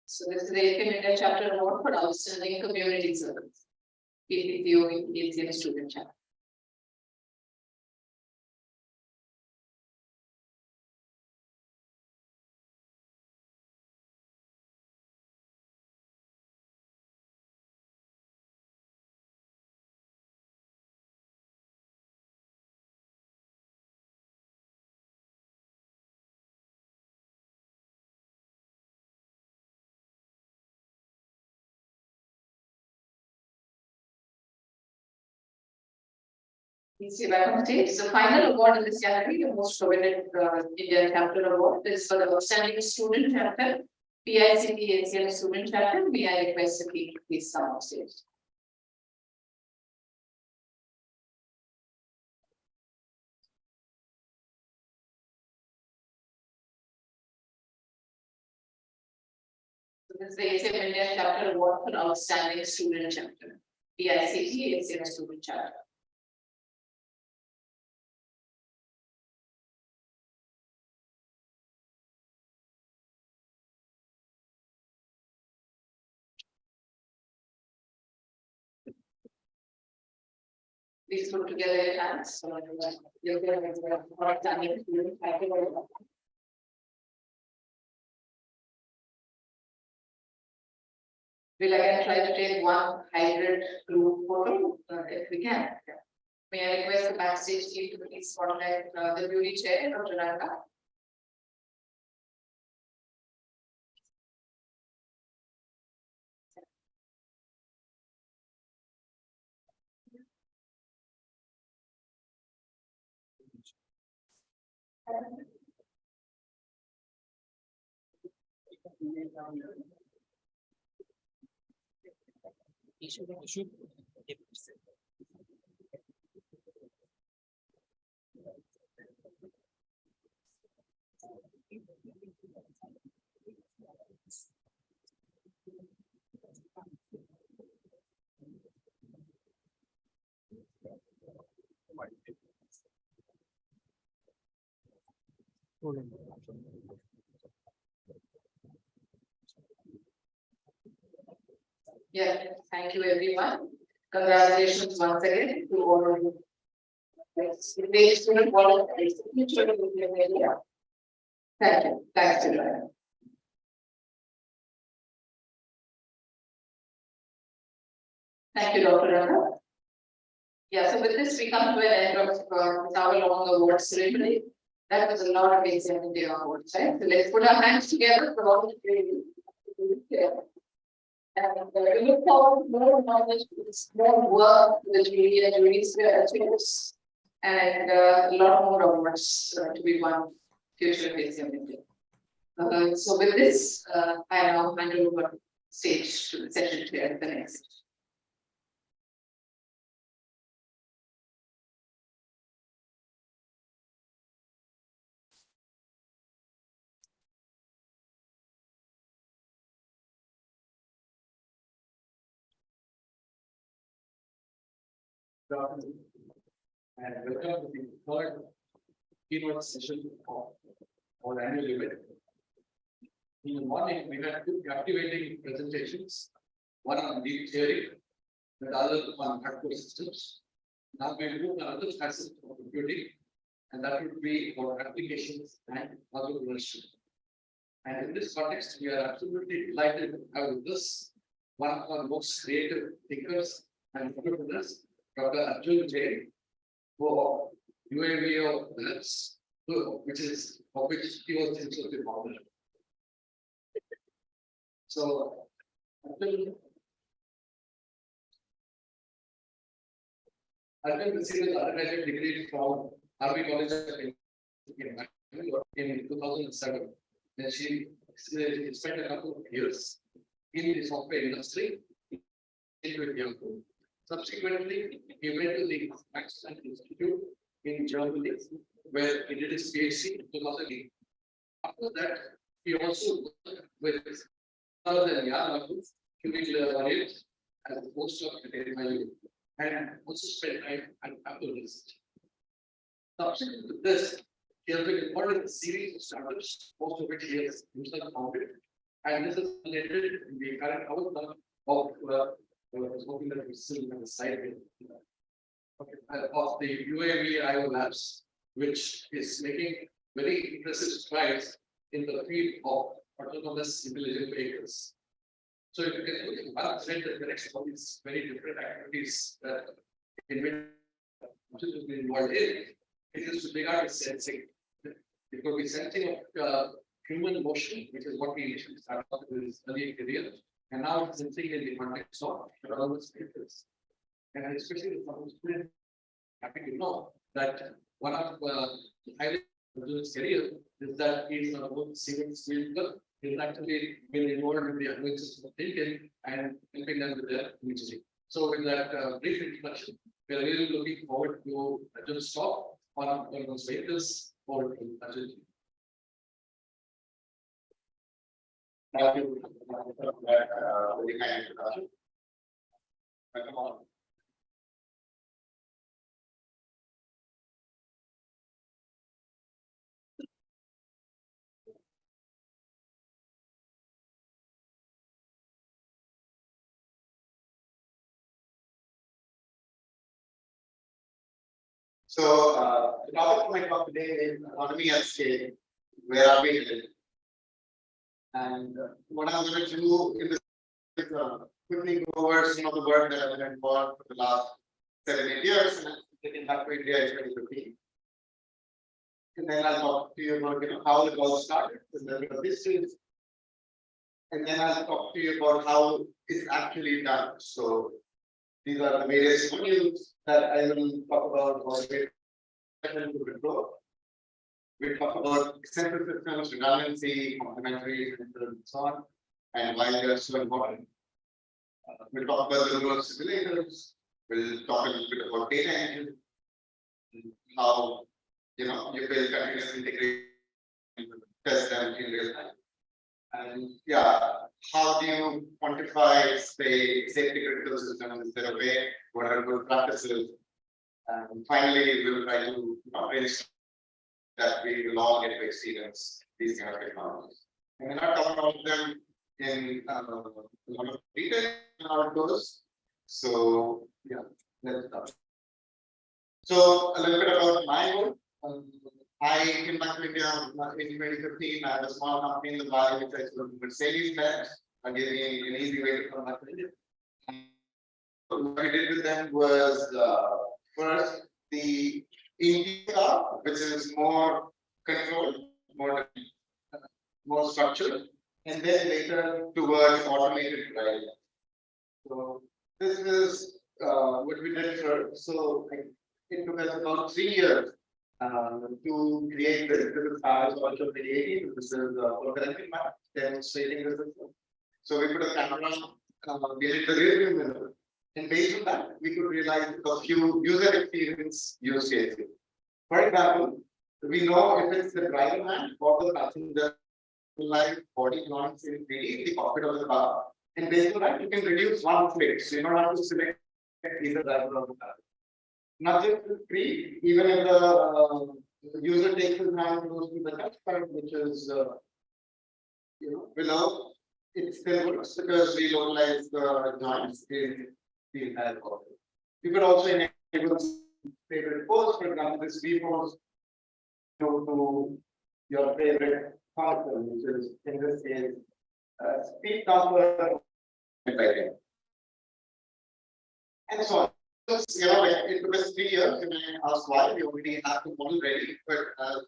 So this is the ACM India chapter award for outstanding community service. PCCOE ACM student chapter. Please see back on stage. The final award in this category, the most prominent Indian chapter award, is for the outstanding student chapter, PICT ACM student chapter. May I request the to please come on stage. So this is the ACM India chapter award for outstanding student chapter, PICT ACM student chapter. Please put together your hands. You're going to we'll again try to take one hybrid group photo if we can. May I request the backstage team to please spotlight the beauty chair, Dr. Ranga. Yeah, thank you everyone. Congratulations once again to all of you. The student volunteers, thank you. Thanks to you. Thank you, Dr. Ranga. Yeah, so with this, we come to an end of our long award ceremony. That was a lot of ACM India Awards, right? So let's put our hands together for all the three. And we look forward to more knowledge, more work with media and research, and a lot more awards to be won future of ACM India. So with this, I now hand over stage to the session chair, the next. And welcome to the third keynote session of our annual event. In the morning, we had two captivating presentations, one on deep theory, and the other on hardcore systems. Now we will move to another facet of computing, and that would be our applications and entrepreneurship. And in this context, we are absolutely delighted to have with us one of our most creative thinkers and entrepreneurs, Dr. Arjun Jain, for UAVO Labs, which is of which he was himself the founder. So, Arjun received his undergraduate degree from Harvey College in 2007, and she spent a couple of years in the software industry. Subsequently, he went to the Max Planck Institute in Germany, where he did his PhD in 2008. After that, he also worked with other than Yannis, Turing Award as a postdoc at NYU, and also spent time at Apple Research. Subsequent to this, he has been involved in a series of startups, most of which he has himself founded, and this is related in the current outcome of hoping that we still have a side of the UAV Labs, which is making very impressive strides in the field of autonomous intelligent vehicles. So if you can look at one thread that connects all these very different activities that in which is involved in, it is with regard to sensing. It could be sensing of human motion, which is what we initially started off with his earlier career. And now it's sensing in the context of autonomous vehicles. And especially the happy to know that one of highlights of his career is that he is both civil field. He's actually been involved in the advances of thinking and helping them with their imagery. So with that brief introduction, we are really looking forward to Arjun's talk on those vehicles for Arjun. Thank you for that very kind introduction. Welcome on. So the topic of my talk today is autonomy at scale. Where are we headed? And what I'm going to do in this is quickly go over some of the work that I've been involved for the last 7-8 years, and getting back to India in 2015. And then I'll talk to you about how it all started, a little bit of history. And then I'll talk to you about how it's actually done. So these are the various modules that I will talk about all the way to control. We'll talk about central systems, redundancy, complementary, and so on, and why they are so important. We'll talk about the role of simulators. We'll talk a little bit about data engine, how you build continuous integration, test them in real time. And yeah, how do you quantify, say, safety critical systems? Is there a way? What are good practices? And finally, we'll try to brainstorm that we will all get to experience these kind of technologies. And we're not talking about them in a lot of detail in how it goes. So yeah, let's start. So a little bit about my work. I came back to India in 2015. I had a small company in the Valley which I sort of Mercedes-Benz. I gave me an easy way to come back to India. What we did with them was first the India, which is more controlled, more structured, and then later towards automated driving. So this is what we did first. So it took us about 3 years to create this. This is also 2018. This is organic map demonstrating the system. So we put a camera behind the rear view mirror, and based on that, we could realize a few user experience use cases. For example, we know if it's the driver hand or the passenger like body joints in 3D, the cockpit of the car. And based on that, you can reduce one fit. So you don't have to select either driver or the car. Not just free, even if the user takes his hand close to the touchpad, which is below, it still works because we localize the joints in the entire cockpit. You could also enable favorite pose, for example, this V pose to your favorite function, which is in this case speed comfort and so on. It took us 3 years, and I asked why. We already have the model ready, but as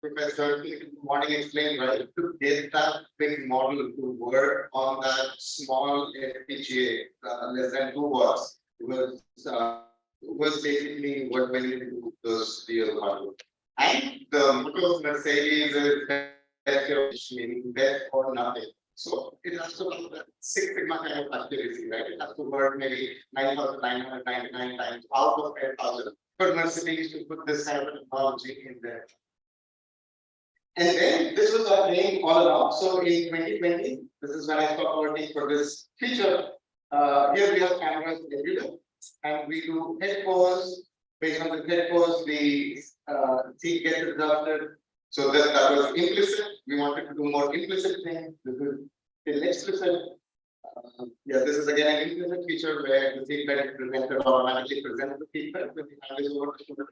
Professor Morning explained, right, to get that big model to work on that small FPGA, less than 2 watts, was basically what went into those real models. And the motto of Mercedes is meaning best or nothing. So it has to be the 6 sigma kind of accuracy, right? It has to work maybe 9,999 times out of 10,000. But Mercedes to put this kind of technology in there. And then this was our aim all along. So in 2020, this is when I stopped working for this feature. Here we have cameras everywhere, and we do head pose. Based on the head pose, the seat gets adjusted. So that was implicit. We wanted to do more implicit things. This is still explicit. This is again an implicit feature where the seatbelt is presented automatically presents the seatbelt when the hand is over the shoulder.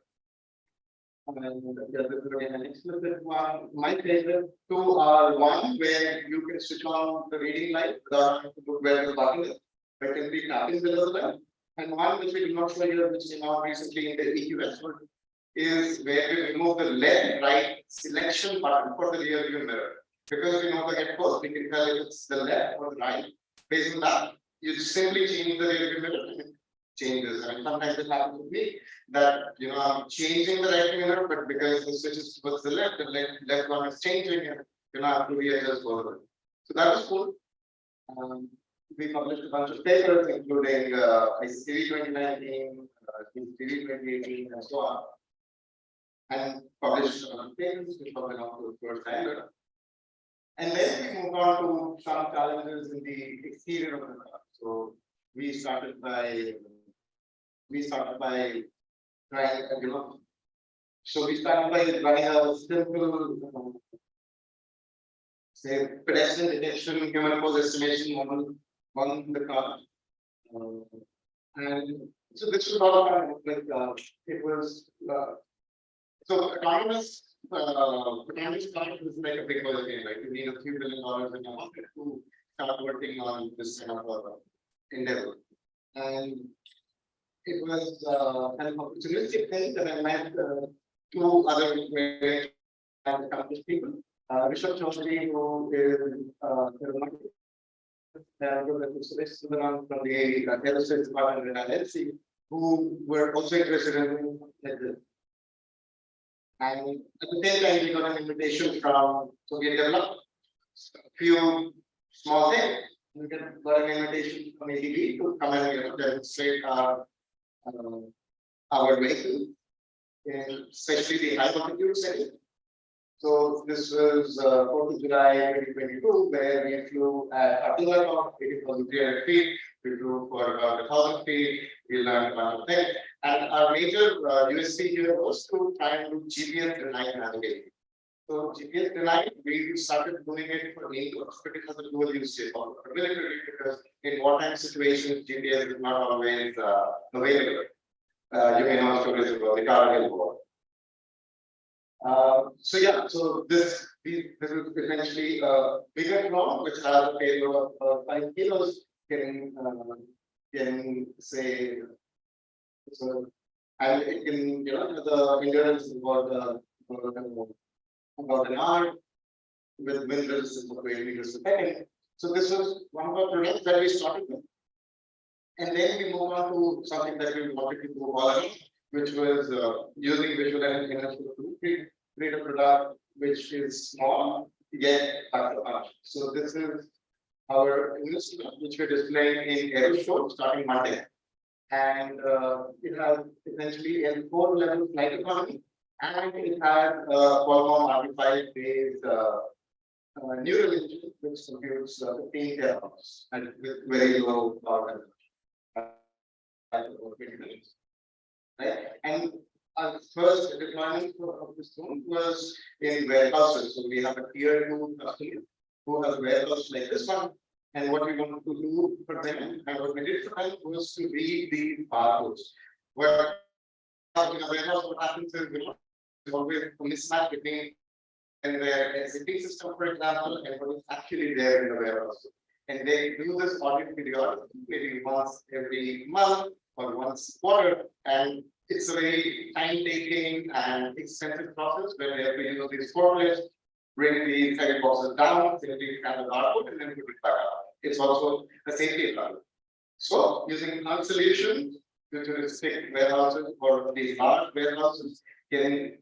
And this is again an explicit one. My favorite two are one where you can switch on the reading light without having to look where the button is, but can be tapping below the light. And one which we did not show here, which came out recently in the EQS one, is where we remove the left-right selection button for the rear view mirror. Because we know the head pose, we can tell if it's the left or the right. Based on that, you simply change the rear view mirror. changes. I mean, sometimes it happens to me that, I'm changing the right finger, but because the switch is towards the left, the left one is changing and, I have to readjust forward. So that was cool. We published a bunch of papers, including ICV 2019, ICV 2018, and so on. And published papers, which were now to the first time. And then we moved on to some challenges in the exterior of the car. So we started by trying, so we started by running a simple, say, pedestrian detection, human pose estimation model on the car. And so this was all kind of like, it was, so autonomous startup is like a big budget, right? You need a few $1 billion in your pocket to start working on this kind of endeavor. And it was an opportunistic thing that I met two other very accomplished people. Bishop Chaudhary, who is from the aerospace department in LLC, who were also interested in this. And at the same time, we got an invitation from, so we developed a few small things. We got an invitation from ADB to come and demonstrate our vehicle, especially the high altitude setting. So this was 4th of July 2022, where we flew at Tulika, 80,300 feet. We flew for about 1,000 feet. We learned a bunch of things. And our major USP here was to try and do GPS denied navigation. So GPS denied, we started doing it for vehicles, but it has a dual use case for military, because in wartime situations, GPS is not always available. You may know stories about the Kargil War. So yeah, so this is essentially a bigger drone which has a payload of 5 kilos, getting say, so, and it can, the endurance is about an hour with wind resistance of 8 meters per second. So this was one of our products that we started with. And then we moved on to something that we wanted to do all along, which was using visual and to create a product which is small, yet packs a punch. So this is our instrument, which we're displaying in Aero Show starting Monday. And it has essentially a 4-level flight economy, and it has Qualcomm RT5 based neural engine, which computes 15 terabytes and with very low power consumption. Right? And our first deployment of this drone was in warehouses. So we have a tier 2 customer who has warehouses like this one. And what we wanted to do for them, and what we did for them, was to read the barcodes. What in a warehouse, what happens is, there's always a mismatch between their SAP system, for example, and what is actually there in the warehouse. And they do this audit periodically, maybe once every month or once a quarter, and it's a very time-taking and expensive process where they have to use these forklifts, bring the second boxes down, simply scan the barcode, and then put it back up. It's also a safety problem. So, using cloud solutions, futuristic warehouses or these large warehouses can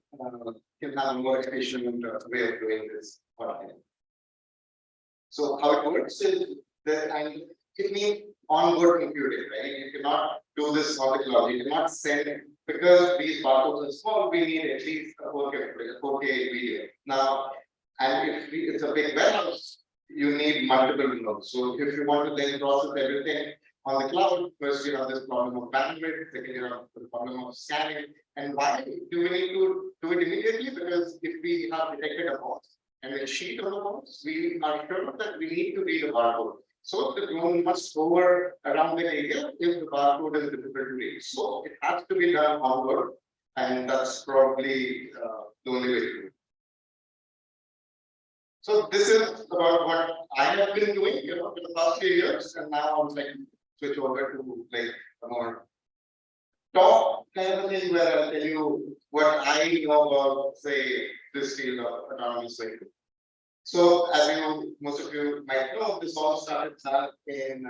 have a more efficient way of doing this. So, how it works is that, and it means onboard computing, right? You cannot do this on the cloud. You cannot send it because these barcodes are small. We need at least a 4K video. Now, and if it's a big warehouse, you need multiple nodes. So if you want to then process everything on the cloud, first you have this problem of bandwidth, second you have the problem of scanning. And why do we need to do it immediately? Because if we have detected a box and a sheet of the box, we are sure that we need to read a barcode. So the drone must hover around the area if the barcode is difficult to read. So it has to be done onward, and that's probably the only way to do it. So this is about what I have been doing, for the past few years, and now I would like to switch over to like a more talk kind of thing where I'll tell you what I know about, say, this field of autonomous vehicle. So, as most of you might know, this all started in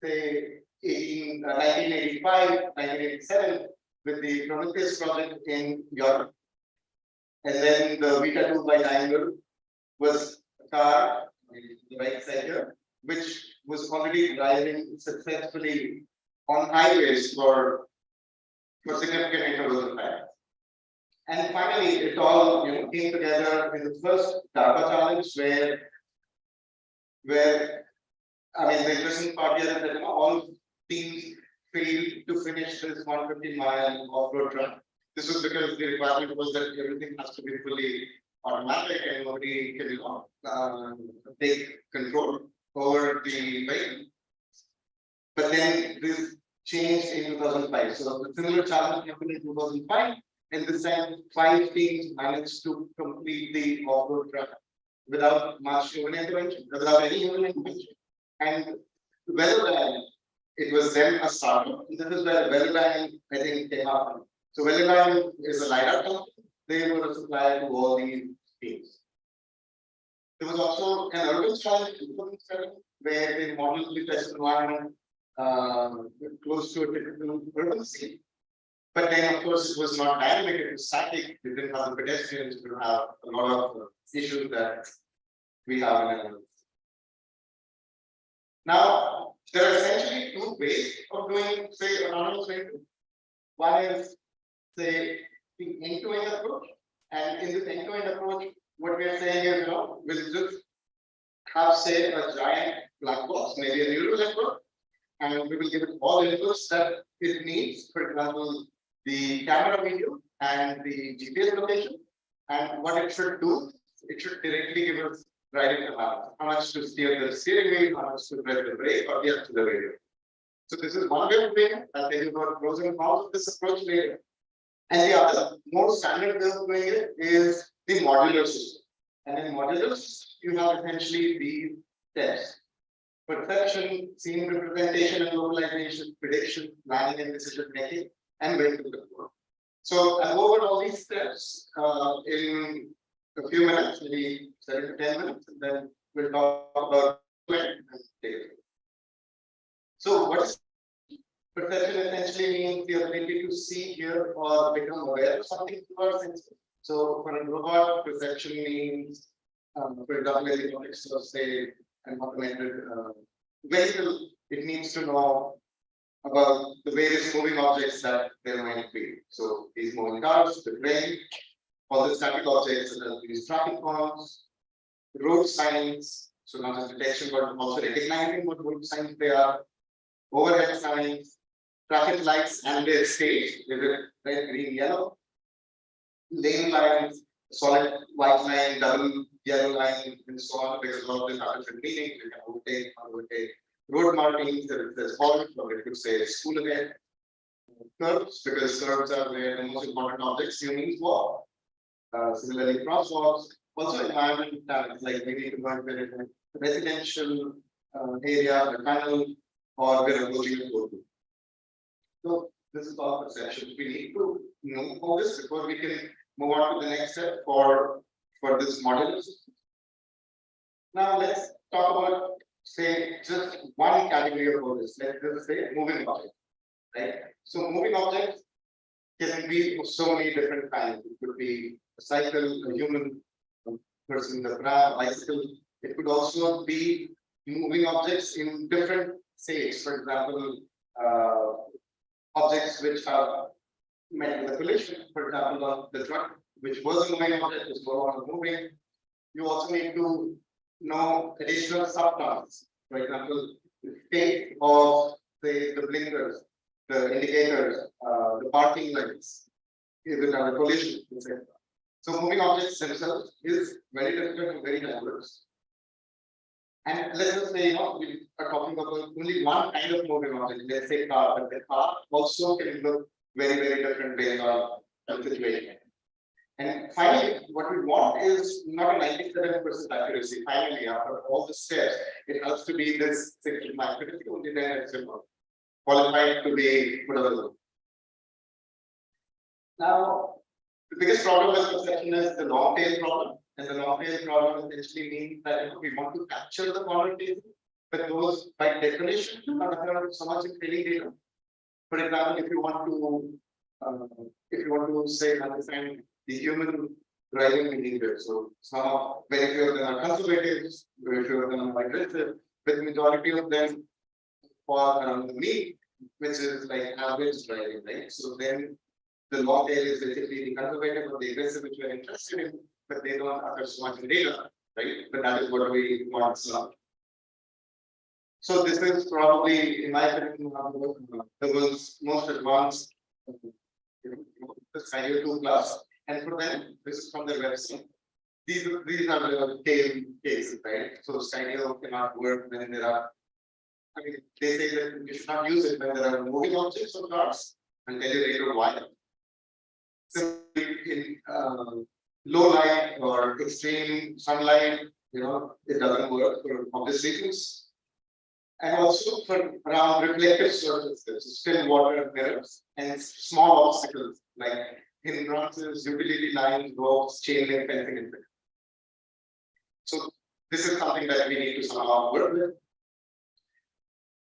say 1985, 1987 with the Prometheus project in Europe. And then the Beta 2 by Daimler was a car, the right side here, which was already driving successfully on highways for significant intervals of time. And finally, it all came together in the first DARPA challenge where I mean the interesting part here is that all teams failed to finish this 150-mile off-road run. This was because the requirement was that everything has to be fully automatic and nobody can take control over the vehicle. But then this changed in 2005. So the similar challenge happened in 2005, and this time 5 teams managed to complete the off-road run without much human intervention, without any human intervention. And Velodyne, it was then a startup. This is where Velodyne, I think, came up. So Velodyne is a LiDAR company. They were a supplier to all these teams. There was also an urban challenge in 2007 where they modeled the test environment close to a typical urban scene. But then, of course, it was not dynamic, it was static. We didn't have the pedestrians, we didn't have a lot of issues that we have in our. Now, there are essentially 2 ways of doing, say, autonomous vehicle. One is, say, the end-to-end approach. And in this end-to-end approach, what we are saying is, we'll just have, say, a giant black box, maybe a neural network, and we will give it all inputs that it needs. For example, the camera video and the GPS location, and what it should do, it should directly give us driving commands, how much to steer the steering wheel, how much to press the brake or the accelerator. So this is one way of doing it. I'll tell you about pros and cons of this approach later. And the other more standard way of doing it is the modular system. And in modular system, you have essentially these steps: perception, scene representation and localization, prediction, planning and decision making, and vehicle control. So I'll go over all these steps in a few minutes, maybe 7 to 10 minutes, and then we'll talk about data. So what is perception? Essentially means the ability to see, hear, or become aware of something through our senses. So for a robot, perception means, for example, in the context of, say, an automated vehicle, it needs to know about the various moving objects that there might be. So these moving cars, the train, all the static objects such as these traffic cones, road signs, so not just detection but also recognizing what road signs they are, overhead signs, traffic lights and their state, is it red, green, yellow, lane lines, solid white line, double yellow line, and so on, because a lot of them have different meanings. You can overtake, road markings, there is halt, or it could say school ahead. Curves, because curves are where the most important objects you need walk. Similarly, crosswalks, also environment tags, like maybe to work with a residential area, a tunnel, or where a building will go to. So this is all perception. We need to know all this before we can move on to the next step for this modular system. Now let's talk about, say, just one category of all this. Let's just say moving objects, right? So moving objects can be of so many different kinds. It could be a cycle, a human, a person, a car, bicycle. It could also be moving objects in different states. For example, objects which are met with a collision. For example, on the truck, which was a moving object, is no longer moving. You also need to know additional subtasks. For example, the state of the blinkers, the indicators, the parking lights, is it a collision, etc. So moving objects themselves is very different and very diverse. And let's just say, we are talking about only one kind of moving object, let's say car, but the car also can look very, very different based on the situation. And finally, what we want is not a 97% accuracy. Finally, after all the steps, it has to be this 6% accuracy, only then it's qualified to be put on the road. Now, the biggest problem with perception is the long tail problem. And the long tail problem essentially means that we want to capture the conversation but those by definition do not have so much in training data. For example, if you want to say understand the human driving behavior, so very few of them are conservative, very few of them are aggressive, but the majority of them fall around the mean, which is like average driving, right? So then the long tail is basically the conservative or the aggressive, which we are interested in, but they don't occur so much in data, right? But that is what we want to solve. So this is probably, in my opinion, one of the world's most advanced the Scenario 2 class. And for them, this is from their website. These are the tail cases, right? So Scenario cannot work when there are, I mean, they say that you should not use it when there are moving objects or cars. I'll tell you later why. So in low light or extreme sunlight, it doesn't work for obvious reasons. And also for around reflective surfaces, still water mirrors, and small obstacles like hindrances, utility lines, ropes, chain link fencing, etc. So this is something that we need to somehow work with.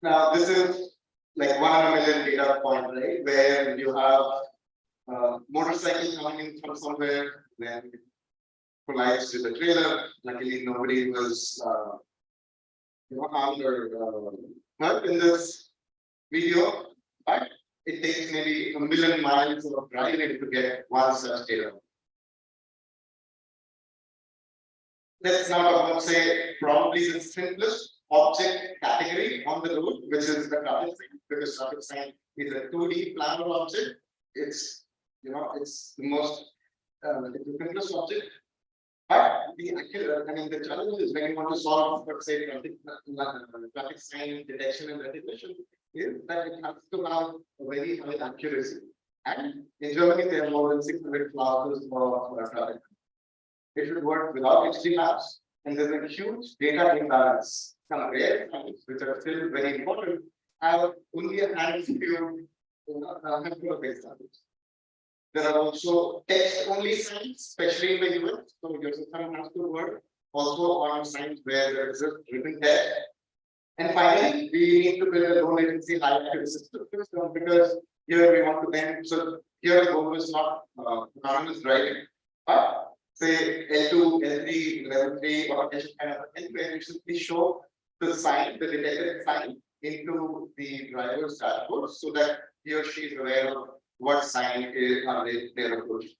Now this is like 1 in a million data point, right? Where you have motorcycle coming in from somewhere, then collides with a trailer. Luckily, nobody was harmed or hurt in this video, but it takes maybe 1 million miles of driving to get one such data. Let's now talk about, say, probably the simplest object category on the road, which is the traffic sign, because traffic sign is a 2D planar object. It's it's the most it's the simplest object. But the challenge is when you want to solve, let's say, traffic sign detection and recognition, is that it has to have a very high accuracy. And in Germany, there are more than 600 classes of traffic. It should work without HD maps, and there's a huge data imbalance. Some rare signs, which are still very important, have only a handful of examples. There are also text-only signs, especially in the US. So your system has to work also on signs where there is a written text. And finally, we need to build a low latency, high accuracy system because here we want to then. So here the goal is not autonomous driving, but say L2, L3, level 3, or kind of thing where you simply show the sign, the detected sign, into the driver's dashboard so that he or she is aware of what sign they're approaching.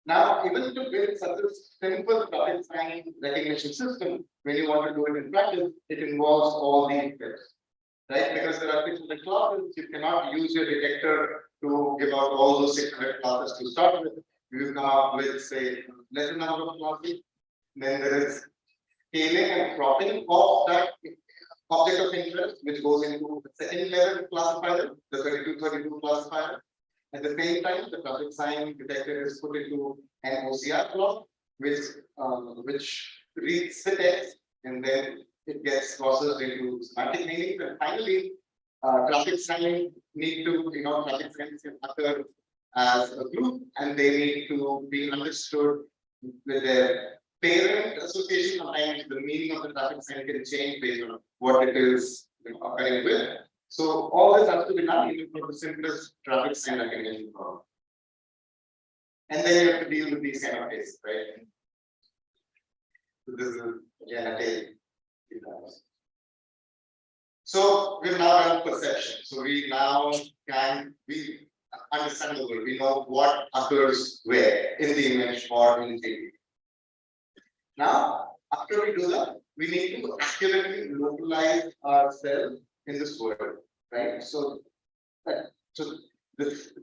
Now, even to build such a simple traffic sign recognition system, when you want to do it in practice, it involves all these steps, right? Because there are 600 classes, you cannot use your detector to give out all those 600 classes to start with. You come up with, say, lesser number of classes, then there is scaling and cropping of that object of interest, which goes into the second level classifier, the 3232 classifier. At the same time, the traffic sign detector is put into an OCR block, which reads the text, and then it gets processed into semantic meanings. And finally, traffic sign need to, traffic signs can occur as a group, and they need to be understood with their parent association. Sometimes the meaning of the traffic sign can change based on what it is occurring with. So all this has to be done even for the simplest traffic sign recognition problem. And then you have to deal with these kind of cases, right? So this is again a tail. So we've now done perception. So we now understand the world. We know what occurs where in the image or in the 3D. Now, after we do that, we need to accurately localize ourselves in this world, right? So the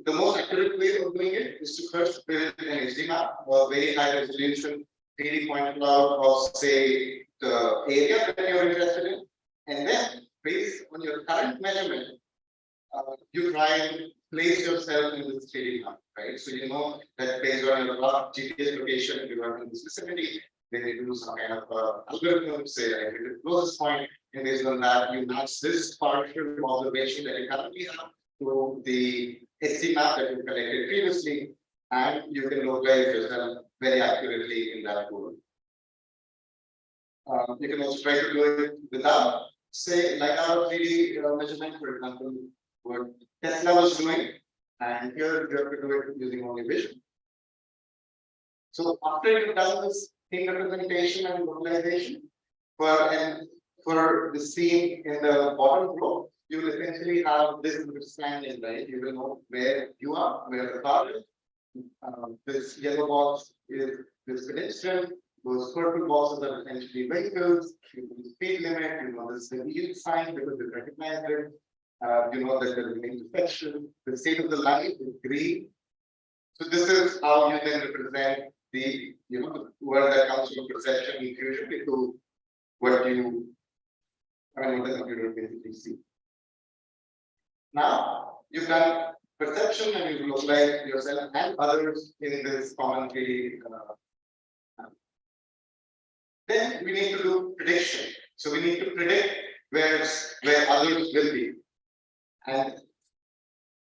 most accurate way of doing it is to first build an HD map, a very high resolution 3D point cloud of, say, the area that you're interested in, and then based on your current measurement, you try and place yourself in this 3D map, right? So you know that based on your GPS location, if you are in this vicinity, then you do some kind of algorithm, say, like the closest point, and based on that, you match this partial observation that you currently have to the HD map that you collected previously, and you can localize yourself very accurately in that world. You can also try to do it without, say, like our 3D measurement, for example, what Tesla was doing, and here you have to do it using only vision. So after you've done this thing representation and localization for the scene in the bottom row, you will essentially have this understanding, right? You will know where you are, where the car is. This yellow box is this pedestrian. Those purple boxes are essentially vehicles. You know the speed limit. You know this is the yield sign because you recognize it. You know that there is an intersection. The state of the light is green. So this is how you then represent the the word that comes from perception infusion into what you what the computer basically see. Now you've done perception and you've localized yourself and others in this common 3D. Then we need to do prediction. So we need to predict where others will be. And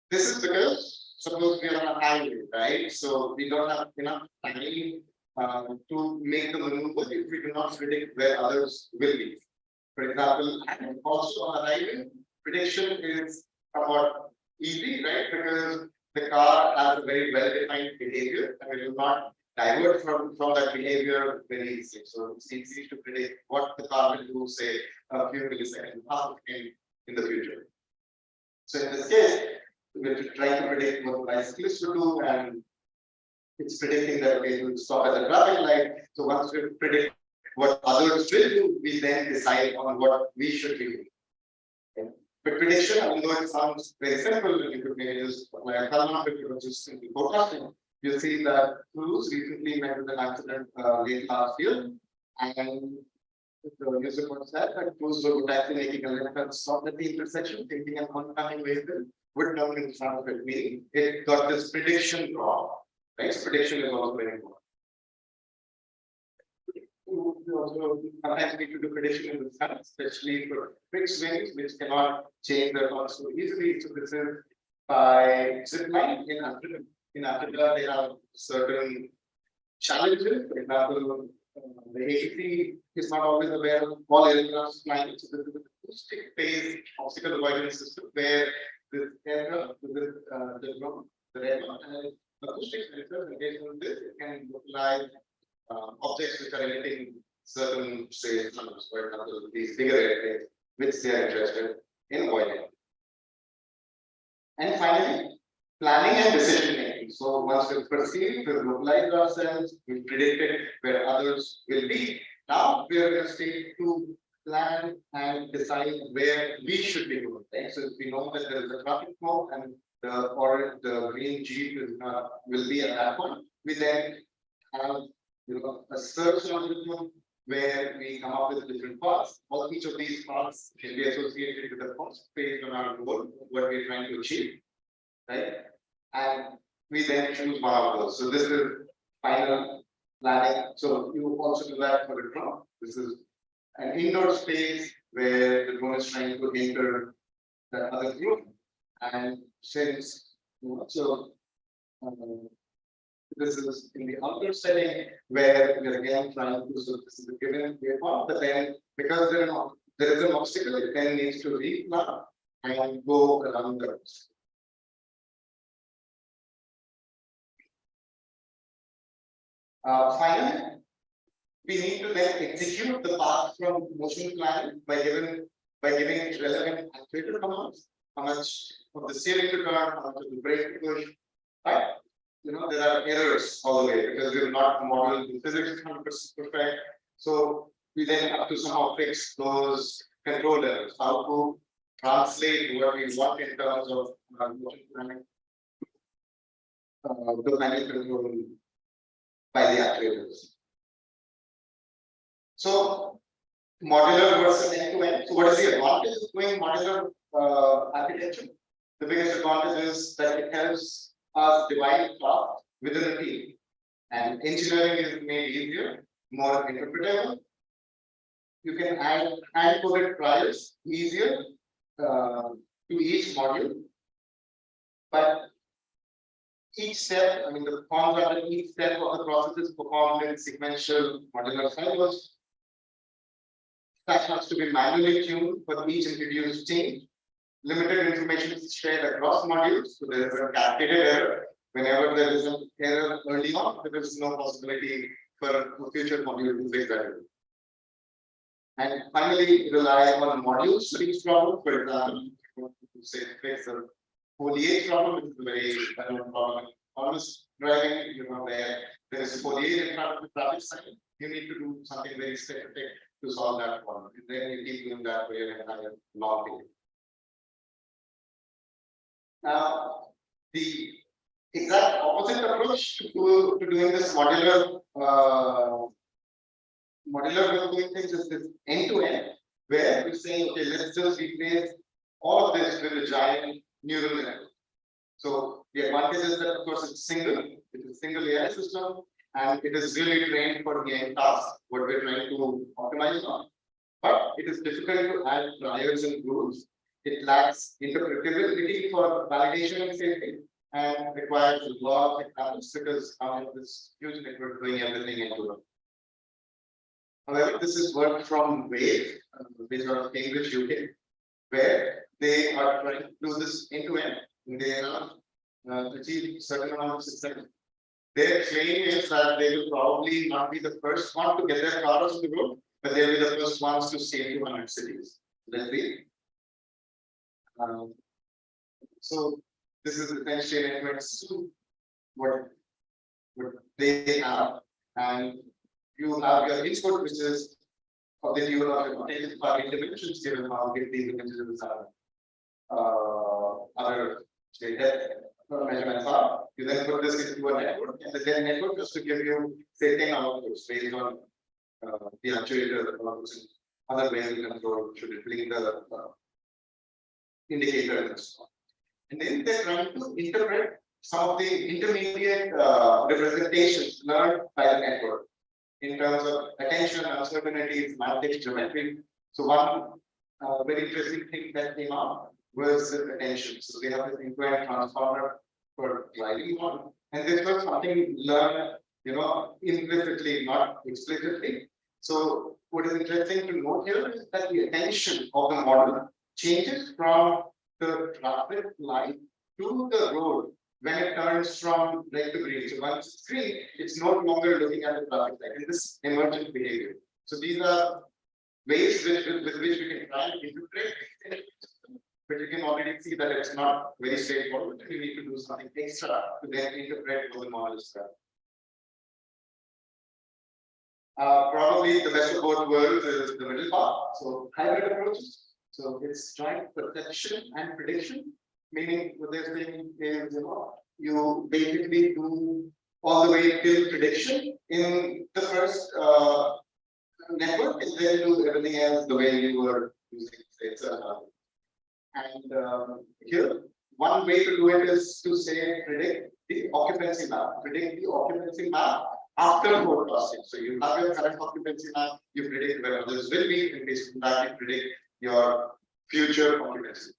this is because suppose we are on a highway, right? So we don't have enough time to make the maneuver if we do not predict where others will be. For example, and also on a highway, prediction is somewhat easy, right? Because the car has a very well-defined behavior and it will not divert from that behavior very easily. So it's easy to predict what the car will do, say, a few milliseconds in the future. So in this case, we're trying to predict what the bicyclist will do, and it's predicting that it will stop at the traffic light. So once we predict what others will do, we then decide on what we should be doing. Okay. But prediction, although it sounds very simple, and you could maybe just like just simply forecasting, you see that Toulouse recently met with an accident late last year, and the user was that Toulouse was actually making a left turn stop at the intersection, thinking an oncoming vehicle would come in front of it, meaning it got this prediction wrong. Right? So prediction is also very important. We also sometimes need to do prediction in the sun, especially for fixed wings, which cannot change their course so easily. So this is by zipline in Africa. In Africa, they have certain challenges. For example, the AEC is not always aware of all aircraft flying. So this is an acoustic phase obstacle avoidance system where this aircraft, the red one, and acoustic sensor, in case of this, it can localize objects which are emitting certain, say, sounds, for example, these bigger airplanes, which they are interested in avoiding. And finally, planning and decision making. So once we've perceived, we've localized ourselves, we've predicted where others will be. Now we are in a state to plan and decide where we should be going. Right? So if we know that there is a traffic flow and the green Jeep will be at that point, we then have a search algorithm where we come up with different paths. All each of these paths can be associated with a cost based on our goal, what we're trying to achieve, right? And we then choose one of those. So this is final planning. So you also do that for the drone. This is an indoor space where the drone is trying to enter the other group. And since this is in the outdoor setting where we're again trying to, so this is a given waveform, but then because there is an obstacle, it then needs to replan and go around the obstacle. Finally, we need to then execute the path from motion planning by giving it relevant actuator commands, how much of the steering to turn, how much of the brake to push, right? There are errors all the way because we have not modeled the physics 100% perfect. So we then have to somehow fix those control errors, how to translate what we want in terms of motion planning, the manual control by the actuators. So modular versus end-to-end. So what is the advantage of doing modular architecture? The biggest advantage is that it helps us divide tasks within a team, and engineering is made easier, more interpretable. You can add hand-coded trials easier to each module, but each step, I mean, the performance after each step of the process is performed in sequential modular silos. that has to be manually tuned for each introduced change. Limited information is shared across modules, so there is a cascaded error. Whenever there is an error early on, there is no possibility for a future module to fix that error. And finally, rely on modules to fix problem. For example, say fix a foliage problem, which is a very well-known problem. Autonomous driving, where there is foliage in front of the traffic sign, you need to do something very specific to solve that problem. And then you keep doing that for your entire long period. Now, the exact opposite approach to doing this modular way of doing things is this end-to-end, where we say, okay, let's just replace all of this with a giant neural network. So the advantage is that, of course, it's a single AI system, and it is really trained for the end task, what we're trying to optimize on. But it is difficult to add priors and rules. It lacks interpretability for validation and safety, and requires a lot of examples because this huge network doing everything into it. However, this is work from Wave, based out of Cambridge, UK, where they are trying to do this end-to-end. They have achieved a certain amount of success. Their claim is that they will probably not be the first one to get their cars on the road, but they'll be the first ones to save 200 cities. Let's see. So this is essentially an index to what they have, and you have your input, which is of the view of the dimensions given how big these dimensions are. Other say measurements are. You then put this into a network, and the network has to give you say 10 outputs based on the actuator or other ways of control. Should it link the indicator and so on. And then they're trying to interpret some of the intermediate representations learned by the network in terms of attention, uncertainty, semantics, geometry. So one very interesting thing that came out was attention. So they have this end-to-end transformer for driving one, and this was something learned, implicitly, not explicitly. So what is interesting to note here is that the attention of the model changes from the traffic light to the road when it turns from red to green. So once it's green, it's no longer looking at the traffic light. And this emergent behavior. So these are ways with which we can try and interpret it, but you can already see that it's not very straightforward. You need to do something extra to then interpret what the model is. Probably the best of both worlds is the middle part. So hybrid approaches. So it's joint perception and prediction, meaning what they're saying is, you basically do all the way till prediction in the first network, and then do everything else the way you were using, say, and here, one way to do it is to say predict the occupancy map after forecasting. So you have your current occupancy map, you predict where others will be, and based on that you predict your future occupancy.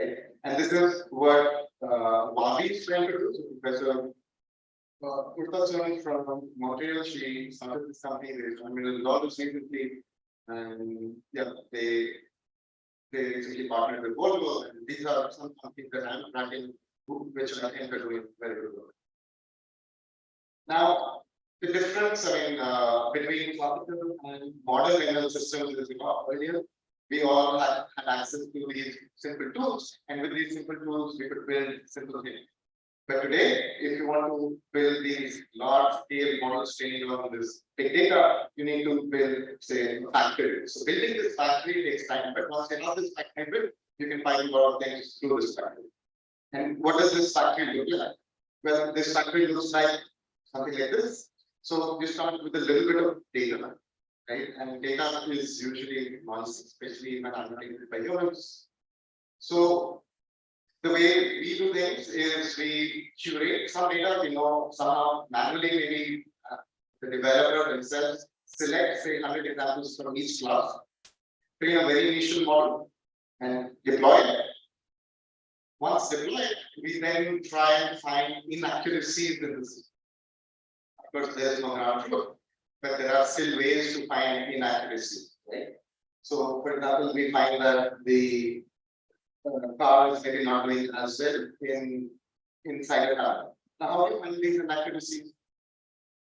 Okay? And this is what Wabi is trying to do. So Professor Urtasun from Montreal, she started this company, they $1 million recently, and yeah, they recently partnered with Volvo, and these are some companies that I'm tracking, which I think are doing very good work. Now, the difference, between classical and modern ML systems is earlier, we all had access to these simple tools, and with these simple tools, we could build simple things. But today, if you want to build these large-scale models trained on this big data, you need to build, say, a factory. So building this factory takes time, but once you have this factory built, you can find a lot of things through this factory. And what does this factory look like? Well, this factory looks like something like this. So you start with a little bit of data, right? And data is usually noisy, especially when annotated by humans. So the way we do things is we curate some data, somehow manually, maybe the developer themselves select, say, 100 examples from each class, train a very initial model, and deploy it. Once deployed, we then try and find inaccuracies in the system. Of course, there is no ground truth, but there are still ways to find inaccuracies, right? So, for example, we find that the car is maybe not doing as well inside a car. Now, how do you find these inaccuracies?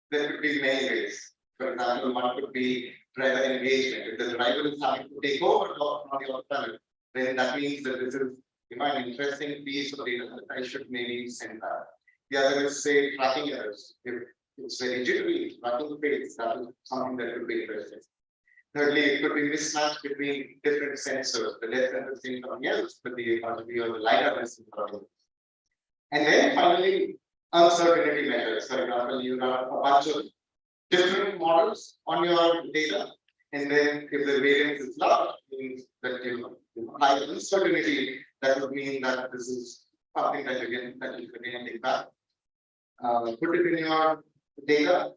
There could be many ways. For example, one could be driver engagement. If the driver is having to take over on the autopilot, then that means that this is an interesting piece of data that I should maybe send that. The other is, say, tracking errors. If it's very jittery, tracking the face, that is something that could be interesting. Thirdly, it could be mismatch between different sensors. The left sensor is seeing something else, but the RGB or the LiDAR is seeing something else. And then finally, uncertainty measures. For example, you have a bunch of different models on your data, and then if the variance is large, means that high uncertainty, that would mean that this is something that you can take back. Put it in your data,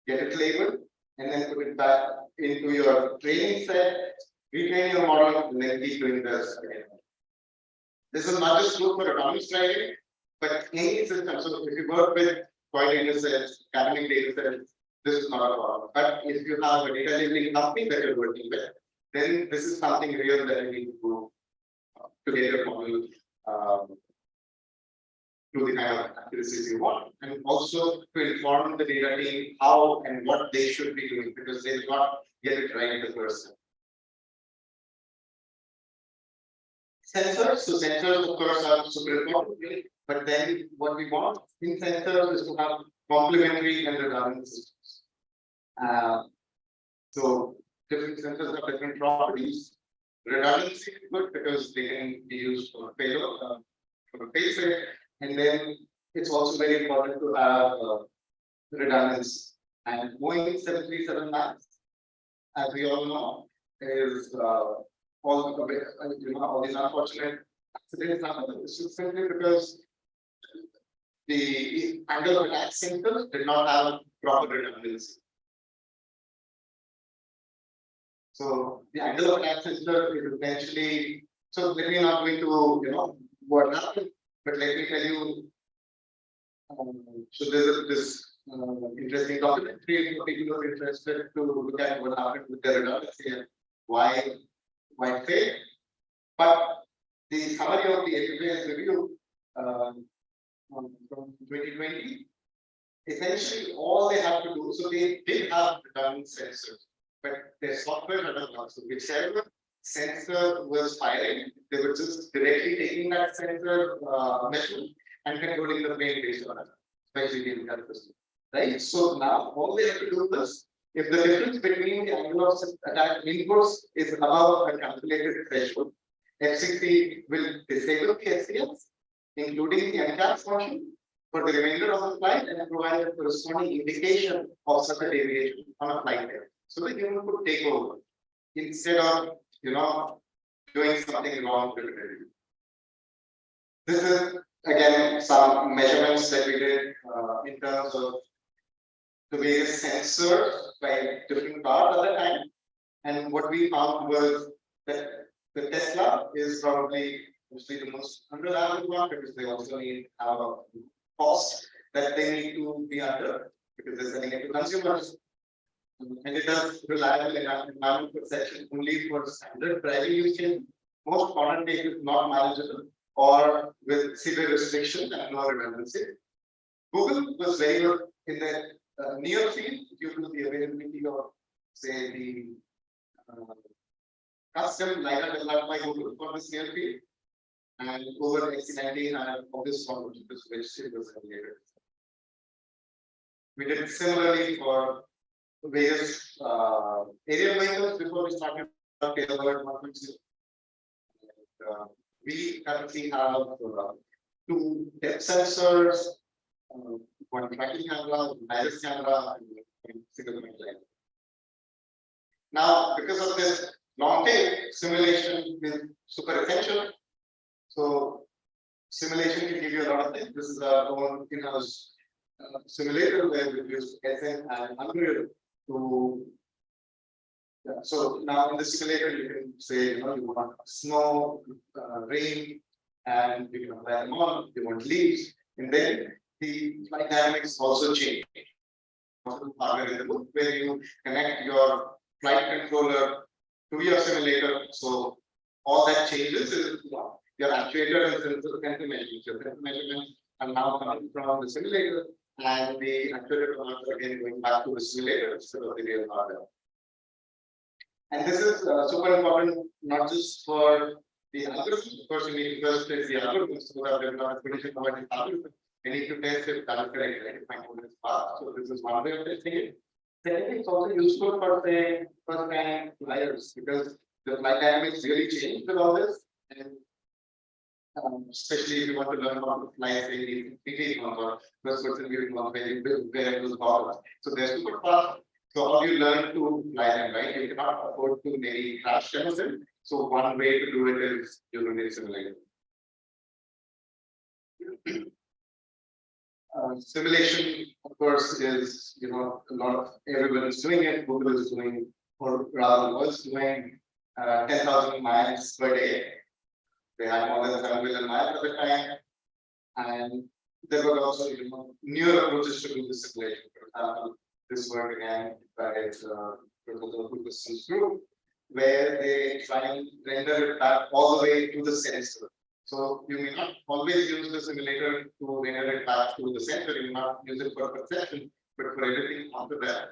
get it labeled, and then put it back into your training set, retrain your model, and then keep doing this again. This is not just true for autonomous driving, but any system. So if you work with toy data sets, academic data sets, this is not a problem. But if you have a data labeling company that you're working with, then this is something real that you need to do to get your model to the kind of accuracies you want, and also to inform the data team how and what they should be doing, because they will not get it right the first time. Sensors, so sensors of course are super important, but then what we want in sensors is to have complementary and redundant systems. So different sensors have different properties. Redundancy is good because they can be used for a payload, for a payload. And then it's also very important to have redundancy. And Boeing 737 MAX, as we all know, is all these unfortunate accidents happen. It's just simply because the angle of attack sensors did not have proper redundancy. So the angle of attack sensor is essentially, so let me not go into what happened. But let me tell you, so there's this interesting documentary for people who are interested to look at what happened with the redundancy and why it failed. But the summary of the FAA's review from 2020, essentially all they have to do, so they did have redundant sensors, but their software had not. So whichever sensor was firing, they were just directly taking that sensor measurement and controlling the plane based on it, especially in the system. Right? So now all they have to do is, if the difference between the angle of attack inputs is above a calculated threshold, F60 will disable the SCS, including the NCAPS function, for the remainder of the flight and provide a corresponding indication of such a deviation on a flight there. So the human could take over instead of doing something wrong. This is again some measurements that we did in terms of the various sensors by different cars at the time. And what we found was that the Tesla is probably the most unreliable one, because they also need a cost that they need to be under, because they're selling it to consumers. And it does reliable environment perception only for standard driving use case. Most modern vehicles not manageable or with severe restriction and no redundancy. Google was very good in the near field due to the availability of, say, the custom LiDAR developed by Google for this near field. And over XC90 and obvious problems which it was related. We did similarly for various aerial vehicles before we started tailored 1.0. We currently have 2 depth sensors, 1 tracking camera, 1 iris camera, and single point line. Now, because of this long tail, simulation is super essential. So simulation can give you a lot of things. This is our own in-house simulator where we use SM and Unreal to. So now in the simulator, you can say, you want snow, rain, and you can apply them on. You want leaves, and then the flight dynamics also change. Hardware in the book where you connect your flight controller to be a simulator. So all that changes is your actuator and sensor measurements. Your sensor measurements are now coming from the simulator, and the actuator commands are again going back to the simulator instead of the real hardware. And this is super important, not just for the algorithm. Of course, you need to first test the algorithm so that there is not a collision about the algorithm. You need to test if that is correct, right? If my code is fast. So this is one way of testing it. Secondly, it's also useful for say first time flyers because the flight dynamics really change with all this, and especially if you want to learn how to fly, say, PT or first person viewing one where it was power. So they're super fast. So how do you learn to fly them, right? You cannot afford to maybe crash them. So one way to do it is using a simulator. Simulation, of course, is a lot of everyone is doing it. Google is doing, or rather was doing 10,000 miles per day. They had more than 7 million miles at the time, and there were also newer approaches to do the simulation. For example, this work again by the systems group, where they try and render it back all the way to the sensor. So you may not always use the simulator to render it back to the sensor. You may not use it for perception, but for everything after that,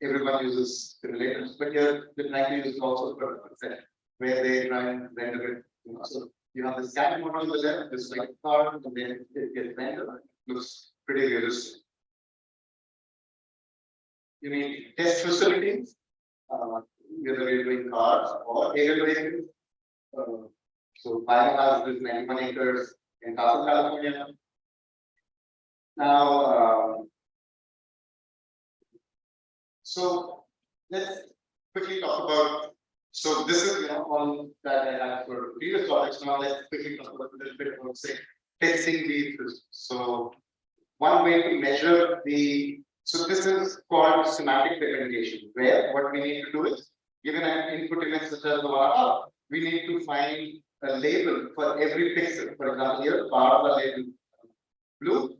everyone uses simulators. But here the trying to use it also for perception, where they try and render it. So you have the scan model on the left, this like card, and then it gets rendered. Looks pretty realistic. You need test facilities, whether you're doing cars or aerial vehicles. So Bio has this 91 acres in Castle, California. Now, so let's quickly talk about. So this is all that I had for previous topics. Now let's quickly talk about a little bit about say testing these systems. So one way to measure the this is called semantic segmentation, where what we need to do is given an input image such as the one we need to find a label for every pixel. For example, here cars are labeled blue,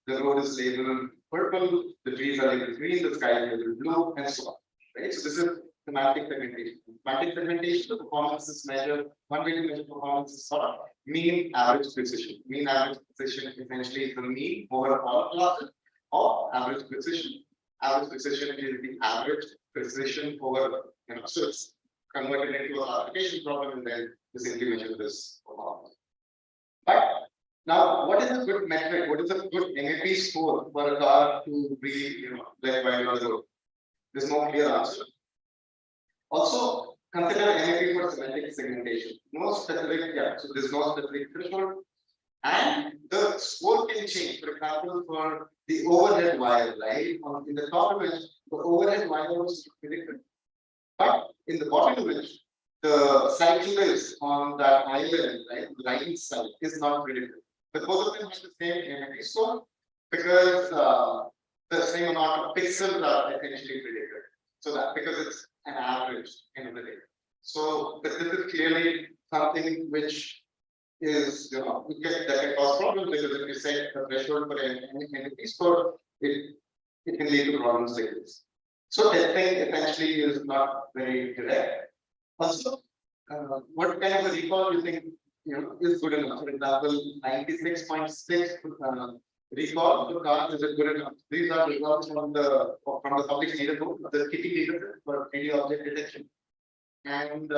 the road is labeled purple, the trees are labeled green, the sky is labeled blue, and so on. Right? So this is semantic segmentation. Semantic segmentation, the performance is measured. One way to measure performance is sort of mean average precision. Mean average precision essentially is the mean over all classes of average precision. Average precision is the average precision over, so it's converted into an application problem, and then we simply measure this performance. But now, what is a good metric? What is a good MAP score for a car to be, led by another road? There's no clear answer. Also, consider MAP for semantic segmentation. No specific, so there's no specific threshold. And the score can change. For example, for the overhead wire, right? In the top image, the overhead wire was predicted. But in the bottom image, the cyclist on that island, right, the right side is not predicted. But both of them have the same MAP score because the same amount of pixels are essentially predicted. So that because it's an average end of the day. So this is clearly something which is, that can cause problems because if you set the threshold for an MAP score, it can lead to problems like this. So testing essentially is not very direct. Also, what kind of a recall you think is good enough? For example, 96.6 recall for cars is good enough. These are results from the public data book, the kitty data for 3D object detection. And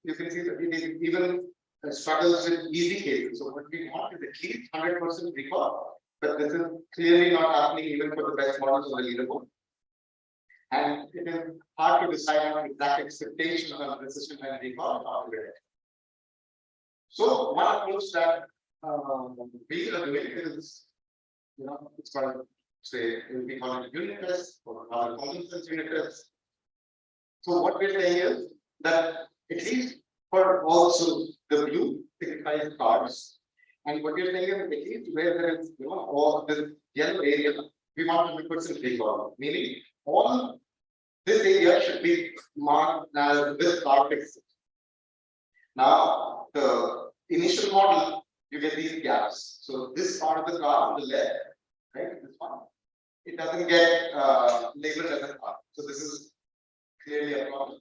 you can see that it even struggles with easy cases. So what we want is at least 100% recall, but this is clearly not happening even for the best models on the leaderboard. And it is hard to decide on exact expectations of precision and recall. So one approach that we are doing is, it's called, say, we call it unit test or other common sense unit test. So what we're saying is that at least for also the blue signifies cars, and what we're saying is at least where there is, all this yellow area, we want 100% recall, meaning all this area should be marked as this car pixel. Now, the initial model, you get these gaps. So this part of the car on the left, right, this one, it doesn't get labeled as a car. So this is clearly a problem.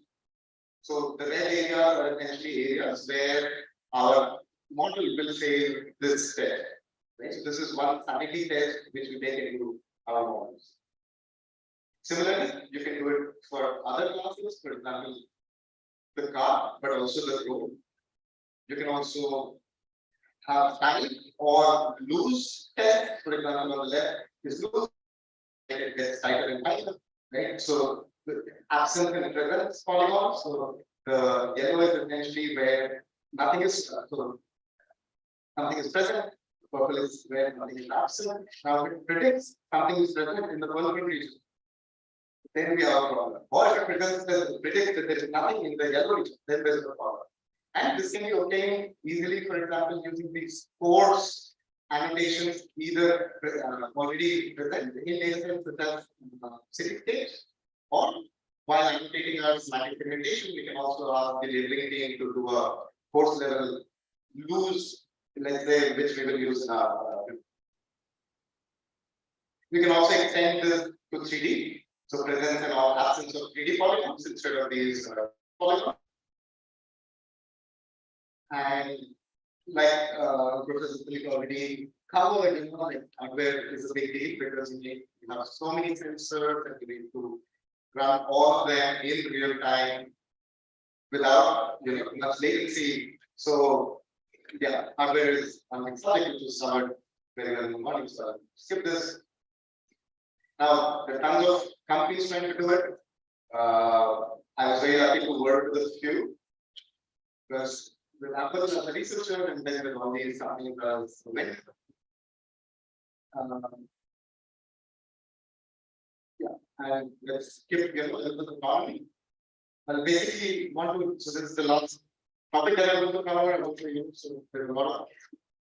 So the red areas are essentially areas where our model will say this test. Right? So this is one sanity test which we take into our models. Similarly, you can do it for other classes, for example, the car, but also the road. You can also have panic or loose test, for example, on the left is loose, it gets tighter and tighter, right? So the absence and presence polygon. So the yellow is essentially where nothing is nothing is present. Purple is where nothing is absent. Now it predicts something is present in the purple region. Then we have a problem. Or if it predicts that there is nothing in the yellow region, then there is a problem. And this can be obtained easily, for example, using these coarse annotations either already present in datasets such as city state, or while annotating our semantic segmentation, we can also ask the labeling team to do a coarse level loose, let's say, which we will use in our. We can also extend this to 3D, so presence and or absence of 3D polygons instead of these polygons. And like Professor Tulika already covered, like hardware is a big deal because you have so many sensors and you need to run all of them in real time without enough latency. So yeah, hardware is something which was covered very well in the morning. So I'll skip this. Now there are tons of companies trying to do it. I was very happy to work with a few because with Apple as a researcher and then with all these companies as yeah, and let's skip a little bit of autonomy. I'll basically want to, so this is the last topic that I'm going to cover. I want to use, so there's a lot of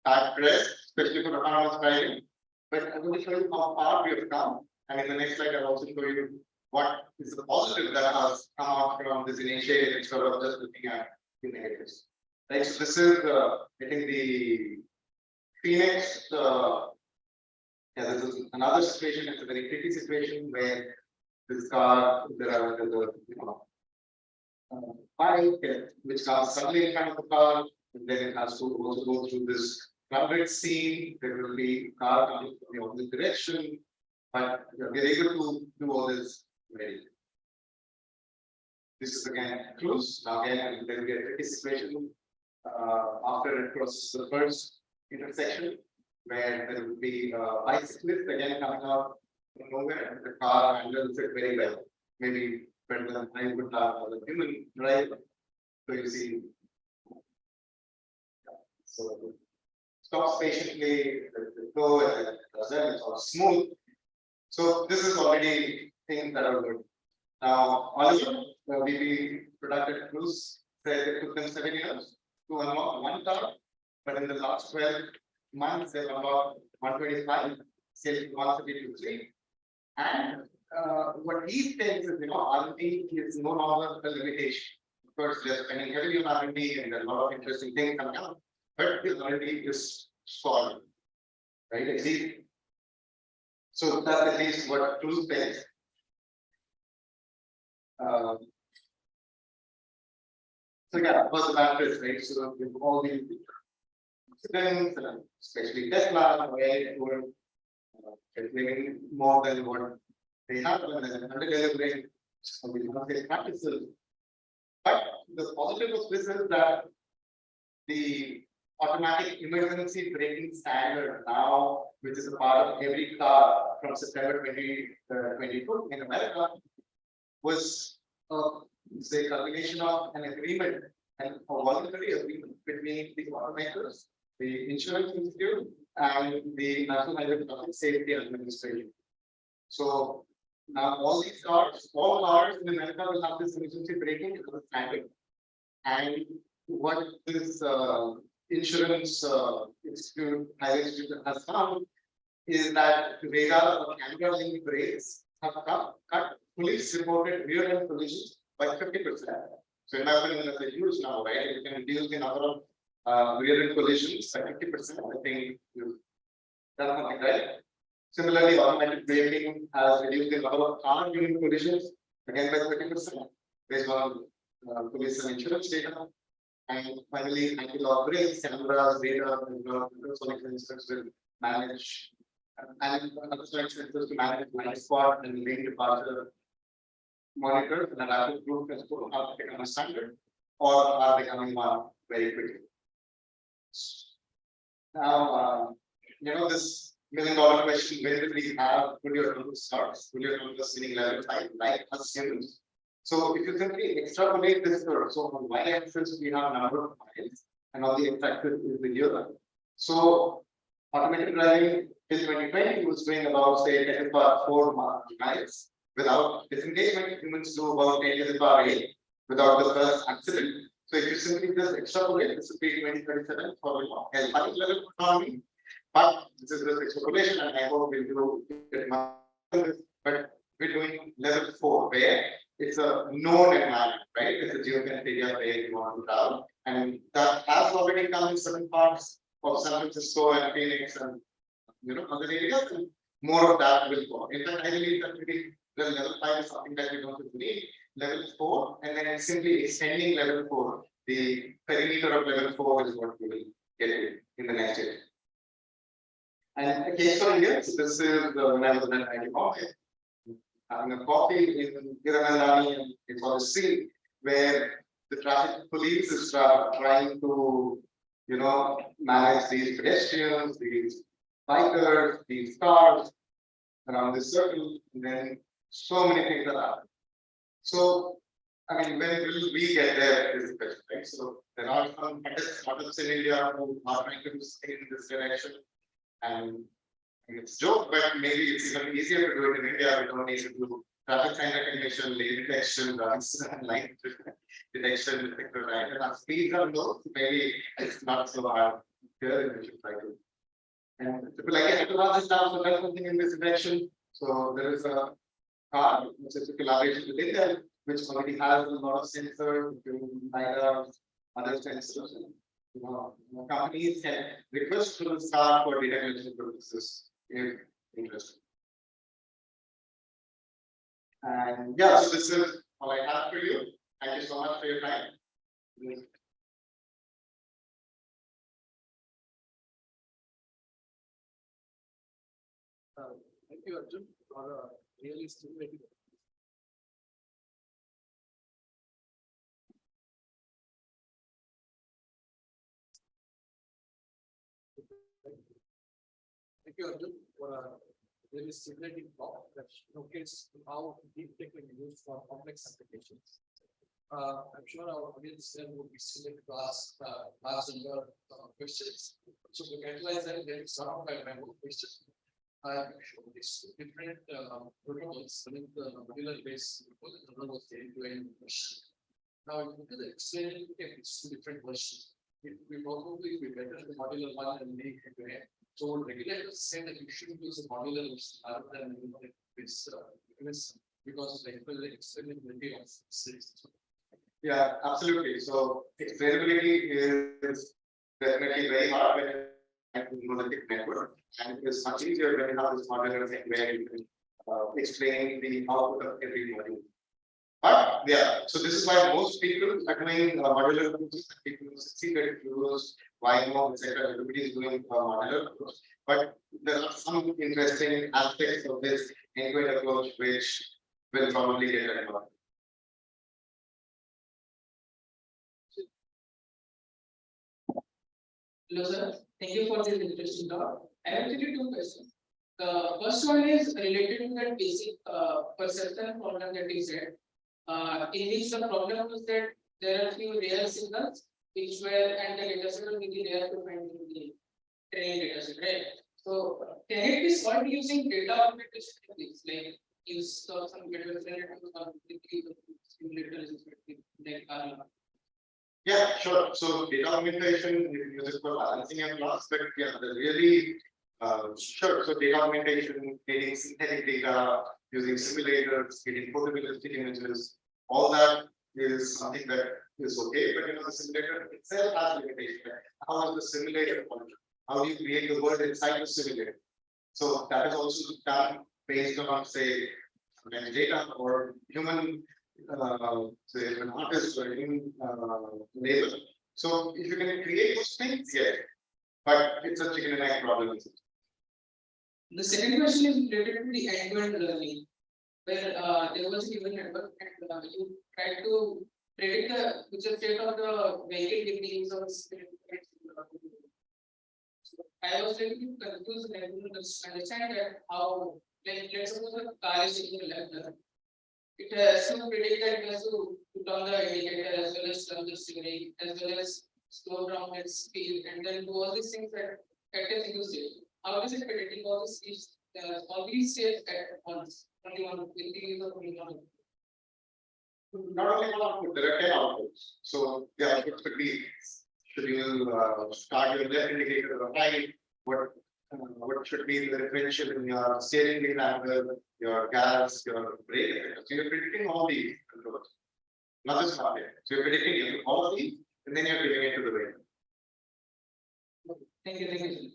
hard press, especially for autonomous driving. But I'm going to show you how far we have come. And in the next slide, I'll also show you what is the positive that has come out from this initiative instead of just looking at the negatives. Right, so this is, I think the Phoenix, yeah, this is another situation. It's a very tricky situation where this car, there are bike which comes suddenly in front of the car, and then it has to also go through this crowded scene. There will be car coming from the opposite direction, but we're able to do all this very. This is again cruise. Now again, there will be a tricky situation. After it crosses the first intersection, where there will be a bicyclist again coming out from nowhere, and the car handles it very well, maybe better than I would have as a human driver. So you see, so stops patiently, go and it's all smooth. So this is already things that are good. Now, Oliver, the VP product at Cruise, said it took them 7 years to unlock one car, but in the last 12 months, they've unlocked 125, scaling 133. And what he thinks is, R&D is no longer a limitation. Of course, they're spending heavily on R&D and there are a lot of interesting things coming out, but the R&D is solid, right? So that's at least what Cruise thinks. So yeah, about the batteries, right? So with all these incidents, especially Tesla, where were delivering more than what they have, and then under delivering their practices. But the positive of this is that the automatic emergency braking standard now, which is a part of every car from September 2022 in America, was say culmination of an agreement and a voluntary agreement between the automakers, the insurance institute, and the National Highway Traffic Safety Administration. So now all these cars, all cars in America will have this emergency braking as a standard. And what this insurance institute, highway institute has found is that radar or camera link brakes have cut police reported rear end collisions by 50%. So in my opinion, that's a huge number, right? You can reduce the number of rear end collisions by 50%. I think that's something, right? Similarly, automatic braking has reduced the number of car unit collisions again by 30% based on police and insurance data. And finally, anti-log grids, cameras, data, ultrasonic sensors will manage, and ultrasonic sensors to manage blind spot and lane departure monitors and rapid group control have become a standard or are becoming one very quickly. Now, this $1 million question, where did we have good year starts, good year meaning level 5, like us humans. So if you simply extrapolate this curve, so on y-axis we have number of miles, and on the x-axis is the year. So automated driving till 2020 was doing about say 10 to the power 4 miles. Without disengagement, humans do about 10 to the power 8 without the first accident. So if you simply just extrapolate, this would be 2037 for L5 level autonomy. But this is just extrapolation, and I hope we'll do it. But we're doing level 4, where it's a known environment, right? It's a geographic area where you want to travel, and that has already come in certain parts of San Francisco and Phoenix and other areas, and more of that will go. In fact, I believe that maybe the level 5 is something that we don't need. Level 4, and then simply extending level 4. The perimeter of level 4 is what we will get in the next year. And a case for India, so this is when I was in Bombay, having a coffee in Giranandani, and it's on the street where the traffic police is trying to, manage these pedestrians, these bikers, these cars around this circle, and then so many things are happening. So, I mean, when will we get there is the question, right? So there are some startups in India who are trying to stay in this direction. And it's a joke, but maybe it's even easier to do it in India. We don't need to do traffic sign recognition, lane detection, light detection, right? And our speeds are low, maybe it's not so hard here in which you try to. And like Hyderabad is now so something in this direction. So there is a car, which is a collaboration with Intel, which already has a lot of sensors, LiDARs, other sensors. Companies can request to the car for data collection purposes if interested. And yeah, so this is all I have for you. Thank you so much for your time. Thank you, Arjun, for a really stimulating. Thank you, Arjun, for a really stimulating talk that showcases how deep tech can be used for complex applications. I'm sure our audience then would be similar to ask number of questions. So to catalyze that, there is some of my own questions. I'm sure these different protocols, running the modular based protocols, the end-to-end question. Now, if you look at the explain it's two different versions. It will probably be better the modular one and make it end-to-end. So regulators say that you shouldn't use a modular rather than this because the explainability of systems. Yeah, absolutely. So explainability is definitely very hard when you monolithic network, and it is much easier when you have this modular thing where you can explain the output of every module. But yeah, so this is why most people are doing modular approaches. People see that if you use YMO, etc., everybody is doing modular approach. But there are some interesting aspects of this end-to-end approach which will probably get involved. Hello, sir. Thank you for this interesting talk. I have actually two questions. The first one is related to that basic perception problem that you said. In which the problem was that there are few rare signals which were and the data set will be there to find in the training data set, right? So can it be solved using data augmentation techniques, like use some better simulators like Yeah, sure. So data augmentation, you use it for balancing and loss, but yeah, really sure. So data augmentation, getting synthetic data, using simulators, getting photorealistic images, all that is something that is okay. But the simulator itself has limitations. How is the simulator function? How do you create the world inside the simulator? So that is also done based on, say, data or human say if an artist or any label. So if you can create those things, yeah. But it's a chicken and egg problem. The second question is related to the end-to-end learning, where there was a given network and you tried to predict the future state of the vehicle with the use of spirit. So I was trying to confuse and understand that how, like, let's suppose a car is taking a left turn. It has to predict that it has to put on the indicator as well as turn the steering, as well as slow down its speed, and then do all these things that factors into state. How is it predicting all these states at once? Only one with the use of only one. Not only one output, there are 10 outputs. So the outputs could be, should you start your left indicator or right? What should be the differential in your steering wheel angle, your gas, your brake? So you're predicting all these controls. Not just one. So you're predicting all of these, and then you're giving it to the vehicle. Thank you. Thank you.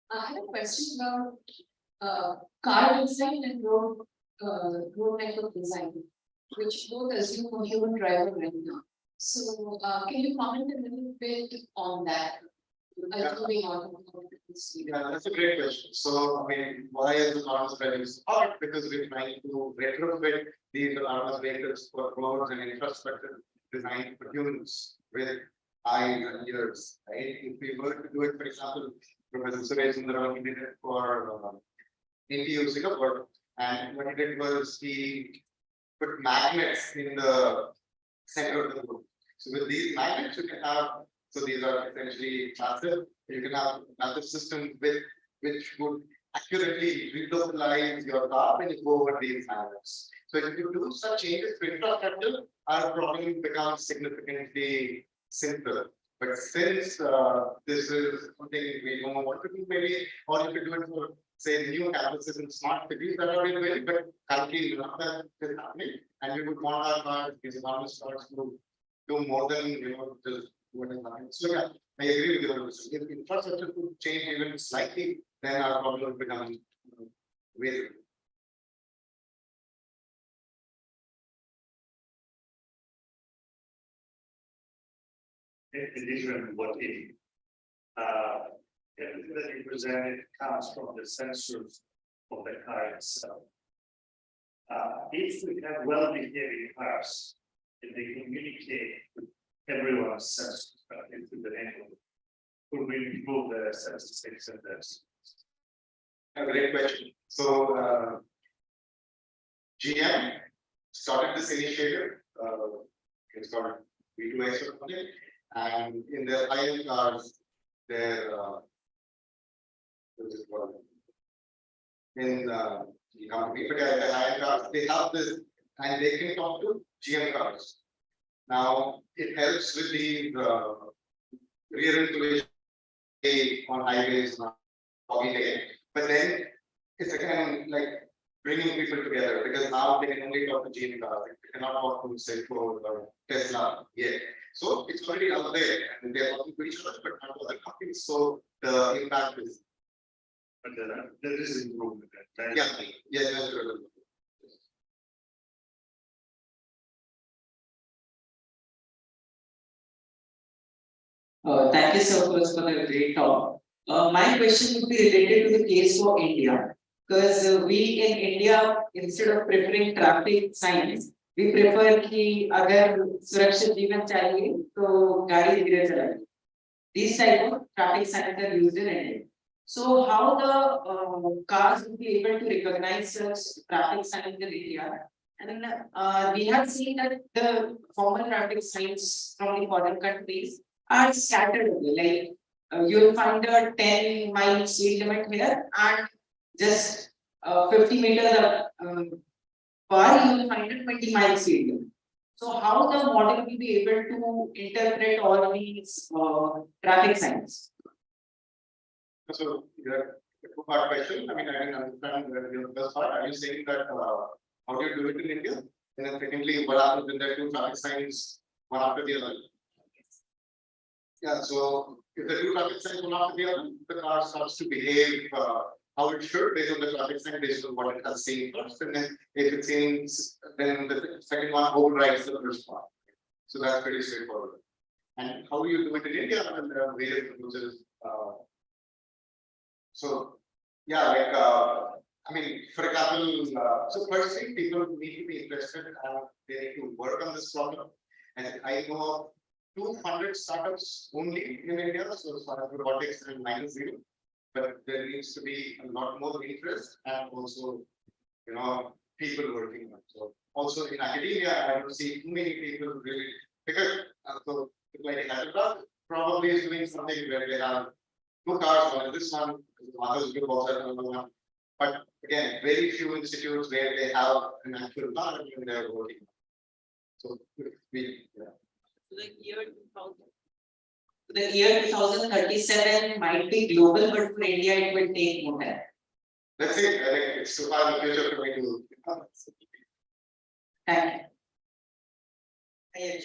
I have a question about car design and road network design, which both assume a human driver right now. So can you comment a little bit on that? Yeah, that's a great question. So, I mean, why is the autonomous driving so hard? Because we're trying to retrofit these autonomous vehicles for roads and infrastructure designed for humans with eyes and ears. Right? If we were to do it, for example, Professor Suresh did it for APU Singapore, and what he did was he put magnets in the center of the road. So with these magnets, you can have, so these are essentially passive. You can have a passive system which would accurately relocalize your car when you go over these magnets. So if you do such changes to infrastructure, our problem becomes significantly simpler. But since this is something we don't want to do, maybe, or if you do it for, say, new campuses and smart cities that are being built, but currently none of that is happening, and we would want our cars, these autonomous cars, to do more than just what is happening. So yeah, I agree with you. If infrastructure could change even slightly, then our problem will become way. In different what if everything that you presented comes from the sensors of the car itself. If we have well-behaving cars, and they communicate with everyone's sensors into the network, could we improve the statistics and this? A great question. So GM started this initiative. It's called V2X or something. And in their high-end cars, their in the company, but the high-end cars, they have this, and they can talk to GM cars. Now it helps with the rear intuition on highways, but then it's again like bringing people together, because now they can only talk to GM cars. They cannot talk to say Ford or Tesla yet. So it's already out there, and they're talking to each other, but not to other companies. So the impact is. But there is improvement. Right? Yeah, yes, that's true. Thank you so much for the great talk. My question would be related to the case for India, because we in India, instead of preferring traffic signs, we prefer कि अगर सुरक्षित जीवन चाहिए तो गाड़ी धीरे चलाए. These type of traffic signs are used in India. So how the cars will be able to recognize such traffic signs in India? And we have seen that the common traffic signs from the foreign countries are scattered away. Like you will find a 10-mile speed limit here, and just 50 meters far you will find a 20-mile speed limit. So how the model will be able to interpret all these traffic signs? So your two-part question. I mean, I didn't understand your first part. Are you saying that how do you do it in India? And then secondly, what happens when there are two traffic signs, one after the other? Yeah, so if the two traffic signs one after the other, the car starts to behave how it should based on the traffic sign, based on what it has seen first. And then if it seems, then the second one overrides the first one. So that's pretty straightforward. And how do you do it in India? And there are various approaches. So yeah, like I mean, for example, so firstly, people need to be interested and they need to work on this problem. And I know of 200 startups only in India, so as far as robotics and -0. But there needs to be a lot more interest and also, you know, people working on it. So also in academia, I don't see too many people really, because so like Natarajan probably is doing something where they have two cars, one is this one, the others group also another one. But again, very few institutes where they have an actual car and they're working. So The year 2037 might be global, but for India it will take more time. Let's see, I think it's too far in the future for me to. Thank you.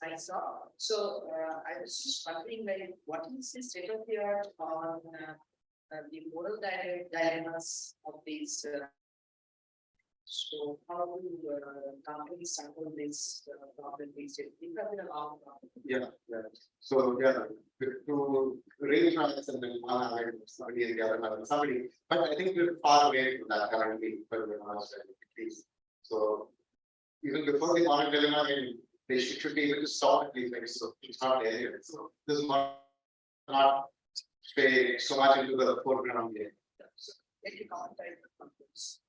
I saw. So I was just wondering, like, what is the state of the art on the moral dilemmas of these? So how do companies tackle this problem these days? Yeah. So yeah, to raise funds and then one having somebody and the other having somebody, but I think we're far away from that currently, but we're not at least. So even before the moral dilemma, they should be able to stop at least, like, so it's not there yet. So this is not stay so much into the foreground yet. So let me comment on this.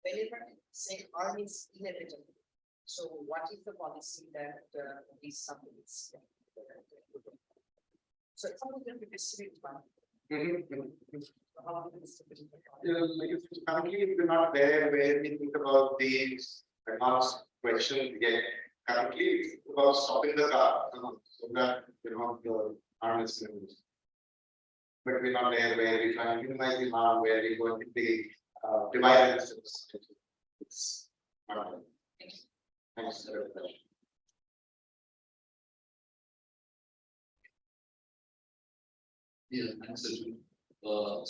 Whenever say harm is inevitable, so what is the policy that these companies? So some of them distribute money. Currently, we're not there where we think about these advanced questions yet. Currently, it's about stopping the car so that the harm is removed. But we're not there where we try to minimize the harm, where we go into the divided systems. It's not there. Thanks for the question. Yeah, thanks, Arjun. So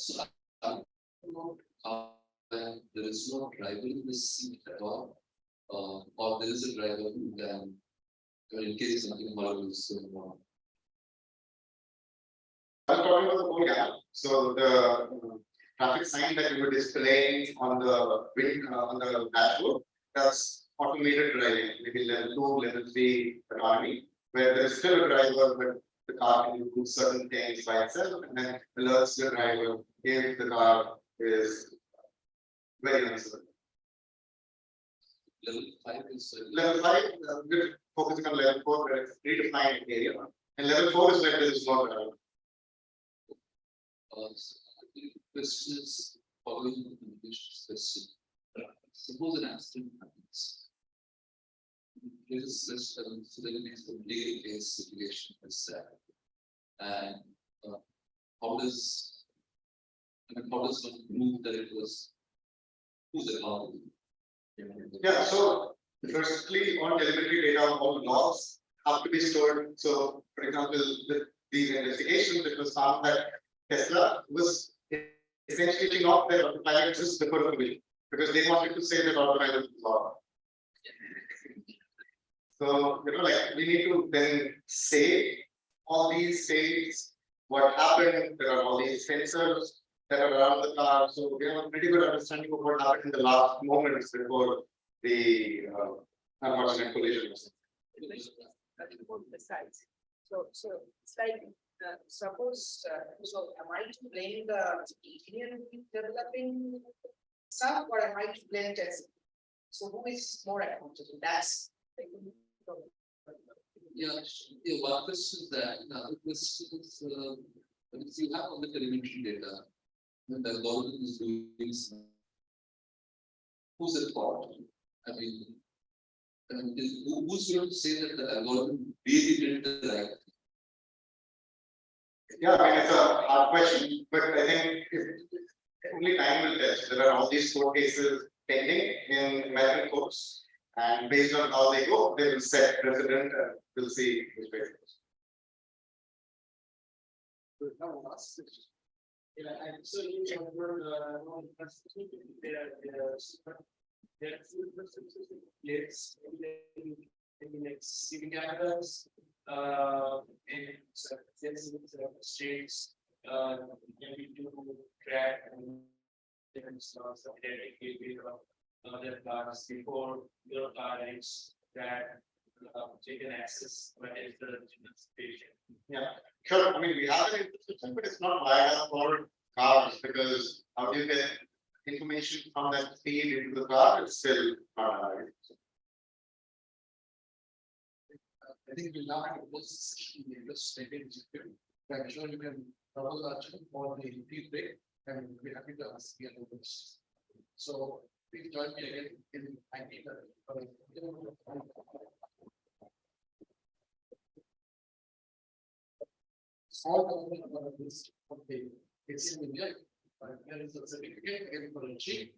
there is no driver in this seat at all, or there is a driver who can, in case something horrible is going on. I'm talking about the whole gap. So the traffic sign that you were displaying on the dashboard, that's automated driving, maybe level 2, level 3 autonomy, where there is still a driver, but the car can do certain things by itself and then alerts the driver if the car is very uncertain. Level 5 is level 5, we're focusing on level 4, where it's predefined area, and level 4 is where there is no driver. This is following the question. Suppose an accident happens. There is this so the next legal case situation is set. And how does one prove that it was who's accountable? Yeah, so firstly, on telemetry data, all logs have to be stored. So, for example, with these investigations, it was found that Tesla was essentially not their autopilot just before the collision because they wanted to say that autopilot was wrong. So, like we need to then say all these states, what happened, there are all these sensors that are around the car. So we have a pretty good understanding of what happened in the last moments before the unfortunate collision. So it's like suppose so am I to blame the engineer developing stuff or am I to blame Tesla? So who is more accountable? That's one question is that another question is if you have all the telemetry data and the algorithm is doing something, who's at fault? I mean who's going to say that the algorithm really did the right thing? Yeah, I mean, it's a hard question, but I think only time will test. There are all these court cases pending in medical courts. And based on how they go, they will set precedent and we'll see which way it goes. Yeah, and so you covered there are few places in the next city campus, in states, maybe to track and different stars of their cars before your parents that they can access what is the station. Yeah, sure. I mean, we have an infrastructure, but it's not wide enough for cars because how do you get information from that feed into the car? It's still not allowed. I think we'll now have a closed session in this maybe. I'm sure you can double Arjun for the tea break and we'll be happy to ask the other questions. So please join me again in 19. Small component of this of the ACM India. There is a certificate again for a chief.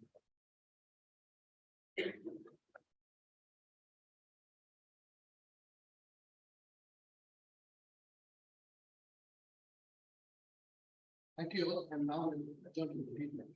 Thank you all, and now we'll adjourn to the evening.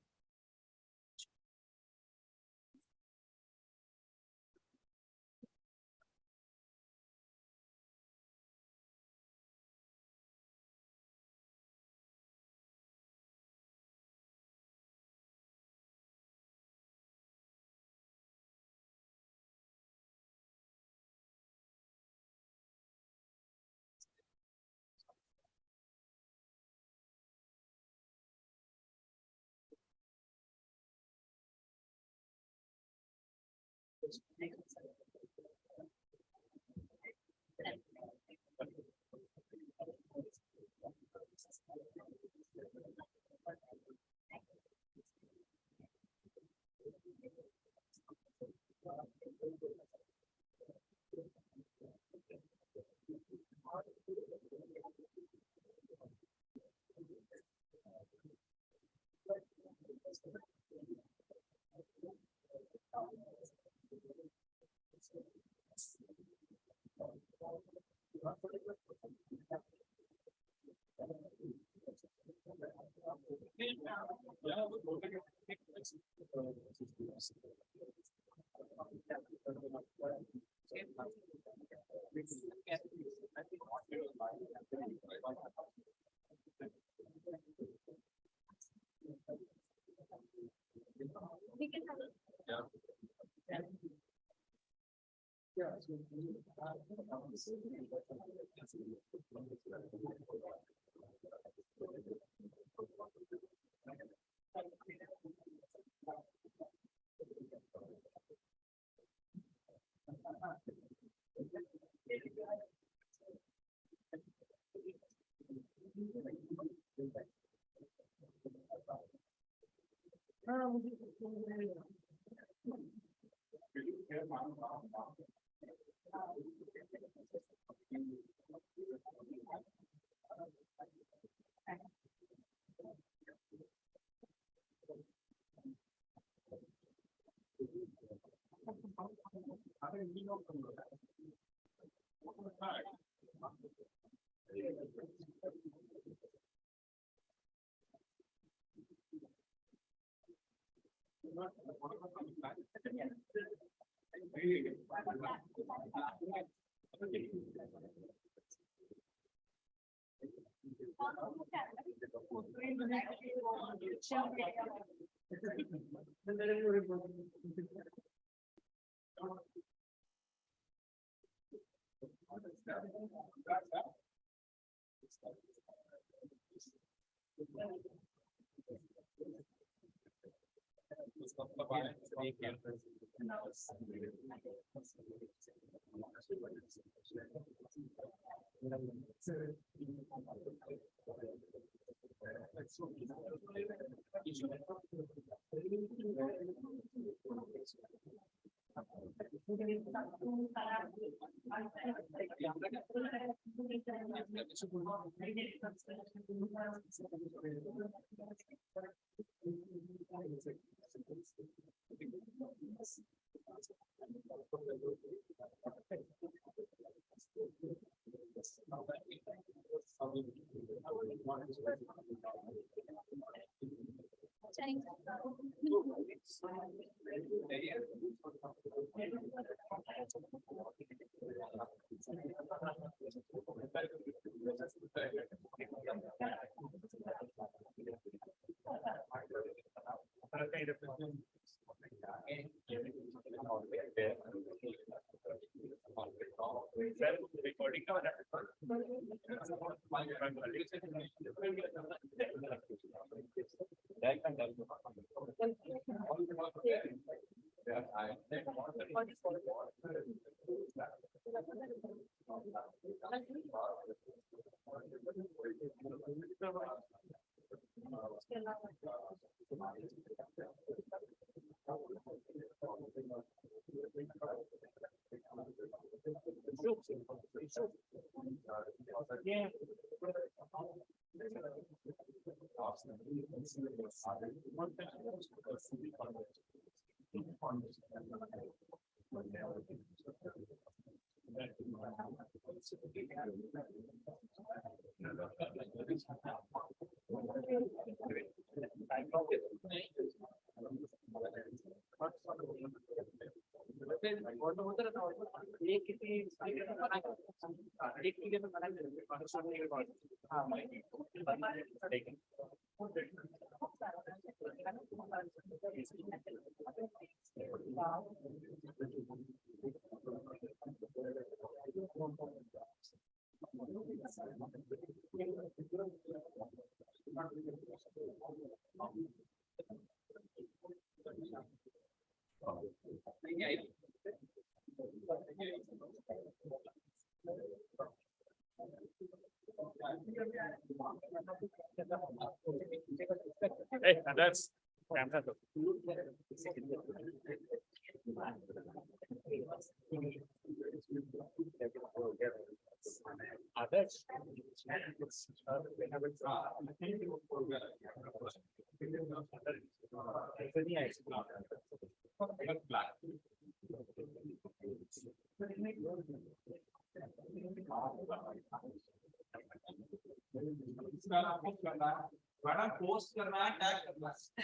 Hey, that's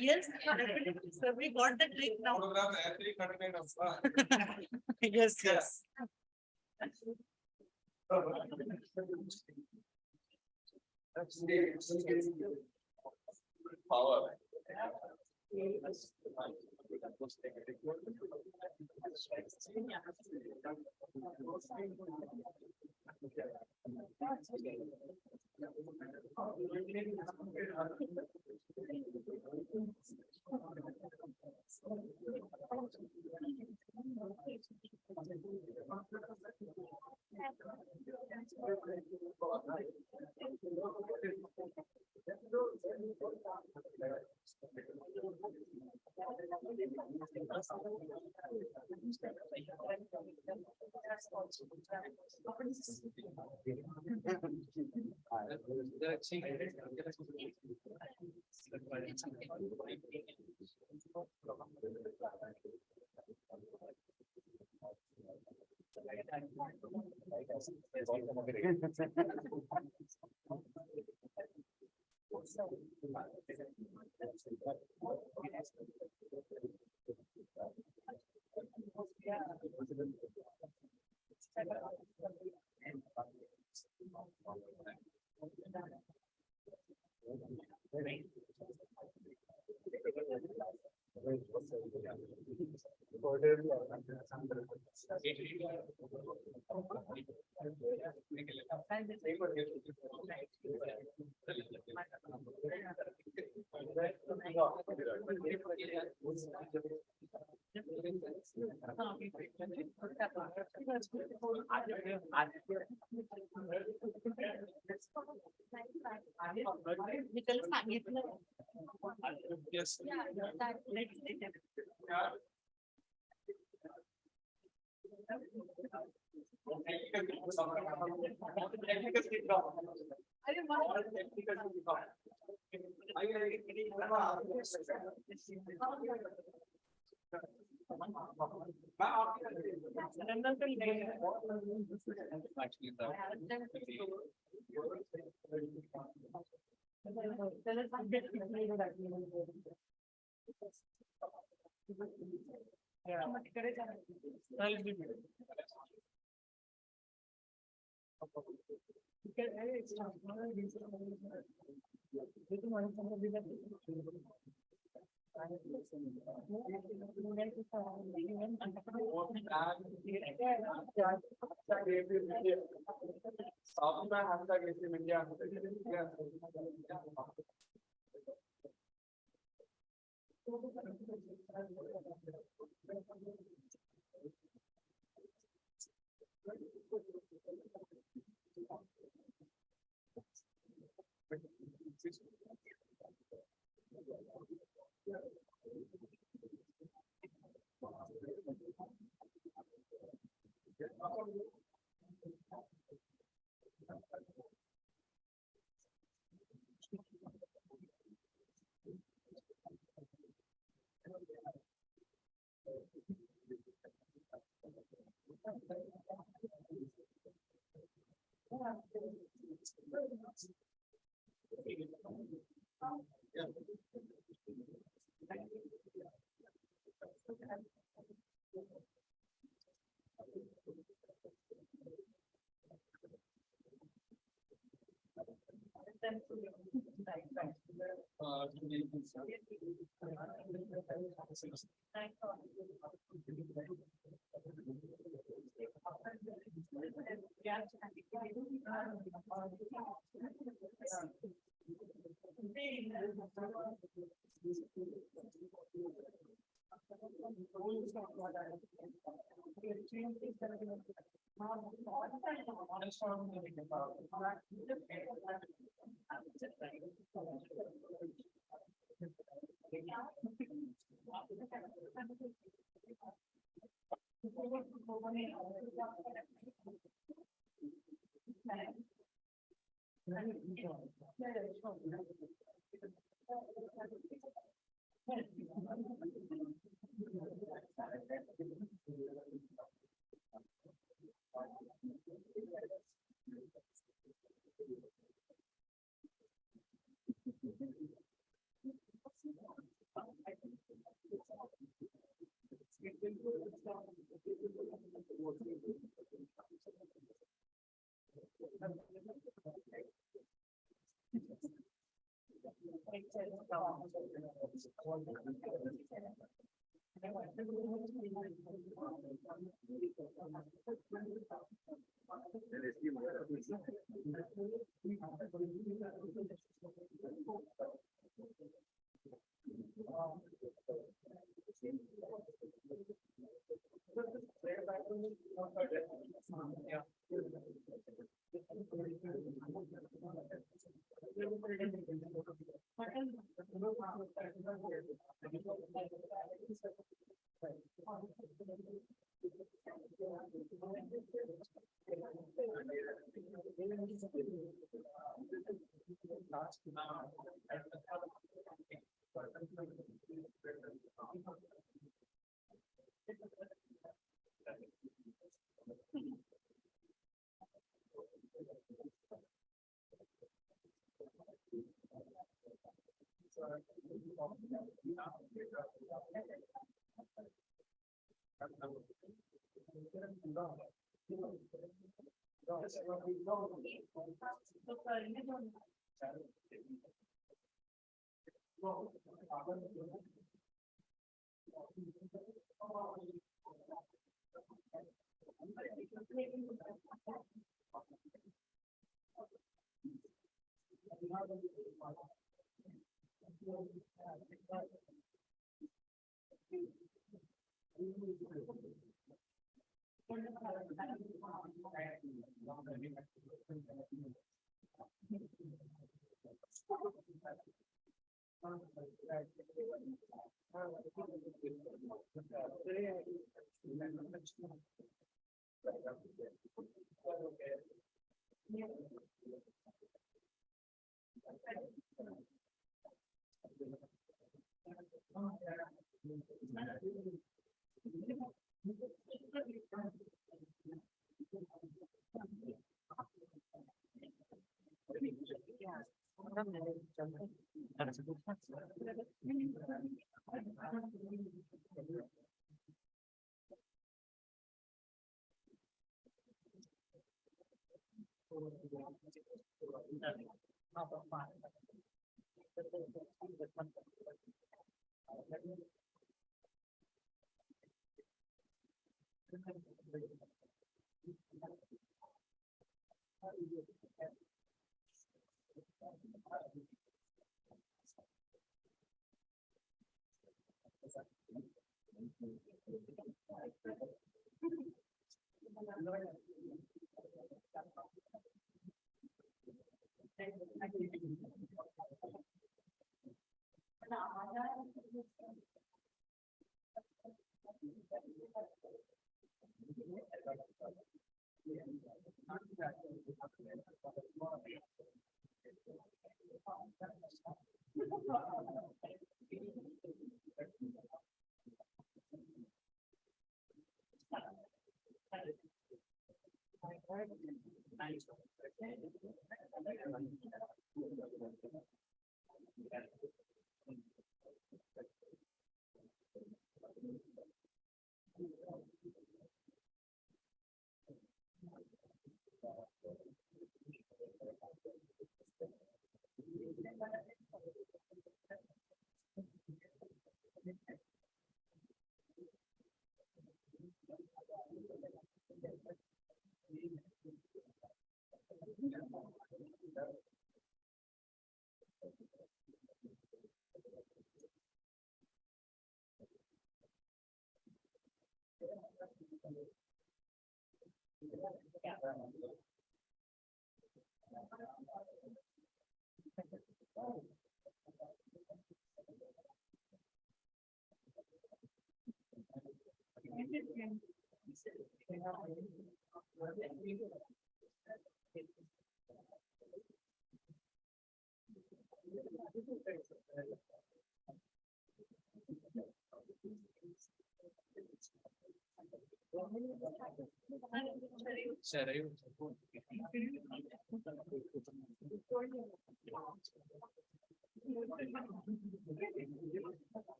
Yes, sir, we got the trick now. Yes, yes. Power. Yes.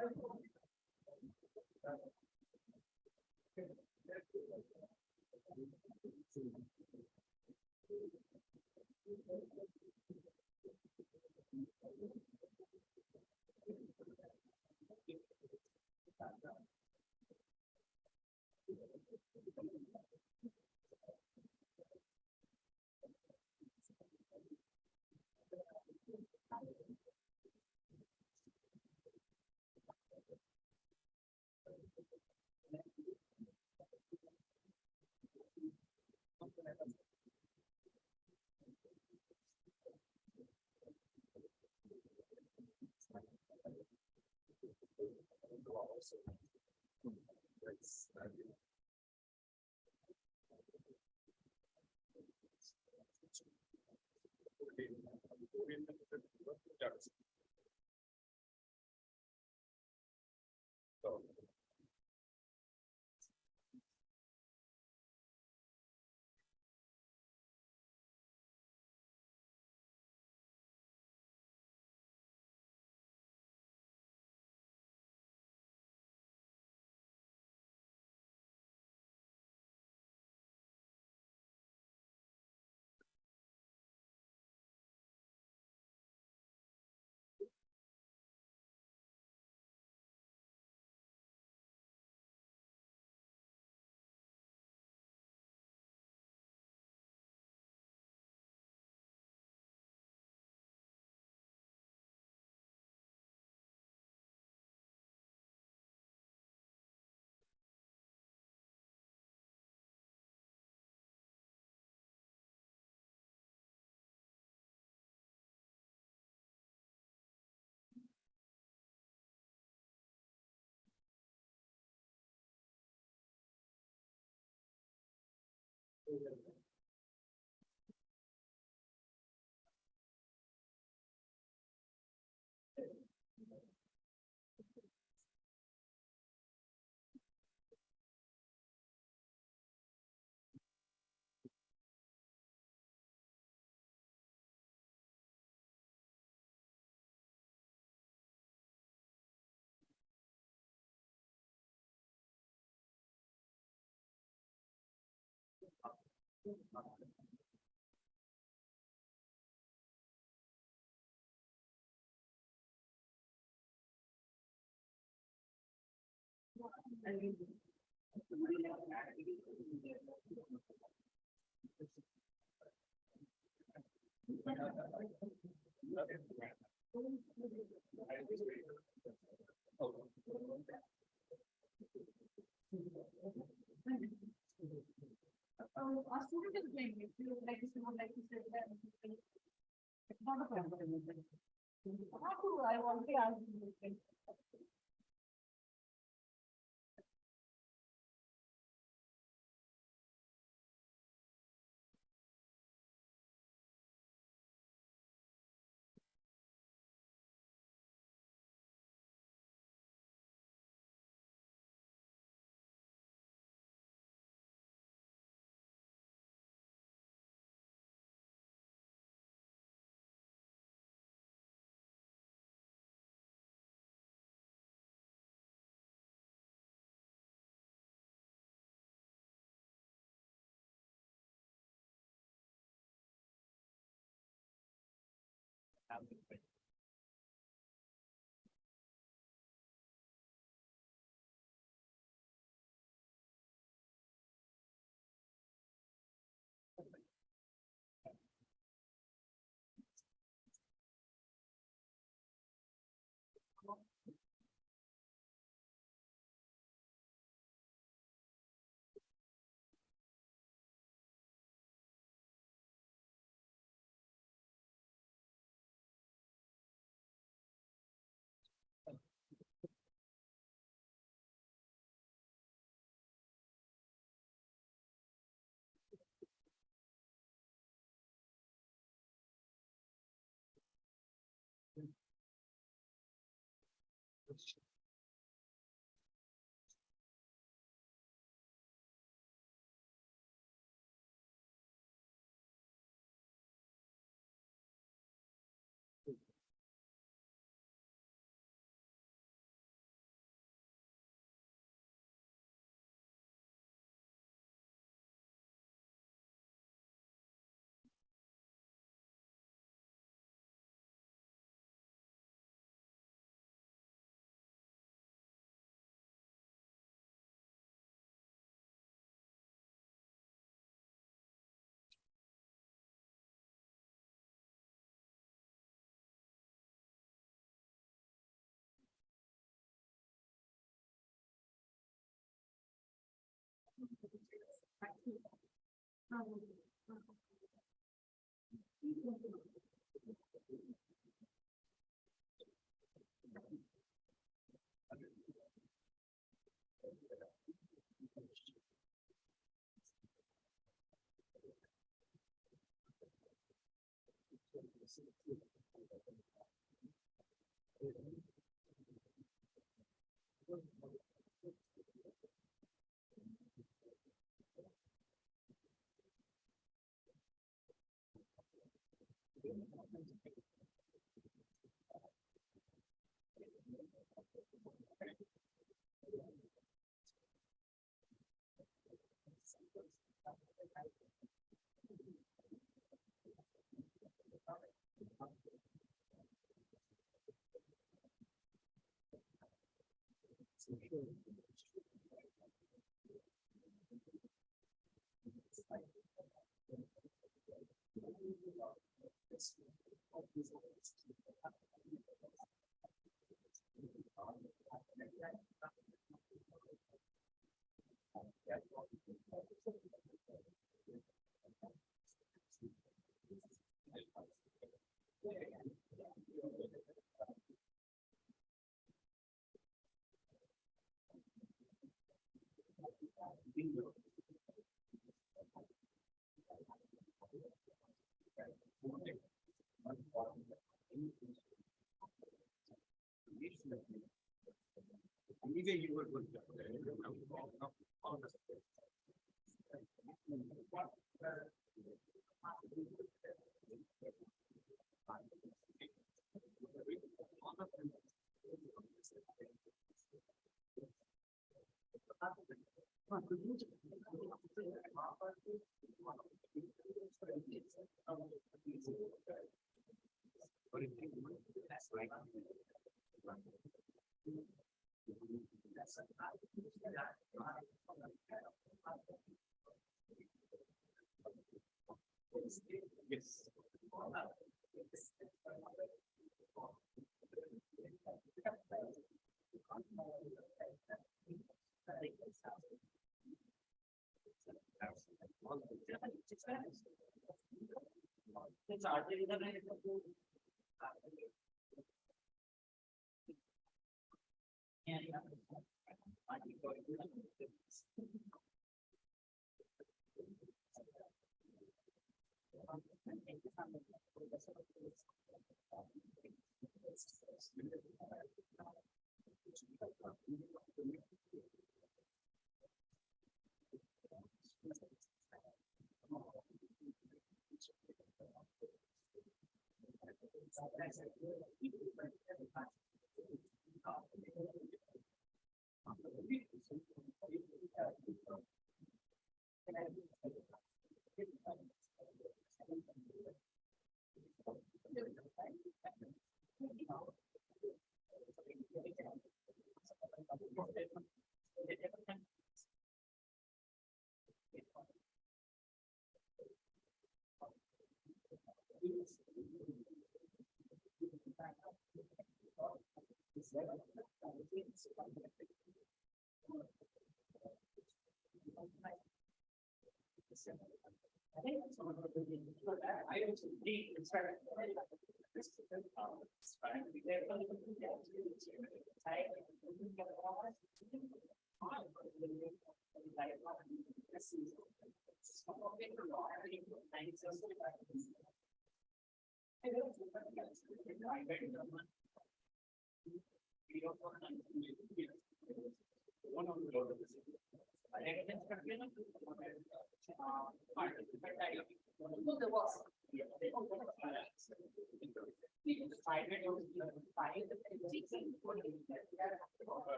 Our student is playing. If you would like to say that, it's not a problem. How do I want to ask you?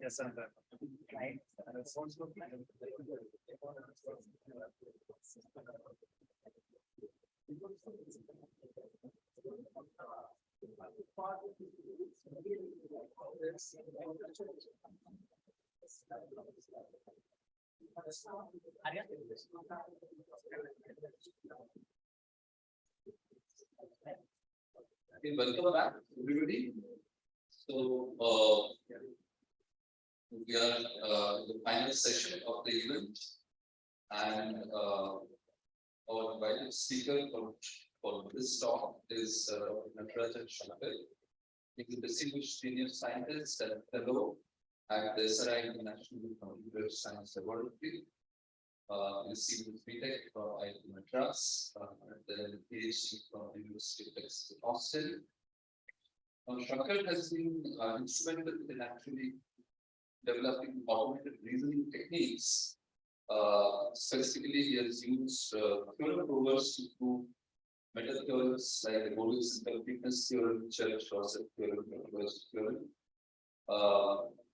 Yes, sir. Okay, welcome back, everybody. So, we are in the final session of the event, and our invited speaker for this talk is Natarajan Shankar. He is a distinguished senior scientist and fellow at the SRI International Computer Science Laboratory. He received his BTech from IIT Madras, and then PhD from the University of Texas in Austin. Shankar has been instrumental in actually developing automated reasoning techniques. Specifically, he has used theorem provers to prove meta theorems like the Boolean incompleteness theorem, Church-Rosset theorem, theorem.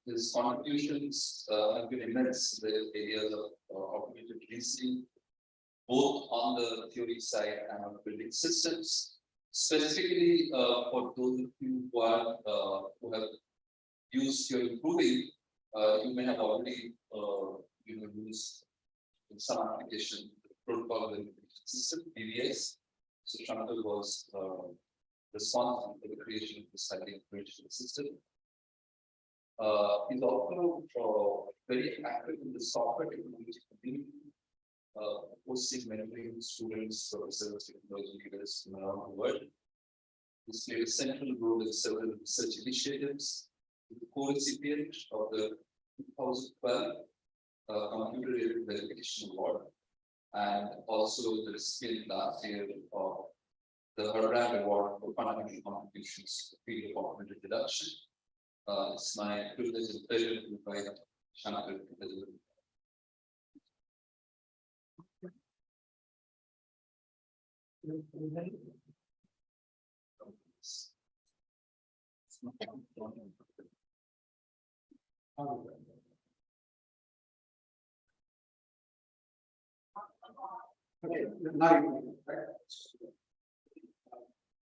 His contributions have been immense in the areas of automated reasoning, both on the theory side and on building systems. Specifically, for those of you who have used theorem proving, you may have already used in some application the protocol verification system (PVS). So Shankar was responsible for the creation of the citing verification system. He's also very active in the software technology community, hosting mentoring students, professors, technology leaders from around the world. He's played a central role in several research initiatives. The co-recipient of the 2012 Computer-Aided Verification Award, and also the recipient last year of the Herbrand Award for fundamental contributions to the field of augmented deduction. It's my privilege and pleasure to invite Shankar to deliver. Okay, now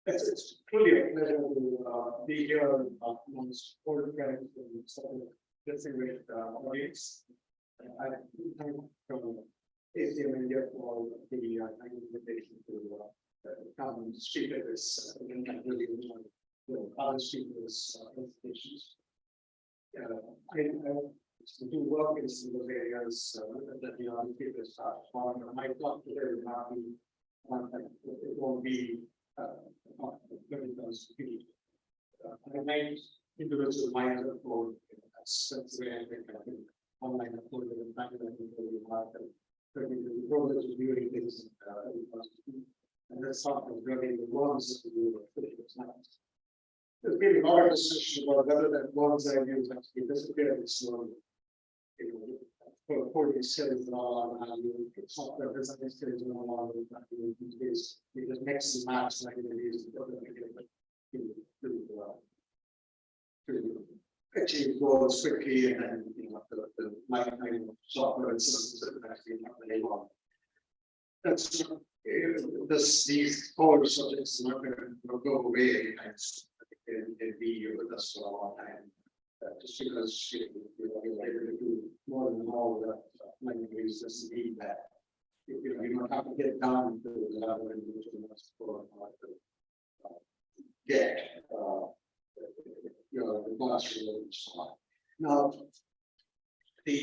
it's truly a pleasure to be here amongst old friends and such a distinguished audience. I thank ACM India for the invitation to come and speak at this event. I really enjoy the other speakers' presentations. I do work in some of those areas that the other speakers touched on. My talk today will not be it won't be very speed. I made individual minds upload. That's the way I think I think online upload and back then really hard. The progress of doing things and that's something really the ones to do with there's been a lot of discussion about whether that one's ideas actually disappeared slowly. For 40 skills and all on value, software design skills and all on value these days. We just mix and match like it is to achieve goals quickly and then the lifetime of software and systems that actually not really long. That's these core subjects are not going to go away anytime soon. They'll be with us for a long time. Just because we're able to do more than all the languages doesn't mean that you don't have to get down to the level in which you must go get the class related stuff. Now the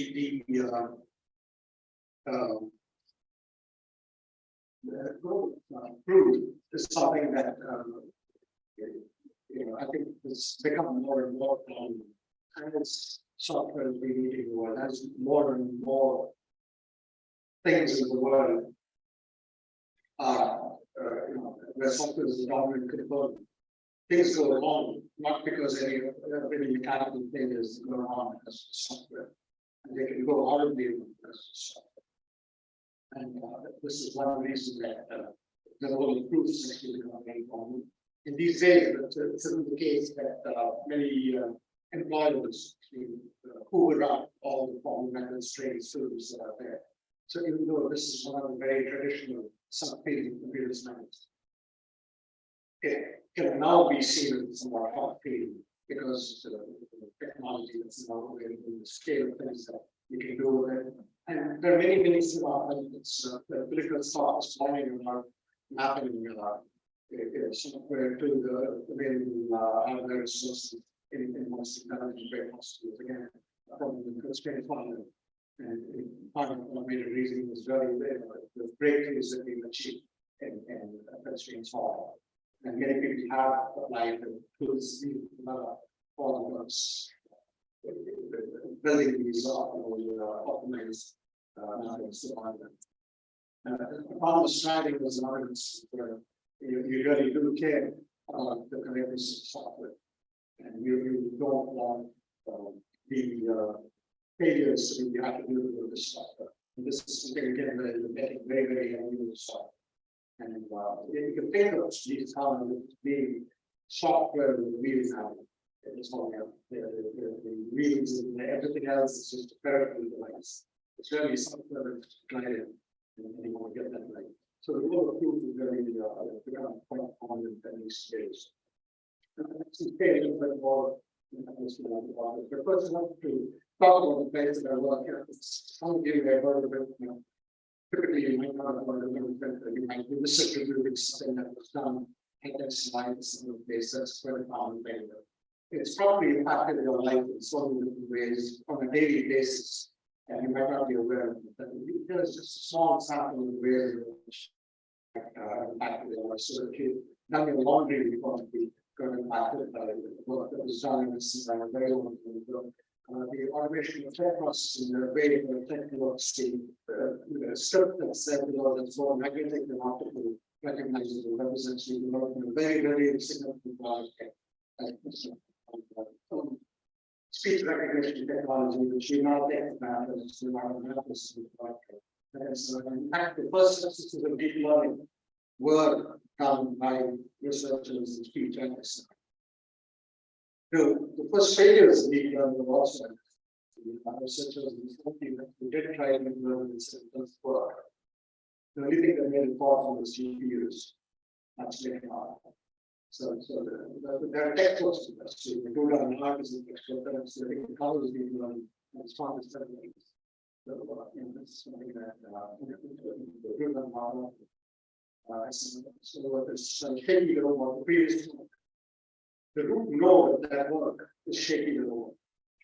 proof is something that I think it's become more and more common. And it's software is being eating the world. As more and more things in the world are, where software is the dominant component. Things go wrong, not because any mechanical thing is going on as software. And they can go horribly as software. And this is one reason that the whole proofs actually become very common. In these days, it's the case that many employers hoover up all the common methods, trade services that are there. So even though this is one of the very traditional subfield computer science, it can now be seen as somewhat hot field because the technology that's now available, the scale of things that you can do with it. And there are many benefits. The political stuff is forming about mapping software to the available hardware resources in most intelligent way possible. Again, from the constraint funding and part of automated reasoning is very the breakthroughs that we've achieved in constraint solving. And many people have applied the tools for those building these optimized methods to find them. Autonomous driving was another instance where you really do care about the correctness of software, and you don't want the failures to be you have to do with the software. And this is something again that you're getting very, very unusual software. And you can think of these elements being software with wheels on it. It's only the wheels and everything else is just a peripheral device. It's really software that's guided, and you want to get that right. So the role of proof is very become quite common in these days. Some page a little bit more. But first, I want to talk about the place that I work at. Some of you have heard of it. Typically, you might not have heard of it. You might be listening to something that was done at that slide, some place that's very common thing. It's probably impacted your life in so many different ways on a daily basis, and you might not be aware of it. But there's just a small sample of ways in which impacted your life. So if you've done your laundry, you're going to be impacted by the work that was done in this very long time ago. The automation of tech processing, the way the tech works, the script that said that's more magnetic and optical recognizes and represents the development of very, very significant project. Speech recognition technology, which we now take as the environmentalist. In fact, the first instances of deep learning were done by researchers in speech recognition. The first failures of deep learning were also researchers in the company that we did try to learn this work. The only thing that made it possible was GPUs. Actually, so there are textbooks to this. So you go down hard as a textbook, and so the colors deep learning and strongest techniques. So this is something that the good model. So it's shaky to know the previous one. The root node of that work is shaky to know.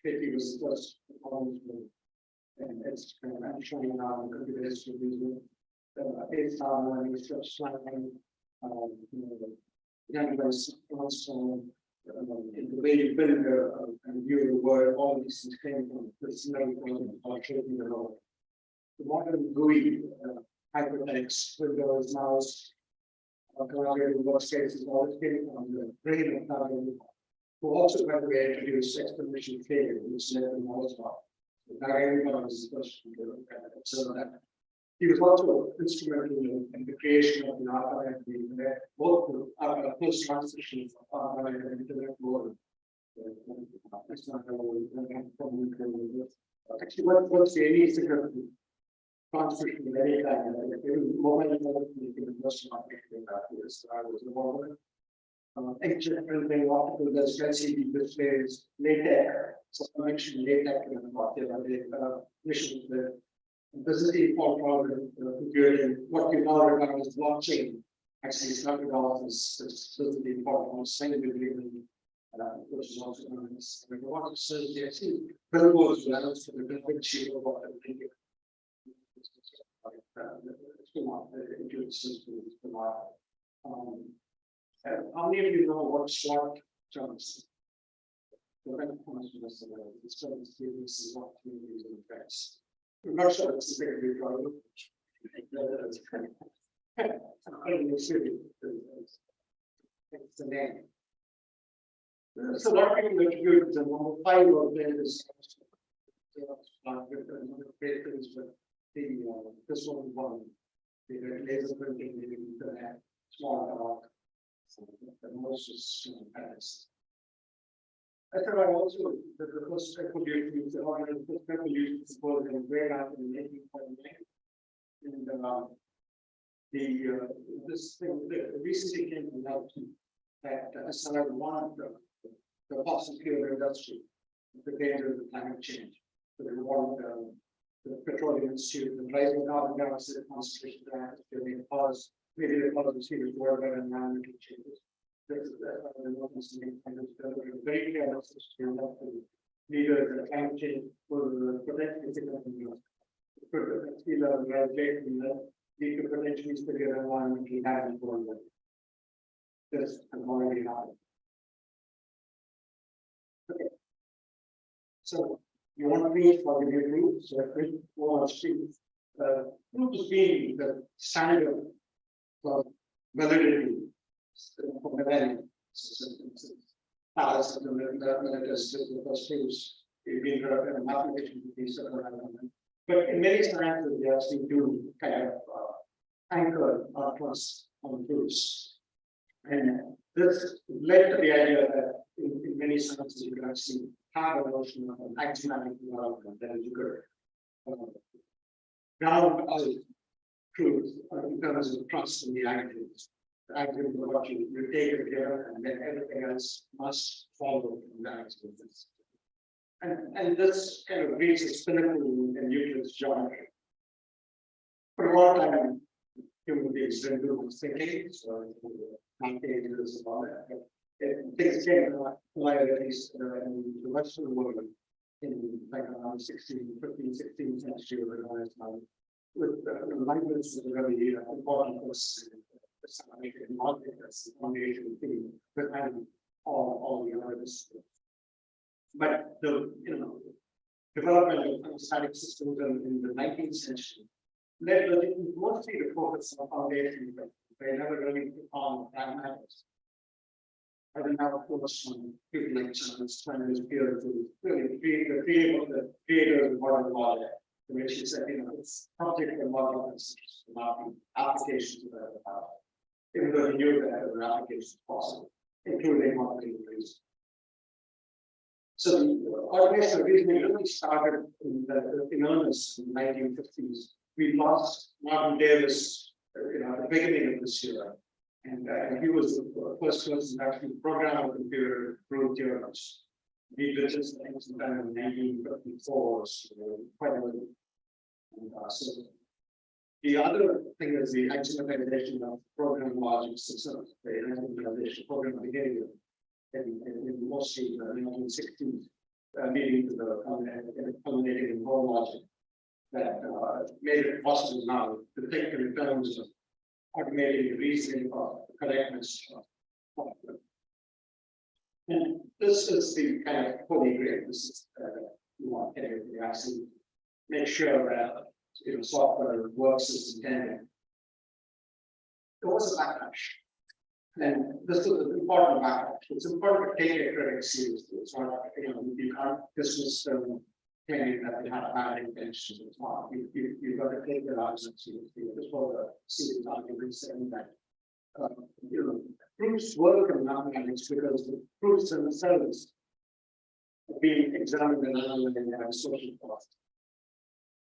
Shaky was the first performance move. And it's I'm showing now in computer history using based on learning, stretch planning, Generalize, the way you build and view the world, all these things came from this level of shaping the world. The modern GUI, hypertext, Windows, mouse, collaborative workspaces, all this came from the brain of Natarajan, who also, by the way, introduced explanation failure, which led to most of Natarajan was the first to observe that. He was also instrumental in the creation of the archive, both the post transition of archive and internet world. Actually, what's the any significant transition in any kind? Moment you can question on this. I was involved in ancient printing, optical LCD displays, LaTeX. So I mentioned LaTeX in the mission with. This is the fault problem computing. What you now regard as blockchain actually started off as the fault sustainability, which is also known as what says the actually billboards relevant for the big sheet of what I'm thinking. How many of you know what SWOT Johnson. The red point was the studies is what we use in effects. I'm not sure it's a big problem. It's the name. So what we can attribute the number 5 of them is this one, the laser printing, the small arc, the most is I thought I also that the first people used the organ, the first people used the support in way out in 1849. And this thing recently came to light that aside one of the fossil fuel industry, the danger of climate change, the reward the petroleum institute, the rising carbon dioxide concentration in the atmosphere may cause maybe the cause of serious world and environmental changes. This is very clear message to leaders that climate change will potentially significantly lead to potentially severe environmental damage worldwide. This has already happened. Okay. So you want to read for the group, so group 4 group is being the standard for validity. From the value, the first phase, being a mathematician piece of but in many times we actually do kind of anchor our trust on proofs. And this led to the idea that in many sciences you can actually have a notion of an axiomatic development that you could ground out truth in terms of trust in the axioms. I agree with what you take it here, and then everything else must follow from that experience. And this kind of reaches pinnacle in Euclid's geometry. For a long time, human beings didn't do much thinking, so not pages about that. But things came to light at least in the Western world in like around 15th century, with the language is a very important process. All the others, but the development of static systems in the 19th century led mostly to focus on foundation. They never really on pragmatics. I don't have a course on people like Chinese peer to really create the creators of modern logic, which is it's object and model concepts, not applications of that power. Even though he knew that there were applications possible, including modeling reason. So the automation reasoning really started in earnest in the 1950s. We lost Martin Davis at the beginning of this year. And he was the first person to actually program a computer to prove theorems. He did this thing sometime in 1954, so quite a little. And so the other thing is the axiomatization of program logic systems, the axiomatization of program behavior in mostly the 1960s, leading to the culminating in more logic that made it possible now to think in terms of automating the reasoning of the correctness of and this is the kind of holy grail. This is you want to actually make sure that software works as intended. There was a backlash, and this is an important backlash. It's important to take a critic seriously. It's not you can't dismiss them claiming that they had a bad intention. It's not. You've got to take their arguments seriously. This was a serious argument saying that proofs work in mathematics because the proofs themselves are being examined and analyzed and have social cost.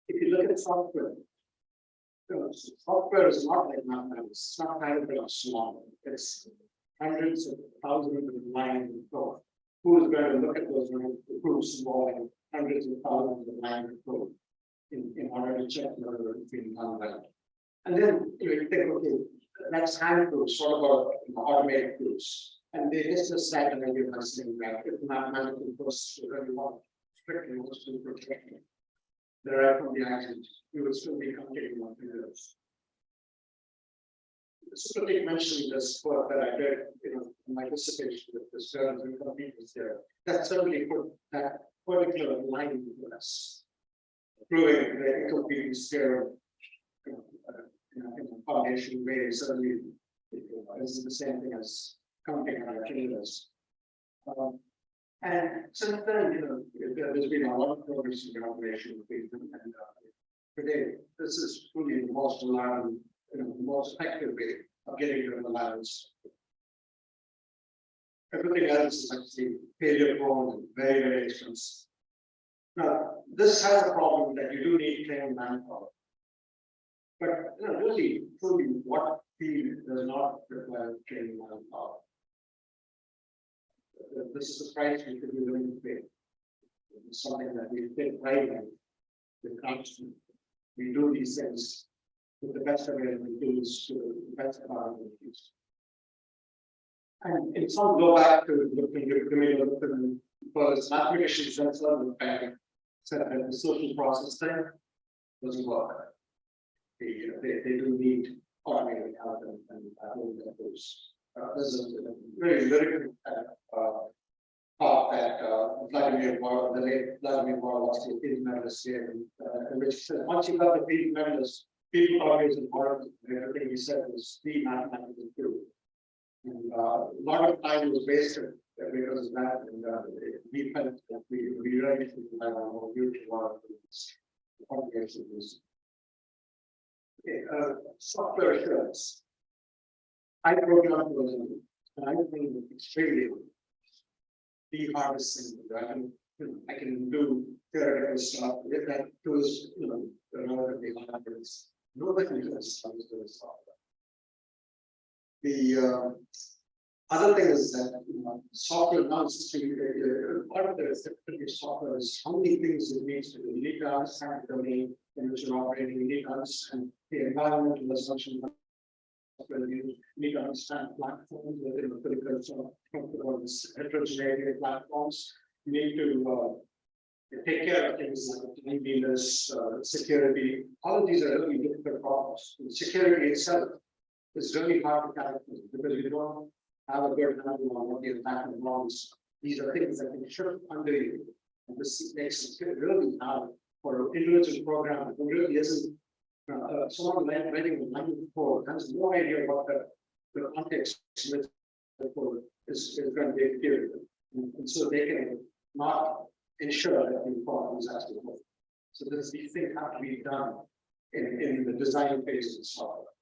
If you look at software, software is not like mathematics. It's not kind of small. It's hundreds of thousands of lines of code. Who is going to look at those proofs involving hundreds of thousands of lines of code in order to check whether it's being done right? And then you think, okay, that's hand proofs. What about automated proofs? And they just sat and they were saying that if mathematical process really want strictly was to protect it. Derived from the actions, we will still be competing on figures. Somebody mentioned this quote that I read in my dissertation with this term will compete with their, that certainly put that particular line in the US. Proving that it could be their in a foundation way, certainly is the same thing as counting on our fingers. And since then, there's been a lot of progress in the operation of people, and today, this is truly the most reliable, the most effective way of getting rid of allowance. Everything else is actually failure prone and very, very expensive. Now, this has a problem that you do need trained manpower. But really, truly, what field does not require trained manpower? This is a price we could be willing to pay. It's something that we take pride in. We do these things with the best available tools to the best of our abilities. And it's all go back to looking at the because mathematicians themselves said that the social process thing doesn't work. They do need automated help and I hope that there's a very lyrical talk that Vladimir Goldwasser, the field medalist here, which said once you got the field medalist, people thought it was important. Everything he said was the mathematical proof. And a lot of time was wasted because of that. And we felt that we really should have a more beautiful software assurance. I programmed those and I think extremely the hardest thing that I can do theoretical stuff if that tools, relatively hard. Nobody can do this software. The other thing is that software now is part of the receptivity of software is how many things it needs to do. You need to understand the domain in which you're operating, you need to understand the environmental assumption. You need to understand platforms within the critical heterogeneity platforms. You need to take care of things like timeliness, security. All of these are really difficult problems. And security itself is really hard to calculate because you don't have a good handle on what the attack involves. These are things that can shift under you. And this makes it really hard for an individual program who really isn't someone writing the line code has no idea what the context with the code is going to be appeared. And so they can not ensure that the problem is actually working. So these things have to be done in the design phase of the software.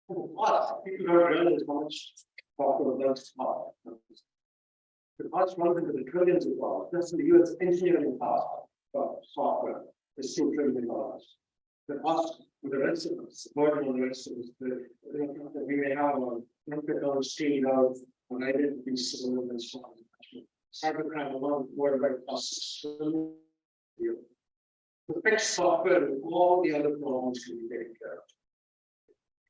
But people don't realize how much software does cost. The cost runs into the trillions of dollars. Just in the US engineering cost of software is $2 trillion. The cost of the rest of us, burden on the rest of us, we may have a $100 stream of an identity system and so on. Cybercrime alone worldwide costs $6 trillion. To fix software and all the other problems can be taken care of.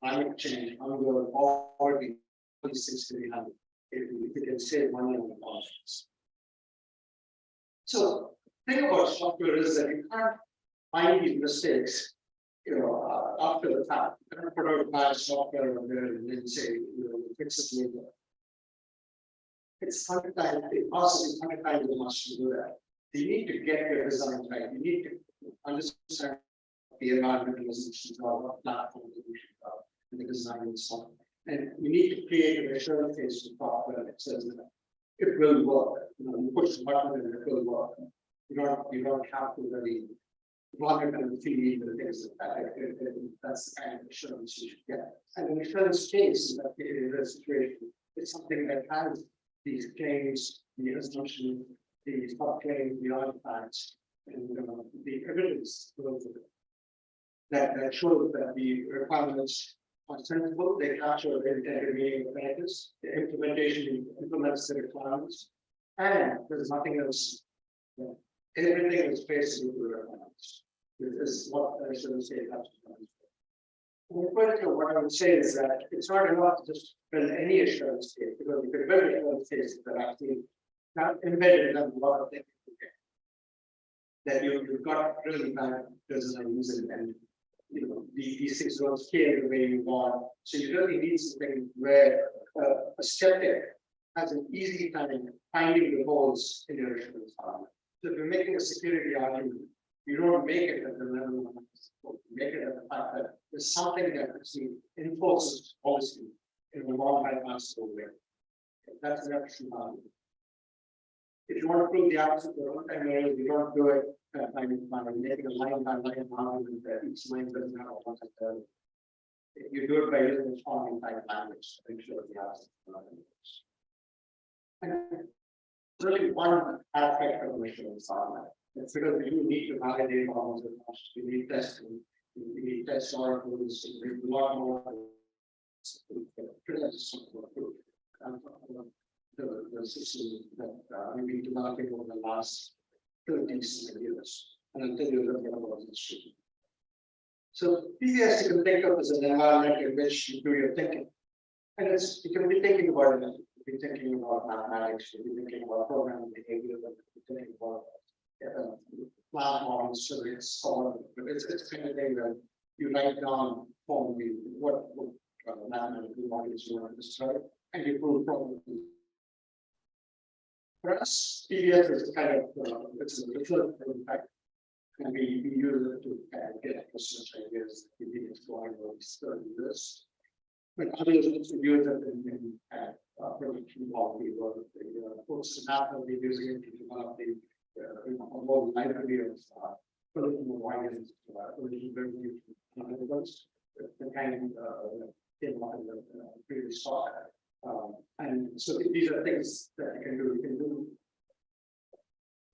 Climate change, hunger, poverty, all these things can be handled if we can save money on the costs. So, the thing about software is that you can't find these mistakes, after the fact. You can't put out bad software on there and then say, fix it later. It's 100 times, it costs 100 times as much to do that. You need to get your design right. You need to understand the environmental assumptions or what platforms you should have in the design and so on. And you need to create an assurance phase of software that says that it will work. You push the button and it will work. You don't have to really run it and feed the things that's the kind of assurance you should get. And an assurance case in that situation, it's something that has these claims, the assumption, the sub-claims, the artifacts, and the evidence that shows that the requirements are sensible, they capture the intended meaning of practice, the implementation implements the requirements, and there's nothing else. Everything is basically the requirements. This is what I should say. What I would say is that it's not enough to just build any assurance case, because you can build assurance cases that are actually not embedded in a lot of things. That you've got really bad designs and these things don't scale the way you want. So you really need something where a skeptic has an easy time finding the holes in your insurance policy. So if you're making a security argument, you don't make it at the level of you make it at the fact that there's something that actually enforces policy in a non-bypassable way. That's an efficient argument. If you want to prove the opposite, you don't do it by making a line by line argument that each line doesn't have a one. You do it by using a strong type language to ensure the opposite. And there's really one aspect of the insurance argument. It's because you need to validate models with us. You need testing, you need test oracles, you need a lot more. The system that we've been developing over the last 30 years, and I'll tell you a little bit about this. So PBS you can think of as an environment in which you do your thinking, and you can be thinking about it. You can be thinking about mathematics. You can be thinking about programming behavior. You can be thinking about math models, physics, so on. But it's kind of thing that you write down formally what mathematical models you want to describe, and you prove problems. For us, PBS is kind of it's a research impact, and we use it to get research ideas that we need to go on this. But others also use it in production of the books and app that we're using it to develop the a whole library of political writers, the kind of came up in the previous talk. And so these are things that you can do. You can do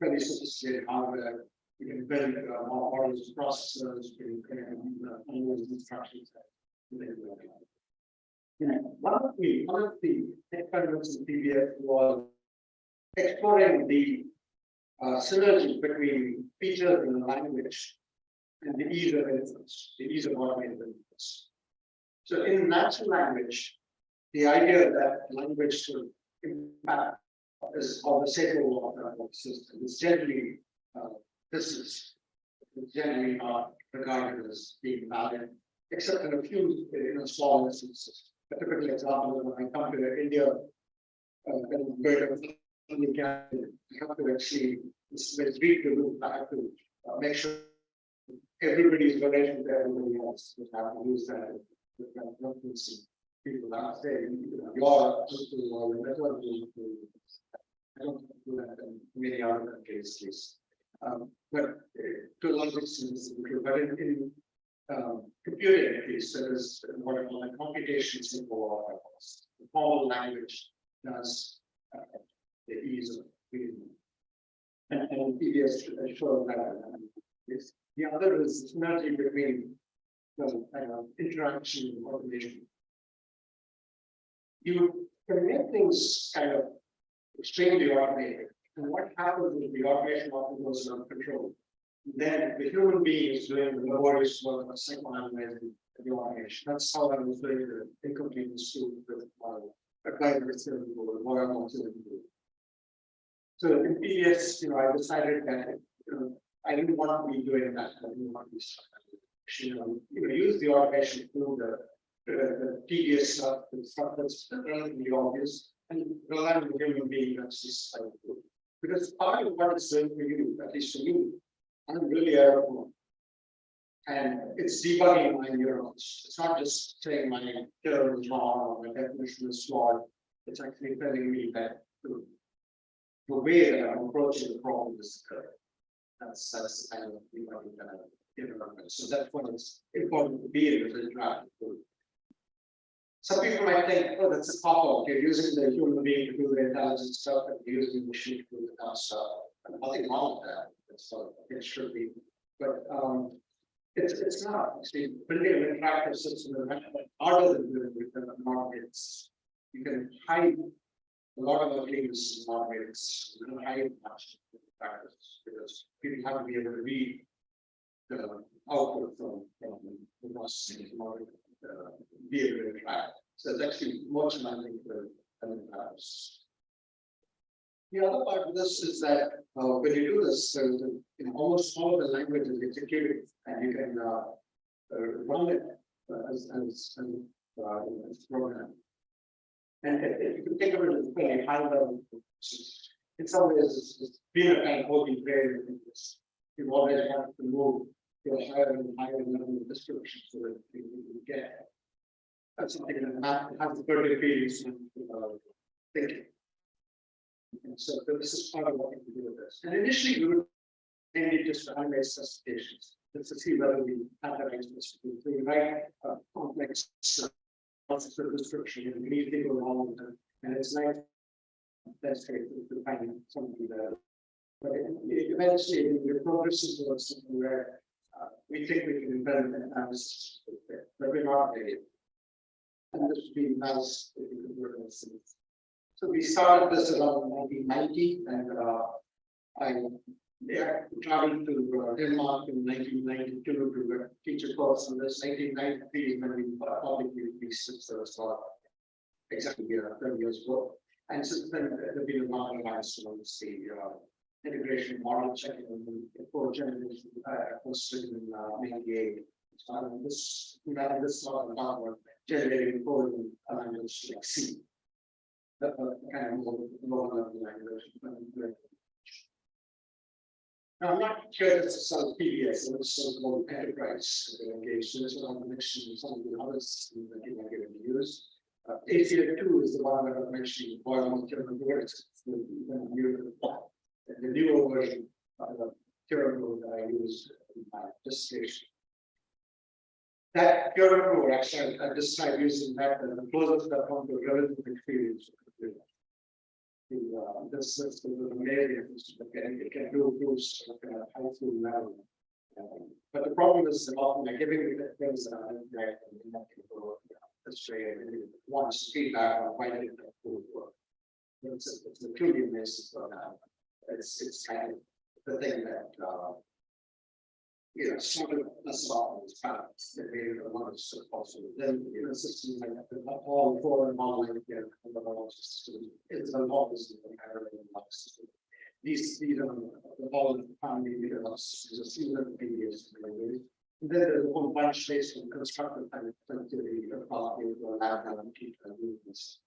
very sophisticated hardware. You can build more orders, processors. You can use instructions. One of the experiments in PBS was exploring the synergy between features in the language and the ease of inference, the ease of automated inference. So in natural language, the idea that language should impact is conversational of the system. It's generally generally not regarded as being valid, except in a few small instances. A typical example is when I come to India, you have to actually read the room. I have to make sure everybody's relation to everybody else. You have to use that. People are saying, your uncle or your network. I don't do that in many other cases. But to a large extent, but in computing, at least, there is what I call a computation simple protocols. The formal language does the ease of reading. And PBS shows that. The other is synergy between the interaction and automation. You can make things kind of extremely automated. And what happens if the automation often goes out of control? Then the human being is doing the laborious work of psychoanalyzing the automation. That's how I was doing the incomplete school with applied research or Royal. So in PBS, I decided that I didn't want to be doing that. I didn't want to be use the automation through the tedious stuff, the stuff that's relatively obvious, and rely on the human being that's just like because part of what it's doing for you, at least for me, I'm really out. And it's debugging my neurons. It's not just saying my term is wrong or my definition is flawed. It's actually telling me that the way that I'm approaching the problem is correct. That's the kind of debugging that I'm giving. So that's why it's important to be able to interact with. Some people might think, oh, that's a pop-up. You're using the human being to do the intelligent stuff, and you're using the machine to do the dumb stuff. And nothing wrong with that. That's what it should be. But it's not. Actually, building an interactive system is harder than doing with the markets. You can hide a lot of things in markets. You can hide much practice because people have to be able to read the output from the processing model. Be able to interact. So it's actually more challenging for developers. The other part of this is that when you do this, almost all of the language is executed, and you can run it as program. And you can think of it as a very high level. In some ways, it's been a kind of holy grail in this. You've always had to move to a higher and higher level of description so that you get. That's something that math has the good experience and thinking. And so this is part of what we do with this. And initially, we would mainly just analyze specifications. Let's see whether we have that specification. So we write complex description and immediately go along with it. And it's nice. That's great to find something there. But eventually, we progress towards something where we think we can invent an analysis, but we're not there yet. And this would be nice if we could work on this. So we started this around 1990, and I traveled to Denmark in 1992 to teach a course on this. 1993 when we publicly released it, so it's about exactly 30 years ago. And since then, there's been a lot of milestones, the integration model checking and core generation posted in 98. This sort of about generating code in a language like C. That kind of more language. Now, I'm not here to sell PBS, it's so called enterprise engagement. So I'm mentioning some of the others that you might get to use. ACM-W is the one that I'm mentioning, Boyle Turing Award. The newer version of the Turing Award that I use in my dissertation. That Turing Award, actually, I described using that and the closest that come to relative experience. This system is amazing. It can do boost at a high school level. But the problem is that often they're giving me the things that are incorrect and you're not going to go astray and wants feedback on why didn't that work. It's a truly amazing program. It's kind of the thing that sort of solve these problems that made it a lot of stuff possible. Then systems like all four modeling again and the model system is an obviously comparative system. These are the following family systems are similar to previous. And then there's a whole bunch based on constructive activity across the lab and movements.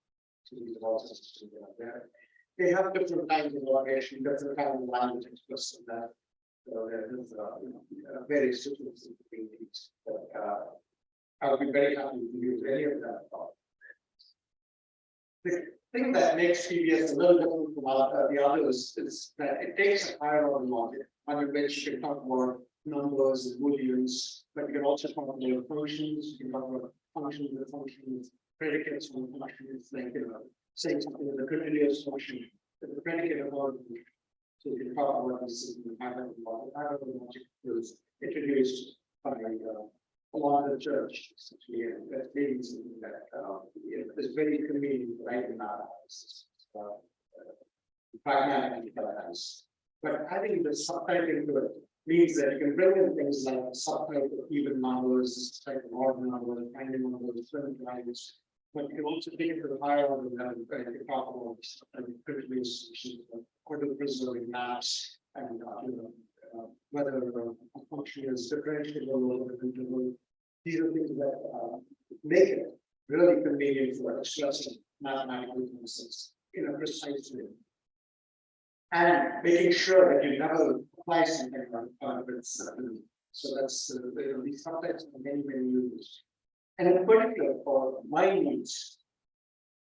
So these are all systems that are there. They have different kinds of automation, different kinds of language expressed in that. So there's various systems between these. But I would be very happy to use any of that. The thing that makes PBS a little different from the others is that it takes a higher order logic, under which you can talk about numbers and booleans, but you can also talk about functions, you can talk about functions, predicates on functions, like saying something with a continuous function, the predicate of all. So you can talk about this in the pattern logic was introduced by a lot of the church, essentially, and that means that it's very convenient to write an analysis, pragmatic analysis. But adding the subtype into it means that you can bring in things like subtype of even numbers, type of odd numbers, random numbers, certain values. But you can also take it to the higher order level, where you talk about critical solutions, order preserving maps, and whether a function is differentiable or interval. These are things that make it really convenient for expressing mathematical concepts in a precise way. And making sure that you never apply something on it. So that's these sometimes many uses. And in particular for my needs,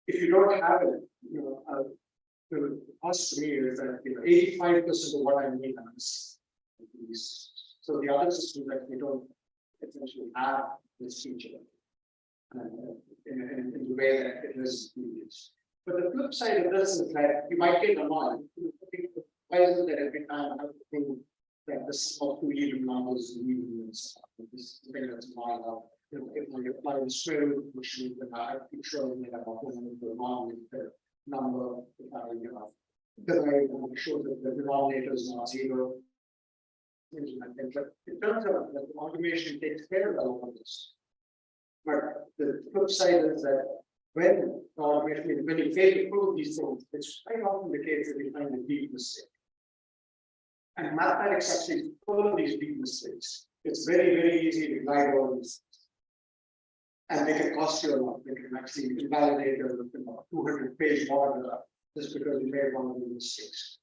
if you don't have it, to us to me is that 85% of what I need is these. So the other system that we don't essentially have this feature in the way that it is used. But the flip side of this is that you might get annoyed. Why is it that every time I have to think that the sum of two even numbers is even this thing that's annoying out? If I apply the square root machine, then I have to show that I'm going to wrong with the number. Because I want to show that the denominator is not zero. But it turns out that the automation takes care of all of this. But the flip side is that when you fail to prove these things, it's quite often the case that you find a deep mistake. And mathematics actually full of these deep mistakes. It's very, very easy to guide all these things. And they can cost you a lot. They can actually invalidate a 200-page model just because you made one of the mistakes.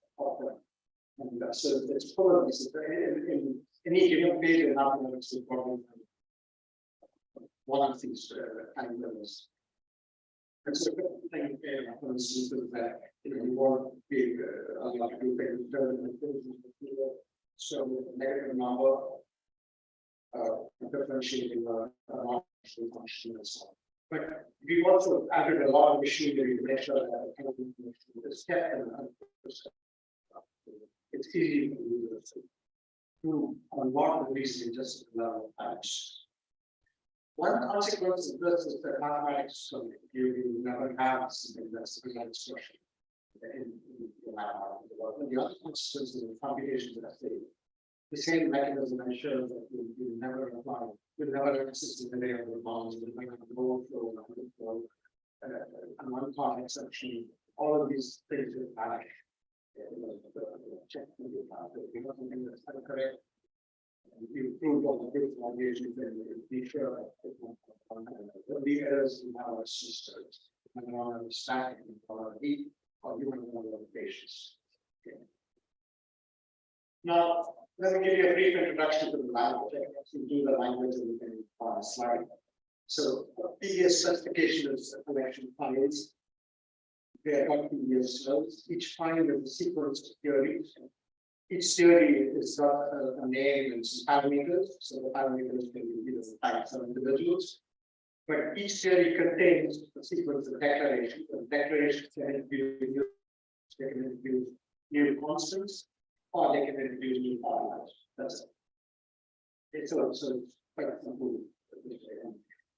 And so it's full of this. In any given page, in mathematics, you probably have one of these kind of levels. And so the thing, for instance, is that you want big, like you can so negative number, differentiating function and so on. But we also added a lot of machinery to make sure that the kind of information is kept and it's easy to do a lot of reasoning just in level times. One consequence of this is that mathematics, you never have something that's a good expression in mathematics. And the other consequence of the computations that I say, the same mechanism ensures that you never apply, you never exist in the layer of the bounds, you never have overflow, underflow, and one part exception, all of these things will vanish. Check you know something that's correct. You prove all the proof obviations and be sure that the errors in our systems and on the stack or heat or human patients. Okay. Now, let me give you a brief introduction to the language. You do the language in slide. So, PDS specification is a collection of files. They are called PDS cells. Each file is a sequence of theories. Each theory is got a name and some parameters. So the parameters can be either types of individuals. But each theory contains a sequence of declarations. And declarations can introduce new constants, or they can introduce new formulas. That's it. It's also quite simple.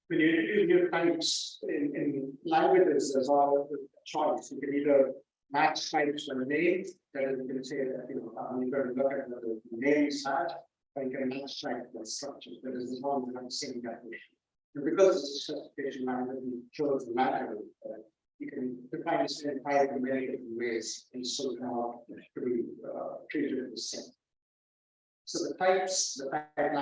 When you introduce new types in languages, there's all the choice. You can either match types from the name, that is, you can say that you're going to look at the name set, or you can match type the structure. That is, as long as you have the same definition. And because it's a specification language, you chose the matter, you can define the same type in many different ways, and so come out to be treated the same. So the types, the type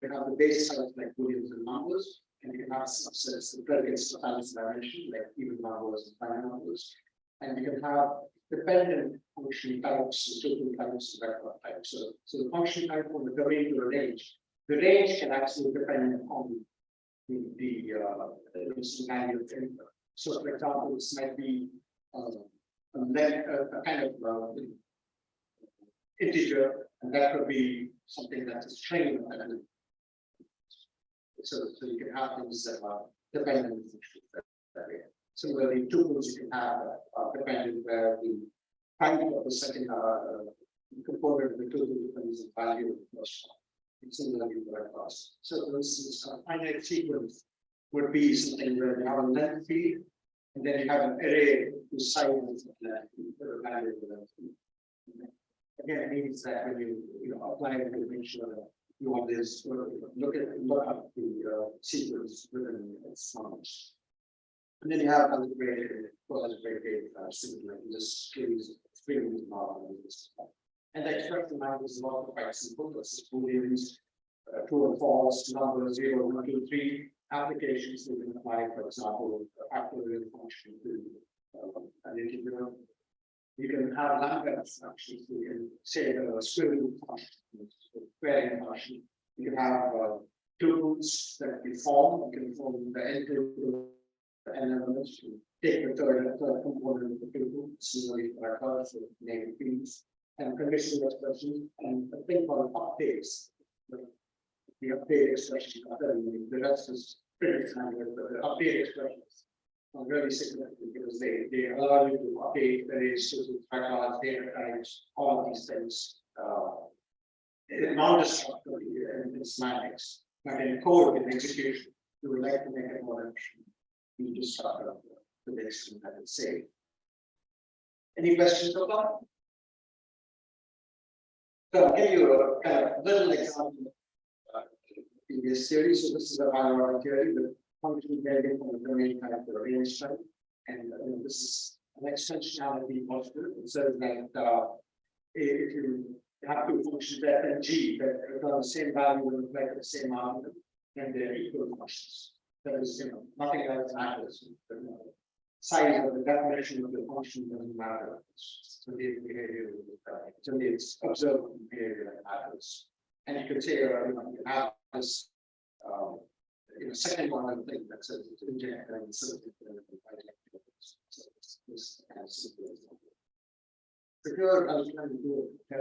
you have the base types like booleans and numbers, and you can have subsets, the predicates of times dimension, like even numbers and prime numbers. And you can have dependent function types, total types, and vector types. So the function type from the domain to the range can actually depend on the value of input. So, for example, this might be a kind of integer, and that could be something that's a string. So you can have things that are dependent that way. Similarly, tuples you can have dependent where the type of the second component of the tuple depends on the value of the first one. It's similarly across. So for instance, a finite sequence would be something where you have a length field, and then you have an array whose size is length field, the value of the length field. Again, it means that when you apply it to make sure that you want this, look at the sequence within its knowledge. And then you have algebraic similar, just screens model. And the expression language is also quite simple. This is booleans, true or false, number 0, 1, 2, 3. Applications you can apply, for example, factorial function to an integer. You can have lambda functions. You can say the square function, squaring function. You can have tuples that you form. You can form the n elements to take the third component of the tuple, similarly for our so name fields, and conditional expressions, and a thing called updates. The update expression, the rest is pretty standard, but the update expressions are really significant because they allow you to update arrays, factors, data types, all of these things. Non-destructively in semantics, but in code, in execution, you would like to make it more efficient. You just start up the next thing that it's saved. Any questions so far? So I'll give you a kind of little example in this series. So this is a hierarchy theory, the function varying from the domain type to the range type. And this is an extensionality posture. It says that if you have two functions f and g that return the same value and reflect the same argument, then they're equal functions. there is, nothing else matters. The size of the definition of the function doesn't matter. It's only behavior, it's only its observed behavior that matters. And you could say, you have this, second one, I think that says it's inject and this kind of simple example. The girl I was trying to do it,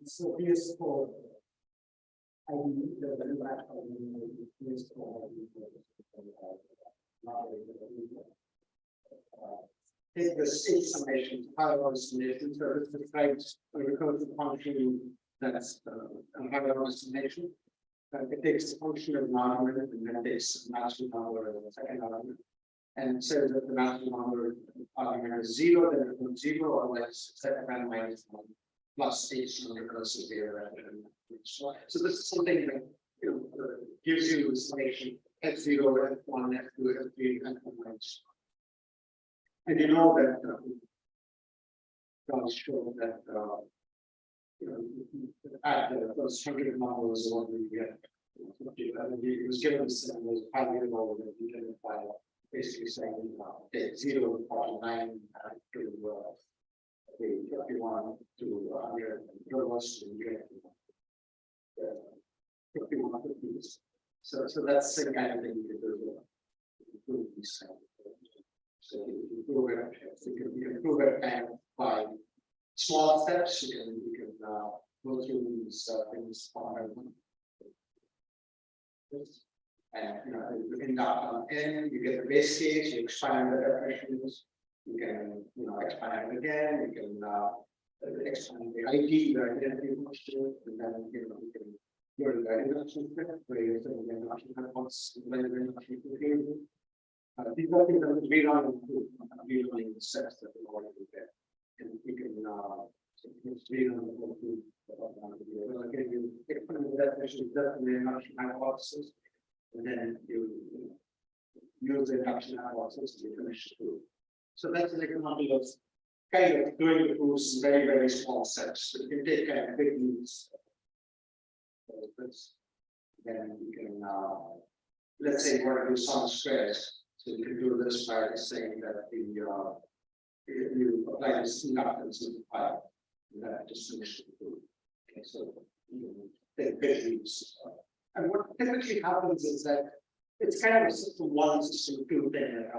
so here's for I believe that the impact of the is for take the state summation, higher order summation, so this describes a recursive function that's a higher order summation. It takes the function of an argument and then takes a natural number as a second argument. And says that the natural number argument is 0, then it becomes 0, or less second and minus 1 plus h on the recursive here. So this is something that gives you the summation f0, f1, f2, f3, f1 minus 1. And you know that does show that at the first 100 numbers what we get. It was given this was valuable that we can apply basically saying take 0 to 49 to 51 to 100 to get 51 to these. So that's the kind of thing you can do to improve these kind of things. So you can improve it kind of by small steps. You can go through these things one by one. And you can down n, you get the base case, you expand the definitions, you can expand it again, you can expand the ID, the identity function, and then you can go to the induction script where you're saying the induction response, when the induction behavior. These are things that we run in sets that we already there. And you can read on the whole group. Again, you expand the definition of the induction hypothesis. And then you use the induction hypothesis to finish the proof. So that's an example of kind of doing the proofs in very, very small steps. So you can take kind of big leaps. Then you can, let's say you want to do some squares. So you can do this by saying that you apply this inductance in the file. And that just finish the proof. Okay, so you take big leaps. And what typically happens is that it's kind of a system 1, system 2 thing.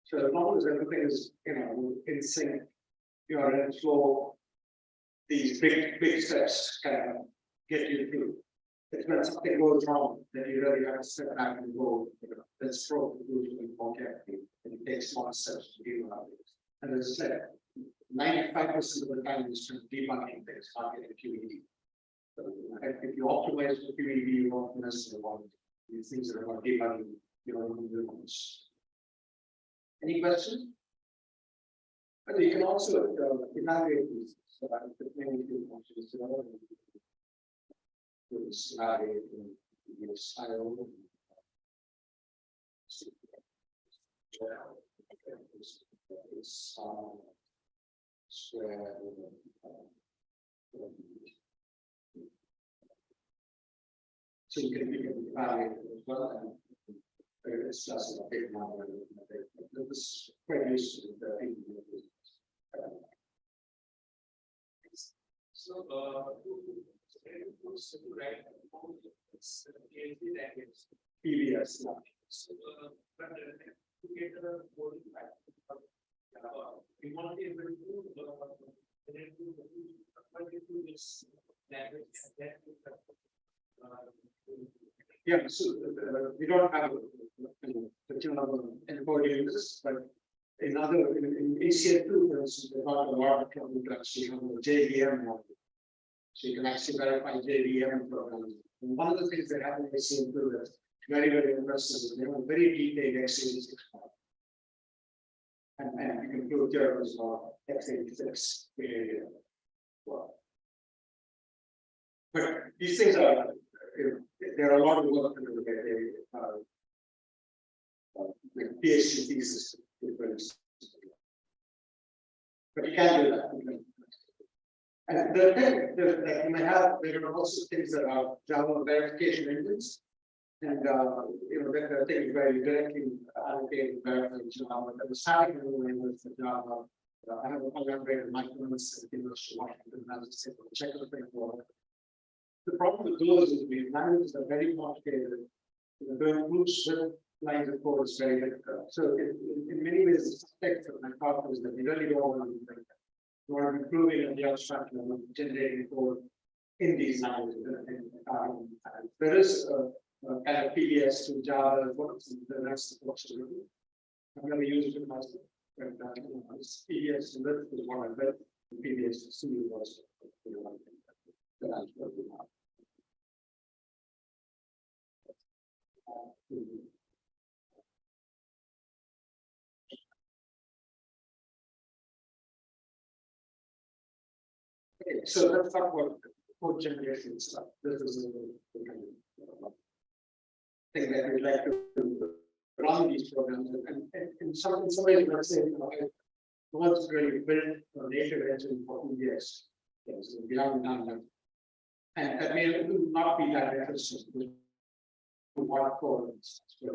So as long as everything is in sync, you're in flow, these big steps kind of get you through. It's when something goes wrong, then you really have to step back and go, let's throw the conclusion and forget it. And it takes small steps to deal with it. And as I said, 95% of the time is just debunking things, not getting QED. So if you optimize the QED, you won't mess around these things that are about debugging your own movements. Any questions? But you can also evaluate these. So I could maybe do functions. Evaluate your style. Square. So you can evaluate it as well, and it's just a big number. This is quite useful. So, PBS. So, but to get a board we want to be able to this language. Yeah, so we don't have a particular number of encodings, but in ACM2, for instance, there's not a lot of trouble to actually have the JVM model. So you can actually verify JVM programs. And one of the things that happened in ACM2 that's very, very impressive is they have a very detailed x86 file. And you can prove theorems of x86 behavior. Well, but these things are, there are a lot of work to do like PhD thesis. But you can do that. And the thing that you may have, there are also things that are Java verification engines. And there are things where you directly allocate verification Java. But the static language for Java, I have a collaborator, Michael Yannis, at the University of Washington, as I said, check the thing for. The problem with those is the languages are very complicated. Doing groups with lines of code is very difficult. So in many ways, the subtext of my talk is that you really don't want to do that. You want to be improving on the abstraction of generating code in these languages. There is a kind of PDS to Java works, and the rest of the books are written. I'm going to use it myself. But this PDS to live is what I read. The PDS to see was okay, so let's talk about code generation stuff. This is the kind of thing that we'd like to run these programs, and in some ways, let's say, the ones really built a native engine for EDS. Yes, we haven't done that. And that may not be that interesting. What code is they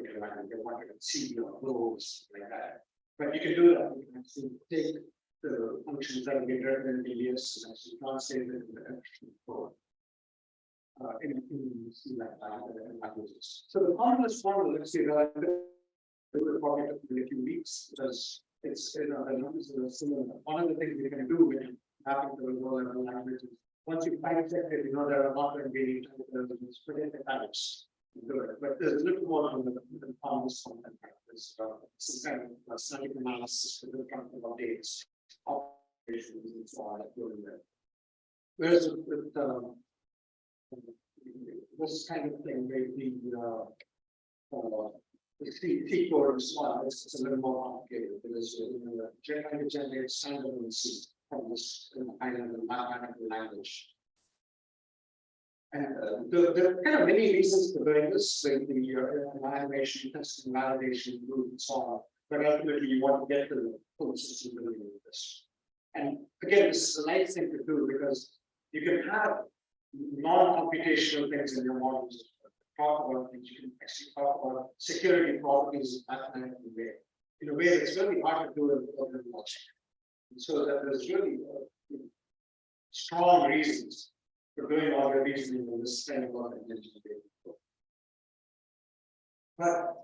want to see your rows like that. But you can do that. You can actually take the functions that have been written in EDS and actually translate it into the actual code. In languages. So the commonest one, let's say that we'll probably have in a few weeks, because it's the numbers are similar. One of the things you can do when you happen to low level languages, once you find check it, there are not going to be any types, forget the types. But there's a little more on the commonest one than this. Some kind of static analysis for the kind of dates, operations, and so on. Whereas with this kind of thing, maybe the C code is small, it's a little more complicated because trying to generate standard in C from this kind of mathematical language. And there are kind of many reasons for doing this, like the animation, testing, validation, group, and so on. But ultimately, you want to get to the full system doing this. And again, this is a nice thing to do because you can have non-computational things in your models. Talk about things, you can actually talk about security properties in a mathematical way. In a way that's really hard to do in logic. And so that there's really strong reasons for doing all the reasoning in this kind of engineering. But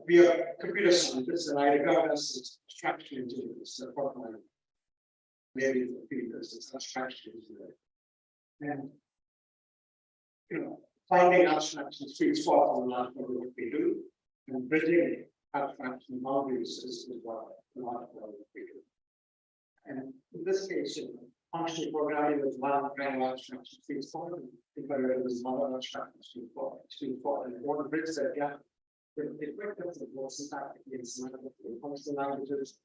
we are computer scientists, and I regard us as abstraction engineers. Maybe it's abstraction engineering. And finding abstraction sweet spots in what we do, and bridging abstraction boundaries is what a lot of what we do. And in this case, functional programming is one kind of abstraction sweet spot, and if I read this model abstraction sweet spot, and you want to bridge that gap, it requires a more syntactically and semantically functional languages.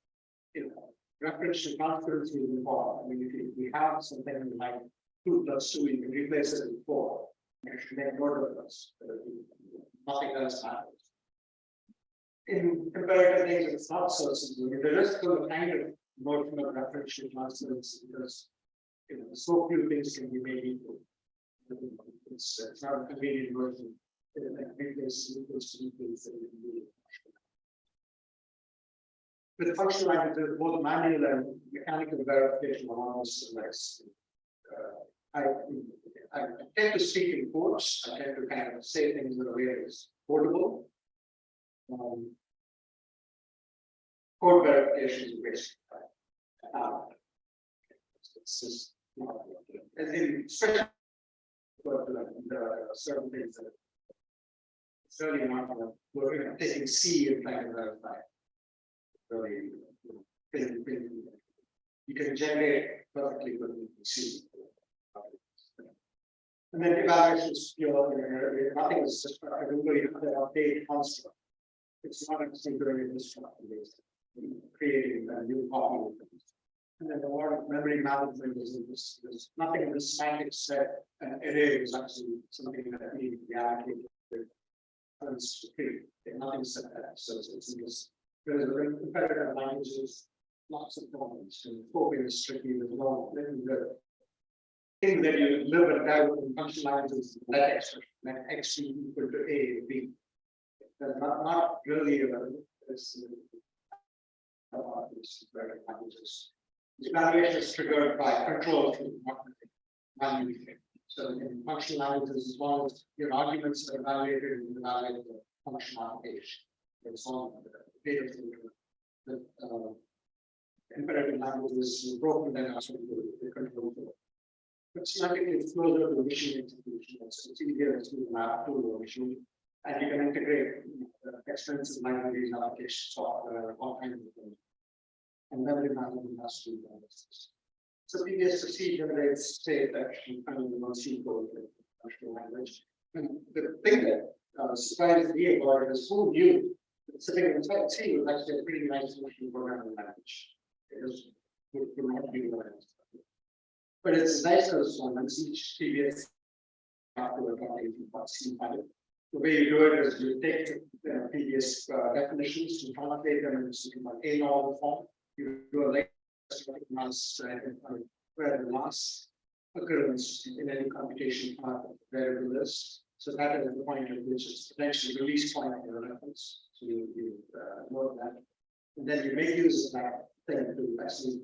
Reference to confidence is important. I mean, if we have something like 2 + 2, you can replace it with 4. Actually, make more of us. Nothing else matters. In comparative things, it's not so simple. There is still a kind of notion of referential transference because so few things can be made equal. It's not a convenient version. With functional languages, both manual and mechanical verification are almost less. I tend to speak in quotes. I tend to kind of say things in a way that's quotable. Code verification is basic. It's just, especially certain things that it's really not we're taking C and trying to verify. very, you can generate perfectly what you see. And then evaluation is pure, nothing is just, remember you have to update construct. It's not a singular instruction based, creating a new copy of things. And then the word memory management is nothing in the semantic set, an array is actually something that needs to be allocated. Nothing set that, so it's just, there's a competitive languages, lots of problems, and coping is tricky as well. Then the thing that you live and die with in functional languages, let x equal to a or b. There's not really this languages. The evaluation is triggered by control through value. So in functional languages, as long as your arguments are evaluated, you evaluate the functional application. It's all data the imperative languages broken, then also the control flow. But semantically, it's closer to machine execution. It's easier to map to a machine, and you can integrate expensive libraries, application software, all kinds of things. And memory management has to be done. So PBS2C generates state action kind of C code in functional language. And the thing that surprised me about it is who knew that sitting inside C was actually a pretty nice functional programming language. It would not be realized. But it's nice as one each PBS after C file. The way you do it is you take the PBS definitions, you translate them into something like a normal form. You do a mass where the mass occurrence in any computation variable is. So that is the point at which is potentially release point in the reference. So you know that. And then you make use of that thing to actually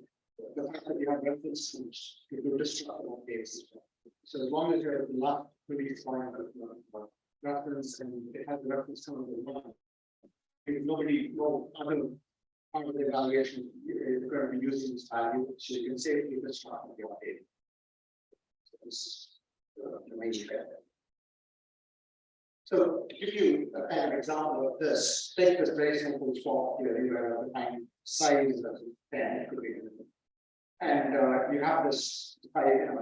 the fact that you have reference points, you do destructible updates. So as long as you have enough release point of reference and it has the reference to one, if nobody no other part of the evaluation you're going to be using this value, so you can safely destruct the update. So this is the main effect. So to give you an example of this, take this very simple swap here, you have defined size of 10, it could be, and you have this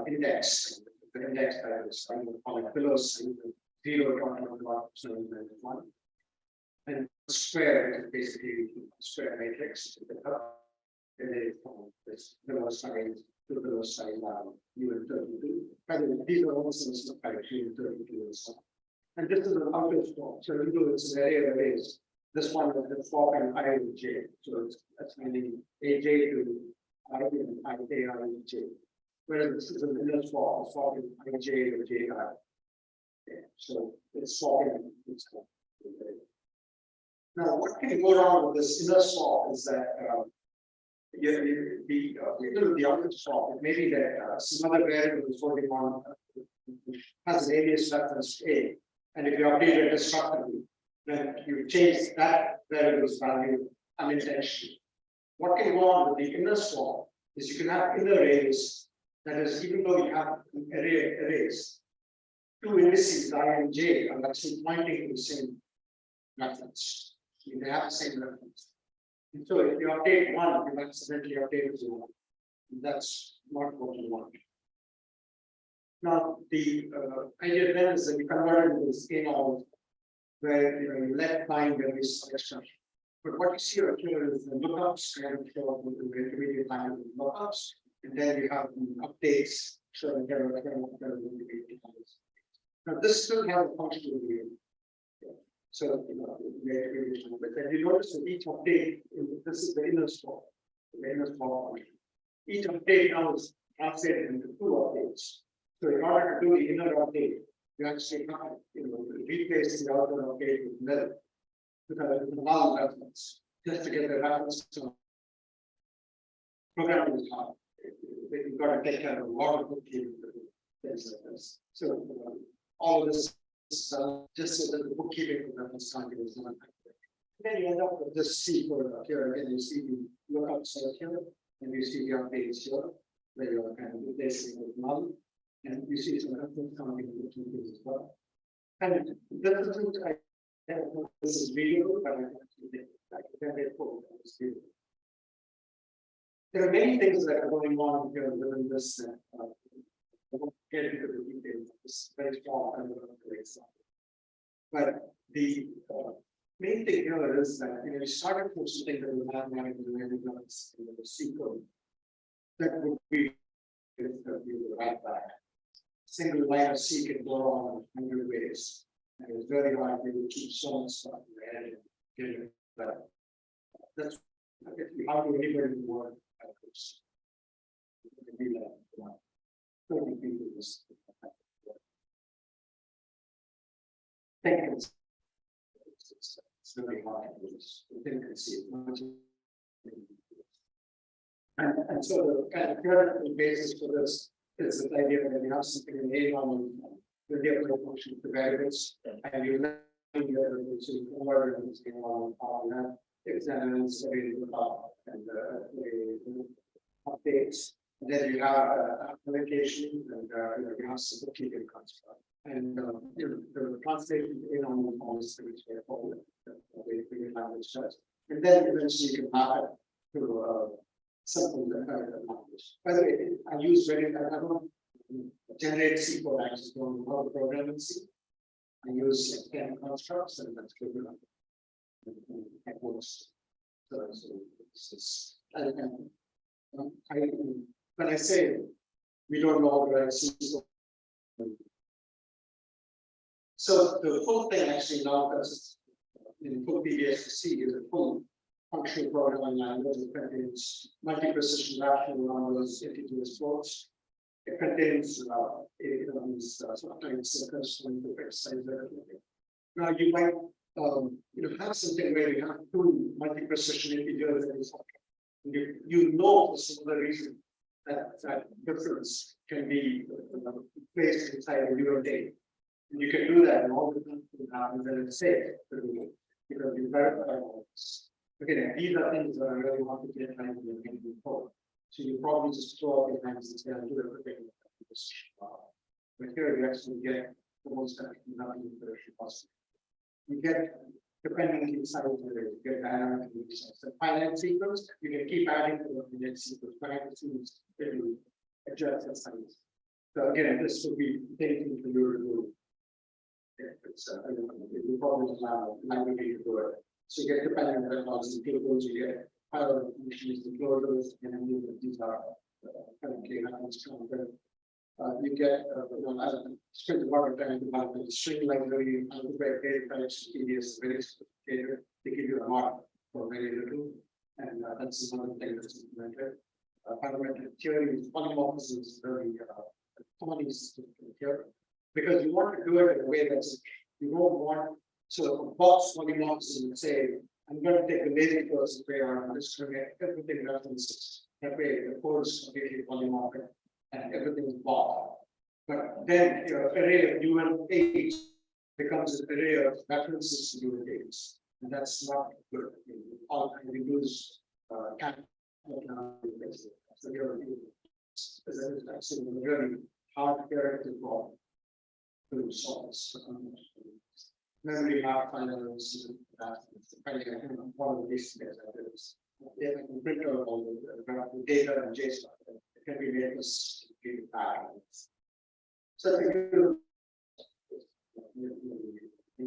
index, the index that is called below 0 talking about 1, and square is basically square matrix. And this below size to below size you will 32. By the way, these are also stuff like 32 and so on. And this is an outer swap. So you do this array of arrays. This one is the swap and I with j. So that's meaning aj to I and I with j. Whereas this is an inner swap, swapping ij to ji. Okay. So it's swapping. Now, what can go wrong with this inner swap is that the outer swap, it may be that some other variable is holding on has an alias reference A. And if you update it destructively, then you change that variable's value unintentionally. What can go on with the inner swap is you can have inner arrays, that is, even though you have an arrays, two indices I and j are actually pointing to the same reference. They have the same reference. And so if you update one, you accidentally update 0. That's not what you want. Now, the idea then is that you convert it into this in-all, where you let find various selection. But what you see over here is the lookups kind of show up with the intermediate line of the lookups, and then you have the updates showing here. Now, this still has a functional view. So, but then you notice that each update, this is the inner swap, the inner swap function. Each update now is translated into 2 updates. So in order to do the inner update, you actually replace the outer update with nil, because it's a null reference, just to get the reference to programming is hard. You've got to take care of a lot of bookkeeping things like this. So all of this is just so that the bookkeeping reference can't be is not accurate. Then you end up with this C code here, and you see the lookups here, and you see the updates here, where you're kind of replacing with null. And you see some reference coming in between things as well. And this isn't, this is readable, but I actually think like very cool. there are many things that are going on here within this. I won't get into the details of this very small example. But the main thing here is that you started with something that was mathematical elements in the C code. That would be if you would write that. Single line of C can go on 100 ways. And it's very hard to keep so much stuff in your head and get it better. That's how do anybody work at this? Be like 30 people this. It's very hard to do this. You can see it. And so the kind of theoretical basis for this is the idea that you have something in A on the different function of variables, and you learn the other which is order and it's on that examines the top and the updates. And then you have application and you have some bookkeeping construct. And the translation in on almost pretty straightforward. Language does. And then eventually you can map it to something that language. By the way, I use I don't generate C code, I just don't know how to program in C. I use 10 constructs and that's good enough. It works. When I say we don't know how to write C code. So the full thing actually now does in full PBS-C is a full functional programming language. It contains multi-precision rational numbers, integers, floats. It contains sometimes circles and perfect size everything. Now you might have something where you have two multi-precision integers and you know for some other reason that difference can be placed inside a real data. You can do that, and all the things happens and it's safe to do it because you verify all this. Okay, these are things that I really want to get time to make before. So you probably just throw out the hands and say, I'll do everything. But here you actually get the most nothing possible. You get depending inside of the you get dynamic size. The finite sequence, you can keep adding to the finite sequence. Finite sequence will adjust the size. So again, this would be taken to your rule. It's you probably have language to do it. So you get depending on the technology, you get higher functions, the closures, and these are currently you get I spent a lot of time developing string library, algebraic data types, PDS, very sophisticated. They give you a lot for very little, and that's another thing that's implemented. Fundamental theory is polymorphism is very common here because you want to do it in a way that's you don't want so a box polymorphism say I'm going to take a lazy person where I'm just going to get everything references that way the code is completely polymorphic and everything is blocked. But then your array of UN aids becomes an array of references to UN aids, and that's not good. We lose so it's a really hard theoretical problem to solve. Memory map finance, one of these things they can print out all the data and JSON. It can be made as back. So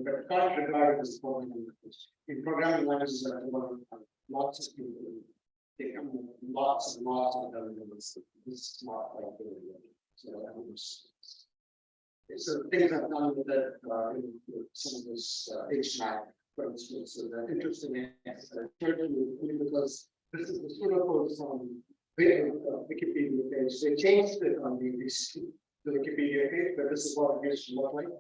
but can't regard this problem in programming languages that lots of people they come lots and lots of elements. This is not like so things I've done with that in some of this HMAC, for instance, so that interesting because this is the pseudocode from Wikipedia page. They changed it on the Wikipedia page, but this is what it used to look like.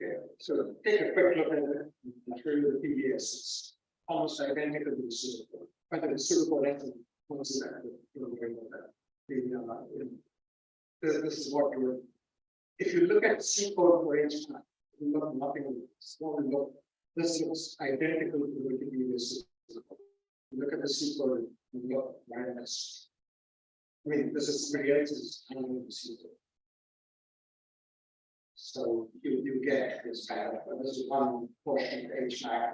Okay. So take a quick look at it and show you the PDS. It's almost identical to the pseudocode. But the pseudocode once this is what you would. If you look at C code for HMAC, you look nothing. This looks identical to the Wikipedia system. You look at the C code, you look right next. I mean, this is somebody else's C code. So you get this kind of this is one portion of HMAC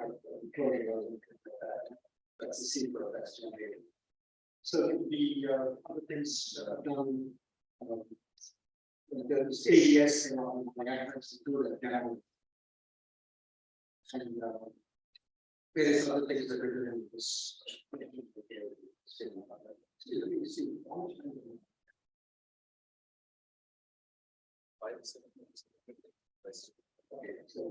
closure. That's the C code that's generated. So the other things done, the AES and all, like I have to do that now. And various other things that are doing in this. Okay, so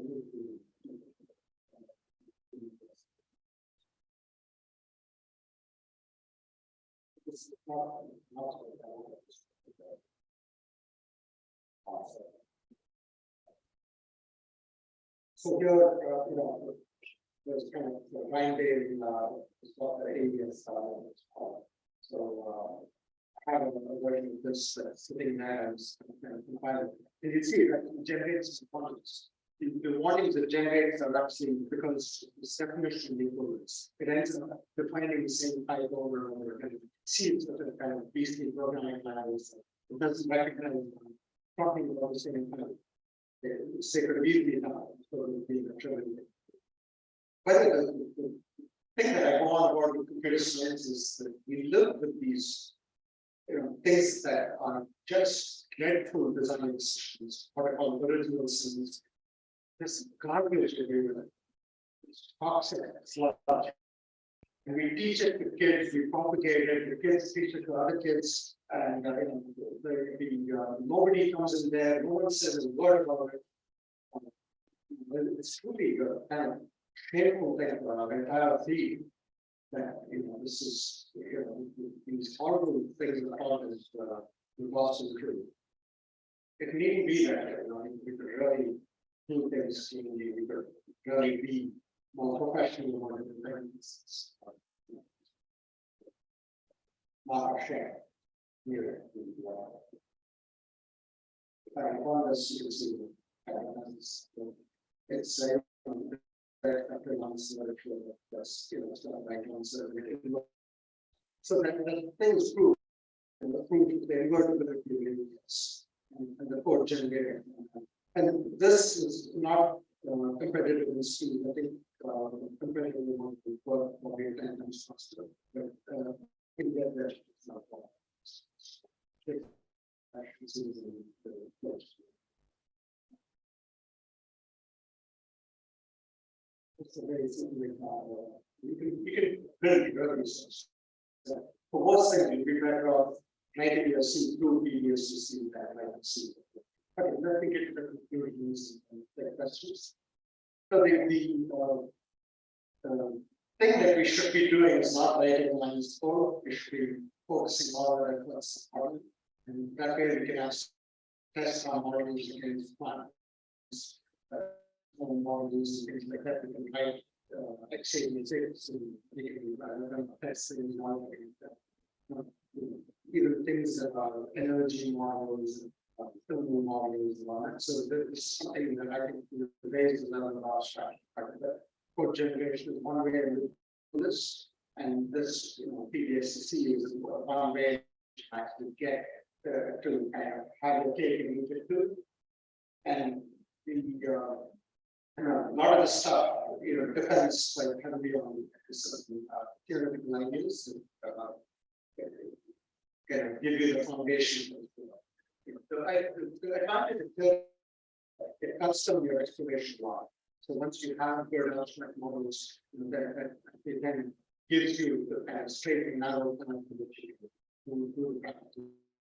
so here, there's kind of a line there in what the areas are. So I have a version of this sitting there and compiling. And you see that it generates warnings. The warnings that generates are actually because it's definition equals. It ends up defining the same type over and over. And it seems that a kind of beastly programming language. It doesn't recognize talking about the same thing. It's sacred easily now. So being a trivial. But the thing that I go on board with computer science is that we live with these things that are just dreadful design decisions, what I call original sins. This garbage everywhere. It's toxic, it's large. And we teach it to kids, we propagate it, the kids teach it to other kids, and nobody comes in there, no one says a word about it. It's truly a kind of shameful thing for our entire field that this is these horrible things that are lost in the truth. It needn't be that we could really do things, we could really be more professional, more independent. Not our share. Here, I want us to see it's a so that thing is proved, and the proof the invertibility and the code generated. And this is not competitive in speed. I think competitive with what we intend to faster, but in that direction it's not possible. It's a very simple you can build your research. For most things, you'd be better off writing your C through videos to see that I can see. Okay, let me get to the conclusions and the questions. So the thing that we should be doing is not writing lines code, we should be focusing on our efforts on it. And that way we can ask test our models against plans. Models and things like that, we can write x86 and we can test things even things that are energy models, thermal models, and all that. So this is something that I think raises the level of abstract. Code generation is one way to do this, and this PDSC is one way to actually get to kind of have your cake and eat it too. And a lot of the stuff, depends like heavily on certain theoretical ideas can give you the foundation. The advantage of it comes from your exploration log. So once you have your abstract models, it then gives you the kind of straight and narrow kind of which you can do the practical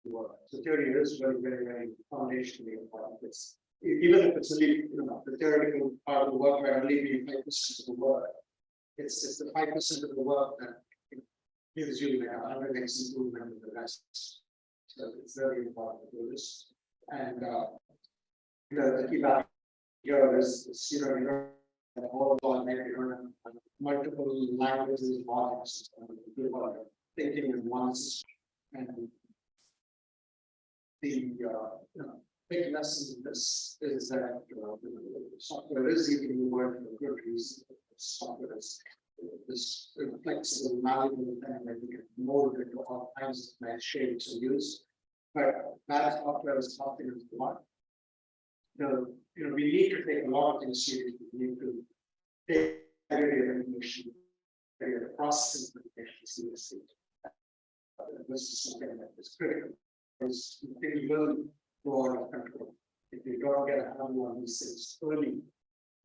work. So theory is very, very, very foundationally important. Even if it's only the theoretical part of the work where only be 5% of the work, it's the 5% of the work that gives you like 100x improvement in the rest. So it's very important to do this. And the key value here is you don't have all on there, you don't have multiple languages, models, people are thinking in one system. And the big lesson in this is that software is even the word for good reason. Software is this flexible, malleable thing that you can mold into all kinds of nice shapes and use. But that software is something that's not. We need to take a lot of things seriously. We need to take integrity of information, the processing of information seriously. This is something that is critical. Because things will go out of control. If you don't get a handle on these things early,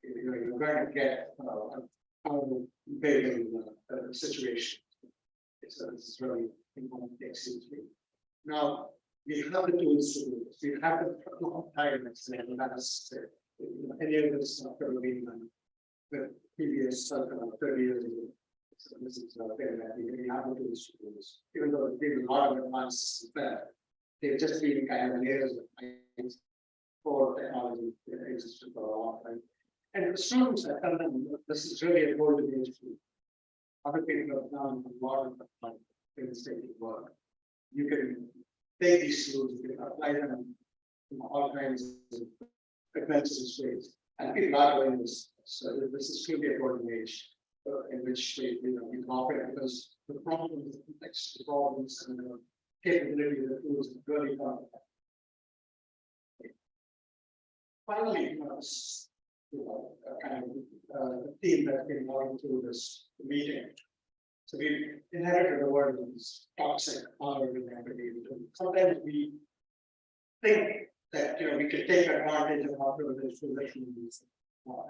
you're going to get a big situation. So this is really important to take seriously. Now, we have the tools to do this. We have the guidance and that's any of this stuff that we've been done with previous 30 years ago. So this is very bad. We have the tools to do this. Even though there's been a lot of advances there, they've just been kind of layers of things for technology that existed for a long time. And the students, I tell them, this is really a golden age for other people have done a lot of painstaking work. You can take these tools, you can apply them in all kinds of advances ways. And people are doing this. So this is truly a golden age in which we can operate because the problems, the complex problems, and the capability of the tools is really complex. Finally, kind of a theme that's been going through this meeting. So we inherited a word that is toxic power and equity. Sometimes we think that we can take advantage of our privileged positions.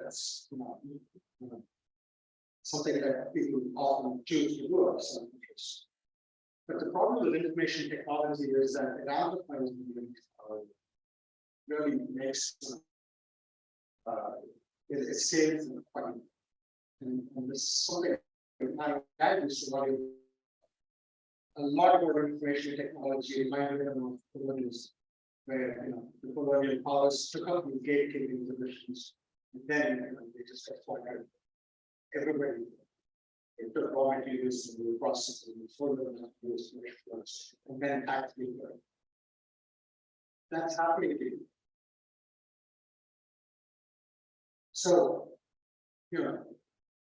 That's something that people often choose to do of some interest. But the problem with information technology is that it amplifies really makes it saves the point. And this is something that is a lot more information technology reminded them of colonialism, where the colonial powers took up the gatekeeping positions, and then they just got fired. Everybody took raw materials and processed them, sold them and then taxed people. That's happening to you. So,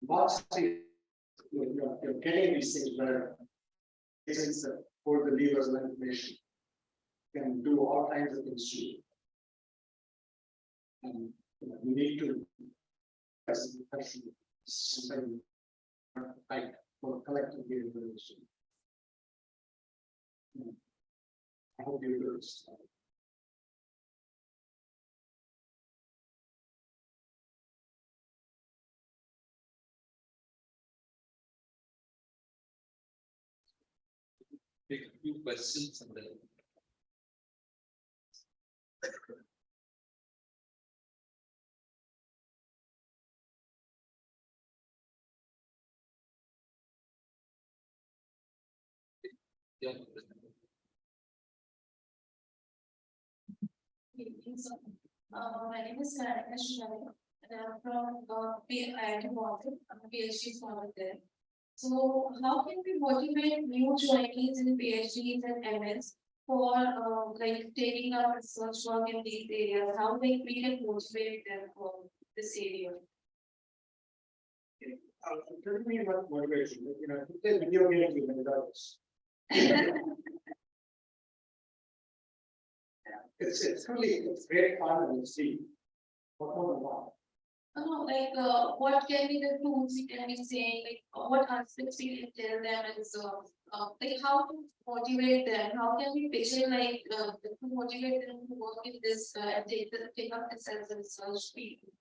lots of you're getting these things where agents that hold the levers of information can do all kinds of things to you. And you need to, as a profession, something like for collective information. I hope you do this. Take a few questions and then. Yeah. My name is Natarajan, and I'm from IIT Bhopal. I'm a PhD scholar there. So, how can we motivate new trainees in PhDs and MS for taking up research work in these areas? How we can motivate them for this area? Tell me about motivation. Video games with adults. It's great fun and see. What more than that? What can be the tools you can be saying, what aspects we can tell them, and so how to motivate them, how can we picture to motivate them to work in this and take up this as a research field.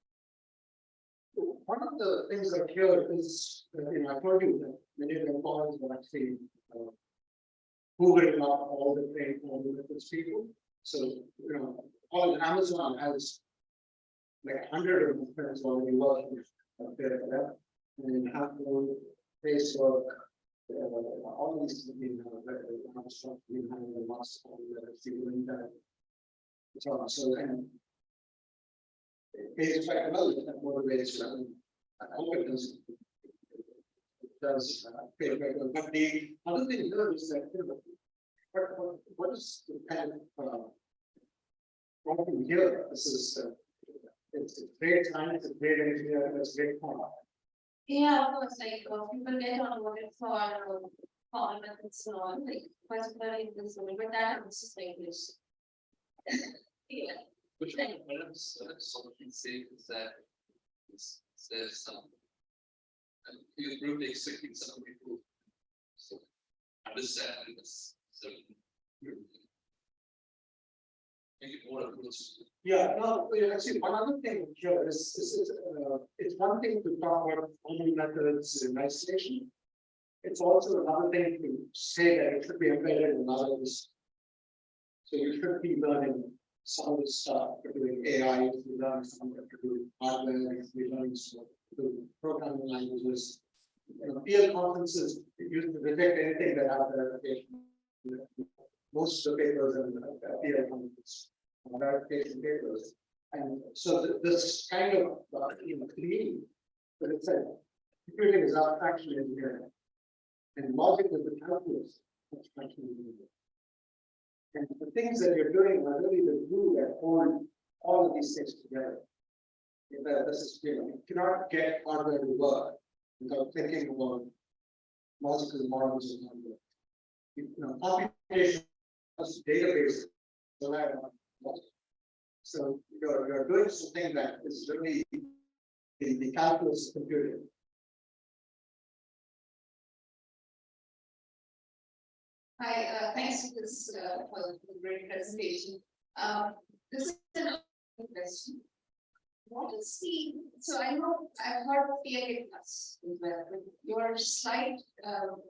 One of the things I hear is, I told you that many of the employees are actually Googling up all the different people. So, all Amazon has like 100 of my friends already working up there for that. And Apple, Facebook, all these so and it's quite well that motivates them. I hope it does. It does pay very well. But the other thing here is that what is the kind of problem here? This is it's a great time, it's a great engineer, it's a great fun. Yeah, of course, people get on board for parliament and so on, particularly in this way, but that is just like this. Yeah. Which one something safe is that there's some you group expecting some people. So understand this. So, make it more approachable. Yeah, no, actually, one other thing here is, it's one thing to talk about only methods in isolation. It's also another thing to say that it should be embedded in others. So you should be learning some of the stuff to do AI, if you learn some to do hardware, if you learn some to do programming languages. Peer conferences used to reject anything that has verification. Most of the papers and peer conferences, verification papers. And so this kind of creating, but it's a computing is abstraction engineering. And logic is the calculus of abstraction engineering. And the things that you're doing are really the glue that hold all of these things together. This is, you cannot get hardware to work without thinking about logical models and hardware. Computation database. So you're doing something that is really the calculus of computing. Hi, thanks for this for the great presentation. This is an question. What is the, so I know I've heard of PLA plus as well, but your slide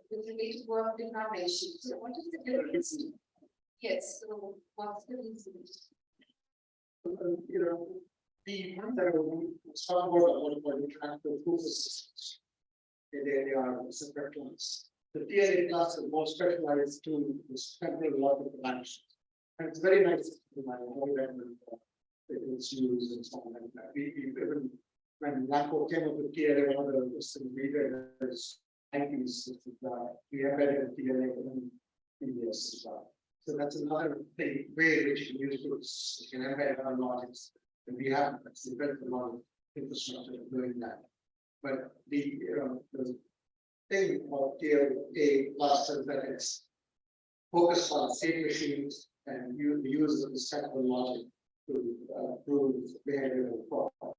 with related work did not mention. So what is the difference? Yes, so what's the reason? The ones that are talking about interactive proof systems, they are separate ones. The PLA class is more specialized to several logical actions. And it's very nice to it's used and so on like that. Even when LACO came up with PLA, one of the systems we did is 90s, we embedded PLA in PBS as well. So that's another thing, way which you can use proofs, you can embed our logics. And we have built a lot of infrastructure doing that. But the thing of PLA plus is that it's focused on state machines and you use the stacking logic to prove behavioral problems.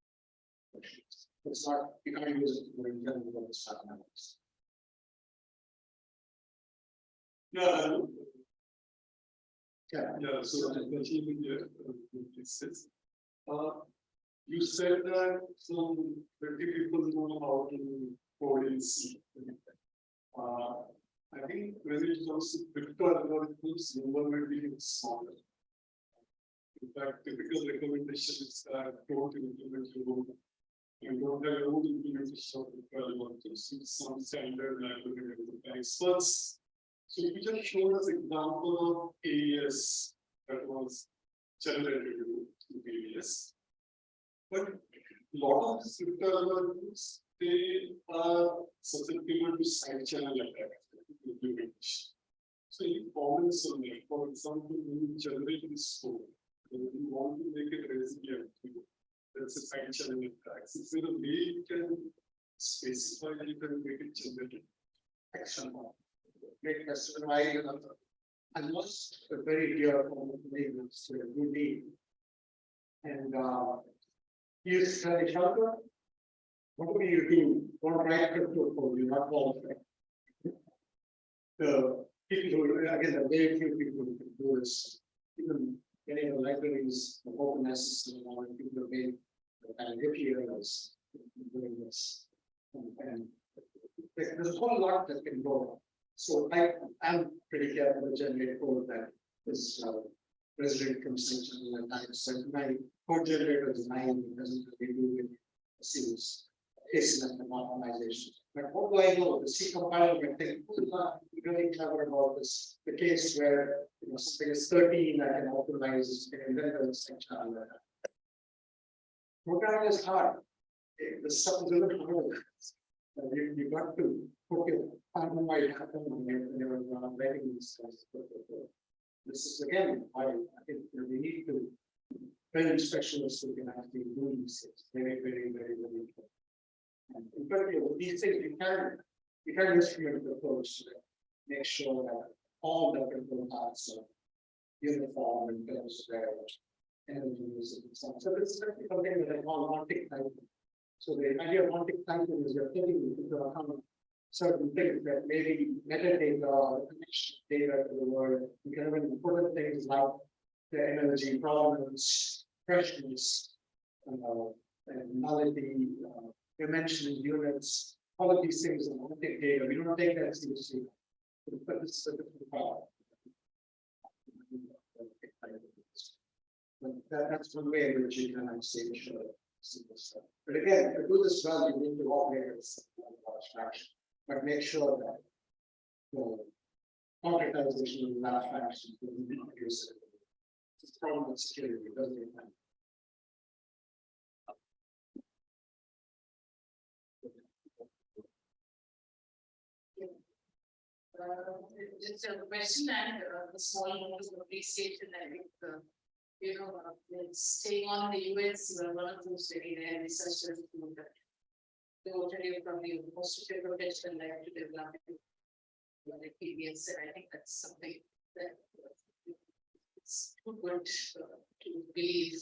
It's not, you can't use it for internal stuff. Yeah, so I'm continuing here. You said that some 20 people know how to code in C. I think when it comes to crypto algorithms, number will be smaller. In fact, typical recommendation is that don't implement your own. You don't have your own implementation of crypto algorithms. Use some standard library of experts. So you just showed us example of AES that was generated in AES. But a lot of crypto algorithms, they are susceptible to side channel attack. So you comments on that. For example, when you generate this code, you want to make it resilient. That's a side channel attack. Is there a way you can specify that you can make it generated? Excellent. Great question. I lost a very dear form of name, it's Rudy. And you study Shankar. What do you do? Don't write crypto code, you're not qualified. The people who, again, the very few people who can do this, even getting the libraries, the openness, and all the people who made and years doing this. And there's a whole lot that can go on. So I'm pretty careful to generate code that is resident from section and time. So my code generator is 9, it doesn't really do with a series. Asymmetric and optimization. But what do I know? The C compiler might think, really clever about this. The case where something is 13, I can optimize and then the section. Programming is hard. The stuff is a little hard. You got to put your time might happen when you're writing these things. This is again why I think we need to build specialists who can actually do these things. Very, very, very, very important. And in particular, with these things, you can instrument the approach to make sure that all the critical parts are uniform in terms of their energy usage and so on. So this is something that I call one-tick typing. So the idea of one-tick typing is you're taking into account certain things that maybe metadata or connection data to the world, you can even put in things like the energy, provenance, freshness, and nullity, dimensional units, all of these things are analytic data. We don't take that seriously, but this is a different part. That's one way in which you can actually show stuff. But again, to do this well, you need to operate as abstraction, but make sure that the concretization of that abstraction doesn't introduce it. It's a problem with security, it doesn't depend. Just a question and a small note of appreciation. I think, staying on the US, one of those very rare researchers who devoted from the most of your professional life to develop experience. And I think that's something that it's too good to believe.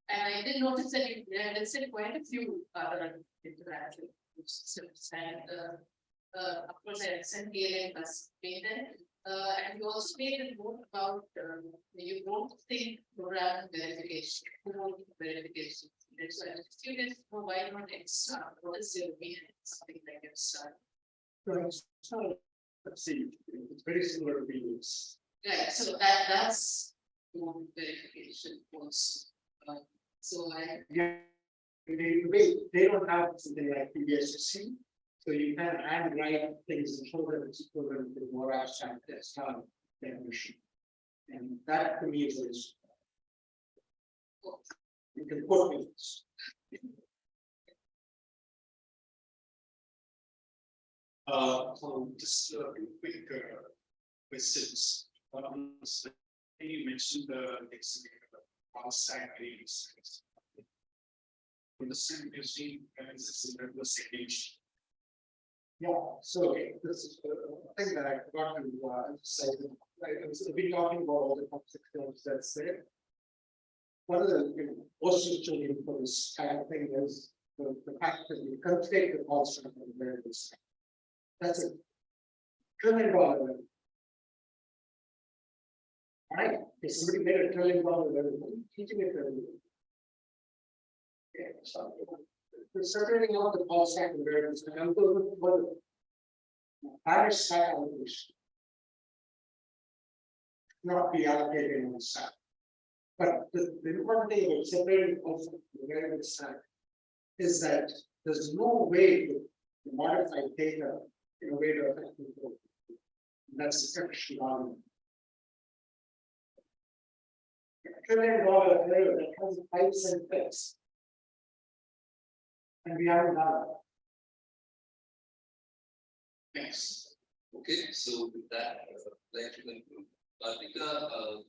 And I did notice that you listed quite a few other interactive systems and of course, I sent PLA plus made it. And you also made it more about you don't think program verification, verification. So I'm just curious, why not extra? What is your opinion? Something like extra? Let's see, it's very similar to PDS. Right, so that's verification also. So they don't have something like PBS. So you can add write things and show that it's equivalent to more abstract style definition. And that to me is this. You can put things. Just quick questions. You mentioned the on-site readings. For the same machine, the second. Yeah, so this is a thing that I forgot to emphasize. I've been talking about all the complex terms that's there. One of the most children for this kind of thing is the fact that you configure the construct of the variables. That's a $1 trillion. Right? If somebody made $1 trillion, teaching it to so we're separating out the call stack and variables, and I'm going to put Irish stack allocation not be allocated in the stack. But the important thing about separating call stack and variable stack is that there's no way to modify data in a way to affect control. That's the exception argument. $1 trillion error that has a 5-cent fix. And we haven't done it. Thanks. Okay, so with that, I'd like to conclude.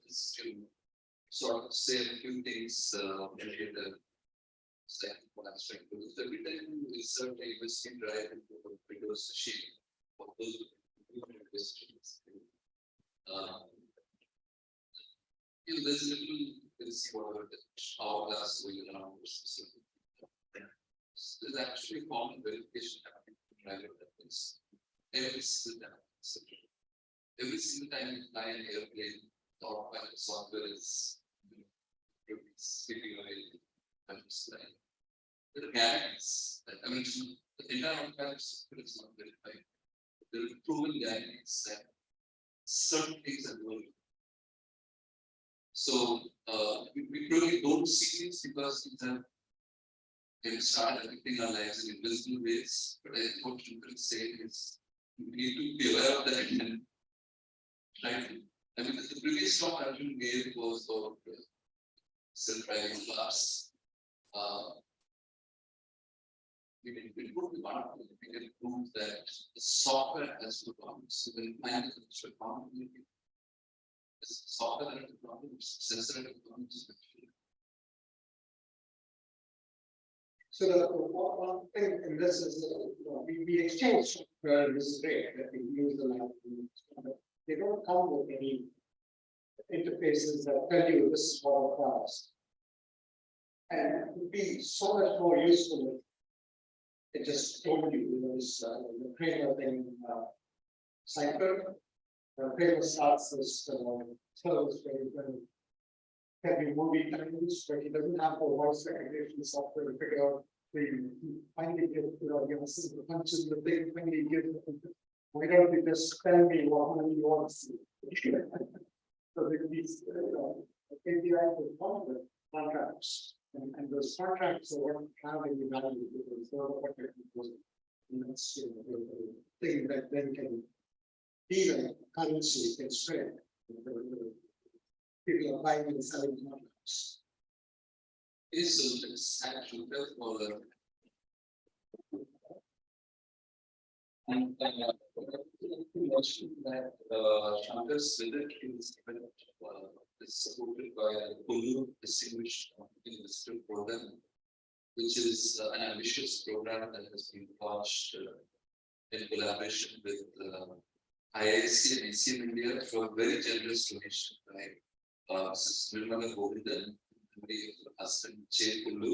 Just to sort of say a few things related to what I'm trying to do. Every time we certainly will see drive into the Windows machine for those questions. There's little, let's see whatever the hourglass going around. There's actually a common verification happening to driver weapons every single time. Every single time you fly an airplane, the autopilot software is skipping away and just flying. The guarantees, I mean, the entire autopilot software is not verified. There are proven guarantees that certain things are going. So we really don't see this because these are they start affecting our lives in invisible ways. But I think what you can say is we need to be aware of that and try to. I mean, the previous talk Arjun gave was about self-driving cars. We can prove we can prove that the software has to come. So when manufacturer the software that has problems, sensor that problems. So the one thing in this is we exchange software. This is great that we use the language. They don't come with any interfaces that tell you this is what applies. And it would be so much more useful it just told you, there was the trailer thing, cipher. The trailer starts this, tells very heavy movie times, but he doesn't have the voice recognition software to figure out the finally get the audience, the punches, the thing, finally give. Why don't you just tell me what movie you want to see? So these KPIs with contracts, and those contracts are what have any value because they're what and that's the thing that then can even currency can spread. People are buying and selling contracts. Is this actually for the and mentioned that Shankar's visit is supported by a Kulu Distinguished Visitor Program, which is an ambitious program that has been launched in collaboration with IIC and ACM India for a very generous donation by Nirmala Govindan, husband Jain, who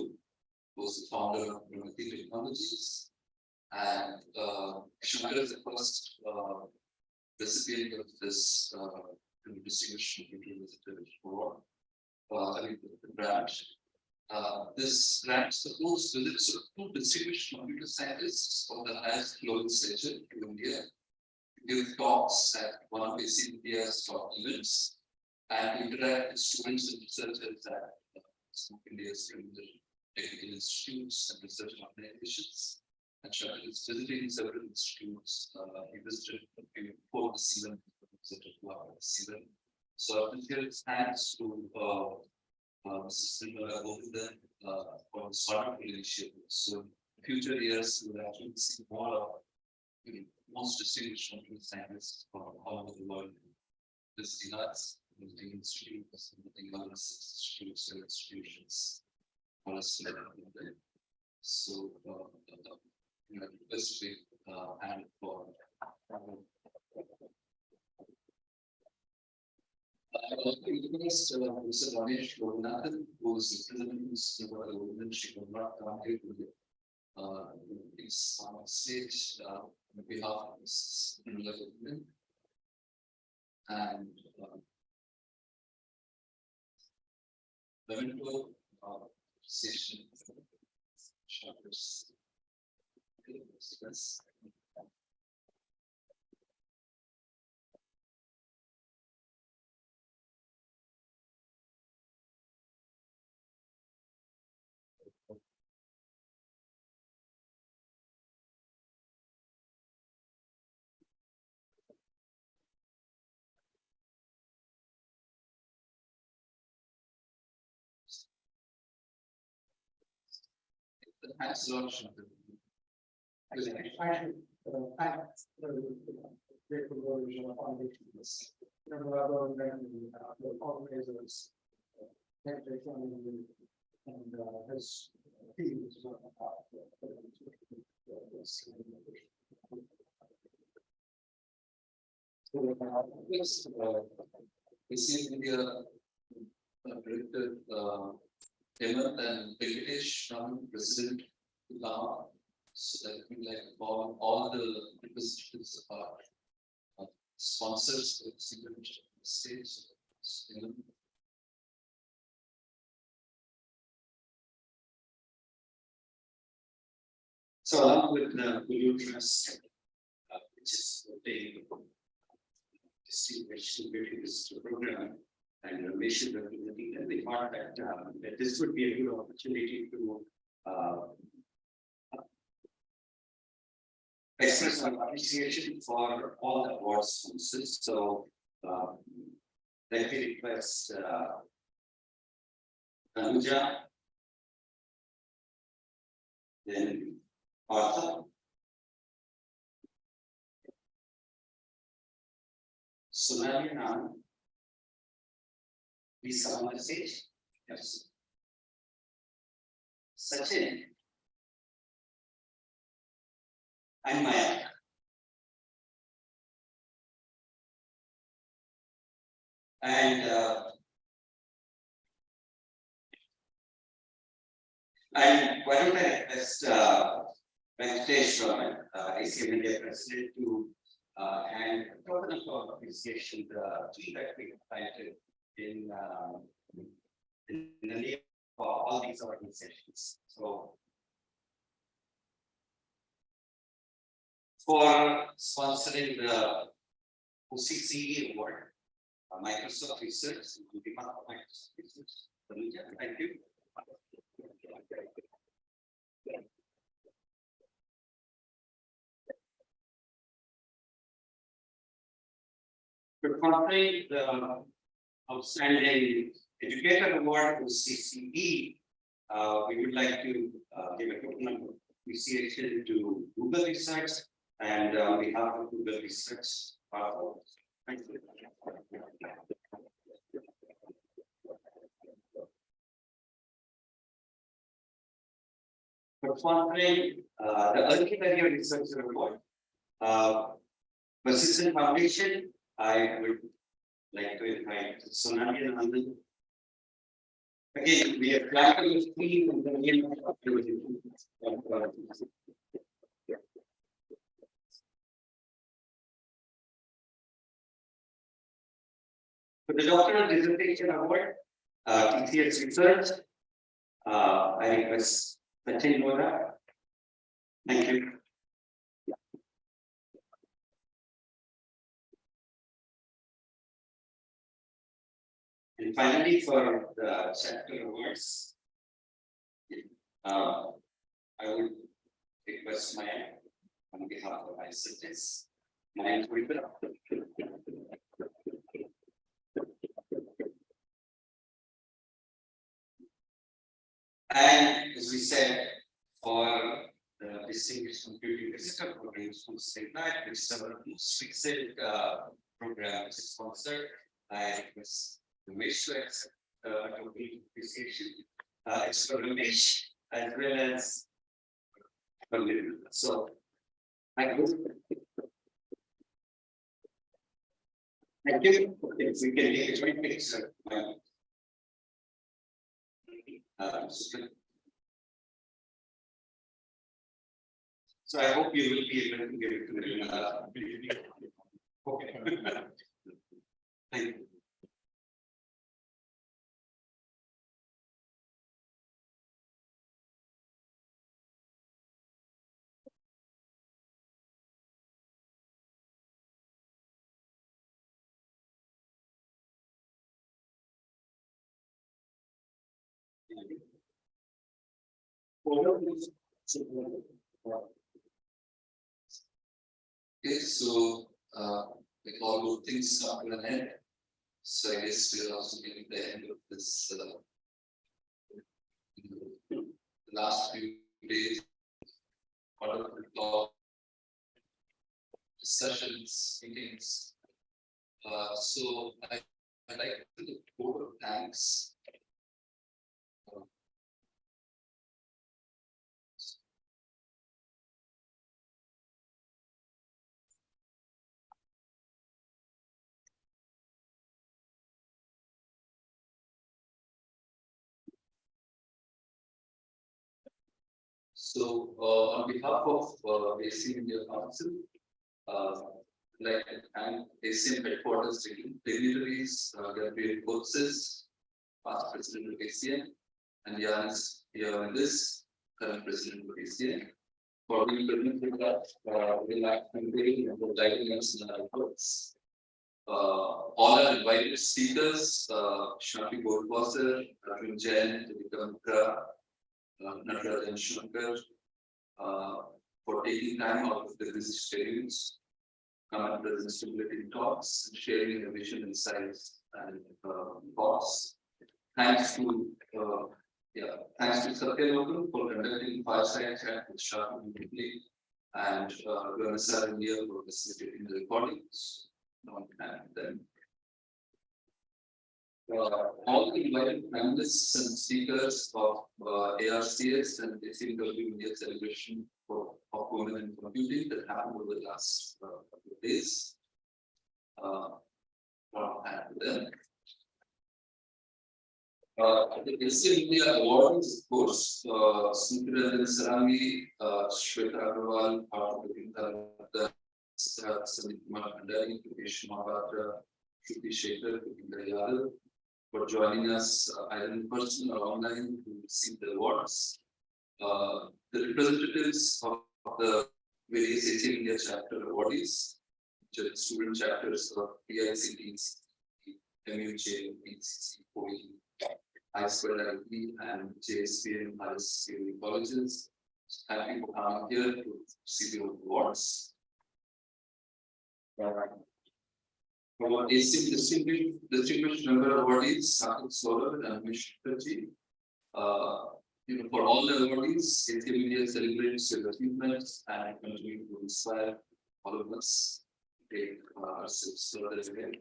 was the founder of Pragati Technologies. And Shankar is the first recipient of this distinguished visitor award. The grant. This grant supports visits of two distinguished computer scientists for the highest legislature to India, give talks at one of ACM India's top events, and interact with students and researchers at some of India's technical institutes and research organizations. And Shankar is visiting several institutes. He visited before the season, visited this season. So I think thanks to Mrs. Nirmala Govindan for this wonderful initiative. So in future years, we will actually see more of most distinguished computer scientists from all over the world visiting us, visiting institutes, visiting other institutes and institutions. For us, so this week and for Mr. Ramesh Govinathan, who is the president of the Women, she will not come here to is on stage on behalf of Mrs. Women. And Memento session Shankar's. Yes. Thanks a lot, Shankar. I should thank the great collaboration of foundations. The organizers, and his team as well. ACM India director Raman and Venkatesh, Raman, president, so that we like all the representatives of our sponsors of the stage. So along with the Kulu Trust, which is the distinguished visitor program, and Ramesh representing them, they thought that this would be a good opportunity to express our appreciation for all the award sponsors. So let me request Anuja, then Arthur, Sonali Nan, please come on the stage. Yes. Sachin and Maya. And why don't I request Venkatesh, Raman, ACM India President, to and a token of appreciation the tree that we planted in the name of all these organizations. So, for sponsoring the OCCE Award, Microsoft Research, Microsoft Research. Thank you. For conferring the Outstanding Educator Award to CCE, we would like to give a token of appreciation to Google Research and on behalf of Google Research. Thank you. For conferring the Early Career Researcher Award, Persistent Foundation, I would like to invite Sonali and Anand. Again, we have planted a tree in the name of for the Doctoral Dissertation Award, TCS Research, I request Sachin Vora. Thank you. And finally, for the chapter awards, I would request my on behalf of my students, my Twitter. And as we said, for the Distinguished Computing Visitor Programs from State Night, which is our most recent program, which is sponsored, I request Ramesh to accept complete appreciation. It's for Ramesh as well as for Lil. So, thank you. Thank you. If we can take a joint picture. So I hope you will be able to get it to the okay. Thank you. Okay, so like all good things come to an end. So I guess we're also getting the end of this the last few days, wonderful talk, sessions, meetings. So I'd like to do a vote of thanks. So, on behalf of ACM India Council, like and ACM headquarters dignitaries, Gabriel courses, past president of ACM, and Yannis Ionnidis, current president of ACM, for being present with us, and for guiding us in our efforts. All our invited speakers, Shafi Goldwasser, Arjun, Jain, Tulika, Mitra, Natarajan, Shankar, for taking time out of their busy schedules, come and present stimulating talks, and sharing innovation insights and thoughts. Thanks to Satya Local for conducting Fireside chat with Shafi and ACM India for facilitating the recordings. All the invited panelists and speakers of ARCS and ACM-W India Celebration of Women in Computing that happened over the last couple of days. And then The ACM India Awards, of course, Sundaran Sarami, Shweta Agarwal, the Sandeep Kumar Bhandari, Mukesh Mahapatra, Shruti Shekhar, Govinda Yadav, for joining us either in person or online to receive the awards. The representatives of the various ACM India chapter awardees, which are the student chapters of PICTs, MUJ, PCC, OE, I2IP, and JSPM, RSCM colleges. Happy to come here to see the awards. For ACM distinguished member awardees, Shafi Goldwasser and Mitra. For all the awardees, ACM India celebrates your achievements and continue to inspire all of us to take ourselves further ahead.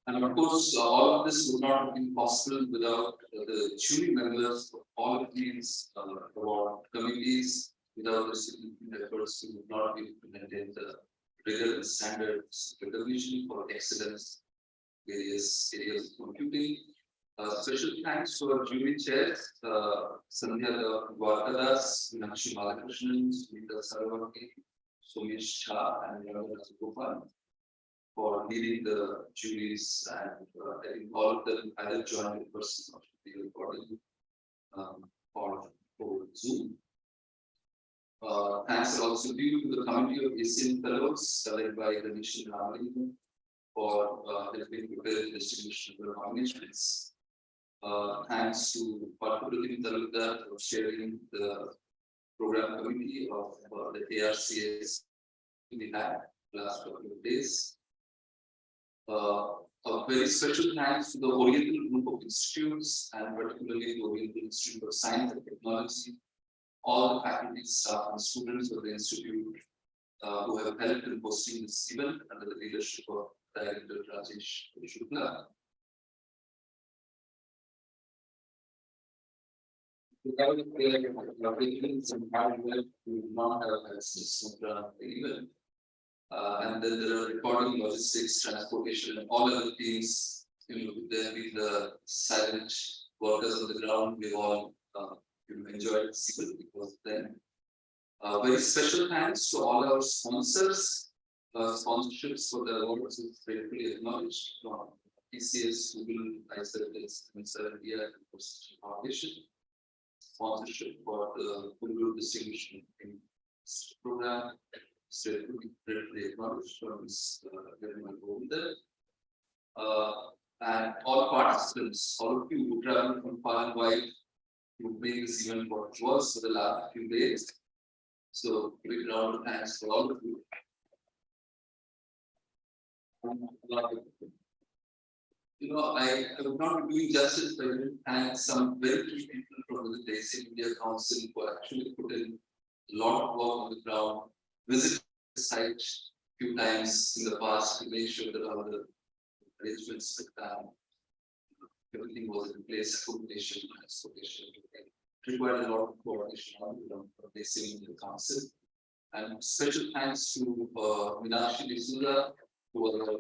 And of course, all of this would not have been possible without the jury members of all of these award committees. Without the significant efforts, we would not be able to maintain the rigor and standards recognition for excellence in various areas of computing. Special thanks to our jury chairs, Sandhya Dwarkadas, Meenakshi Balakrishnan, Smita Saravati, Somesh Shah, and Bhopal for leading the juries, and I think all of them either joined in person or the recording or over Zoom. Thanks also due to the committee of ACM Fellows, led by Raman, for helping prepare the distribution of the nominations. Thanks to Tulika for sharing the program committee of the ARCS we had last couple of days. A very special thanks to the Oriental group of institutes, and particularly the Oriental Institute of Science and Technology, all the faculty, staff, and students of the institute who have helped in hosting this event under the leadership of Director Rajesh Shukla. Without the some hard work, we would not have access to the event. And then there are recording, logistics, transportation, and all other teams. There be the silent workers on the ground. We all enjoyed this event because then. Very special thanks to all our sponsors. Sponsorships for the awards is gratefully acknowledged from TCS, Google, ICERTS, and India Foundation. Sponsorship for the Google Distinguished Program. Gratefully acknowledged from this gentleman over there. And all participants, all of you who traveled from far and wide to make this event what it was for the last few days. So, big round of thanks for all of you. I would not be doing justice by thank some very key people from the ACM India Council who actually put in a lot of work on the ground, visit the site a few times in the past to make sure that all the arrangements with everything was in place, coordination, transportation. Required a lot of coordination on the ACM India Council. And special thanks to Meenakshi D'Souza, who was our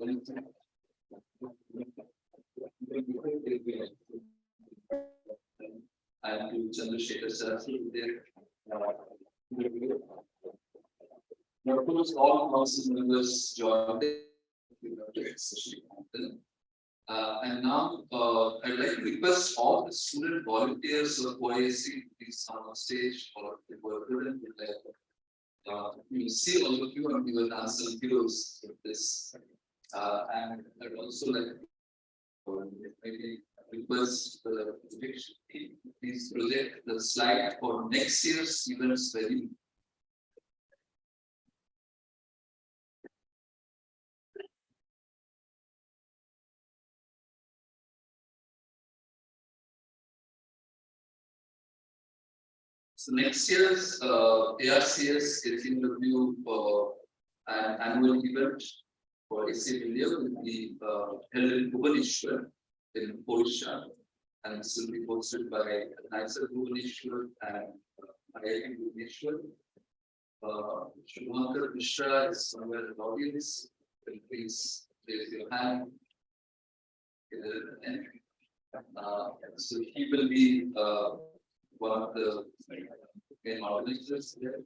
and to Chandrasekhar Saraswati there. Of course, all council members joined. And now I'd like to request all the student volunteers of OIC to please come on stage for the work. You will see all of you and we will dance some videos with this. And I'd also like to maybe request the team, please project the slide for next year's events very. So next year's ARCS ACM-W an annual event for ACM India will be held in Bhubaneswar in Odisha, and this will be hosted by NICER Bhubaneswar and IIT Bhubaneswar. Shankar Mitra is somewhere in the audience. Please raise your hand. So he will be one of the main organizers there.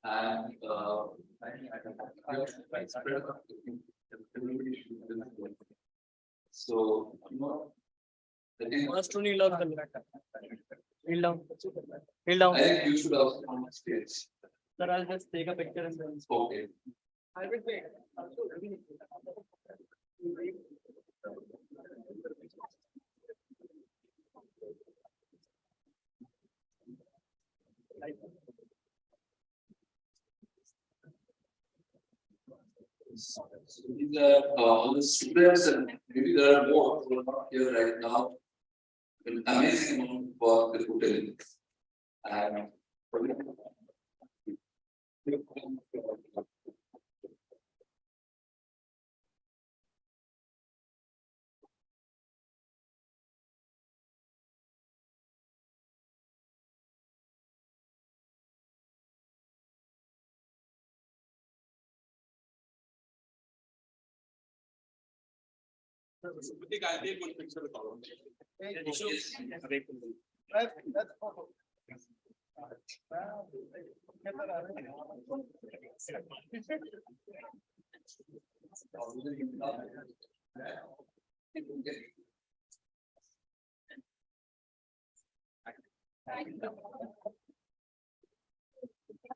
And so I think First kneel down. Kneel down. Kneel down. I think you should also come on stage. Sir, I'll just take a picture and then. Okay. I will wait. So these are all the students, and maybe there are more who are not here right now. An amazing amount of work they put in. And I think I'll take one picture with all of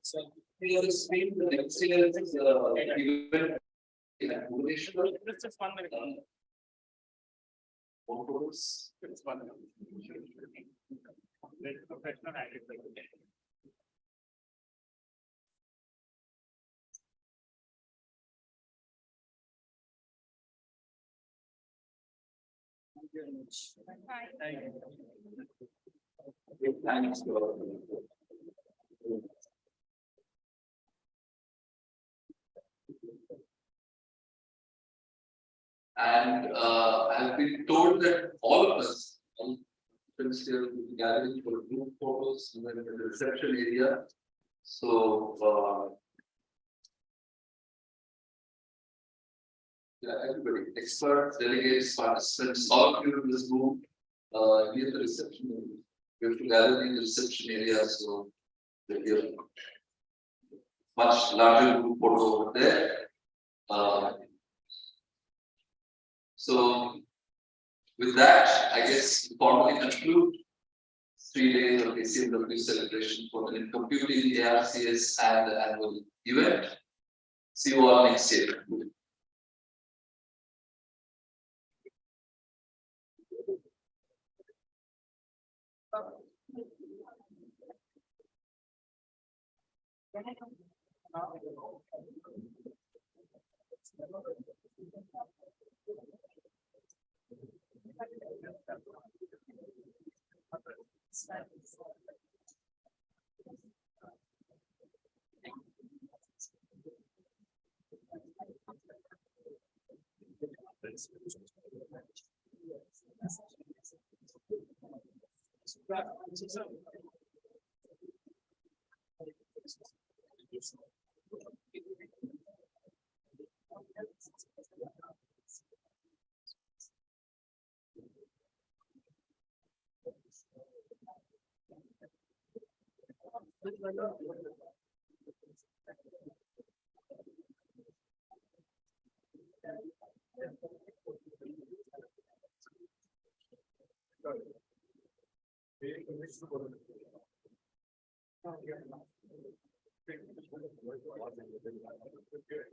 so here is being the next year is event in accommodation. It's just 1 minute. Photos. It's fun. Professional activity. Thanks. And I've been told that all of us, all friends here will be gathering for group photos and then in the reception area. So yeah, everybody, experts, delegates, participants, all of you in this group, be at the reception area. We have to gather in the reception area, so there'll be a much larger group photo over there. So with that, I guess we formally conclude 3 days of ACM-W celebration for the computing, ARCS, and the annual event. See you all next year.